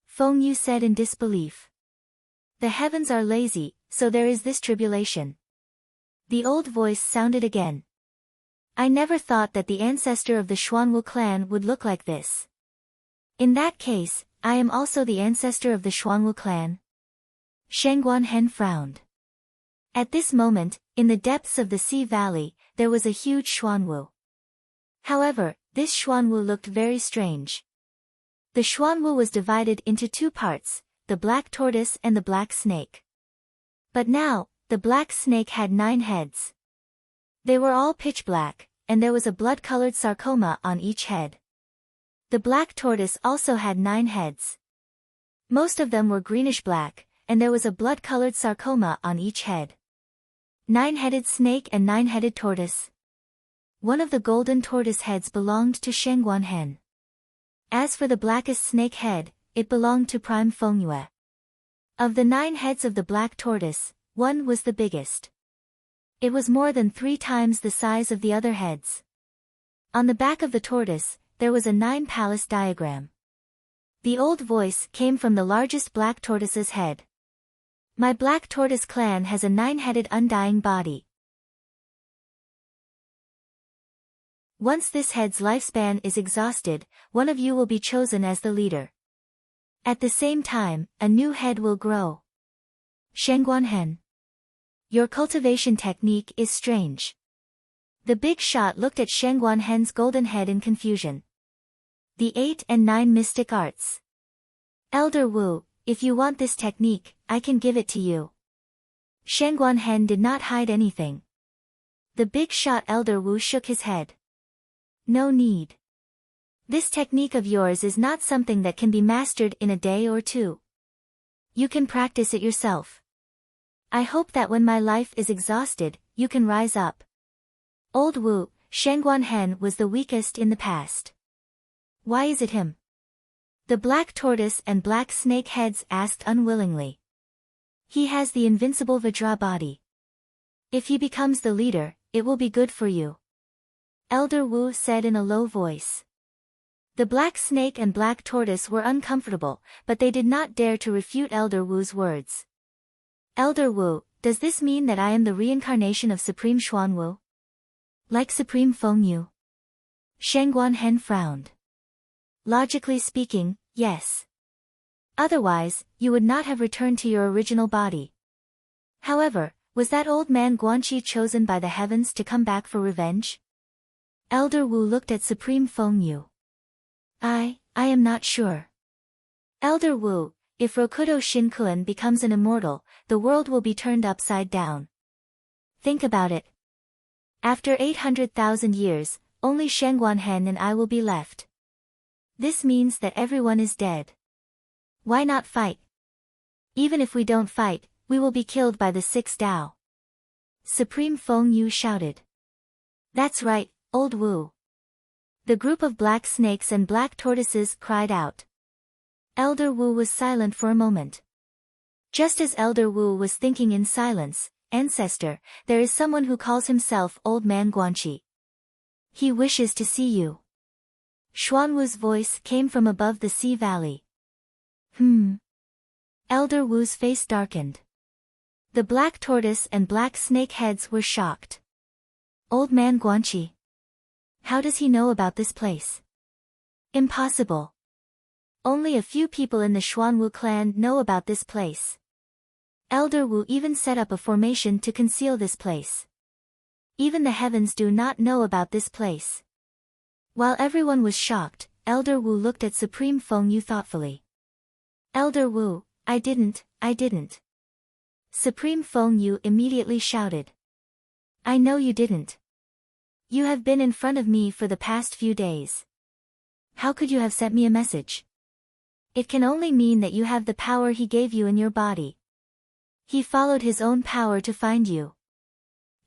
Feng Yu said in disbelief. The heavens are lazy, so there is this tribulation. The old voice sounded again. I never thought that the ancestor of the Xuanwu clan would look like this. In that case, I am also the ancestor of the Xuanwu clan. Shengguanhen frowned. At this moment, in the depths of the sea valley, there was a huge Xuanwu. However, this Xuanwu looked very strange. The Xuanwu was divided into 2 parts, the black tortoise and the black snake. But now, the black snake had 9 heads. They were all pitch black, and there was a blood-colored sarcoma on each head. The black tortoise also had 9 heads. Most of them were greenish-black, and there was a blood-colored sarcoma on each head. 9-headed snake and 9-headed tortoise. One of the golden tortoise heads belonged to Shengguan Hen. As for the blackest snake head, it belonged to Prime Fengyue. Of the 9 heads of the black tortoise, one was the biggest. It was more than 3 times the size of the other heads. On the back of the tortoise, there was a 9-palace diagram. The old voice came from the largest black tortoise's head. My black tortoise clan has a 9-headed undying body. Once this head's lifespan is exhausted, one of you will be chosen as the leader. At the same time, a new head will grow. Shengguan Hen. Your cultivation technique is strange. The big shot looked at Shengguan Hen's golden head in confusion. The 8 and 9 mystic arts. Elder Wu, if you want this technique, I can give it to you. Shengguan Hen did not hide anything. The big shot Elder Wu shook his head. No need. This technique of yours is not something that can be mastered in a day or 2. You can practice it yourself. I hope that when my life is exhausted, you can rise up. Old Wu, Shengguan Hen was the weakest in the past. Why is it him? The black tortoise and black snake heads asked unwillingly. He has the invincible Vajra body. If he becomes the leader, it will be good for you. Elder Wu said in a low voice. The black snake and black tortoise were uncomfortable, but they did not dare to refute Elder Wu's words. Elder Wu, does this mean that I am the reincarnation of Supreme Xuanwu? Like Supreme Fengyue? Shengguan Hen frowned. Logically speaking, yes. Otherwise, you would not have returned to your original body. However, was that old man Guanqi chosen by the heavens to come back for revenge? Elder Wu looked at Supreme Fengyue. I am not sure. Elder Wu, if Rokudo Shinkuan becomes an immortal, the world will be turned upside down. Think about it. After 800,000 years, only Shengguan Hen and I will be left. This means that everyone is dead. Why not fight? Even if we don't fight, we will be killed by the 6 Tao. Supreme Fengyue shouted. That's right, Old Wu. The group of black snakes and black tortoises cried out. Elder Wu was silent for a moment. Just as Elder Wu was thinking in silence, Ancestor, there is someone who calls himself Old Man Guanqi. He wishes to see you. Xuanwu's voice came from above the sea valley. Elder Wu's face darkened. The black tortoise and black snake heads were shocked. Old Man Guanqi. How does he know about this place? Impossible. Only a few people in the Xuanwu clan know about this place. Elder Wu even set up a formation to conceal this place. Even the heavens do not know about this place. While everyone was shocked, Elder Wu looked at Supreme Fengyue thoughtfully. Elder Wu, I didn't. Supreme Fengyue immediately shouted. I know you didn't. You have been in front of me for the past few days. How could you have sent me a message? It can only mean that you have the power he gave you in your body. He followed his own power to find you.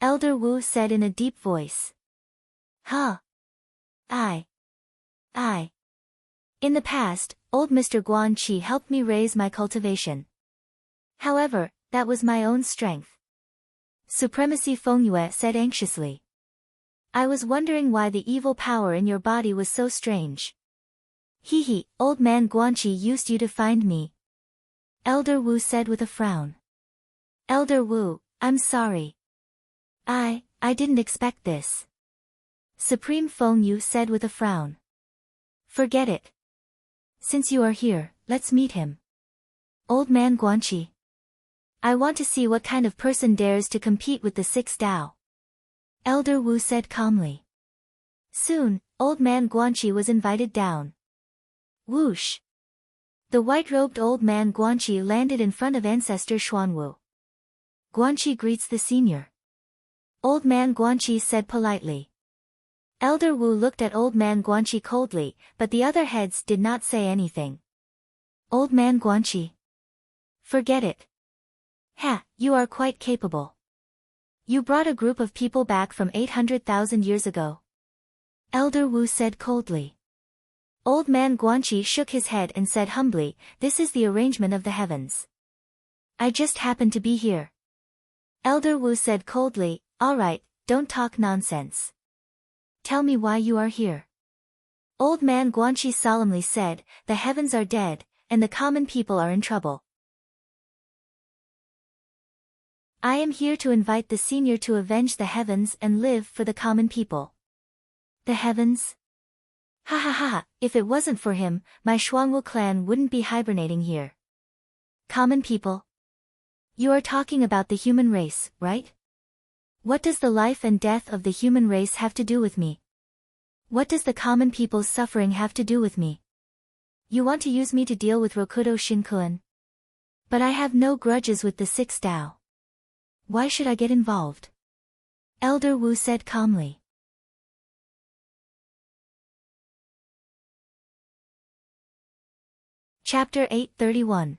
Elder Wu said in a deep voice. Huh. I. In the past, old Mr. Guanqi helped me raise my cultivation. However, that was my own strength. Supremacy Fengyue said anxiously. I was wondering why the evil power in your body was so strange. Old man Guanqi used you to find me. Elder Wu said with a frown. Elder Wu, I'm sorry. I didn't expect this. Supreme Fengyue said with a frown. Forget it. Since you are here, let's meet him. Old man Guanqi. I want to see what kind of person dares to compete with the 6 Tao. Elder Wu said calmly. Soon, Old man Guanqi was invited down. Whoosh! The white-robed Old man Guanqi landed in front of Ancestor Xuanwu. Guanxi greets the senior. Old man Guanxi said politely. Elder Wu looked at old man Guanxi coldly, but the other heads did not say anything. Old man Guanxi. Forget it. Ha, you are quite capable. You brought a group of people back from 800,000 years ago. Elder Wu said coldly. Old man Guanxi shook his head and said humbly, this is the arrangement of the heavens. I just happened to be here. Elder Wu said coldly, all right, don't talk nonsense. Tell me why you are here. Old man Guanxi solemnly said, the heavens are dead, and the common people are in trouble. I am here to invite the senior to avenge the heavens and live for the common people. The heavens? Ha ha ha, if it wasn't for him, my Shuangwu clan wouldn't be hibernating here. Common people? You are talking about the human race, right? What does the life and death of the human race have to do with me? What does the common people's suffering have to do with me? You want to use me to deal with Rokudo Shinkuan? But I have no grudges with the Six Dao. Why should I get involved? Elder Wu said calmly. Chapter 831.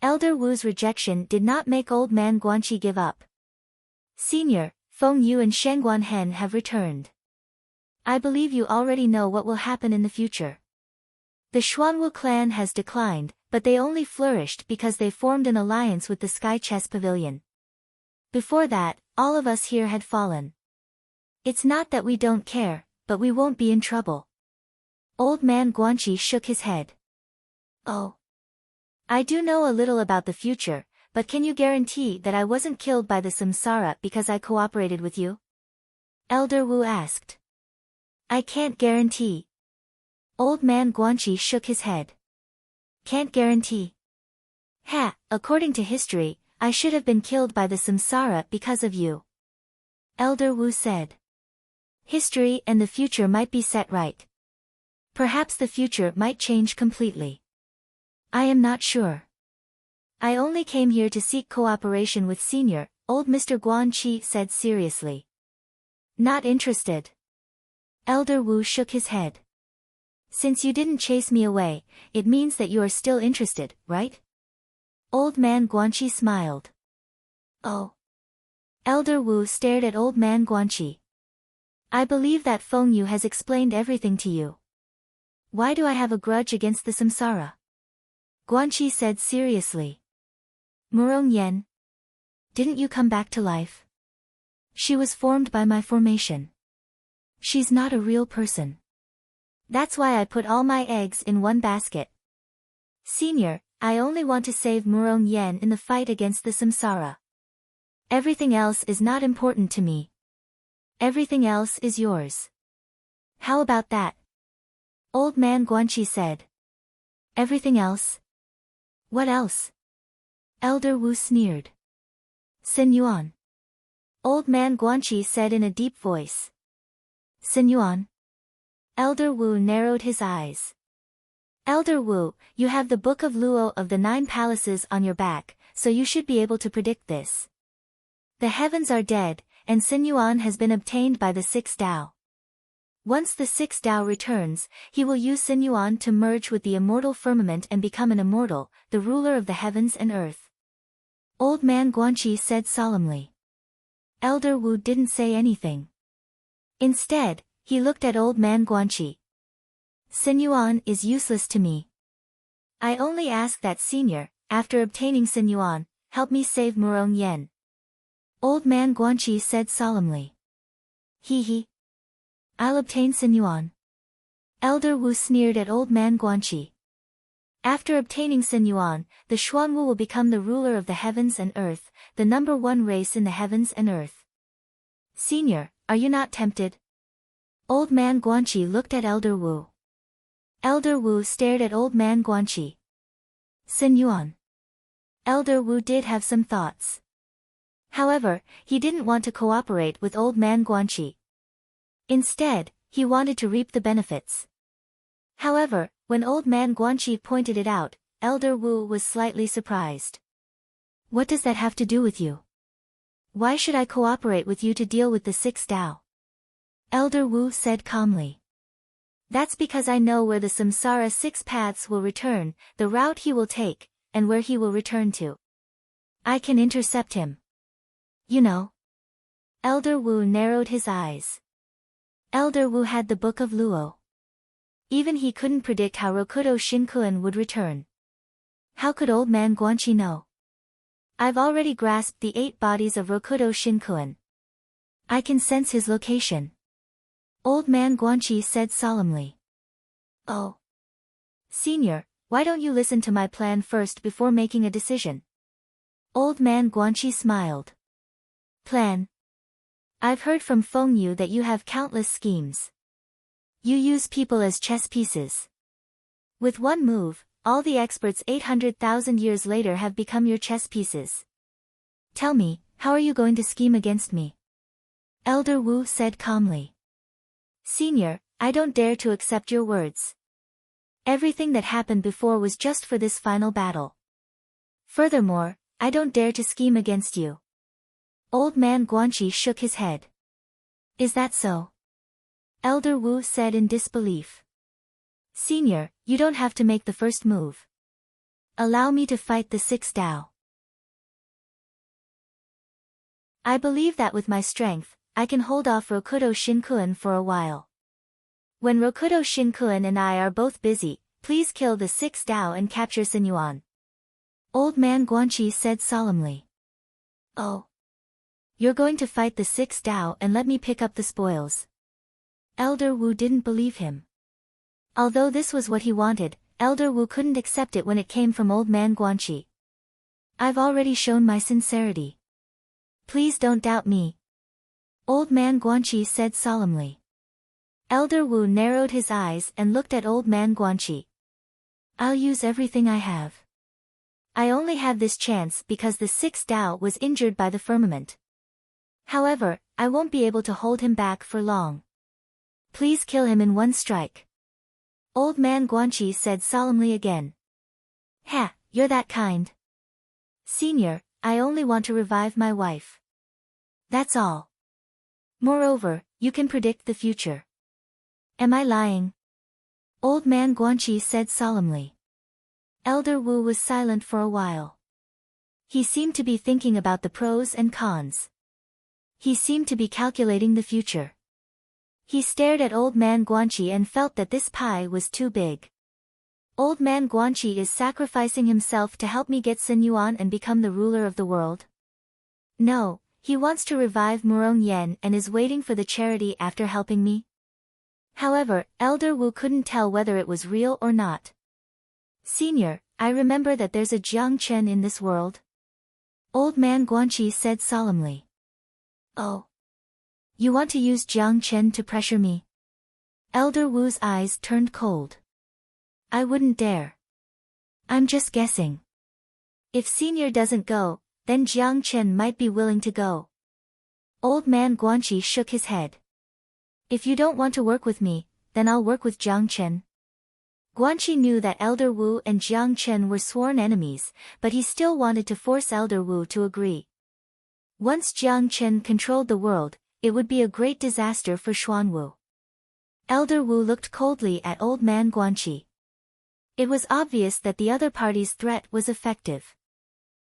Elder Wu's rejection did not make old man Guanxi give up. Senior, Feng Yu and Shengguan Hen have returned. I believe you already know what will happen in the future. The Xuanwu clan has declined, but they only flourished because they formed an alliance with the Sky Chess Pavilion. Before that, all of us here had fallen. It's not that we don't care, but we won't be in trouble. Old man Guanxi shook his head. Oh. I do know a little about the future, but can you guarantee that I wasn't killed by the samsara because I cooperated with you? Elder Wu asked. I can't guarantee. Old man Guanxi shook his head. Can't guarantee. Ha, according to history, I should have been killed by the samsara because of you. Elder Wu said. History and the future might be set right. Perhaps the future might change completely. I am not sure. I only came here to seek cooperation with senior, old Mr. Guanxi said seriously. Not interested. Elder Wu shook his head. Since you didn't chase me away, it means that you are still interested, right? Old man Guanxi smiled. Oh. Elder Wu stared at old man Guanxi. I believe that Feng Yu has explained everything to you. Why do I have a grudge against the samsara? Guanxi said seriously. Murong Yen. Didn't you come back to life? She was formed by my formation. She's not a real person. That's why I put all my eggs in one basket. Senior, I only want to save Murong Yen in the fight against the samsara. Everything else is not important to me. Everything else is yours. How about that? Old man Guanxi said. Everything else? What else? Elder Wu sneered. Sin Yuan. Old man Guanxi said in a deep voice. Sin Yuan. Elder Wu narrowed his eyes. Elder Wu, you have the Book of Luo of the 9 Palaces on your back, so you should be able to predict this. The heavens are dead, and Sin Yuan has been obtained by the 6 Dao. Once the 6 Dao returns, he will use Sin Yuan to merge with the immortal firmament and become an immortal, the ruler of the heavens and earth. Old man Guanxi said solemnly. Elder Wu didn't say anything. Instead, he looked at old man Guanxi. Sin Yuan is useless to me. I only ask that senior, after obtaining Sin Yuan, help me save Murong Yen. Old man Guanxi said solemnly. He. I'll obtain Sin Yuan. Elder Wu sneered at old man Guanxi. After obtaining Sin Yuan, the Xuanwu will become the ruler of the heavens and earth, the number 1 race in the heavens and earth. Senior, are you not tempted? Old man Guanxi looked at Elder Wu. Elder Wu stared at old man Guanxi. Sin Yuan. Elder Wu did have some thoughts. However, he didn't want to cooperate with old man Guanxi. Instead, he wanted to reap the benefits. However, when old man Guanxi pointed it out, Elder Wu was slightly surprised. What does that have to do with you? Why should I cooperate with you to deal with the 6 Tao? Elder Wu said calmly. That's because I know where the samsara 6 paths will return, the route he will take, and where he will return to. I can intercept him. You know. Elder Wu narrowed his eyes. Elder Wu had the Book of Luo. Even he couldn't predict how Rokudo Shinkuan would return. How could old man Guanqi know? I've already grasped the 8 bodies of Rokudo Shinkuan. I can sense his location. Old man Guanqi said solemnly. Oh. Senior, why don't you listen to my plan first before making a decision? Old man Guanqi smiled. Plan? I've heard from Feng Yu that you have countless schemes. You use people as chess pieces. With one move, all the experts 800,000 years later have become your chess pieces. Tell me, how are you going to scheme against me? Elder Wu said calmly. Senior, I don't dare to accept your words. Everything that happened before was just for this final battle. Furthermore, I don't dare to scheme against you. Old man Guanqi shook his head. Is that so? Elder Wu said in disbelief. Senior, you don't have to make the first move. Allow me to fight the 6 Tao. I believe that with my strength, I can hold off Rokudo Shinkuan for a while. When Rokudo Shinkuan and I are both busy, please kill the 6 Tao and capture Sinyuan. Old man Guanqi said solemnly. Oh. You're going to fight the 6 Tao and let me pick up the spoils. Elder Wu didn't believe him. Although this was what he wanted, Elder Wu couldn't accept it when it came from old man Guanqi. I've already shown my sincerity. Please don't doubt me. Old man Guanqi said solemnly. Elder Wu narrowed his eyes and looked at old man Guanqi. I'll use everything I have. I only have this chance because the 6 Tao was injured by the firmament. However, I won't be able to hold him back for long. Please kill him in one strike. Old man Guanqi said solemnly again. Ha, you're that kind. Senior, I only want to revive my wife. That's all. Moreover, you can predict the future. Am I lying? Old man Guanqi said solemnly. Elder Wu was silent for a while. He seemed to be thinking about the pros and cons. He seemed to be calculating the future. He stared at old man Guanqi and felt that this pie was too big. Old man Guanqi is sacrificing himself to help me get Sun Yuan and become the ruler of the world? No, he wants to revive Murong Yen and is waiting for the charity after helping me. However, Elder Wu couldn't tell whether it was real or not. Senior, I remember that there's a Jiang Chen in this world. Old man Guanqi said solemnly. Oh. You want to use Jiang Chen to pressure me? Elder Wu's eyes turned cold. I wouldn't dare. I'm just guessing. If Senior doesn't go, then Jiang Chen might be willing to go. Old man Guanqi shook his head. If you don't want to work with me, then I'll work with Jiang Chen. Guanqi knew that Elder Wu and Jiang Chen were sworn enemies, but he still wanted to force Elder Wu to agree. Once Jiang Chen controlled the world, it would be a great disaster for Xuanwu. Elder Wu looked coldly at old man Guanqi. It was obvious that the other party's threat was effective.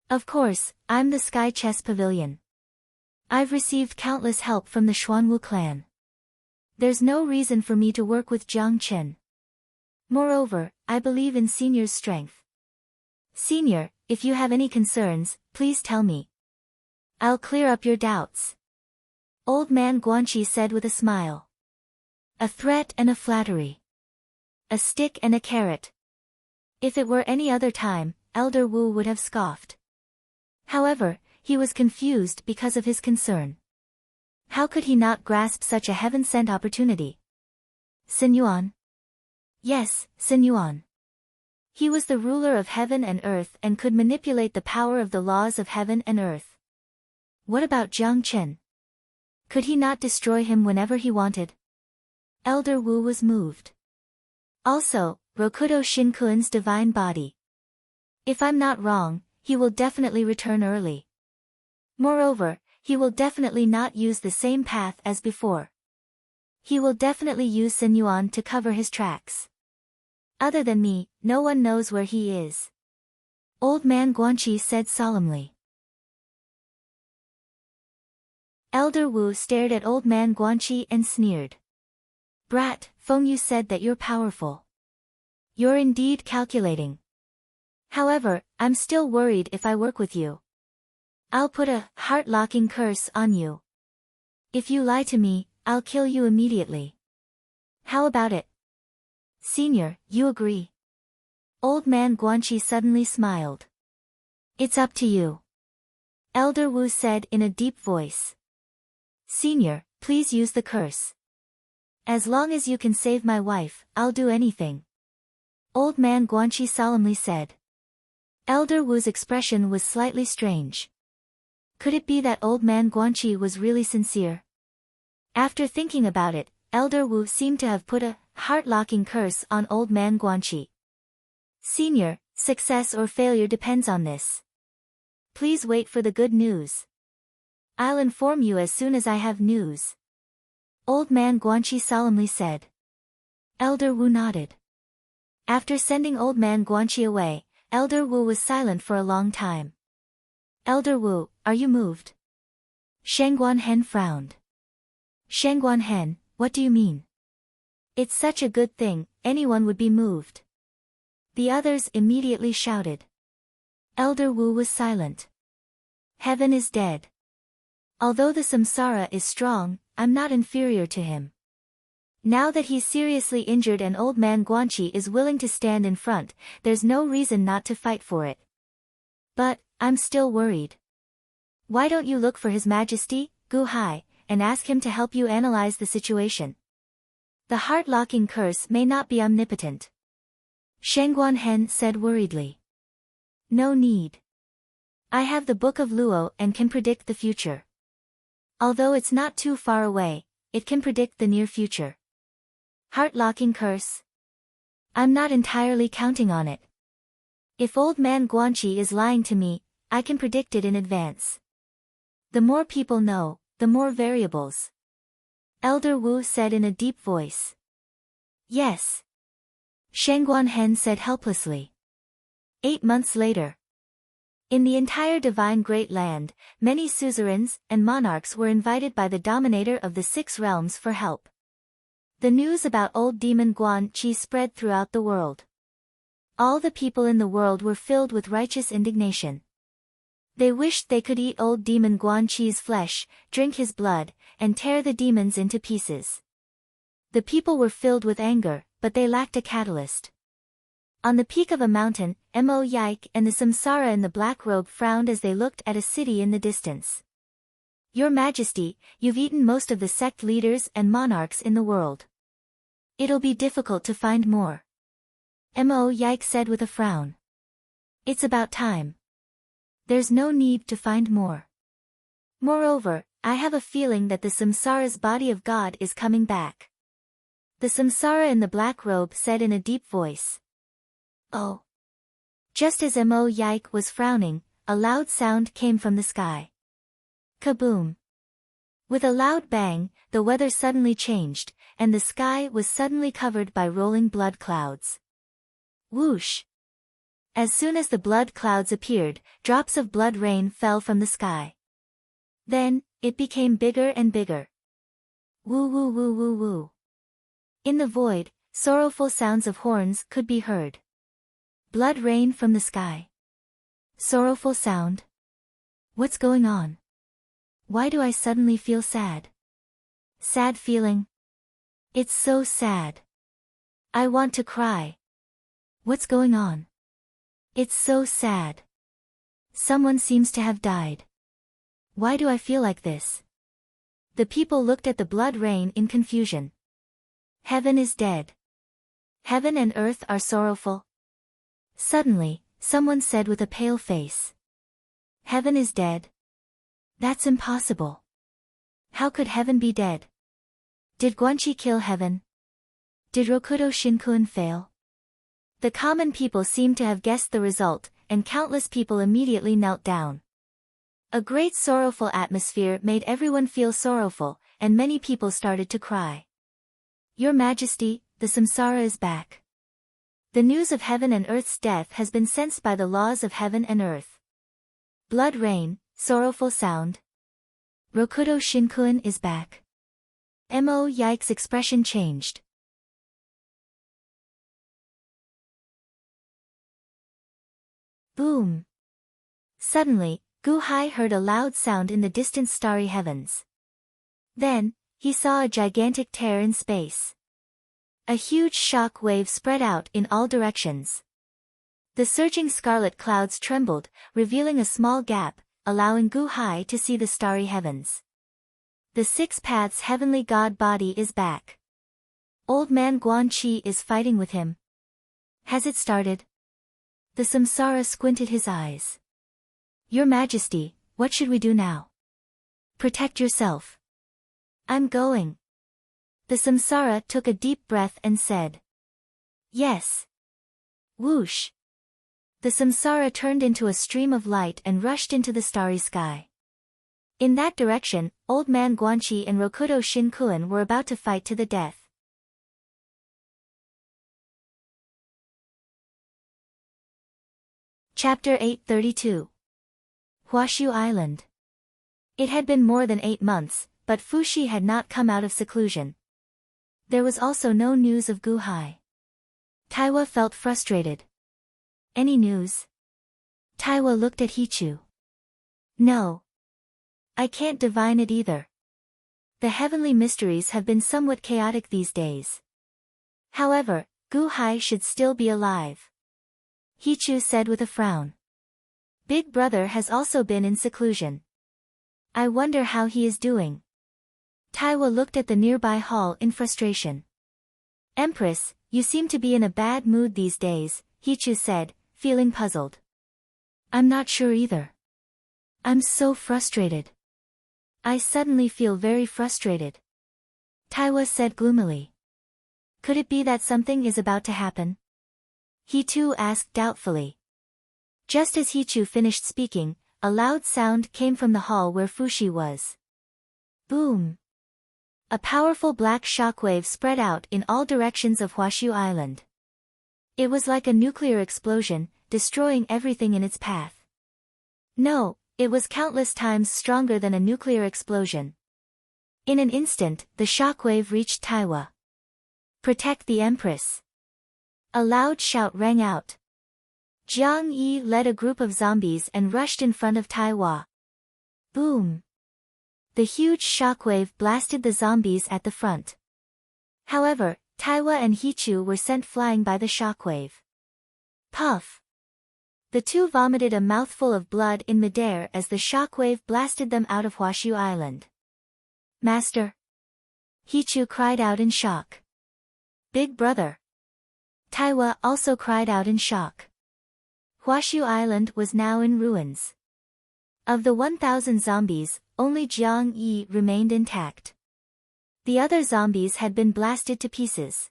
Of course, I'm the Sky Chess Pavilion. I've received countless help from the Xuanwu clan. There's no reason for me to work with Jiang Chen. Moreover, I believe in Senior's strength. Senior, if you have any concerns, please tell me. I'll clear up your doubts. Old man Guanqi said with a smile. A threat and a flattery. A stick and a carrot. If it were any other time, Elder Wu would have scoffed. However, he was confused because of his concern. How could he not grasp such a heaven-sent opportunity? Sun Yuan? Yes, Sun Yuan. He was the ruler of heaven and earth and could manipulate the power of the laws of heaven and earth. What about Jiang Chen? Could he not destroy him whenever he wanted? Elder Wu was moved. Also, Rokudo Shinkuan's divine body. If I'm not wrong, he will definitely return early. Moreover, he will definitely not use the same path as before. He will definitely use Sinyuan to cover his tracks. Other than me, no one knows where he is. Old man Guanqi said solemnly. Elder Wu stared at old man Guanqi and sneered. Brat, Fengyu said that you're powerful. You're indeed calculating. However, I'm still worried if I work with you. I'll put a heart-locking curse on you. If you lie to me, I'll kill you immediately. How about it? Senior, you agree? Old man Guanqi suddenly smiled. It's up to you. Elder Wu said in a deep voice. Senior, please use the curse. As long as you can save my wife, I'll do anything. Old man Guanqi solemnly said. Elder Wu's expression was slightly strange. Could it be that old man Guanqi was really sincere? After thinking about it, Elder Wu seemed to have put a heart-locking curse on old man Guanqi. Senior, success or failure depends on this. Please wait for the good news. I'll inform you as soon as I have news. Old man Guanqi solemnly said. Elder Wu nodded. After sending old man Guanqi away, Elder Wu was silent for a long time. Elder Wu, are you moved? Shangguan Hen frowned. Shangguan Hen, what do you mean? It's such a good thing, anyone would be moved. The others immediately shouted. Elder Wu was silent. Heaven is dead. Although the samsara is strong, I'm not inferior to him. Now that he's seriously injured and old man Guanqi is willing to stand in front, there's no reason not to fight for it. But, I'm still worried. Why don't you look for His Majesty, Gu Hai, and ask him to help you analyze the situation? The heart-locking curse may not be omnipotent. Shangguan Hen said worriedly. No need. I have the Book of Luo and can predict the future. Although it's not too far away, it can predict the near future. Heart-locking curse? I'm not entirely counting on it. If old man Guanqi is lying to me, I can predict it in advance. The more people know, the more variables. Elder Wu said in a deep voice. Yes. Shangguan Hen said helplessly. 8 months later. In the entire divine great land, many suzerains and monarchs were invited by the dominator of the 6 realms for help. The news about old demon Guanqi spread throughout the world. All the people in the world were filled with righteous indignation. They wished they could eat old demon Guanqi's flesh, drink his blood, and tear the demons into pieces. The people were filled with anger, but they lacked a catalyst. On the peak of a mountain, Mo Yike and the Samsara in the black robe frowned as they looked at a city in the distance. Your Majesty, you've eaten most of the sect leaders and monarchs in the world. It'll be difficult to find more. Mo Yike said with a frown. It's about time. There's no need to find more. Moreover, I have a feeling that the Samsara's body of God is coming back. The Samsara in the black robe said in a deep voice. Oh. Just as Mo Yike was frowning, a loud sound came from the sky. Kaboom! With a loud bang, the weather suddenly changed, and the sky was suddenly covered by rolling blood clouds. Whoosh! As soon as the blood clouds appeared, drops of blood rain fell from the sky. Then, it became bigger and bigger. Woo woo woo woo woo. In the void, sorrowful sounds of horns could be heard. Blood rain from the sky. Sorrowful sound. What's going on? Why do I suddenly feel sad? Sad feeling. It's so sad. I want to cry. What's going on? It's so sad. Someone seems to have died. Why do I feel like this? The people looked at the blood rain in confusion. Heaven is dead. Heaven and earth are sorrowful. Suddenly, someone said with a pale face. Heaven is dead? That's impossible. How could heaven be dead? Did Guanqi kill heaven? Did Rokudo Shinkun fail? The common people seemed to have guessed the result, and countless people immediately knelt down. A great sorrowful atmosphere made everyone feel sorrowful, and many people started to cry. Your Majesty, the samsara is back. The news of heaven and earth's death has been sensed by the laws of heaven and earth. Blood rain, sorrowful sound. Rokudo Shinkun is back. Mo Yike's expression changed. Boom. Suddenly, Gu-hai heard a loud sound in the distant starry heavens. Then, he saw a gigantic tear in space. A huge shock wave spread out in all directions. The surging scarlet clouds trembled, revealing a small gap, allowing Gu-hai to see the starry heavens. The Six Paths heavenly god body is back. Old man Guan Chi is fighting with him. Has it started? The samsara squinted his eyes. Your Majesty, what should we do now? Protect yourself. I'm going. The samsara took a deep breath and said. Yes. Whoosh. The samsara turned into a stream of light and rushed into the starry sky. In that direction, Old Man Guanqi and Rokudo Shinkun were about to fight to the death. Chapter 832. Huashu Island. It had been more than 8 months, but Fushi had not come out of seclusion. There was also no news of Gu-hai. Taiwa felt frustrated. Any news? Taiwa looked at Hichu. No. I can't divine it either. The heavenly mysteries have been somewhat chaotic these days. However, Gu-hai should still be alive. Hichu said with a frown. Big brother has also been in seclusion. I wonder how he is doing. Taiwa looked at the nearby hall in frustration. Empress, you seem to be in a bad mood these days, Hichu said, feeling puzzled. I'm not sure either. I'm so frustrated. I suddenly feel very frustrated. Taiwa said gloomily. Could it be that something is about to happen? Hichu asked doubtfully. Just as Hichu finished speaking, a loud sound came from the hall where Fushi was. Boom! A powerful black shockwave spread out in all directions of Huashu Island. It was like a nuclear explosion, destroying everything in its path. No, it was countless times stronger than a nuclear explosion. In an instant, the shockwave reached Taiwa. Protect the Empress! A loud shout rang out. Jiang Yi led a group of zombies and rushed in front of Taiwa. Boom! The huge shockwave blasted the zombies at the front. However, Taiwa and Hichu were sent flying by the shockwave. Puff! The two vomited a mouthful of blood in midair as the shockwave blasted them out of Huashu Island. Master! Hichu cried out in shock. Big brother! Taiwa also cried out in shock. Huashu Island was now in ruins. Of the 1,000 zombies, only Jiang Yi remained intact. The other zombies had been blasted to pieces.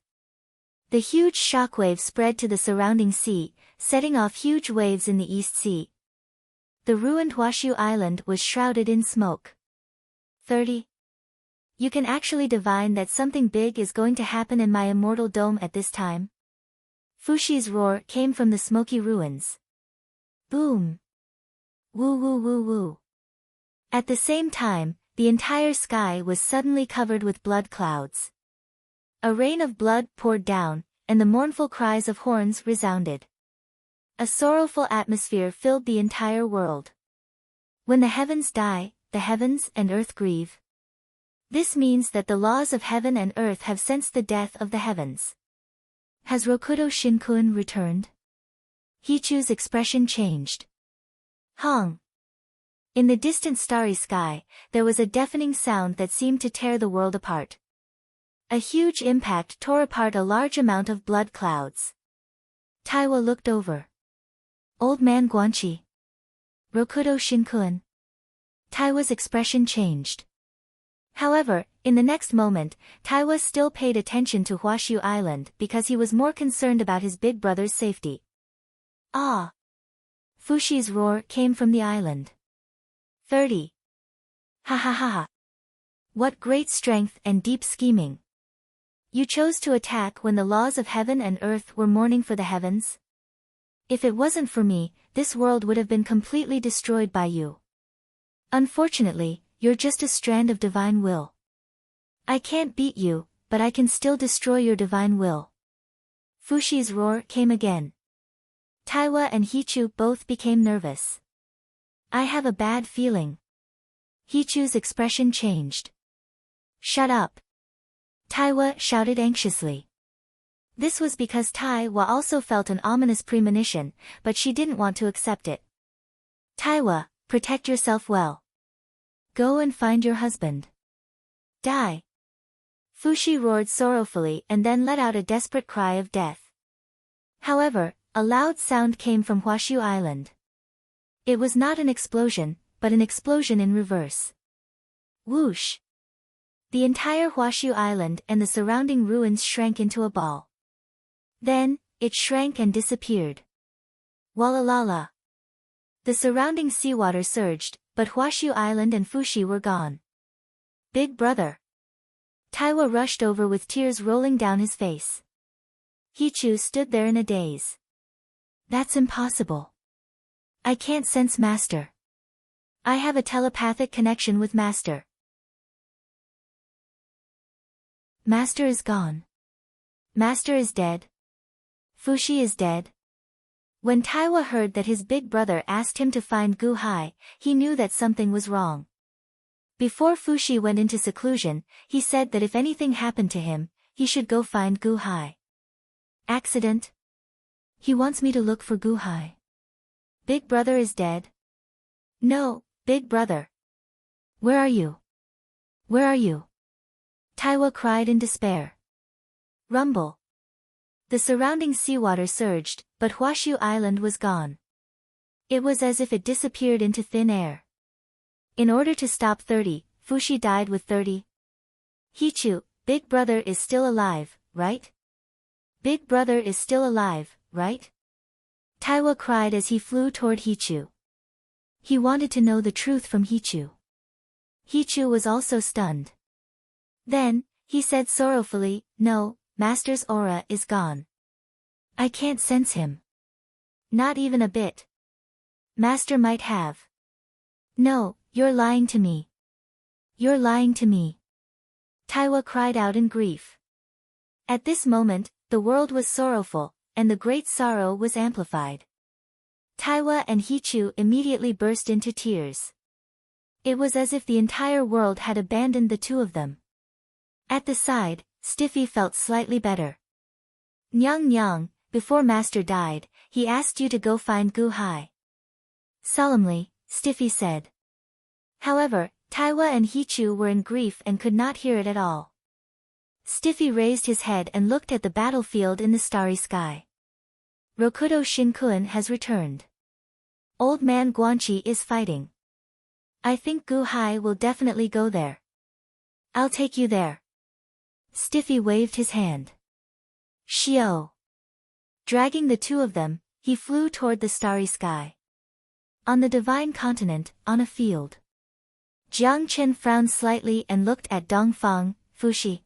The huge shockwave spread to the surrounding sea, setting off huge waves in the East Sea. The ruined Huashu Island was shrouded in smoke. 30. You can actually divine that something big is going to happen in my immortal dome at this time? Fushi's roar came from the smoky ruins. Boom! Woo woo woo woo. At the same time, the entire sky was suddenly covered with blood clouds. A rain of blood poured down, and the mournful cries of horns resounded. A sorrowful atmosphere filled the entire world. When the heavens die, the heavens and earth grieve. This means that the laws of heaven and earth have sensed the death of the heavens. Has Rokudo Shinkun returned? Hichu's expression changed. Hong! In the distant starry sky, there was a deafening sound that seemed to tear the world apart. A huge impact tore apart a large amount of blood clouds. Taiwa looked over. Old Man Guanqi. Rokudo Shinkun. Taiwa's expression changed. However, in the next moment, Taiwa still paid attention to Huashu Island because he was more concerned about his big brother's safety. Ah! Fushi's roar came from the island. 30. Ha ha ha ha. What great strength and deep scheming. You chose to attack when the laws of heaven and earth were mourning for the heavens? If it wasn't for me, this world would have been completely destroyed by you. Unfortunately, you're just a strand of divine will. I can't beat you, but I can still destroy your divine will. Fushi's roar came again. Taiwa and Hichu both became nervous. I have a bad feeling. Hichu's expression changed. Shut up. Taiwa shouted anxiously. This was because Taiwa also felt an ominous premonition, but she didn't want to accept it. Taiwa, protect yourself well. Go and find your husband. Die. Fushi roared sorrowfully and then let out a desperate cry of death. However, a loud sound came from Huashu Island. It was not an explosion, but an explosion in reverse. Whoosh! The entire Huashu Island and the surrounding ruins shrank into a ball. Then, it shrank and disappeared. Walalala! The surrounding seawater surged, but Huashu Island and Fushi were gone. Big brother! Taiwa rushed over with tears rolling down his face. Hichu stood there in a daze. That's impossible. I can't sense Master. I have a telepathic connection with Master. Master is gone. Master is dead. Fushi is dead. When Taiwa heard that his big brother asked him to find Gu Hai, he knew that something was wrong. Before Fushi went into seclusion, he said that if anything happened to him, he should go find Gu Hai. Accident? He wants me to look for Gu Hai. Big brother is dead? No, big brother. Where are you? Where are you? Taiwa cried in despair. Rumble. The surrounding seawater surged, but Huashu Island was gone. It was as if it disappeared into thin air. In order to stop 30, Fushi died with 30. Hichu, big brother is still alive, right? Big brother is still alive, right? Taiwa cried as he flew toward Hichu. He wanted to know the truth from Hichu. Hichu was also stunned. Then, he said sorrowfully, no, Master's aura is gone. I can't sense him. Not even a bit. Master might have. No, you're lying to me. You're lying to me. Taiwa cried out in grief. At this moment, the world was sorrowful, and the great sorrow was amplified. Taiwa and Hichu immediately burst into tears. It was as if the entire world had abandoned the two of them. At the side, Stiffy felt slightly better. Nyang Nyang, before Master died, he asked you to go find Gu Hai. Solemnly, Stiffy said. However, Taiwa and Hichu were in grief and could not hear it at all. Stiffy raised his head and looked at the battlefield in the starry sky. Rokudo Shinkuen has returned. Old man Guanchi is fighting. I think Gu Hai will definitely go there. I'll take you there. Stiffy waved his hand. Shio. Dragging the two of them, he flew toward the starry sky. On the divine continent, on a field. Jiang Chen frowned slightly and looked at Dongfang, Fushi.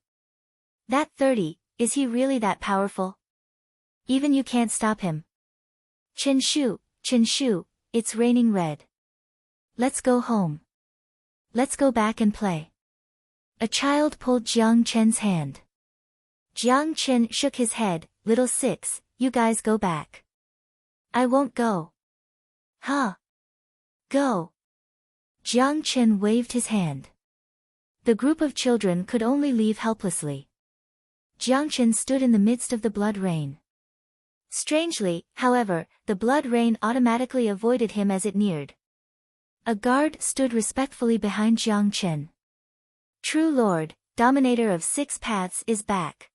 That 30, is he really that powerful? Even you can't stop him. Chen Shu, it's raining red. Let's go home. Let's go back and play. A child pulled Jiang Chen's hand. Jiang Chen shook his head, little six, you guys go back. I won't go. Huh? Go. Jiang Chen waved his hand. The group of children could only leave helplessly. Jiang Chen stood in the midst of the blood rain. Strangely, however, the blood rain automatically avoided him as it neared. A guard stood respectfully behind Jiang Chen. True Lord, Dominator of Six Paths is back.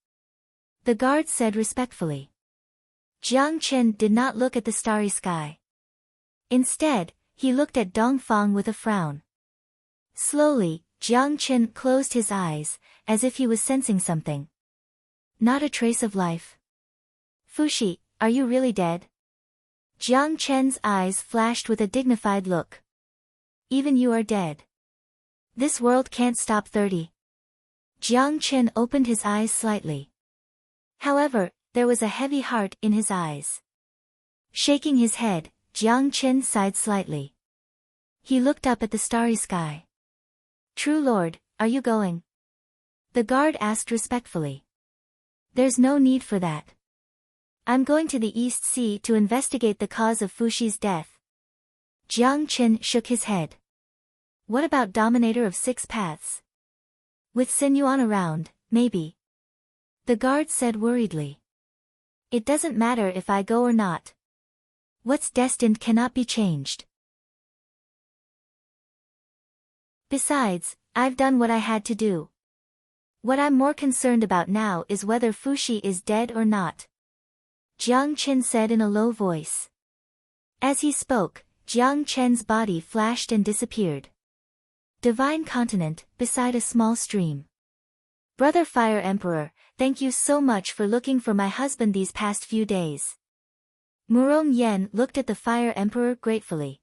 The guard said respectfully. Jiang Chen did not look at the starry sky. Instead, he looked at Dongfang with a frown. Slowly, Jiang Chen closed his eyes, as if he was sensing something. Not a trace of life. Fushi, are you really dead? Jiang Chen's eyes flashed with a dignified look. even you are dead. This world can't stop 30. Jiang Chen opened his eyes slightly. However, there was a heavy heart in his eyes. Shaking his head, Jiang Chen sighed slightly. He looked up at the starry sky. True Lord, are you going? The guard asked respectfully. There's no need for that. I'm going to the East Sea to investigate the cause of Fuxi's death. Jiang Chen shook his head. What about Dominator of Six Paths? With Sinyuan around, maybe. The guard said worriedly. It doesn't matter if I go or not. What's destined cannot be changed. Besides, I've done what I had to do. What I'm more concerned about now is whether Fuxi is dead or not. Jiang Chen said in a low voice. As he spoke, Jiang Chen's body flashed and disappeared. Divine Continent, beside a small stream. Brother Fire Emperor, thank you so much for looking for my husband these past few days. Murong Yen looked at the Fire Emperor gratefully.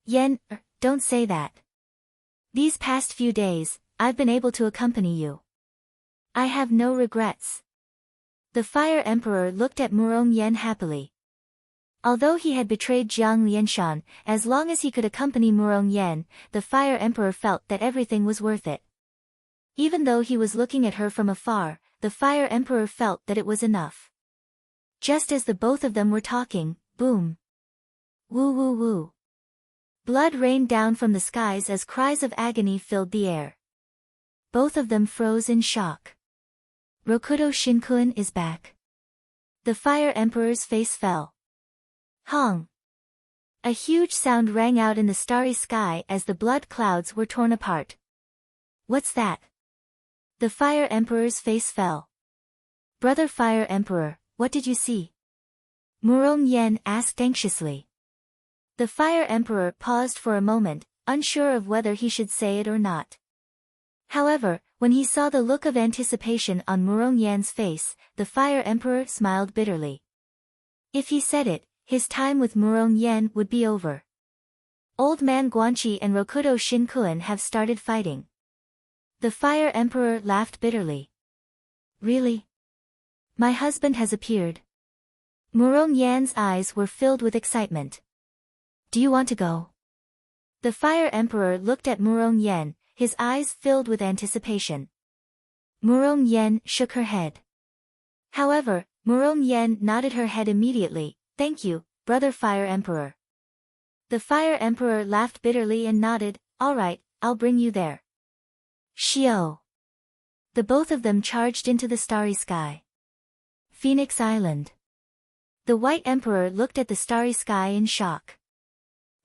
Yen, don't say that. These past few days, I've been able to accompany you. I have no regrets. The Fire Emperor looked at Murong Yen happily. Although he had betrayed Jiang Lianshan, as long as he could accompany Murong Yen, the Fire Emperor felt that everything was worth it. Even though he was looking at her from afar, the Fire Emperor felt that it was enough. Just as the both of them were talking, boom. Woo woo woo. Blood rained down from the skies as cries of agony filled the air. Both of them froze in shock. Rokudo Shinkun is back. The Fire Emperor's face fell. Hong! A huge sound rang out in the starry sky as the blood clouds were torn apart. What's that? The Fire Emperor's face fell. Brother Fire Emperor, what did you see? Murong Yen asked anxiously. The Fire Emperor paused for a moment, unsure of whether he should say it or not. However, when he saw the look of anticipation on Murong Yan's face, the Fire Emperor smiled bitterly. If he said it, his time with Murong Yen would be over. Old Man Guanqi and Rokudo Shinkuan have started fighting. The Fire Emperor laughed bitterly. Really? My husband has appeared. Murong Yan's eyes were filled with excitement. Do you want to go? The Fire Emperor looked at Murong Yen, his eyes filled with anticipation. Murong Yen shook her head. However, Murong Yen nodded her head immediately. Thank you, Brother Fire Emperor. The Fire Emperor laughed bitterly and nodded. All right, I'll bring you there. Xiao. The both of them charged into the starry sky. Phoenix Island. The White Emperor looked at the starry sky in shock.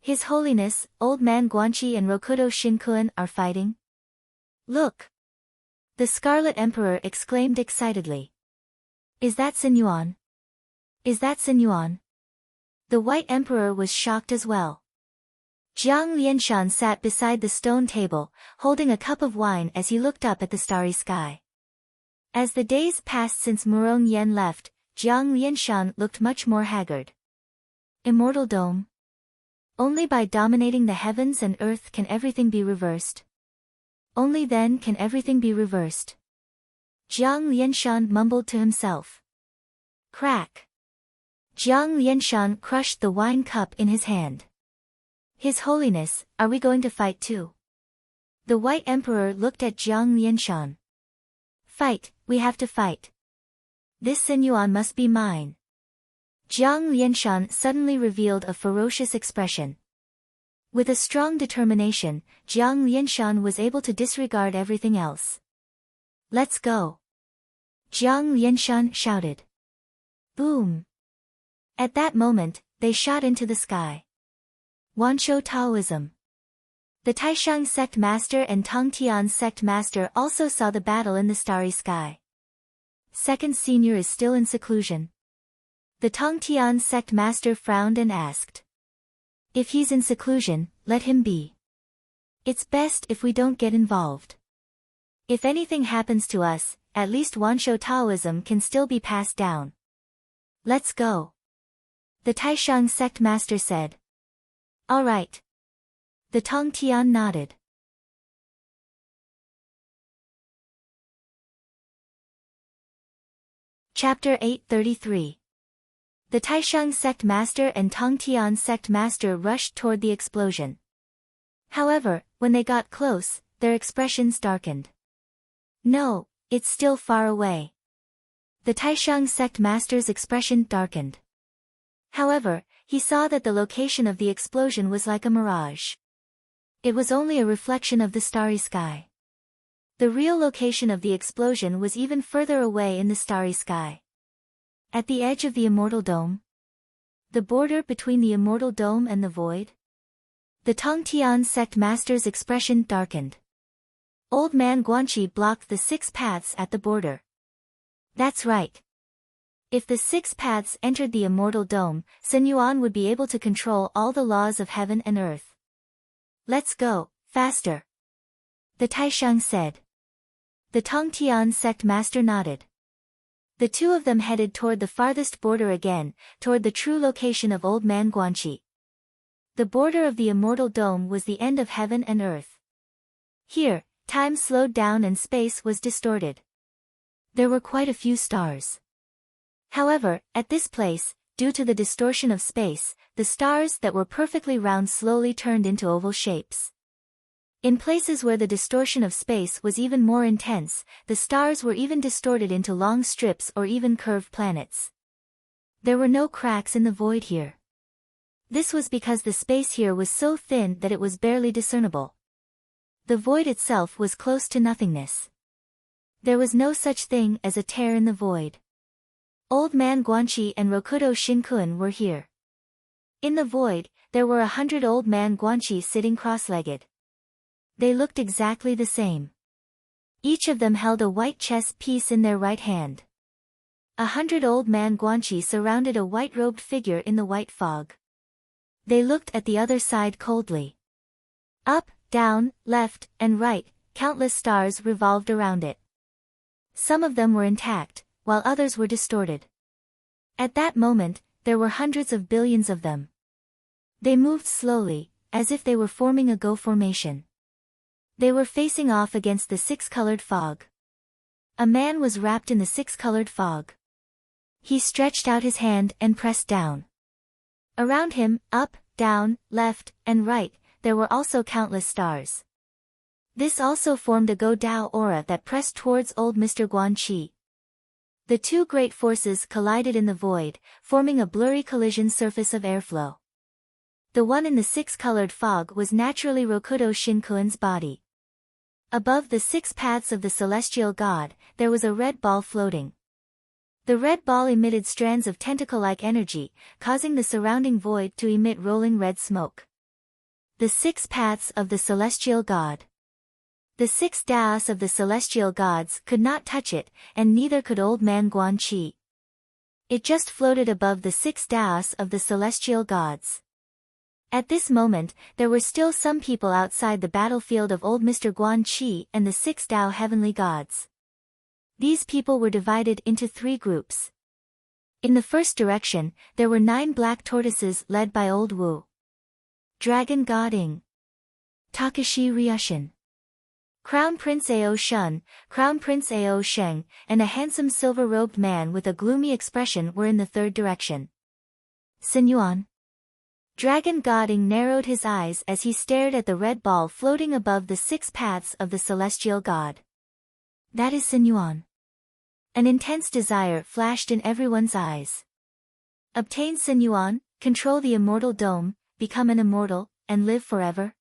His Holiness, Old Man Guanqi and Rokudo Shinkuan are fighting? Look! The Scarlet Emperor exclaimed excitedly. Is that Sinyuan? Is that Sinyuan? The White Emperor was shocked as well. Jiang Lianshan sat beside the stone table, holding a cup of wine as he looked up at the starry sky. As the days passed since Murong Yen left, Jiang Lianshan looked much more haggard. Immortal Dome? Only by dominating the heavens and earth can everything be reversed. Only then can everything be reversed. Jiang Lianshan mumbled to himself. Crack! Jiang Lianshan crushed the wine cup in his hand. His Holiness, are we going to fight too? The White Emperor looked at Jiang Lianshan. Fight, we have to fight. This Sinyuan must be mine. Jiang Lianshan suddenly revealed a ferocious expression. With a strong determination, Jiang Lianshan was able to disregard everything else. Let's go! Jiang Lianshan shouted. Boom! At that moment, they shot into the sky. Wanshou Taoism. The Taishang sect master and Tongtian sect master also saw the battle in the starry sky. Second senior is still in seclusion. The Tongtian sect master frowned and asked. If he's in seclusion, let him be. It's best if we don't get involved. If anything happens to us, at least Wanshou Taoism can still be passed down. Let's go. The Taishang sect master said. All right. The Tong Tian nodded. Chapter 833. The Taisheng sect master and Tong Tian sect master rushed toward the explosion. However, when they got close, their expressions darkened. No, it's still far away. The Taisheng sect master's expression darkened. However, he saw that the location of the explosion was like a mirage. It was only a reflection of the starry sky. The real location of the explosion was even further away in the starry sky. At the edge of the Immortal Dome? The border between the Immortal Dome and the void? The Tong Tian sect master's expression darkened. Old man Guanqi blocked the 6 paths at the border. That's right. If the 6 paths entered the Immortal Dome, Sun Yuan would be able to control all the laws of heaven and earth. Let's go, faster. The Taisheng said. The Tong Tian sect master nodded. The two of them headed toward the farthest border again, toward the true location of Old Man Guanqi. The border of the Immortal Dome was the end of heaven and earth. Here, time slowed down and space was distorted. There were quite a few stars. However, at this place, due to the distortion of space, the stars that were perfectly round slowly turned into oval shapes. In places where the distortion of space was even more intense, the stars were even distorted into long strips or even curved planets. There were no cracks in the void here. This was because the space here was so thin that it was barely discernible. The void itself was close to nothingness. There was no such thing as a tear in the void. Old Man Guanqi and Rokudo Shinkun were here. In the void, there were 100 Old Man Guanqi sitting cross-legged. They looked exactly the same. Each of them held a white chess piece in their right hand. 100 Old Man Guanqi surrounded a white-robed figure in the white fog. They looked at the other side coldly. Up, down, left, and right, countless stars revolved around it. Some of them were intact, while others were distorted. At that moment, there were hundreds of billions of them. They moved slowly, as if they were forming a Go formation. They were facing off against the 6-colored fog. A man was wrapped in the 6-colored fog. He stretched out his hand and pressed down. Around him, up, down, left, and right, there were also countless stars. This also formed a Go Dao aura that pressed towards old Mr. Guanqi. The two great forces collided in the void, forming a blurry collision surface of airflow. The one in the 6-colored fog was naturally Rokudo Shinkun's body. Above the 6 paths of the celestial god, there was a red ball floating. The red ball emitted strands of tentacle-like energy, causing the surrounding void to emit rolling red smoke. The 6 paths of the celestial god. The 6 daos of the celestial gods could not touch it, and neither could Old Man Guanqi. It just floated above the 6 daos of the celestial gods. At this moment, there were still some people outside the battlefield of old Mr. Guanqi and the 6 Dao heavenly gods. These people were divided into 3 groups. In the first direction, there were 9 black tortoises led by Old Wu. Dragon God Ing. Takashi Ryushin. Crown Prince Ao Shun, Crown Prince Ao Sheng, and a handsome silver-robed man with a gloomy expression were in the third direction. Sun Yuan. Dragon God Ing narrowed his eyes as he stared at the red ball floating above the 6 paths of the celestial god. That is Sun Yuan. An intense desire flashed in everyone's eyes. Obtain Sun Yuan, control the Immortal Dome, become an immortal, and live forever?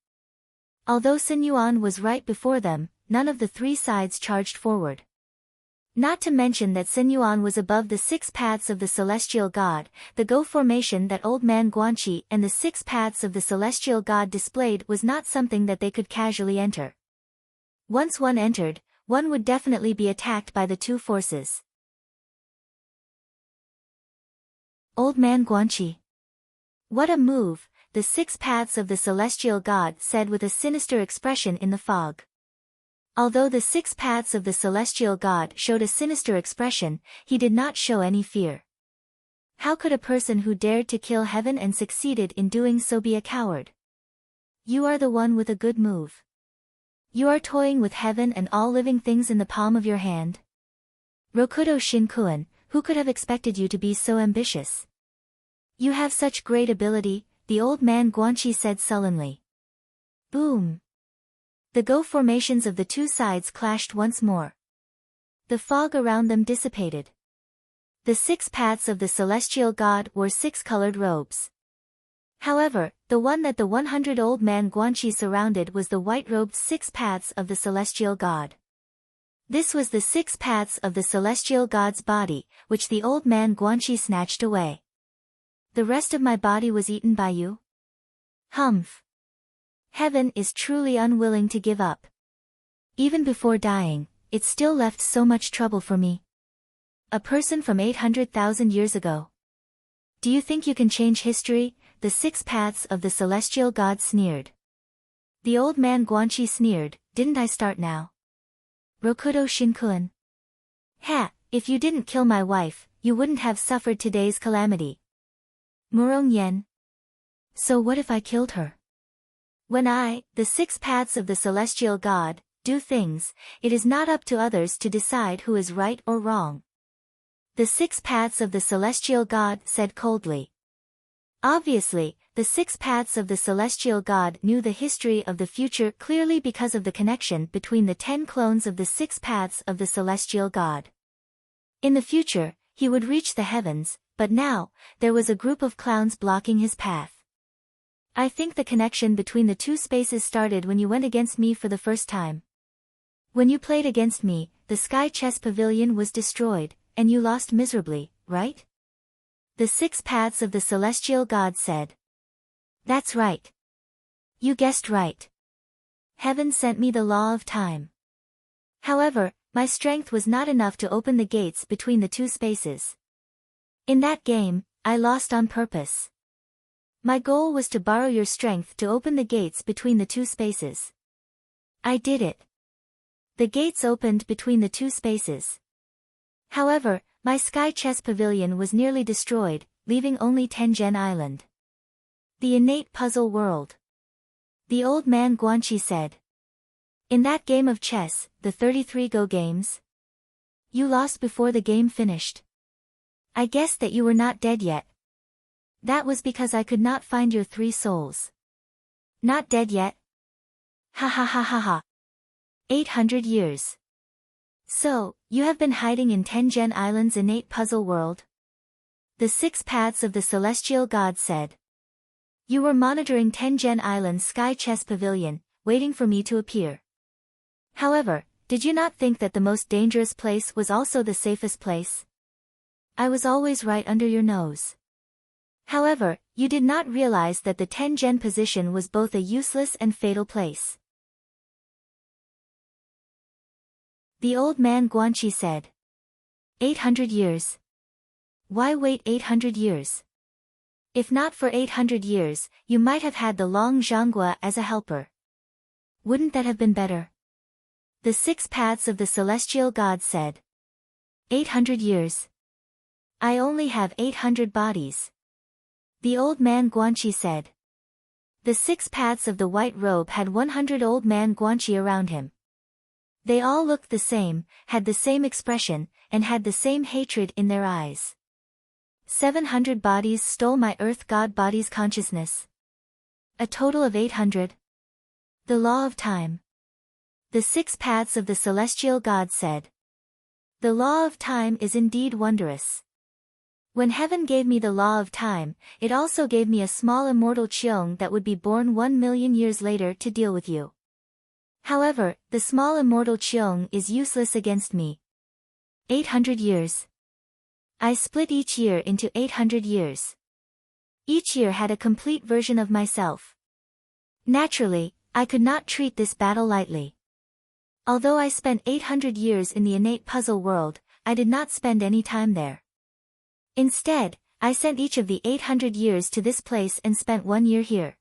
Although Sun Yuan was right before them, none of the 3 sides charged forward. Not to mention that Sun Yuan was above the 6 paths of the celestial god, the Go formation that Old Man Guanqi and the 6 paths of the celestial god displayed was not something that they could casually enter. Once one entered, one would definitely be attacked by the 2 forces. Old Man Guanqi. What a move, the 6 paths of the celestial god said with a sinister expression in the fog. Although the 6 paths of the celestial god showed a sinister expression, he did not show any fear. How could a person who dared to kill heaven and succeeded in doing so be a coward? You are the one with a good move. You are toying with heaven and all living things in the palm of your hand. Rokudo Shinkuen, who could have expected you to be so ambitious? You have such great ability, the old man Guanqi said sullenly. Boom! The Go formations of the two sides clashed once more. The fog around them dissipated. The 6 paths of the celestial god wore 6 colored robes. However, the one that the 100 old man Guanqi surrounded was the white-robed 6 paths of the celestial god. This was the 6 paths of the celestial god's body, which the old man Guanqi snatched away. The rest of my body was eaten by you? Humph! Heaven is truly unwilling to give up. Even before dying, it still left so much trouble for me. A person from 800,000 years ago. Do you think you can change history? The 6 paths of the celestial god sneered. The old man Guanqi sneered, didn't I start now? Rokudo Shinkuen. Ha, if you didn't kill my wife, you wouldn't have suffered today's calamity. Murong Yen. So what if I killed her? When I, the 6 paths of the celestial god, do things, it is not up to others to decide who is right or wrong. The 6 paths of the celestial god said coldly. Obviously, the 6 paths of the celestial god knew the history of the future clearly because of the connection between the 10 clones of the 6 paths of the celestial god. In the future, he would reach the heavens, but now, there was a group of clowns blocking his path. I think the connection between the 2 spaces started when you went against me for the first time. When you played against me, the Sky Chess Pavilion was destroyed, and you lost miserably, right? The 6 paths of the celestial god said. That's right. You guessed right. Heaven sent me the law of time. However, my strength was not enough to open the gates between the 2 spaces. In that game, I lost on purpose. My goal was to borrow your strength to open the gates between the 2 spaces. I did it. The gates opened between the 2 spaces. However, my Sky Chess Pavilion was nearly destroyed, leaving only Tengen Island. The innate puzzle world. The old man Guanqi said. In that game of chess, the 33 Go games, you lost before the game finished. I guessed that you were not dead yet. That was because I could not find your 3 souls. Not dead yet? Ha ha ha ha ha. 800 years. So, you have been hiding in Tengen Island's innate puzzle world? The 6 paths of the celestial god said. You were monitoring Tengen Island's Sky Chess Pavilion, waiting for me to appear. However, did you not think that the most dangerous place was also the safest place? I was always right under your nose. However, you did not realize that the Tengen position was both a useless and fatal place. The old man Guanqi said. 800 years. Why wait 800 years? If not for 800 years, you might have had the Long Zhanghua as a helper. Wouldn't that have been better? The 6 paths of the celestial god said. 800 years. I only have 800 bodies. The old man Guanqi said. The 6 paths of the white robe had 100 old man Guanqi around him. They all looked the same, had the same expression, and had the same hatred in their eyes. 700 bodies stole my earth god body's consciousness. A total of 800. The law of time. The 6 paths of the celestial god said. The law of time is indeed wondrous. When heaven gave me the law of time, it also gave me a small immortal Cheong that would be born 1 million years later to deal with you. However, the small immortal Cheong is useless against me. 800 years. I split each year into 800 years. Each year had a complete version of myself. Naturally, I could not treat this battle lightly. Although I spent 800 years in the innate puzzle world, I did not spend any time there. Instead, I sent each of the 800 years to this place and spent 1 year here.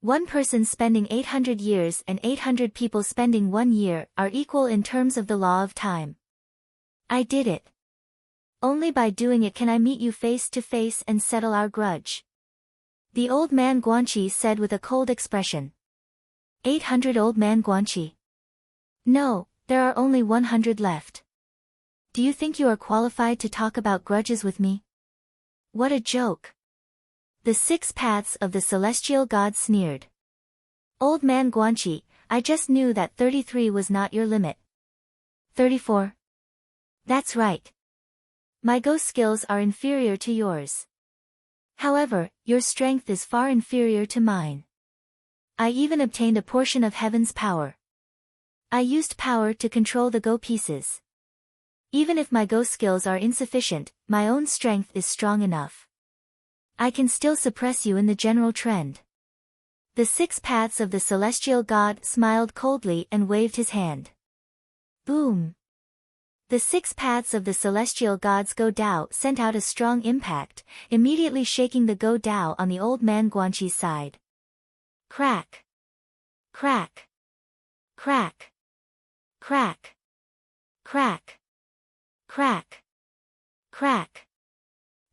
One person spending 800 years and 800 people spending 1 year are equal in terms of the law of time. I did it. Only by doing it can I meet you face to face and settle our grudge. The old man Guanqi said with a cold expression. 800 old man Guanqi. No, there are only 100 left. Do you think you are qualified to talk about grudges with me? What a joke. The 6 paths of the celestial god sneered. Old man Guanqi, I just knew that 33 was not your limit. 34. That's right. My ghost skills are inferior to yours. However, your strength is far inferior to mine. I even obtained a portion of heaven's power. I used power to control the go pieces. Even if my go skills are insufficient, my own strength is strong enough. I can still suppress you in the general trend. The 6 paths of the celestial god smiled coldly and waved his hand. Boom! The 6 paths of the celestial god's Go Dao sent out a strong impact, immediately shaking the Go Dao on the old man Guanqi's side. Crack! Crack! Crack! Crack! Crack! Crack! Crack!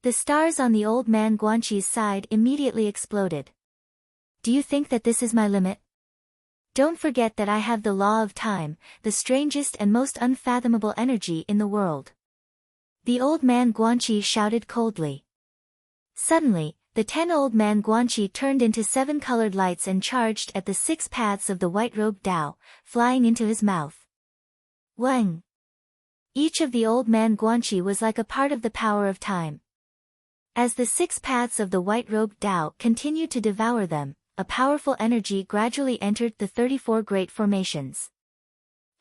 The stars on the old man Guanqi's side immediately exploded. Do you think that this is my limit? Don't forget that I have the law of time, the strangest and most unfathomable energy in the world. The old man Guanqi shouted coldly. Suddenly, the 10 old man Guanqi turned into 7 colored lights and charged at the 6 paths of the white-robed Dao, flying into his mouth. Wang! Each of the old man Guanqi was like a part of the power of time. As the 6 paths of the white-robed Dao continued to devour them, a powerful energy gradually entered the 34 great formations.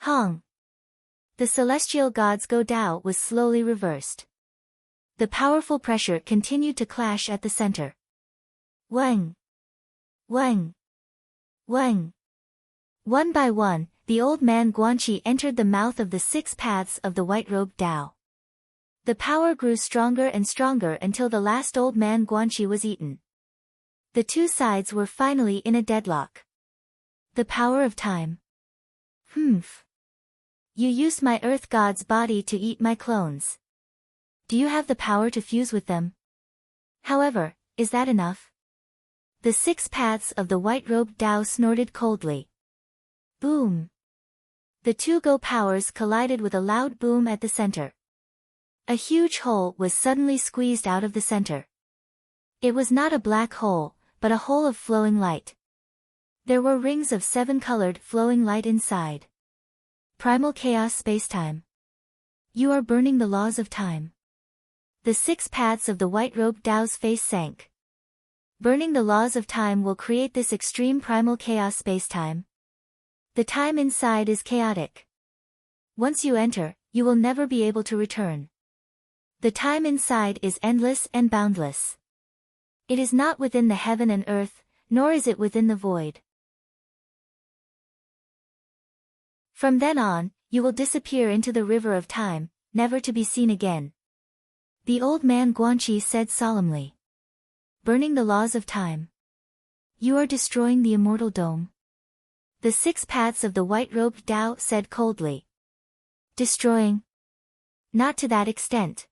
Hong! The celestial god's Go Dao was slowly reversed. The powerful pressure continued to clash at the center. Wang! Wang! Wang! One by one, the old man Guanqi entered the mouth of the 6 paths of the white-robed Dao. The power grew stronger and stronger until the last old man Guanqi was eaten. The 2 sides were finally in a deadlock. The power of time. Humph. You used my earth god's body to eat my clones. Do you have the power to fuse with them? However, is that enough? The 6 paths of the white-robed Dao snorted coldly. Boom. The 2 Go powers collided with a loud boom at the center. A huge hole was suddenly squeezed out of the center. It was not a black hole, but a hole of flowing light. There were rings of 7-colored flowing light inside. Primal chaos spacetime. You are burning the laws of time. The 6 paths of the white-robed Dao's face sank. Burning the laws of time will create this extreme primal chaos spacetime. The time inside is chaotic. Once you enter, you will never be able to return. The time inside is endless and boundless. It is not within the heaven and earth, nor is it within the void. From then on, you will disappear into the river of time, never to be seen again. The old man Guanqi said solemnly. Burning the laws of time. You are destroying the immortal dome. The 6 paths of the white-robed Dao said coldly. Destroying? Not to that extent.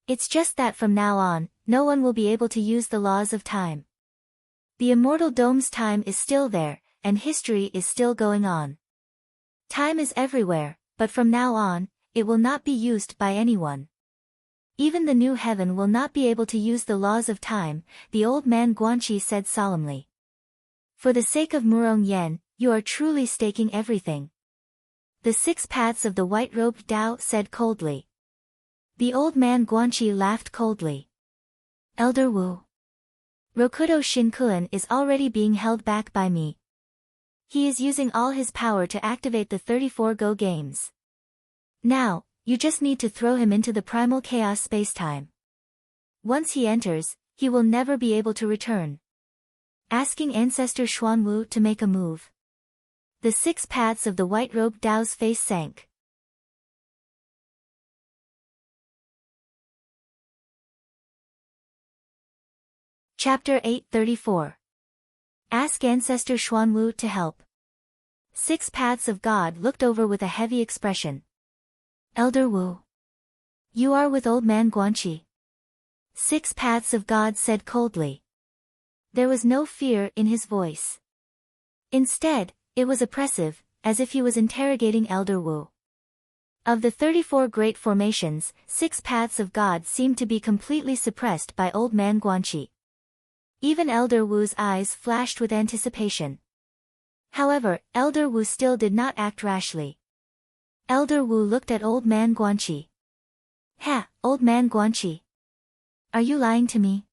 It's just that from now on, no one will be able to use the laws of time. The immortal dome's time is still there, and history is still going on. Time is everywhere, but from now on, it will not be used by anyone. Even the new heaven will not be able to use the laws of time, the old man Guanqi said solemnly. For the sake of Murong Yen, you are truly staking everything. The 6 paths of the white-robed Dao said coldly. The old man Guanqi laughed coldly. Elder Wu. Rokudo Shinkuan is already being held back by me. He is using all his power to activate the 34 Go games. Now, you just need to throw him into the primal chaos spacetime. Once he enters, he will never be able to return. Asking Ancestor Xuanwu to make a move. The 6 paths of the white-robed Dao's face sank. Chapter 834. Ask Ancestor Xuanwu to help. 6 paths of God looked over with a heavy expression. Elder Wu. You are with old man Guanqi. 6 paths of God said coldly. There was no fear in his voice. Instead, it was oppressive, as if he was interrogating Elder Wu. Of the 34 great formations, 6 paths of God seemed to be completely suppressed by Old Man Guanxi. Even Elder Wu's eyes flashed with anticipation. However, Elder Wu still did not act rashly. Elder Wu looked at Old Man Guanxi. "Ha, Old Man Guanxi. Are you lying to me?"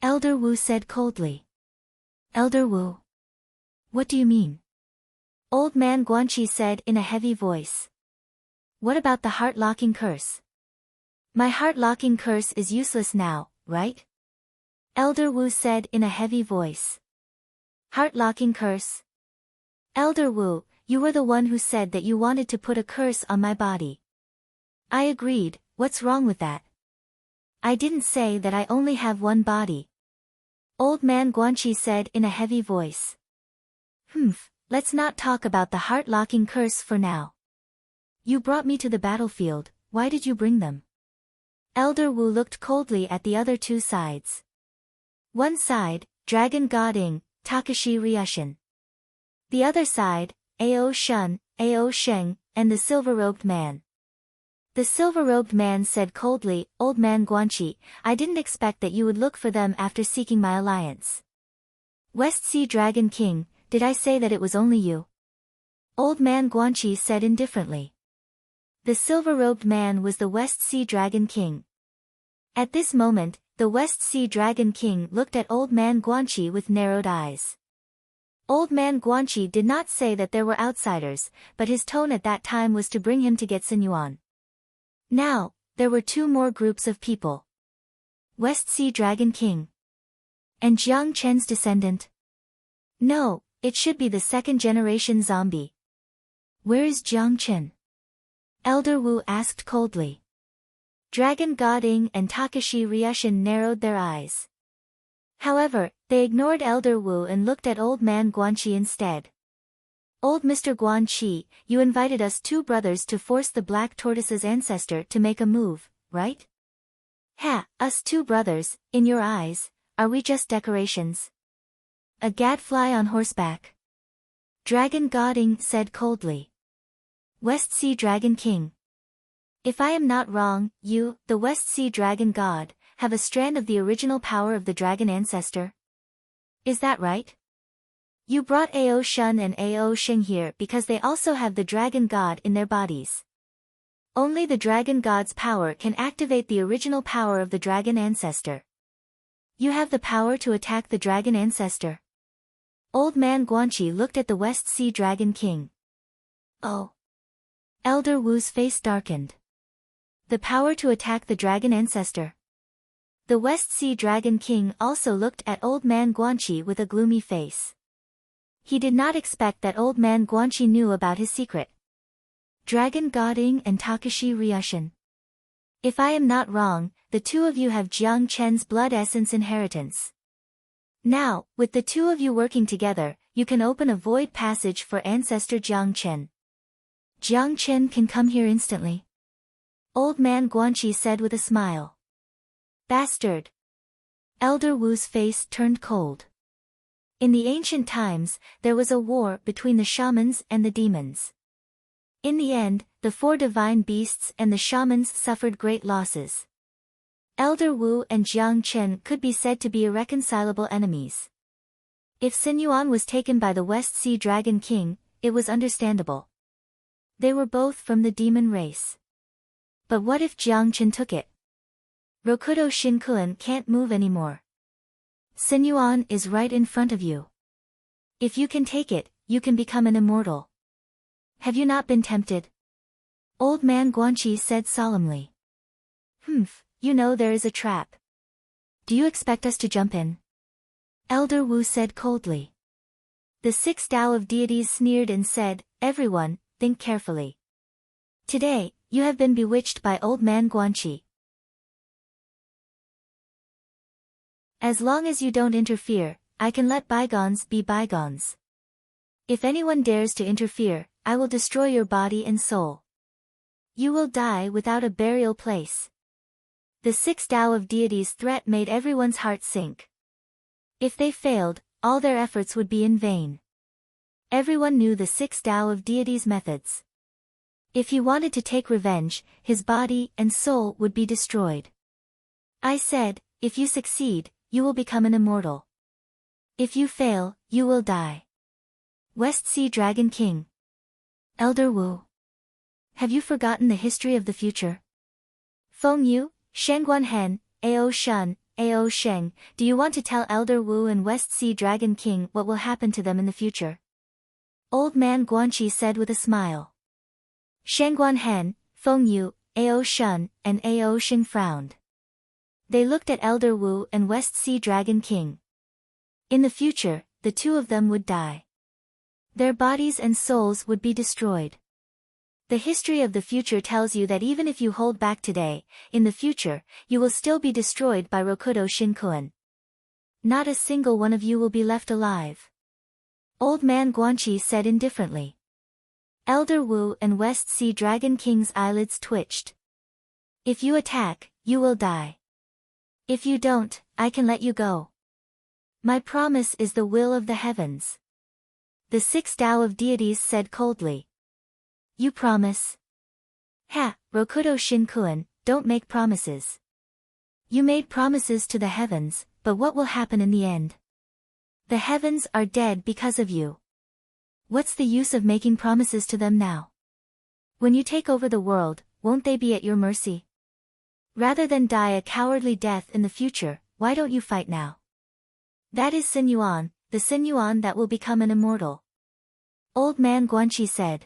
Elder Wu said coldly. "Elder Wu. What do you mean?" Old Man Guanxi said in a heavy voice. "What about the heart-locking curse?" "My heart-locking curse is useless now, right?" Elder Wu said in a heavy voice. "Heart-locking curse? Elder Wu, you were the one who said that you wanted to put a curse on my body." "I agreed, what's wrong with that?" "I didn't say that I only have one body." Old Man Guanxi said in a heavy voice. Let's not talk about the heart-locking curse for now. You brought me to the battlefield, why did you bring them?" Elder Wu looked coldly at the other 2 sides. One side, Dragon God Ing, Takashi Ryushin. The other side, Ao Shun, Ao Sheng, and the silver-robed man. The silver-robed man said coldly, "Old Man Guanxi, I didn't expect that you would look for them after seeking my alliance." "West Sea Dragon King, did I say that it was only you?" Old Man Guanxi said indifferently. The silver-robed man was the West Sea Dragon King. At this moment, the West Sea Dragon King looked at Old Man Guanxi with narrowed eyes. Old Man Guanxi did not say that there were outsiders, but his tone at that time was to bring him to get Sun Yuan. Now, there were 2 more groups of people. West Sea Dragon King. And Jiang Chen's descendant? No, it should be the 2nd-generation zombie. Where is Jiang Chen? Elder Wu asked coldly. Dragon God Ing and Takashi Ryushin narrowed their eyes. However, they ignored Elder Wu and looked at Old Man Guanxi instead. "Old Mr. Guanxi, you invited us 2 brothers to force the Black Tortoise's ancestor to make a move, right?" "Ha, us 2 brothers, in your eyes, are we just decorations? A gadfly on horseback?" Dragon God Ing said coldly. West Sea Dragon King. If I am not wrong, you, the West Sea Dragon God, have a strand of the original power of the dragon ancestor? Is that right? You brought Ao Shun and Ao Sheng here because they also have the dragon god in their bodies. Only the dragon god's power can activate the original power of the dragon ancestor. You have the power to attack the dragon ancestor. Old Man Guanxi looked at the West Sea Dragon King. Oh. Elder Wu's face darkened. The power to attack the dragon ancestor. The West Sea Dragon King also looked at Old Man Guanxi with a gloomy face. He did not expect that Old Man Guanxi knew about his secret. Dragon God Ing and Takashi Ryushin. If I am not wrong, the 2 of you have Jiang Chen's blood essence inheritance. Now, with the 2 of you working together, you can open a void passage for ancestor Jiang Chen. Jiang Chen can come here instantly. Old Man Guanxi said with a smile. Bastard. Elder Wu's face turned cold. In the ancient times, there was a war between the shamans and the demons. In the end, the 4 divine beasts and the shamans suffered great losses. Elder Wu and Jiang Chen could be said to be irreconcilable enemies. If Sun Yuan was taken by the West Sea Dragon King, it was understandable. They were both from the demon race. But what if Jiang Chen took it? Rokudo Shinkuan can't move anymore. Sun Yuan is right in front of you. If you can take it, you can become an immortal. Have you not been tempted? Old Man Guanxi said solemnly. You know there is a trap. Do you expect us to jump in? Elder Wu said coldly. The 6 Tao of deities sneered and said, Everyone, think carefully. Today, you have been bewitched by Old Man Guanxi. As long as you don't interfere, I can let bygones be bygones. If anyone dares to interfere, I will destroy your body and soul. You will die without a burial place. The 6 Tao of deities' threat made everyone's heart sink. If they failed, all their efforts would be in vain. Everyone knew the 6 Tao of deities' methods. If he wanted to take revenge, his body and soul would be destroyed. I said, if you succeed, you will become an immortal. If you fail, you will die. West Sea Dragon King. Elder Wu. Have you forgotten the history of the future? Feng Yu, Shengguan Hen, Ao Shun, Ao Sheng, do you want to tell Elder Wu and West Sea Dragon King what will happen to them in the future? Old Man Guanqi said with a smile. Shengguan Hen, Feng Yu, Ao Shun, and Ao Sheng frowned. They looked at Elder Wu and West Sea Dragon King. In the future, the two of them would die. Their bodies and souls would be destroyed. The history of the future tells you that even if you hold back today, in the future, you will still be destroyed by Rokudo Shinkuan. Not a single one of you will be left alive. Old Man Guanqi said indifferently. Elder Wu and West Sea Dragon King's eyelids twitched. If you attack, you will die. If you don't, I can let you go. My promise is the will of the heavens. The 6 Tao of deities said coldly. You promise? Ha, Rokudo Shinkuan, don't make promises. You made promises to the heavens, but what will happen in the end? The heavens are dead because of you. What's the use of making promises to them now? When you take over the world, won't they be at your mercy? Rather than die a cowardly death in the future, why don't you fight now? That is Sinyuan, the Sinyuan that will become an immortal. Old Man Guanqi said.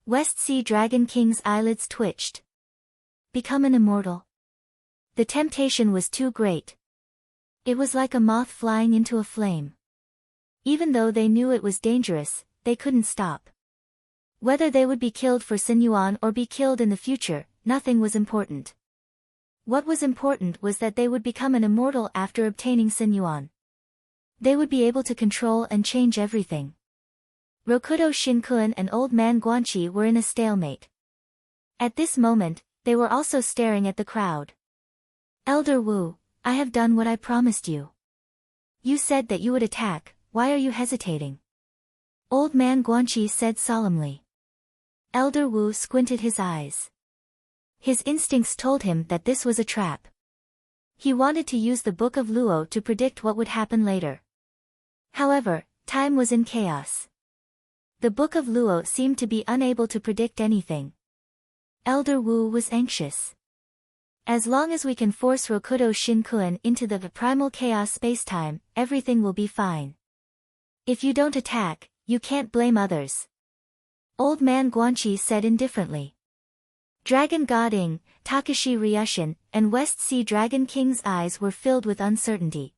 West Sea Dragon King's eyelids twitched. Become an immortal? The temptation was too great. It was like a moth flying into a flame. Even though they knew it was dangerous, they couldn't stop. Whether they would be killed for Sinyuan or be killed in the future, nothing was important. What was important was that they would become an immortal after obtaining Sinyuan. They would be able to control and change everything. Rokudo Shinkuan and Old Man Guanqi were in a stalemate. At this moment, they were also staring at the crowd. Elder Wu, I have done what I promised you. You said that you would attack, why are you hesitating? Old Man Guanqi said solemnly. Elder Wu squinted his eyes. His instincts told him that this was a trap. He wanted to use the Book of Luo to predict what would happen later. However, time was in chaos. The Book of Luo seemed to be unable to predict anything. Elder Wu was anxious. As long as we can force Rokudo Shinkuan into the primal chaos spacetime, everything will be fine. If you don't attack, you can't blame others. Old Man Guanqi said indifferently. Dragon God Ing, Takashi Ryushin, and West Sea Dragon King's eyes were filled with uncertainty.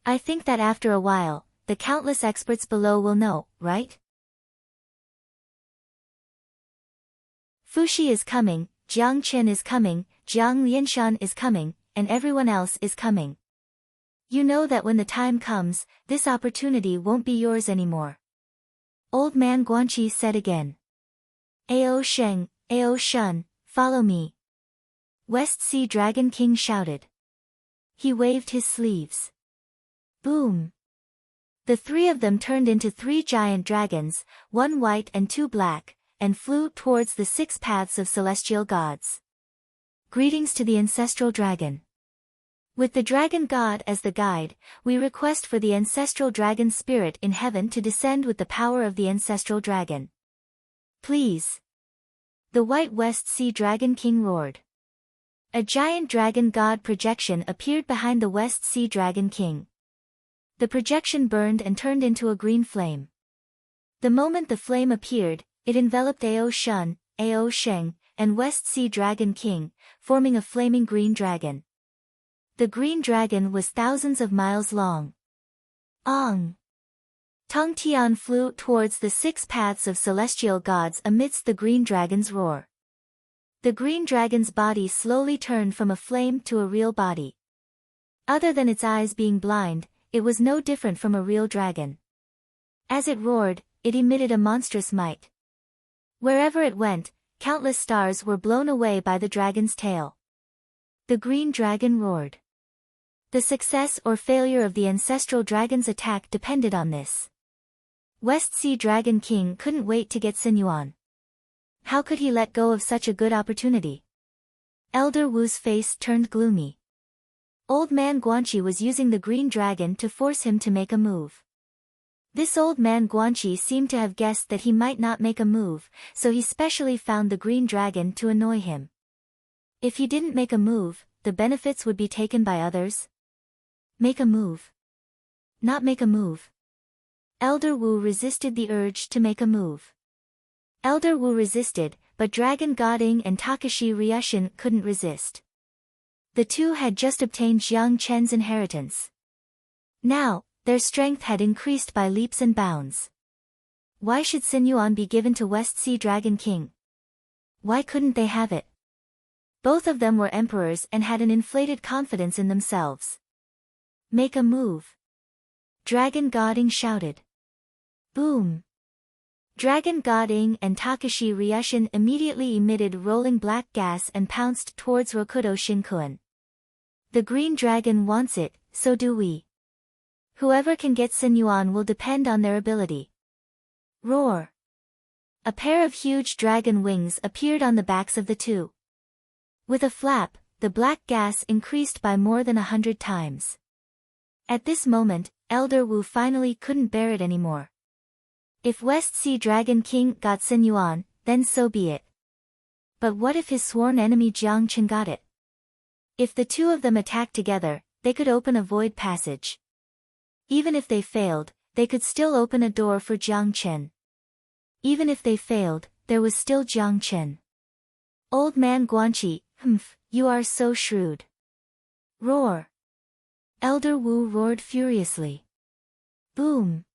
I think that after a while, the countless experts below will know, right? Fushi is coming, Jiang Chen is coming, Jiang Lianshan is coming, and everyone else is coming. You know that when the time comes, this opportunity won't be yours anymore. Old Man Guanqi said again. Ao Sheng, Ao Shun, follow me. West Sea Dragon King shouted. He waved his sleeves. Boom! The three of them turned into 3 giant dragons, 1 white and 2 black, and flew towards the 6 paths of celestial gods. Greetings to the ancestral dragon. With the dragon god as the guide, we request for the ancestral dragon spirit in heaven to descend with the power of the ancestral dragon. Please. The white West Sea Dragon King roared. A giant dragon god projection appeared behind the West Sea Dragon King. The projection burned and turned into a green flame. The moment the flame appeared, it enveloped Ao Shun, Ao Sheng, and West Sea Dragon King, forming a flaming green dragon. The green dragon was thousands of miles long. Ong! Tong Tian flew towards the 6 paths of celestial gods amidst the green dragon's roar. The green dragon's body slowly turned from a flame to a real body. Other than its eyes being blind, it was no different from a real dragon. As it roared, it emitted a monstrous might. Wherever it went, countless stars were blown away by the dragon's tail. The green dragon roared. The success or failure of the ancestral dragon's attack depended on this. West Sea Dragon King couldn't wait to get Sinuan. How could he let go of such a good opportunity? Elder Wu's face turned gloomy. Old man Guanqi was using the green dragon to force him to make a move. This old man Guanqi seemed to have guessed that he might not make a move, so he specially found the green dragon to annoy him. If he didn't make a move, the benefits would be taken by others. Make a move. Not make a move. Elder Wu resisted the urge to make a move. Elder Wu resisted, but Dragon Goding and Takashi Ryushin couldn't resist. The two had just obtained Jiang Chen's inheritance. Now, their strength had increased by leaps and bounds. Why should Sinuan be given to West Sea Dragon King? Why couldn't they have it? Both of them were emperors and had an inflated confidence in themselves. Make a move. Dragon Goding shouted. Boom. Dragon Goding and Takashi Ryushin immediately emitted rolling black gas and pounced towards Rokudo Shinkuan. The green dragon wants it, so do we. Whoever can get Sinuan will depend on their ability. Roar. A pair of huge dragon wings appeared on the backs of the two. With a flap, the black gas increased by more than 100 times. At this moment, Elder Wu finally couldn't bear it anymore. If West Sea Dragon King got Sinuan, then so be it. But what if his sworn enemy Jiang Chen got it? If the two of them attacked together, they could open a void passage. Even if they failed, they could still open a door for Jiang Chen. Even if they failed, there was still Jiang Chen. Old man Guanqi, you are so shrewd. Roar. Elder Wu roared furiously. Boom.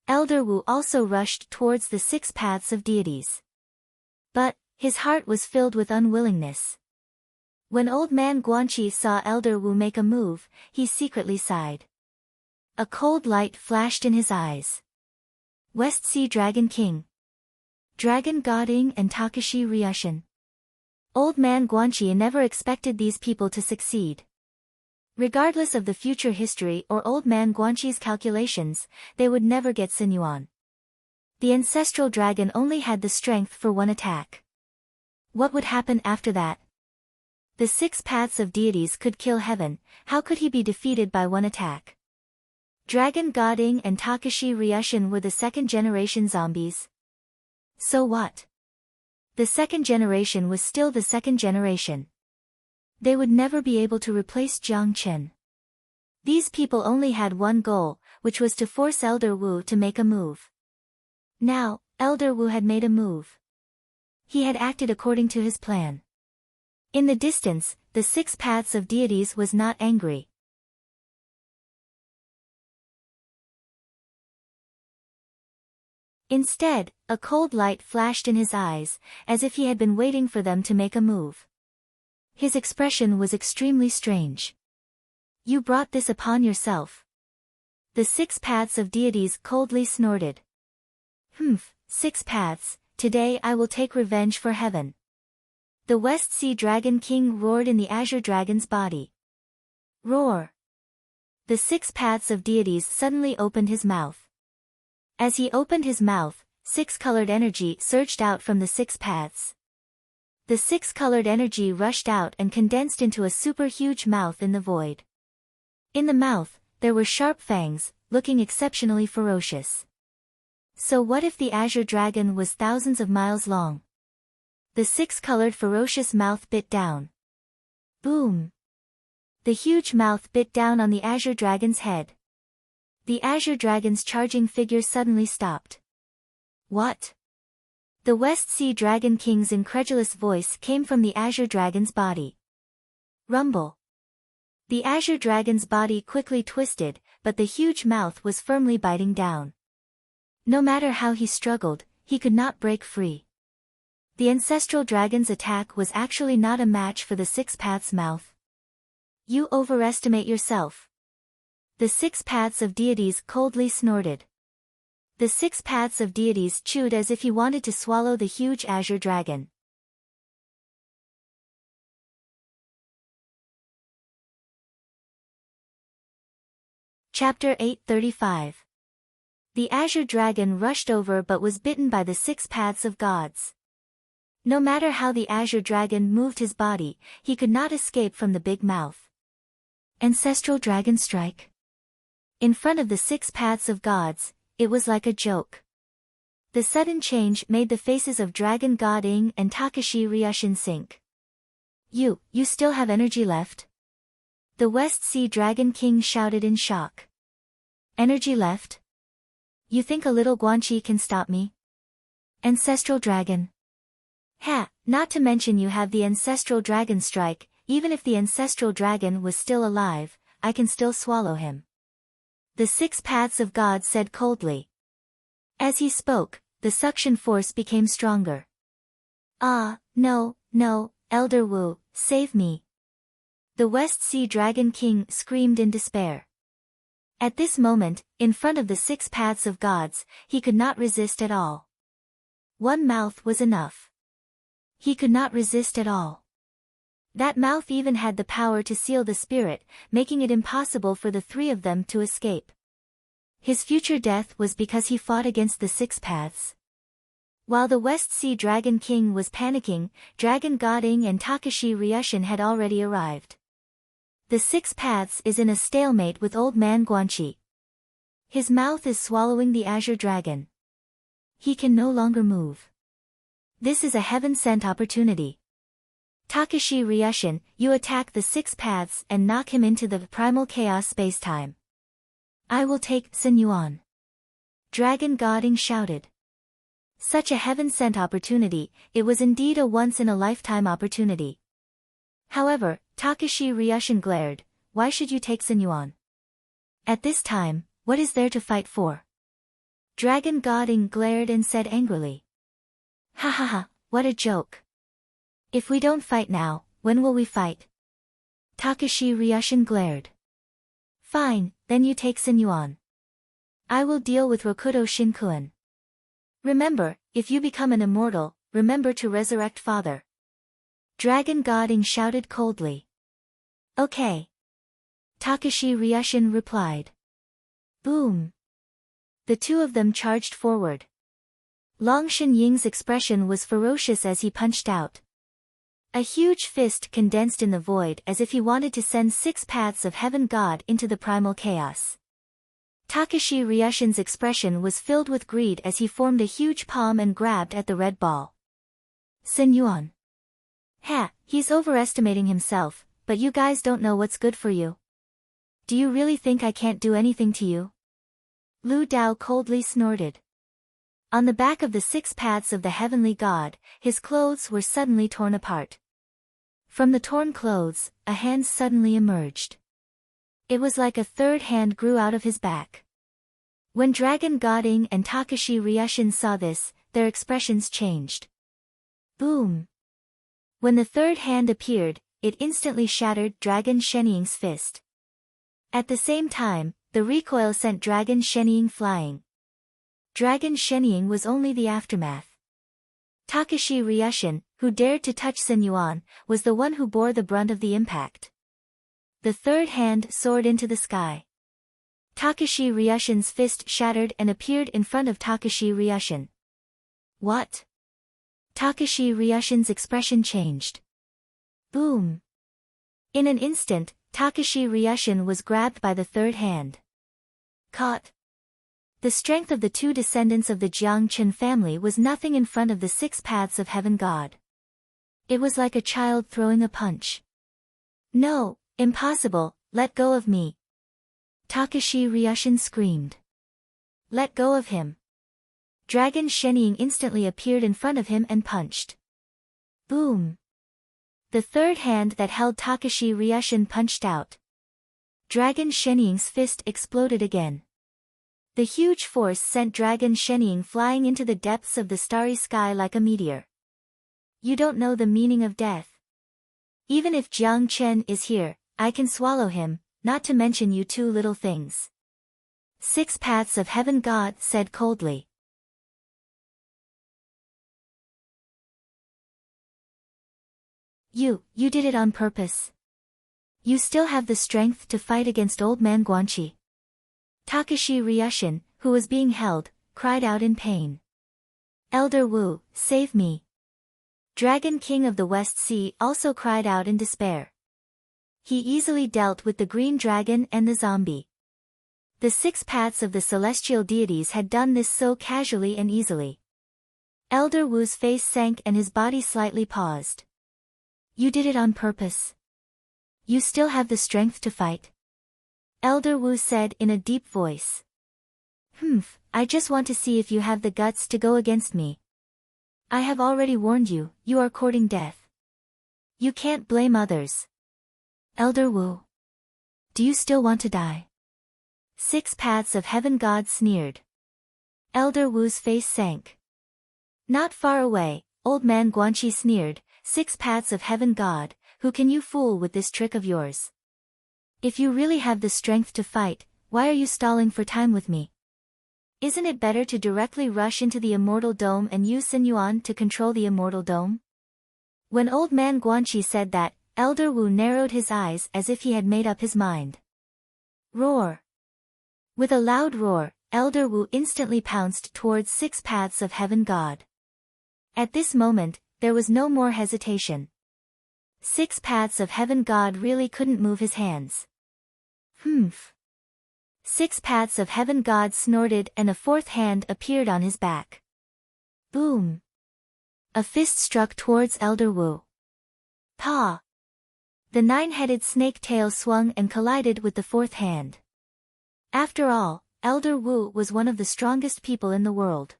Elder Wu also rushed towards the 6 paths of deities. But, his heart was filled with unwillingness. When old man Guanqi saw Elder Wu make a move, he secretly sighed. A cold light flashed in his eyes. West Sea Dragon King. Dragon Goding and Takashi Ryushin. Old man Guanqi never expected these people to succeed. Regardless of the future history or old man Guanqi's calculations, they would never get Sinuan. The ancestral dragon only had the strength for one attack. What would happen after that? The 6 paths of deities could kill heaven, how could he be defeated by one attack? Dragon Goding and Takashi Ryushin were the 2nd generation zombies. So what? The 2nd generation was still the 2nd generation. They would never be able to replace Jiang Chen. These people only had one goal, which was to force Elder Wu to make a move. Now, Elder Wu had made a move. He had acted according to his plan. In the distance, the 6 paths of deities was not angry. Instead, a cold light flashed in his eyes, as if he had been waiting for them to make a move. His expression was extremely strange. You brought this upon yourself. The 6 paths of deities coldly snorted. 6 paths, today I will take revenge for heaven. The West Sea Dragon King roared in the Azure Dragon's body. Roar. The 6 paths of deities suddenly opened his mouth. As he opened his mouth, 6-colored energy surged out from the 6 paths. The 6-colored energy rushed out and condensed into a super-huge mouth in the void. In the mouth, there were sharp fangs, looking exceptionally ferocious. So what if the Azure Dragon was thousands of miles long? The 6-colored ferocious mouth bit down. Boom! The huge mouth bit down on the Azure Dragon's head. The Azure Dragon's charging figure suddenly stopped. What? The West Sea Dragon King's incredulous voice came from the Azure Dragon's body. Rumble. The Azure Dragon's body quickly twisted, but the huge mouth was firmly biting down. No matter how he struggled, he could not break free. The ancestral dragon's attack was actually not a match for the 6 paths mouth. You overestimate yourself. The 6 paths of deities coldly snorted. The 6 paths of deities chewed as if he wanted to swallow the huge Azure Dragon. Chapter 835. The azure dragon rushed over but was bitten by the 6 paths of gods. No matter how the azure dragon moved his body, he could not escape from the big mouth. Ancestral dragon strike. In front of the 6 paths of gods, it was like a joke. The sudden change made the faces of Dragon God Ing and Takashi Ryushin sink. You still have energy left? The West Sea Dragon King shouted in shock. Energy left? You think a little Guanchi can stop me? Ancestral Dragon. Ha, not to mention you have the Ancestral Dragon strike. Even if the Ancestral Dragon was still alive, I can still swallow him. The 6 paths of God said coldly. As he spoke, the suction force became stronger. Ah, no, Elder Wu, save me. The West Sea Dragon King screamed in despair. At this moment, in front of the 6 paths of gods, he could not resist at all. One mouth was enough. He could not resist at all. That mouth even had the power to seal the spirit, making it impossible for the 3 of them to escape. His future death was because he fought against the 6 paths. While the West Sea Dragon King was panicking, Dragon God Ing and Takashi Ryushin had already arrived. The 6 paths is in a stalemate with Old Man Guanchi. His mouth is swallowing the azure dragon. He can no longer move. This is a heaven-sent opportunity. Takashi Ryushin, you attack the 6 paths and knock him into the primal chaos spacetime. I will take Sun Yuan. Dragon God Ing shouted. Such a heaven-sent opportunity, it was indeed a once-in-a-lifetime opportunity. However, Takashi Ryushin glared, why should you take Sun Yuan? At this time, what is there to fight for? Dragon God Ing glared and said angrily. Ha ha ha, what a joke. If we don't fight now, when will we fight? Takashi Ryushin glared. Fine, then you take Sun Yuan. I will deal with Rokudo Shinkuen. Remember, if you become an immortal, remember to resurrect Father. Dragon God Ing shouted coldly. Okay. Takashi Ryushin replied. Boom. The 2 of them charged forward. Longshan Ying's expression was ferocious as he punched out. A huge fist condensed in the void as if he wanted to send 6 paths of heaven god into the primal chaos. Takashi Ryushin's expression was filled with greed as he formed a huge palm and grabbed at the red ball. Sun Yuan. Ha, he's overestimating himself, but you guys don't know what's good for you. Do you really think I can't do anything to you? Lu Dao coldly snorted. On the back of the 6 paths of the heavenly god, his clothes were suddenly torn apart. From the torn clothes, a hand suddenly emerged. It was like a 3rd hand grew out of his back. When Dragon God Ing and Takashi Ryushin saw this, their expressions changed. Boom! When the 3rd hand appeared, it instantly shattered Dragon Shenying's fist. At the same time, the recoil sent Dragon Shenying flying. Dragon Shenying was only the aftermath. Takashi Ryushin, who dared to touch Sun Yuan, was the one who bore the brunt of the impact. The 3rd hand soared into the sky. Takashi Ryushin's fist shattered and appeared in front of Takashi Ryushin. What? Takashi Ryushin's expression changed. Boom! In an instant, Takashi Ryushin was grabbed by the 3rd hand. Caught. The strength of the 2 descendants of the Jiang Chen family was nothing in front of the 6 paths of heaven god. It was like a child throwing a punch. No, impossible, let go of me. Takashi Ryushin screamed. Let go of him. Dragon Shenying instantly appeared in front of him and punched. Boom. The 3rd hand that held Takashi Ryushin punched out. Dragon Shenying's fist exploded again. The huge force sent Dragon Shenying flying into the depths of the starry sky like a meteor. You don't know the meaning of death. Even if Jiang Chen is here, I can swallow him, not to mention you 2 little things. 6 paths of heaven god said coldly. You did it on purpose. You still have the strength to fight against Old Man Guanchi. Takashi Ryushin, who was being held, cried out in pain. Elder Wu, save me. Dragon King of the West Sea also cried out in despair. He easily dealt with the green dragon and the zombie. The 6 paths of the celestial deities had done this so casually and easily. Elder Wu's face sank and his body slightly paused. You did it on purpose. You still have the strength to fight? Elder Wu said in a deep voice. I just want to see if you have the guts to go against me. I have already warned you, you are courting death. You can't blame others. Elder Wu. Do you still want to die? 6 paths of heaven god sneered. Elder Wu's face sank. Not far away, old man Guanqi sneered, 6 paths of heaven god, who can you fool with this trick of yours? If you really have the strength to fight, why are you stalling for time with me? Isn't it better to directly rush into the Immortal Dome and use Sinyuan to control the Immortal Dome? When old man Guanqi said that, Elder Wu narrowed his eyes as if he had made up his mind. Roar! With a loud roar, Elder Wu instantly pounced towards 6 paths of heaven god. At this moment, there was no more hesitation. 6 paths of heaven god really couldn't move his hands. 6 paths of heaven god snorted and a 4th hand appeared on his back. Boom! A fist struck towards Elder Wu. Pa! The 9-headed snake tail swung and collided with the 4th hand. After all, Elder Wu was one of the strongest people in the world.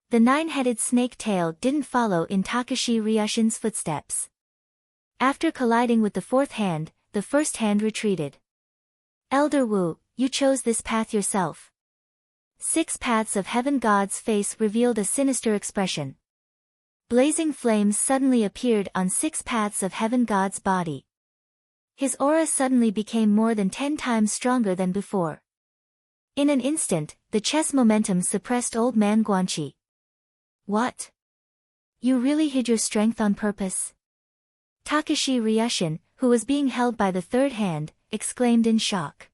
The 9-headed snake tail didn't follow in Takashi Ryushin's footsteps. After colliding with the 4th hand, the 1st hand retreated. Elder Wu, you chose this path yourself. 6 paths of heaven god's face revealed a sinister expression. Blazing flames suddenly appeared on 6 paths of heaven god's body. His aura suddenly became more than 10 times stronger than before. In an instant, the chess momentum suppressed old man Guanqi. What? You really hid your strength on purpose? Takashi Ryushin, who was being held by the 3rd hand, exclaimed in shock.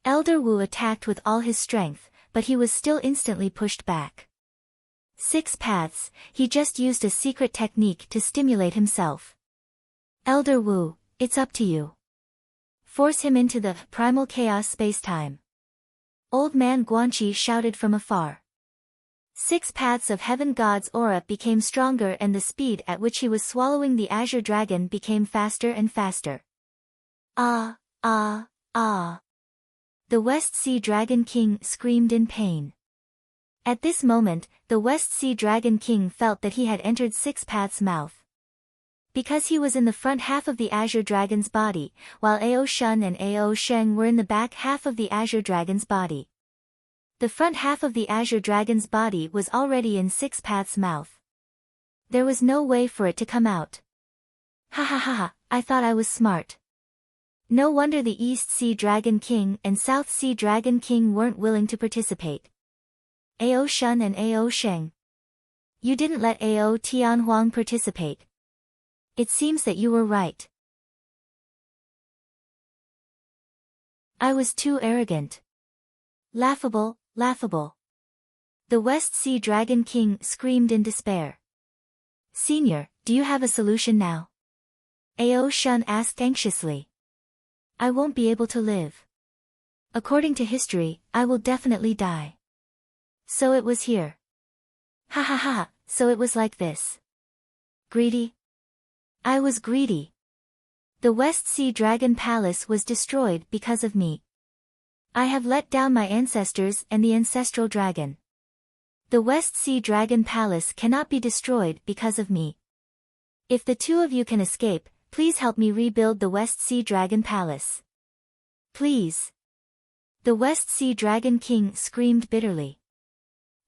Elder Wu attacked with all his strength, but he was still instantly pushed back. 6 paths, he just used a secret technique to stimulate himself. Elder Wu, it's up to you. Force him into the primal chaos spacetime. Old man Guanqi shouted from afar. 6 paths of heaven god's aura became stronger and the speed at which he was swallowing the azure dragon became faster and faster. Ah, ah, ah. The West Sea Dragon King screamed in pain. At this moment, the West Sea Dragon King felt that he had entered 6 paths' mouth. Because he was in the front half of the azure dragon's body, while Ao Shun and Ao Sheng were in the back half of the azure dragon's body. The front half of the azure dragon's body was already in 6 paths' mouth. There was no way for it to come out. Ha ha ha ha, I thought I was smart. No wonder the East Sea Dragon King and South Sea Dragon King weren't willing to participate. Ao Shun and Ao Sheng. You didn't let Ao Tianhuang participate. It seems that you were right. I was too arrogant. Laughable, laughable. The West Sea Dragon King screamed in despair. Senior, do you have a solution now? Ao Shun asked anxiously. I won't be able to live. According to history, I will definitely die. So it was here. Ha ha ha, so it was like this. Greedy? I was greedy. The West Sea Dragon Palace was destroyed because of me. I have let down my ancestors and the ancestral dragon. The West Sea Dragon Palace cannot be destroyed because of me. If the 2 of you can escape, please help me rebuild the West Sea Dragon Palace. Please. The West Sea Dragon King screamed bitterly.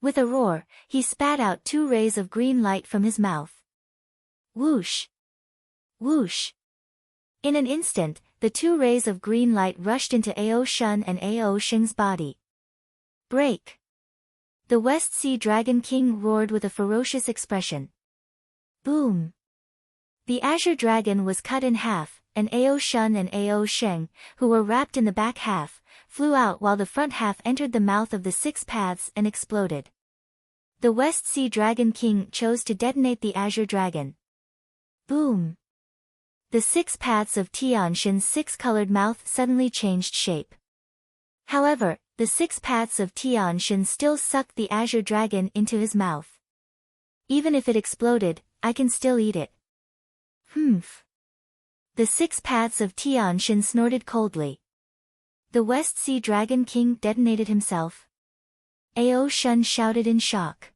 With a roar, he spat out 2 rays of green light from his mouth. Whoosh! Whoosh! In an instant, the 2 rays of green light rushed into Ao Shun and Ao Sheng's body. Break! The West Sea Dragon King roared with a ferocious expression. Boom! The azure dragon was cut in half, and Ao Shun and Ao Sheng, who were wrapped in the back half, flew out while the front half entered the mouth of the 6 paths and exploded. The West Sea Dragon King chose to detonate the Azure Dragon. Boom! The 6 paths of Tianshan's 6-colored mouth suddenly changed shape. However, the 6 paths of Tianshan still sucked the Azure Dragon into his mouth. Even if it exploded, I can still eat it. Humph. The 6 paths of Tianshan snorted coldly. The West Sea Dragon King detonated himself. Ao Shun shouted in shock.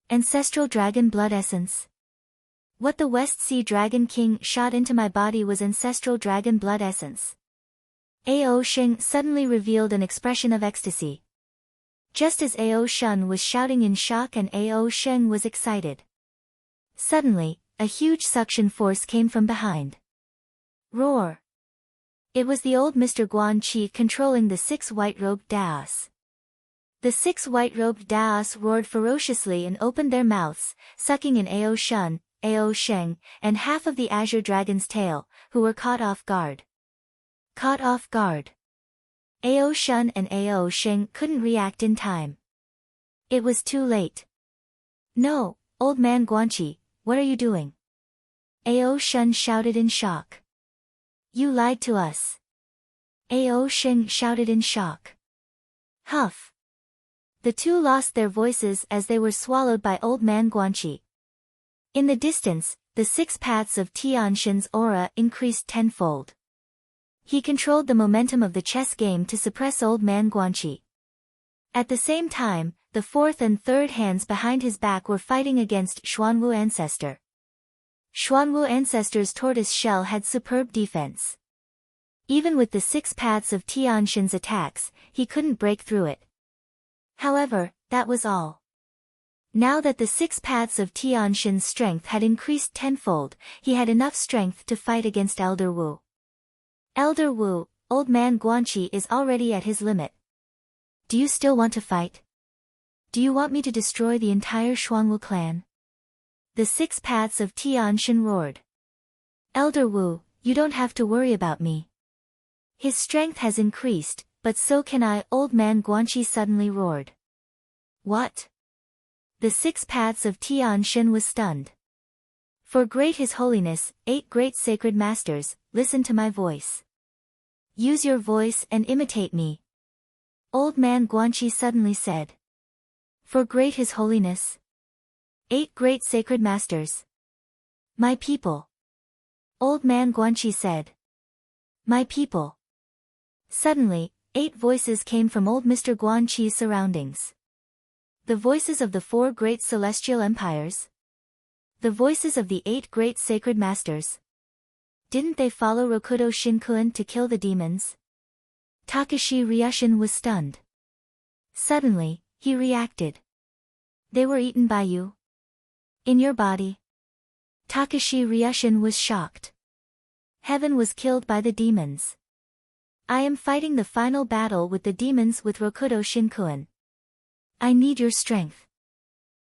Ancestral Dragon Blood Essence. What the West Sea Dragon King shot into my body was ancestral dragon blood essence. Ao Sheng suddenly revealed an expression of ecstasy. Just as Ao Shun was shouting in shock and Ao Sheng was excited. Suddenly, a huge suction force came from behind. Roar! It was the old Mr. Guan Qi controlling the 6 white-robed Daos. The 6 white-robed Daos roared ferociously and opened their mouths, sucking in Ao Shun, Ao Sheng, and half of the Azure Dragon's tail, who were caught off guard. Caught off guard. Ao Shun and Ao Sheng couldn't react in time. It was too late. No, old man Guanqi, what are you doing? Ao Shun shouted in shock. You lied to us. Ao Sheng shouted in shock. Huff. The two lost their voices as they were swallowed by old man Guanqi. In the distance, the 6 paths of Tianshan's aura increased tenfold. He controlled the momentum of the chess game to suppress old man Guanqi. At the same time, the 4th and 3rd hands behind his back were fighting against Xuanwu Ancestor. Xuanwu Ancestor's tortoise shell had superb defense. Even with the 6 paths of Tianshan's attacks, he couldn't break through it. However, that was all. Now that the 6 paths of Tianshan's strength had increased tenfold, he had enough strength to fight against Elder Wu. Elder Wu, old man Guanqi is already at his limit. Do you still want to fight? Do you want me to destroy the entire Xuanwu clan? The 6 paths of Tianshan roared. Elder Wu, you don't have to worry about me. His strength has increased, but so can I, old man Guanqi suddenly roared. What? The 6 paths of Tianshan was stunned. For great His Holiness, 8 great sacred masters, listen to my voice. Use your voice and imitate me. Old man Guanqi suddenly said. For great His Holiness. 8 great sacred masters. My people. Old man Guanqi said. My people. Suddenly, 8 voices came from old Mr. Guanqi's surroundings. The voices of the 4 great celestial empires. The voices of the 8 great sacred masters. Didn't they follow Rokudo Shinkuan to kill the demons? Takashi Ryushin was stunned. Suddenly, he reacted. They were eaten by you? In your body? Takashi Ryushin was shocked. Heaven was killed by the demons. I am fighting the final battle with the demons with Rokudo Shinkuan. I need your strength.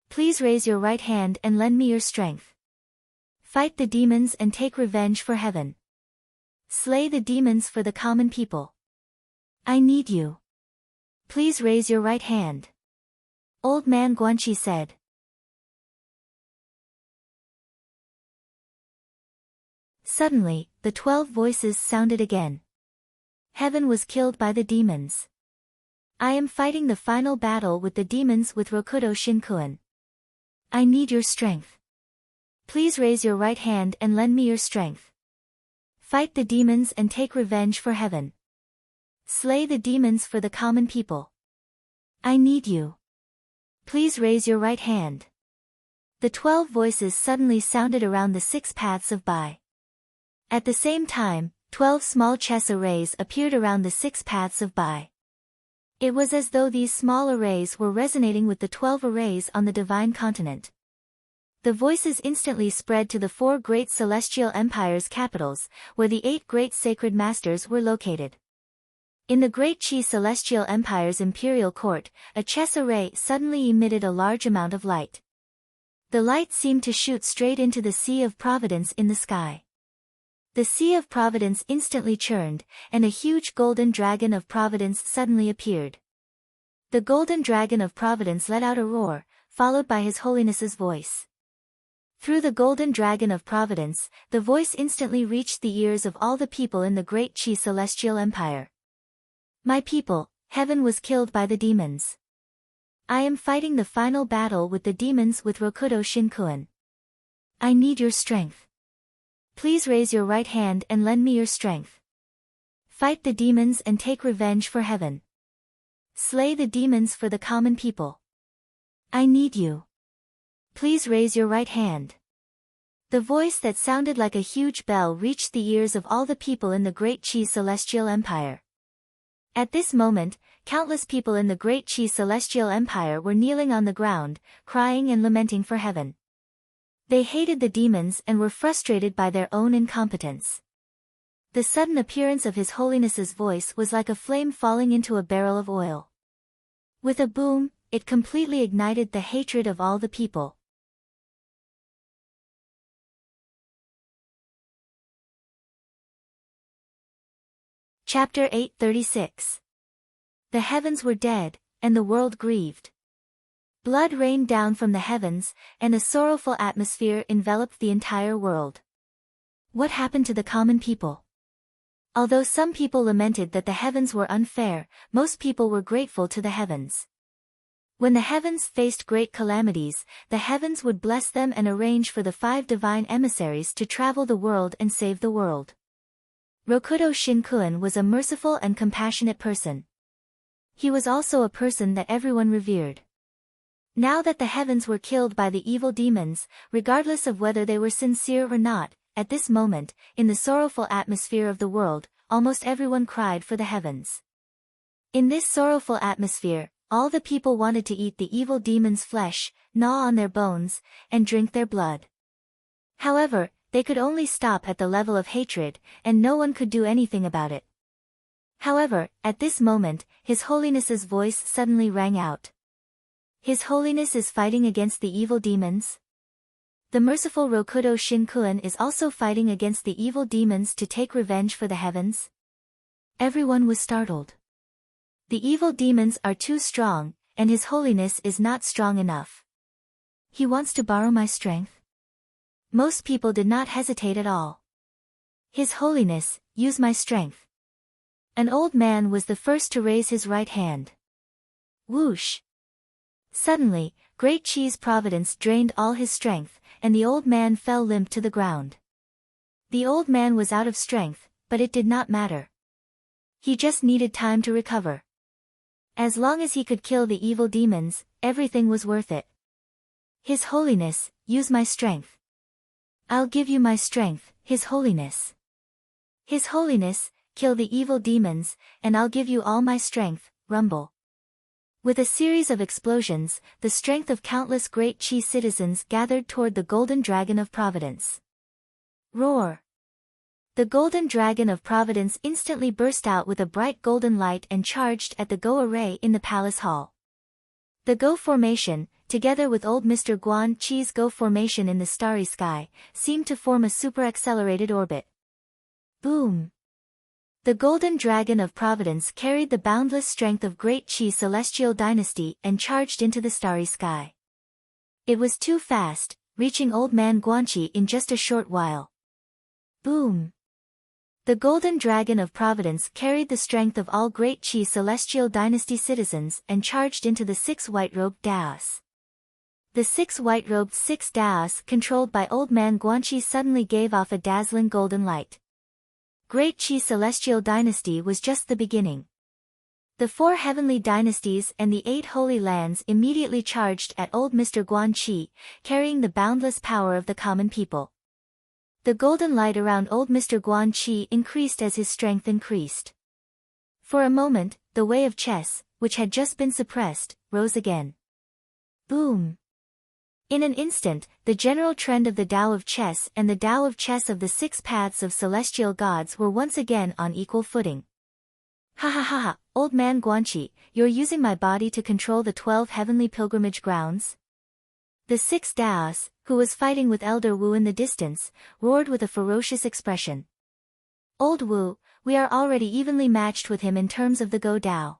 Please raise your right hand and lend me your strength. Fight the demons and take revenge for heaven. Slay the demons for the common people. I need you. Please raise your right hand. Old man Guanqi said. Suddenly, the 12 voices sounded again. Heaven was killed by the demons. I am fighting the final battle with the demons with Rokudo Shinkuan. I need your strength. Please raise your right hand and lend me your strength. Fight the demons and take revenge for heaven. Slay the demons for the common people. I need you. Please raise your right hand. The 12 voices suddenly sounded around the 6 paths of Bai. At the same time, 12 small chess arrays appeared around the 6 paths of Bai. It was as though these small arrays were resonating with the 12 arrays on the divine continent. The voices instantly spread to the 4 great celestial empires' capitals, where the 8 great sacred masters were located. In the Great Qi Celestial Empire's imperial court, a chess array suddenly emitted a large amount of light. The light seemed to shoot straight into the Sea of Providence in the sky. The Sea of Providence instantly churned, and a huge golden dragon of Providence suddenly appeared. The golden dragon of Providence let out a roar, followed by His Holiness's voice. Through the golden dragon of Providence, the voice instantly reached the ears of all the people in the great Chi celestial empire. My people, heaven was killed by the demons. I am fighting the final battle with the demons with Rokudo Shinkuen. I need your strength. Please raise your right hand and lend me your strength. Fight the demons and take revenge for heaven. Slay the demons for the common people. I need you. Please raise your right hand. The voice that sounded like a huge bell reached the ears of all the people in the great Chi celestial empire. At this moment, countless people in the great Chi celestial empire were kneeling on the ground, crying and lamenting for heaven. They hated the demons and were frustrated by their own incompetence. The sudden appearance of His Holiness's voice was like a flame falling into a barrel of oil. With a boom, it completely ignited the hatred of all the people. Chapter 836. The heavens were dead, and the world grieved. Blood rained down from the heavens, and a sorrowful atmosphere enveloped the entire world. What happened to the common people? Although some people lamented that the heavens were unfair, most people were grateful to the heavens. When the heavens faced great calamities, the heavens would bless them and arrange for the 5 divine emissaries to travel the world and save the world. Rokudo Shinkuen was a merciful and compassionate person. He was also a person that everyone revered. Now that the heavens were killed by the evil demons, regardless of whether they were sincere or not, at this moment, in the sorrowful atmosphere of the world, almost everyone cried for the heavens. In this sorrowful atmosphere, all the people wanted to eat the evil demons' flesh, gnaw on their bones, and drink their blood. However, they could only stop at the level of hatred, and no one could do anything about it. However, at this moment, His Holiness's voice suddenly rang out. His Holiness is fighting against the evil demons? The merciful Rokudo Shinkuen is also fighting against the evil demons to take revenge for the heavens? Everyone was startled. The evil demons are too strong, and His Holiness is not strong enough. He wants to borrow my strength? Most people did not hesitate at all. His Holiness, use my strength. An old man was the first to raise his right hand. Whoosh! Suddenly, great Chi's providence drained all his strength, and the old man fell limp to the ground. The old man was out of strength, but it did not matter. He just needed time to recover. As long as he could kill the evil demons, everything was worth it. His Holiness, use my strength. I'll give you my strength, His Holiness. His Holiness, kill the evil demons, and I'll give you all my strength, rumble. With a series of explosions, the strength of countless great Chi citizens gathered toward the golden dragon of Providence. Roar! The golden dragon of Providence instantly burst out with a bright golden light and charged at the Go array in the palace hall. The Go formation, together with old Mr. Guan Chi's Go formation in the starry sky, seemed to form a super-accelerated orbit. Boom! The golden dragon of Providence carried the boundless strength of great Chi celestial dynasty and charged into the starry sky. It was too fast, reaching old man Guanchi in just a short while. Boom! The golden dragon of Providence carried the strength of all great Chi celestial dynasty citizens and charged into the 6 white-robed Daos. The 6 white-robed 6 Daos controlled by old man Guanchi suddenly gave off a dazzling golden light. Great Chi celestial dynasty was just the beginning. The 4 heavenly dynasties and the 8 holy lands immediately charged at old Mr. Guanchi, carrying the boundless power of the common people. The golden light around old Mr. Guanchi increased as his strength increased. For a moment, the way of chess, which had just been suppressed, rose again. Boom! In an instant, the general trend of the Tao of chess and the Tao of chess of the 6 paths of celestial gods were once again on equal footing. Ha ha ha ha, old man Guanchi, you're using my body to control the 12 heavenly pilgrimage grounds? The 6 Daos, who was fighting with Elder Wu in the distance, roared with a ferocious expression. Old Wu, we are already evenly matched with him in terms of the Go Dao.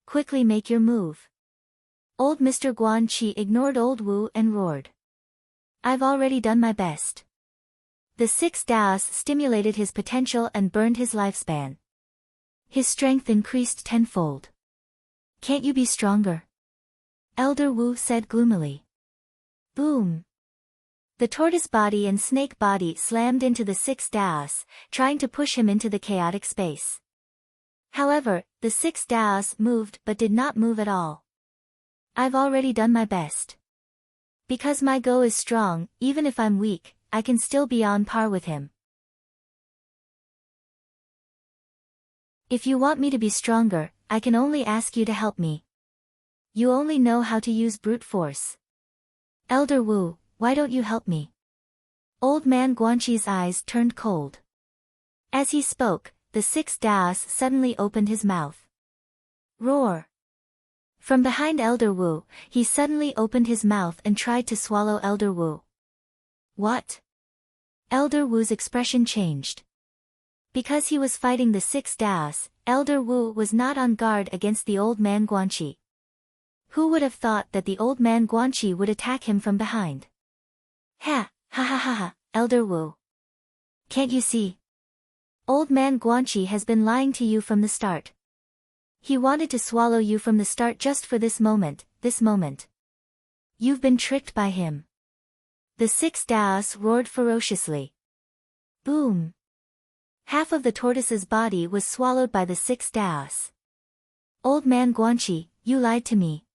Quickly make your move. Old Mr. Guan Qi ignored Old Wu and roared. I've already done my best. The 6 Daos stimulated his potential and burned his lifespan. His strength increased tenfold. Can't you be stronger? Elder Wu said gloomily. Boom. The tortoise body and snake body slammed into the 6 Daos, trying to push him into the chaotic space. However, the 6 Daos moved but did not move at all. I've already done my best. Because my Go is strong, even if I'm weak, I can still be on par with him. If you want me to be stronger, I can only ask you to help me. You only know how to use brute force. Elder Wu, why don't you help me? Old man Guanqi's eyes turned cold. As he spoke, the 6 Daos suddenly opened his mouth. Roar! From behind Elder Wu, he suddenly opened his mouth and tried to swallow Elder Wu. What? Elder Wu's expression changed. Because he was fighting the 6 Daos, Elder Wu was not on guard against the old man Guanqi. Who would have thought that the old man Guanqi would attack him from behind? Ha ha, Elder Wu. Can't you see? Old man Guanqi has been lying to you from the start. He wanted to swallow you from the start just for this moment. You've been tricked by him. The 6 Daos roared ferociously. Boom! Half of the tortoise's body was swallowed by the 6 Daos. Old man Guanqi, you lied to me.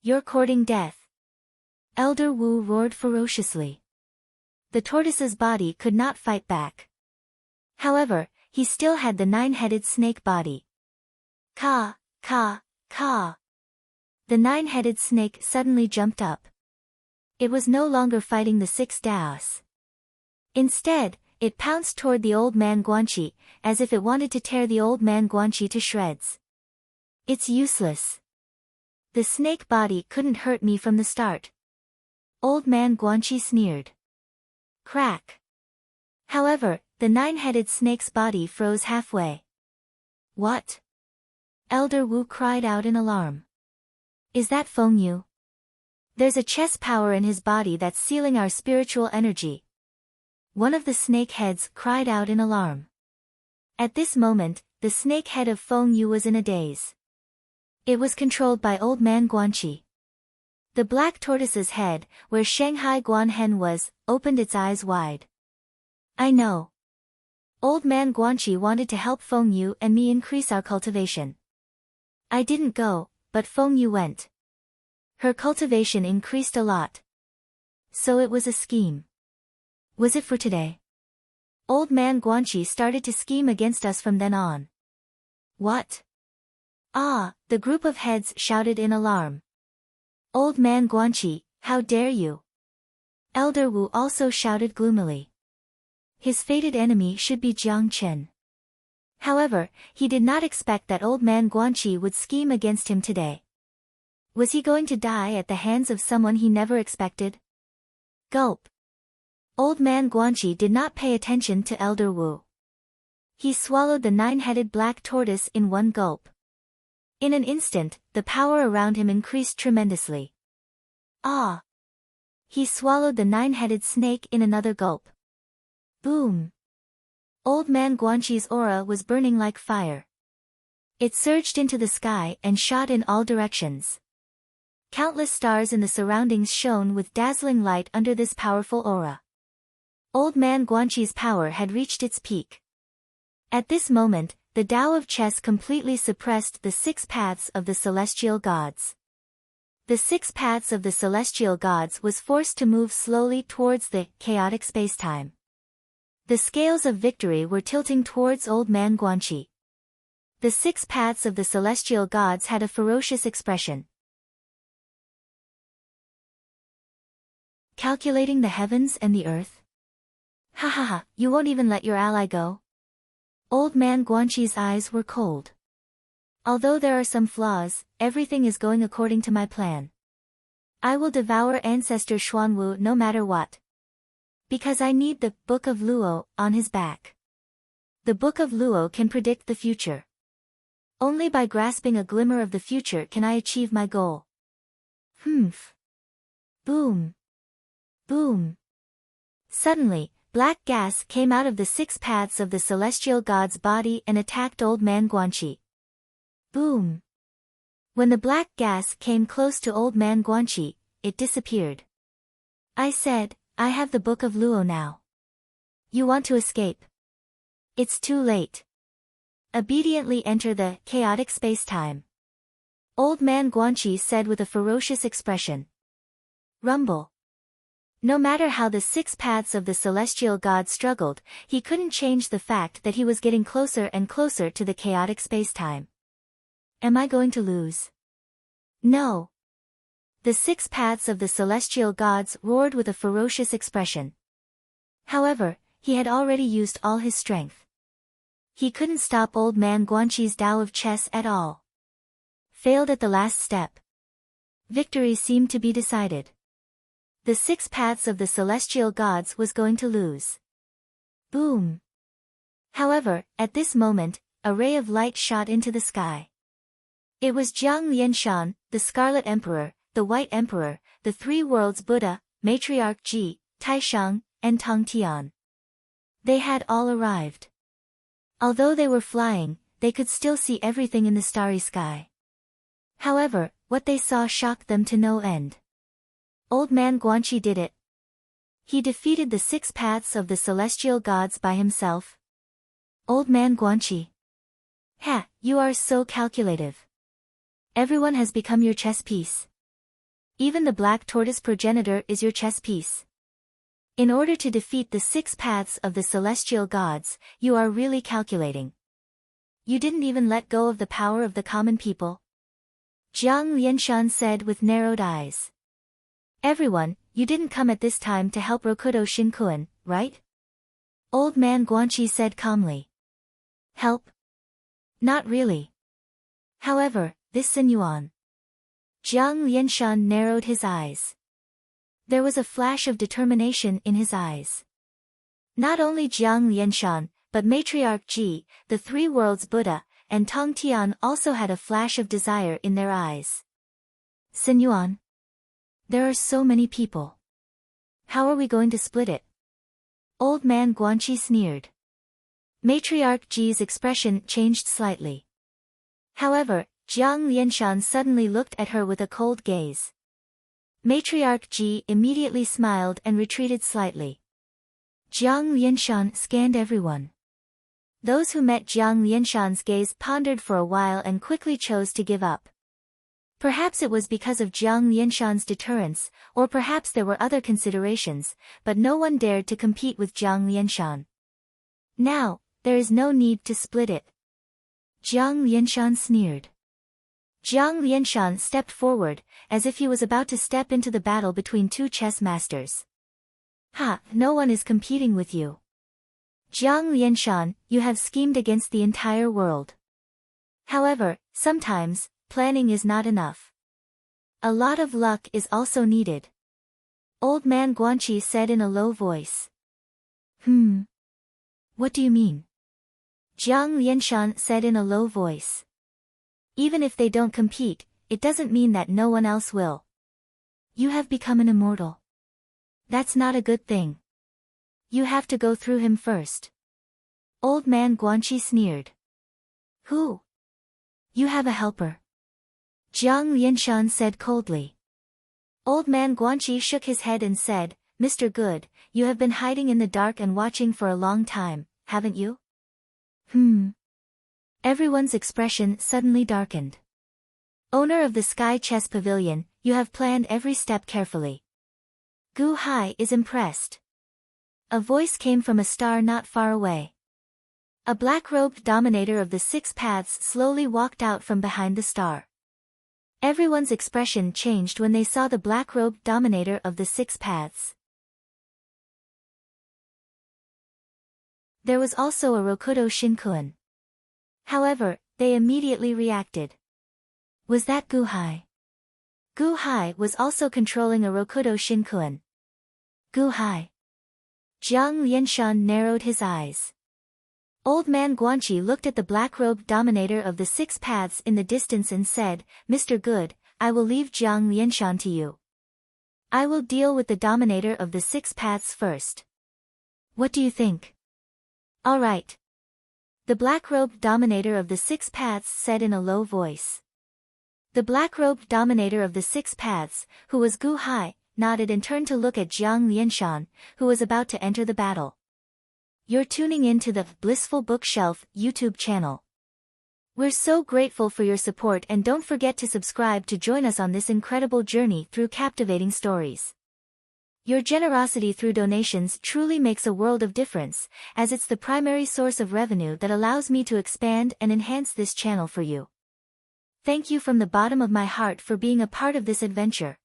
You're courting death. Elder Wu roared ferociously. The tortoise's body could not fight back. However, he still had the 9-headed snake body. Ka. The 9-headed snake suddenly jumped up. It was no longer fighting the 6 Daos. Instead, it pounced toward the old man Guanqi, as if it wanted to tear the old man Guanqi to shreds. It's useless. The snake body couldn't hurt me from the start. Old man Guanqi sneered. Crack. However, the 9-headed snake's body froze halfway. What? Elder Wu cried out in alarm. Is that Feng Yu? There's a chess power in his body that's sealing our spiritual energy. One of the snake heads cried out in alarm. At this moment, the snake head of Feng Yu was in a daze. It was controlled by old man Guanqi. The black tortoise's head, where Shanghai Guanhen was, opened its eyes wide. I know. Old man Guanqi wanted to help Feng Yu and me increase our cultivation. I didn't go, but Feng Yu went. Her cultivation increased a lot. So it was a scheme. Was it for today? Old man Guanqi started to scheme against us from then on. What? Ah, the group of heads shouted in alarm. Old man Guanqi, how dare you? Elder Wu also shouted gloomily. His fated enemy should be Jiang Chen. However, he did not expect that old man Guanqi would scheme against him today. Was he going to die at the hands of someone he never expected? Gulp. Old man Guanqi did not pay attention to Elder Wu. He swallowed the 9-headed black tortoise in one gulp. In an instant, the power around him increased tremendously. Ah! He swallowed the 9-headed snake in another gulp. Boom! Old man Guanqi's aura was burning like fire. It surged into the sky and shot in all directions. Countless stars in the surroundings shone with dazzling light under this powerful aura. Old man Guanqi's power had reached its peak. At this moment, the Tao of chess completely suppressed the 6 paths of the celestial gods. The 6 paths of the celestial gods was forced to move slowly towards the chaotic spacetime. The scales of victory were tilting towards old man Guanqi. The 6 paths of the celestial gods had a ferocious expression. Calculating the heavens and the earth? Ha, you won't even let your ally go? Old man Guanqi's eyes were cold. Although there are some flaws, everything is going according to my plan. I will devour ancestor Xuanwu no matter what. Because I need the Book of Luo on his back. The Book of Luo can predict the future. Only by grasping a glimmer of the future can I achieve my goal. Humph. Boom. Boom. Suddenly, black gas came out of the 6 paths of the celestial god's body and attacked Old Man Guanxi. Boom. When the black gas came close to Old Man Guanxi, it disappeared. I said, I have the Book of Luo now. You want to escape? It's too late. Obediently enter the chaotic space-time. Old Man Guanxi said with a ferocious expression. Rumble. No matter how the 6 paths of the celestial god struggled, he couldn't change the fact that he was getting closer and closer to the chaotic space-time. Am I going to lose? No. The 6 paths of the celestial gods roared with a ferocious expression. However, he had already used all his strength. He couldn't stop Old Man Guanxi's Tao of chess at all. Failed at the last step. Victory seemed to be decided. The 6 paths of the celestial gods was going to lose. Boom. However, at this moment, a ray of light shot into the sky. It was Jiang Lianshan, the Scarlet Emperor, the White Emperor, the 3 Worlds Buddha, Matriarch Ji, Taishang, and Tong Tian. They had all arrived. Although they were flying, they could still see everything in the starry sky. However, what they saw shocked them to no end. Old Man Guanxi did it. He defeated the 6 paths of the celestial gods by himself. Old Man Guanxi. Ha, you are so calculative. Everyone has become your chess piece. Even the black tortoise progenitor is your chess piece. In order to defeat the 6 paths of the celestial gods, you are really calculating. You didn't even let go of the power of the common people. Jiang Lianshan said with narrowed eyes. Everyone, you didn't come at this time to help Rokudo Shinkuan, right? Old Man Guanxi said calmly. Help? Not really. However, this Sun Yuan. Jiang Lianshan narrowed his eyes. There was a flash of determination in his eyes. Not only Jiang Lianshan, but Matriarch Ji, the 3 Worlds Buddha, and Tong Tian also had a flash of desire in their eyes. Sun Yuan. There are so many people. How are we going to split it? Old Man Guanxi sneered. Matriarch Ji's expression changed slightly. However, Jiang Lianshan suddenly looked at her with a cold gaze. Matriarch Ji immediately smiled and retreated slightly. Jiang Lianshan scanned everyone. Those who met Jiang Lianshan's gaze pondered for a while and quickly chose to give up. Perhaps it was because of Jiang Lianshan's deterrence, or perhaps there were other considerations, but no one dared to compete with Jiang Lianshan. Now, there is no need to split it. Jiang Lianshan sneered. Jiang Lianshan stepped forward, as if he was about to step into the battle between 2 chess masters. Ha, no one is competing with you. Jiang Lianshan, you have schemed against the entire world. However, sometimes, planning is not enough. A lot of luck is also needed. Old Man Guanxi said in a low voice. What do you mean? Jiang Lianshan said in a low voice. Even if they don't compete, it doesn't mean that no one else will. You have become an immortal. That's not a good thing. You have to go through him first. Old Man Guanxi sneered. Who? You have a helper. Jiang Lianshan said coldly. Old Man Guanxi shook his head and said, Mr. Good, you have been hiding in the dark and watching for a long time, haven't you? Everyone's expression suddenly darkened. Owner of the Sky Chess Pavilion, you have planned every step carefully. Gu Hai is impressed. A voice came from a star not far away. A black-robed dominator of the 6 paths slowly walked out from behind the star. Everyone's expression changed when they saw the black-robed dominator of the 6 paths. There was also a Rokudo Shinkuan. However, they immediately reacted. Was that Gu Hai? Gu Hai was also controlling a Rokudo Shinkuan. Gu Hai. Jiang Lianshan narrowed his eyes. Old man Guanqi looked at the black-robed dominator of the six paths in the distance and said, Mr. Good, I will leave Jiang Lianshan to you. I will deal with the dominator of the six paths first. What do you think? All right. The black-robed dominator of the six paths said in a low voice. The black-robed dominator of the six paths, who was Gu Hai, nodded and turned to look at Jiang Lianshan, who was about to enter the battle. You're tuning in to the Blissful Bookshelf YouTube channel. We're so grateful for your support, and don't forget to subscribe to join us on this incredible journey through captivating stories. Your generosity through donations truly makes a world of difference, as it's the primary source of revenue that allows me to expand and enhance this channel for you. Thank you from the bottom of my heart for being a part of this adventure.